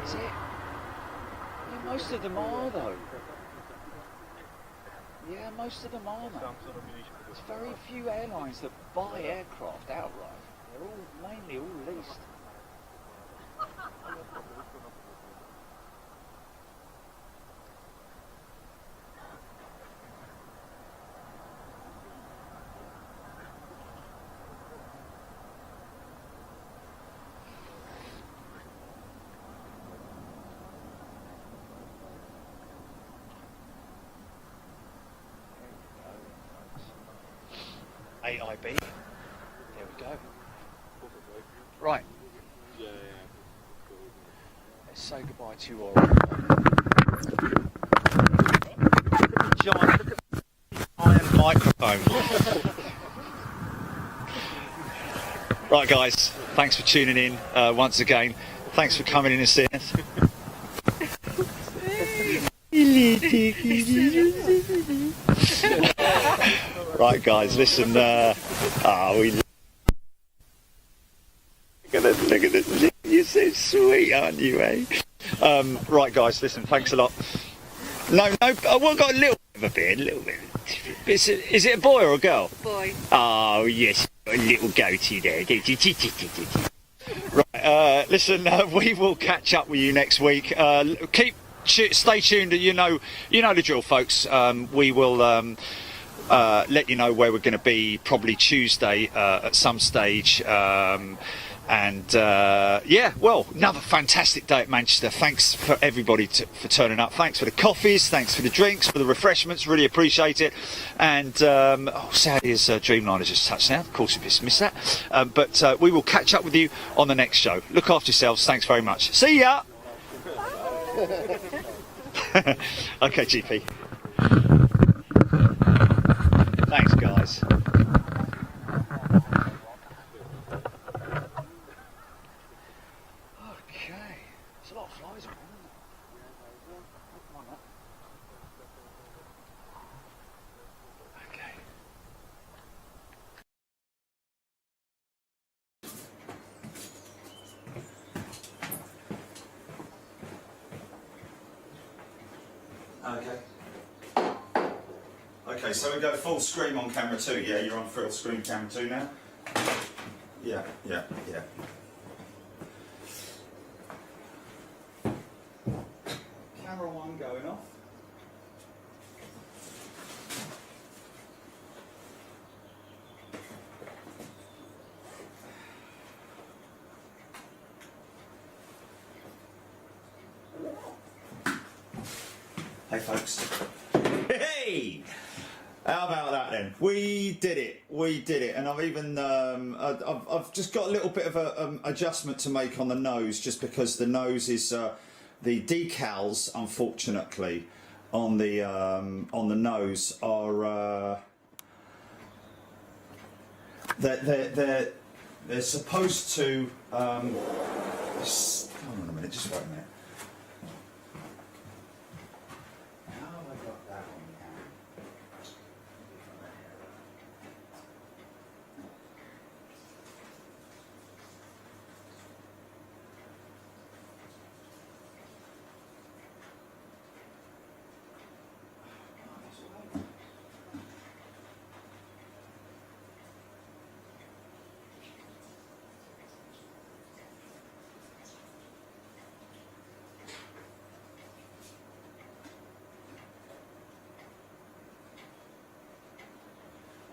Is it? Yeah, most of them are though. Yeah, most of them are, mate. There's very few airlines that buy aircraft outright. They're all mainly all leased. AIB. There we go. Right. Let's say goodbye to our giant iron microphone. Right, guys. Thanks for tuning in once again. Thanks for coming in and seeing us. Right, guys, listen. We look at this. You're so sweet, aren't you, eh? Right, guys, listen. Thanks a lot. No. I've got a little bit of a beard, a little bit. Is it a boy or a girl? Boy. Oh yes, a little goatee there. Right. Listen. We will catch up with you next week. Stay tuned. You know the drill, folks. We will let you know where we're going to be probably Tuesday at some stage. Yeah, well, another fantastic day at Manchester. Thanks for everybody for turning up. Thanks for the coffees, thanks for the drinks, for the refreshments. Really appreciate it. And sadly, as Dreamliner just touched down. Of course, we just missed that. But we will catch up with you on the next show. Look after yourselves. Thanks very much. See ya. Okay, GP. Thanks, guys. Okay, there's a lot of flies around, isn't there? Come on, Okay. Okay, so we go full screen on camera 2. Yeah, you're on full screen camera 2 now. Yeah. Camera 1 going off. Hey folks. Hey! How about that then? We did it. We did it. And I've even I've just got a little bit of a adjustment to make on the nose, just because the nose is the decals, unfortunately, on the nose are they're supposed to. Hold on a minute. Just wait a minute.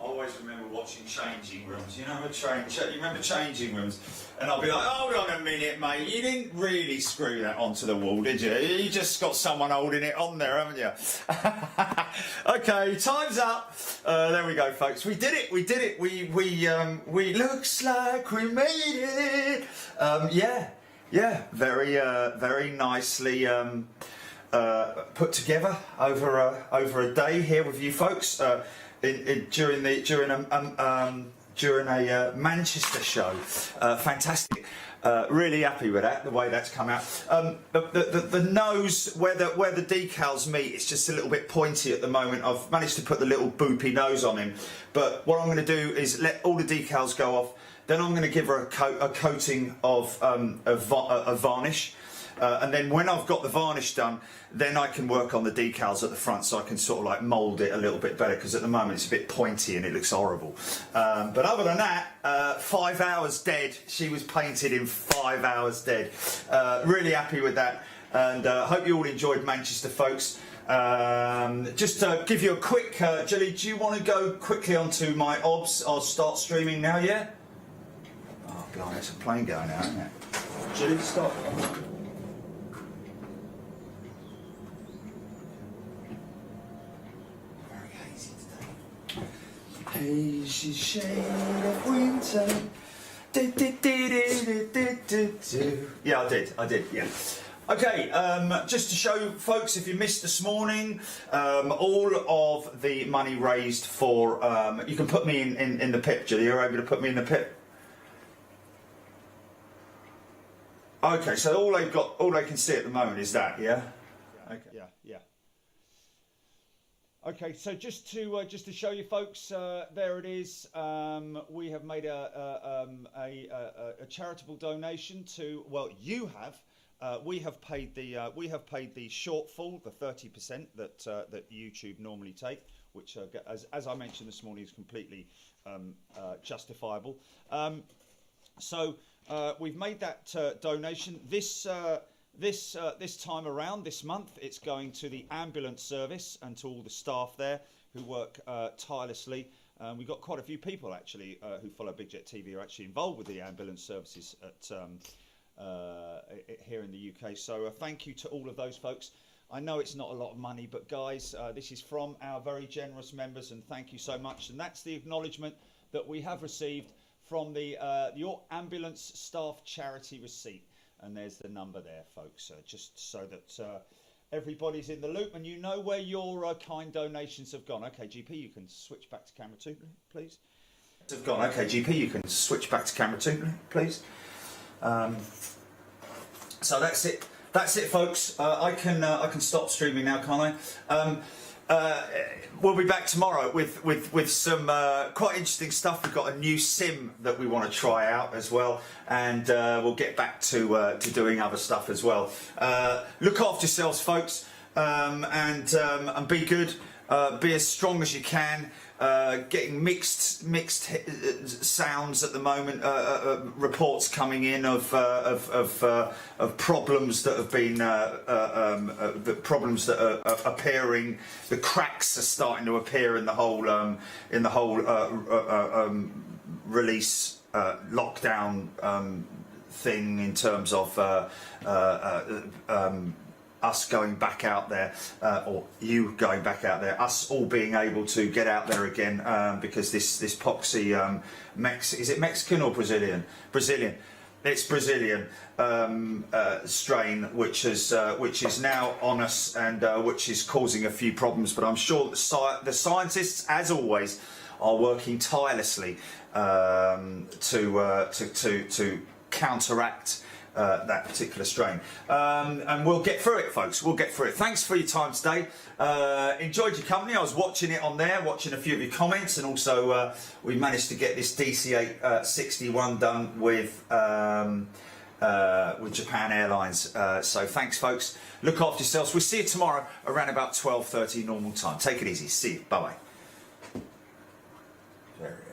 I always remember watching changing rooms. You know, you remember changing rooms, and I'll be like, "Hold on a minute, mate. You didn't really screw that onto the wall, did you? You just got someone holding it on there, haven't you?" Okay, time's up. There we go, folks. We did it. We did it. We looks like we made it. Yeah. Very nicely put together over a day here with you folks. During a Manchester show. Fantastic. Really happy with that, the way that's come out. The nose, where the decals meet, it's just a little bit pointy at the moment. I've managed to put the little boopy nose on him, but what I'm going to do is let all the decals go off. Then I'm going to give her a coating of varnish. And then when I've got the varnish done, then I can work on the decals at the front, so I can sort of like mould it a little bit better, because at the moment it's a bit pointy and it looks horrible. But other than that, 5 hours dead. She was painted in 5 hours dead. Really happy with that, and hope you all enjoyed Manchester, folks. Just to give you a quick, Jilly, do you want to go quickly onto my OBS? I'll start streaming now, yeah? Oh, blimey, it's a plane going now, isn't it? Jilly, stop. Hazy shade of winter. Yeah, I did, yeah. Okay, just to show folks, if you missed this morning, all of the money raised for, you can put me in the pit, Julie, you're able to put me in the pit? Okay, so all they can see at the moment is that, yeah? Okay. Yeah. Okay, so just to show you folks, there it is. We have made a charitable donation to. Well, you have. We have paid the shortfall, the 30% that YouTube normally take, which, as I mentioned this morning, is completely justifiable. So we've made that donation. This time around, this month, it's going to the ambulance service and to all the staff there who work tirelessly. We've got quite a few people actually who follow Big Jet TV are actually involved with the ambulance services at here in the UK. So thank you to all of those folks. I know it's not a lot of money, but guys, this is from our very generous members, and thank you so much. And that's the acknowledgement that we have received from your ambulance staff charity receipt. And there's the number there, folks, just so that everybody's in the loop and you know where your kind donations have gone. Okay, GP, you can switch back to camera 2, please. Have gone. Okay, GP, you can switch back to camera 2, please. So that's it. That's it, folks. I can stop streaming now, can't I? We'll be back tomorrow with some quite interesting stuff. We've got a new sim that we want to try out as well, and we'll get back to doing other stuff as well. Look after yourselves, folks, and be good. Be as strong as you can. Getting mixed sounds at the moment. Reports coming in of problems that have been the problems that are appearing. The cracks are starting to appear in the whole release lockdown thing in terms of us going back out there, or you going back out there, us all being able to get out there again, because this poxy, is it Mexican or Brazilian? Brazilian. It's Brazilian strain, which is now on us, and which is causing a few problems. But I'm sure the scientists, as always, are working tirelessly to counteract that particular strain, and we'll get through it, folks. We'll get through it. Thanks for your time today. Enjoyed your company. I was watching it on there, watching a few of your comments, and also we managed to get this DC-8 61 done with Japan Airlines. So thanks, folks. Look after yourselves. We'll see you tomorrow around about 12:30 normal time. Take it easy. See you. Bye bye. Very good.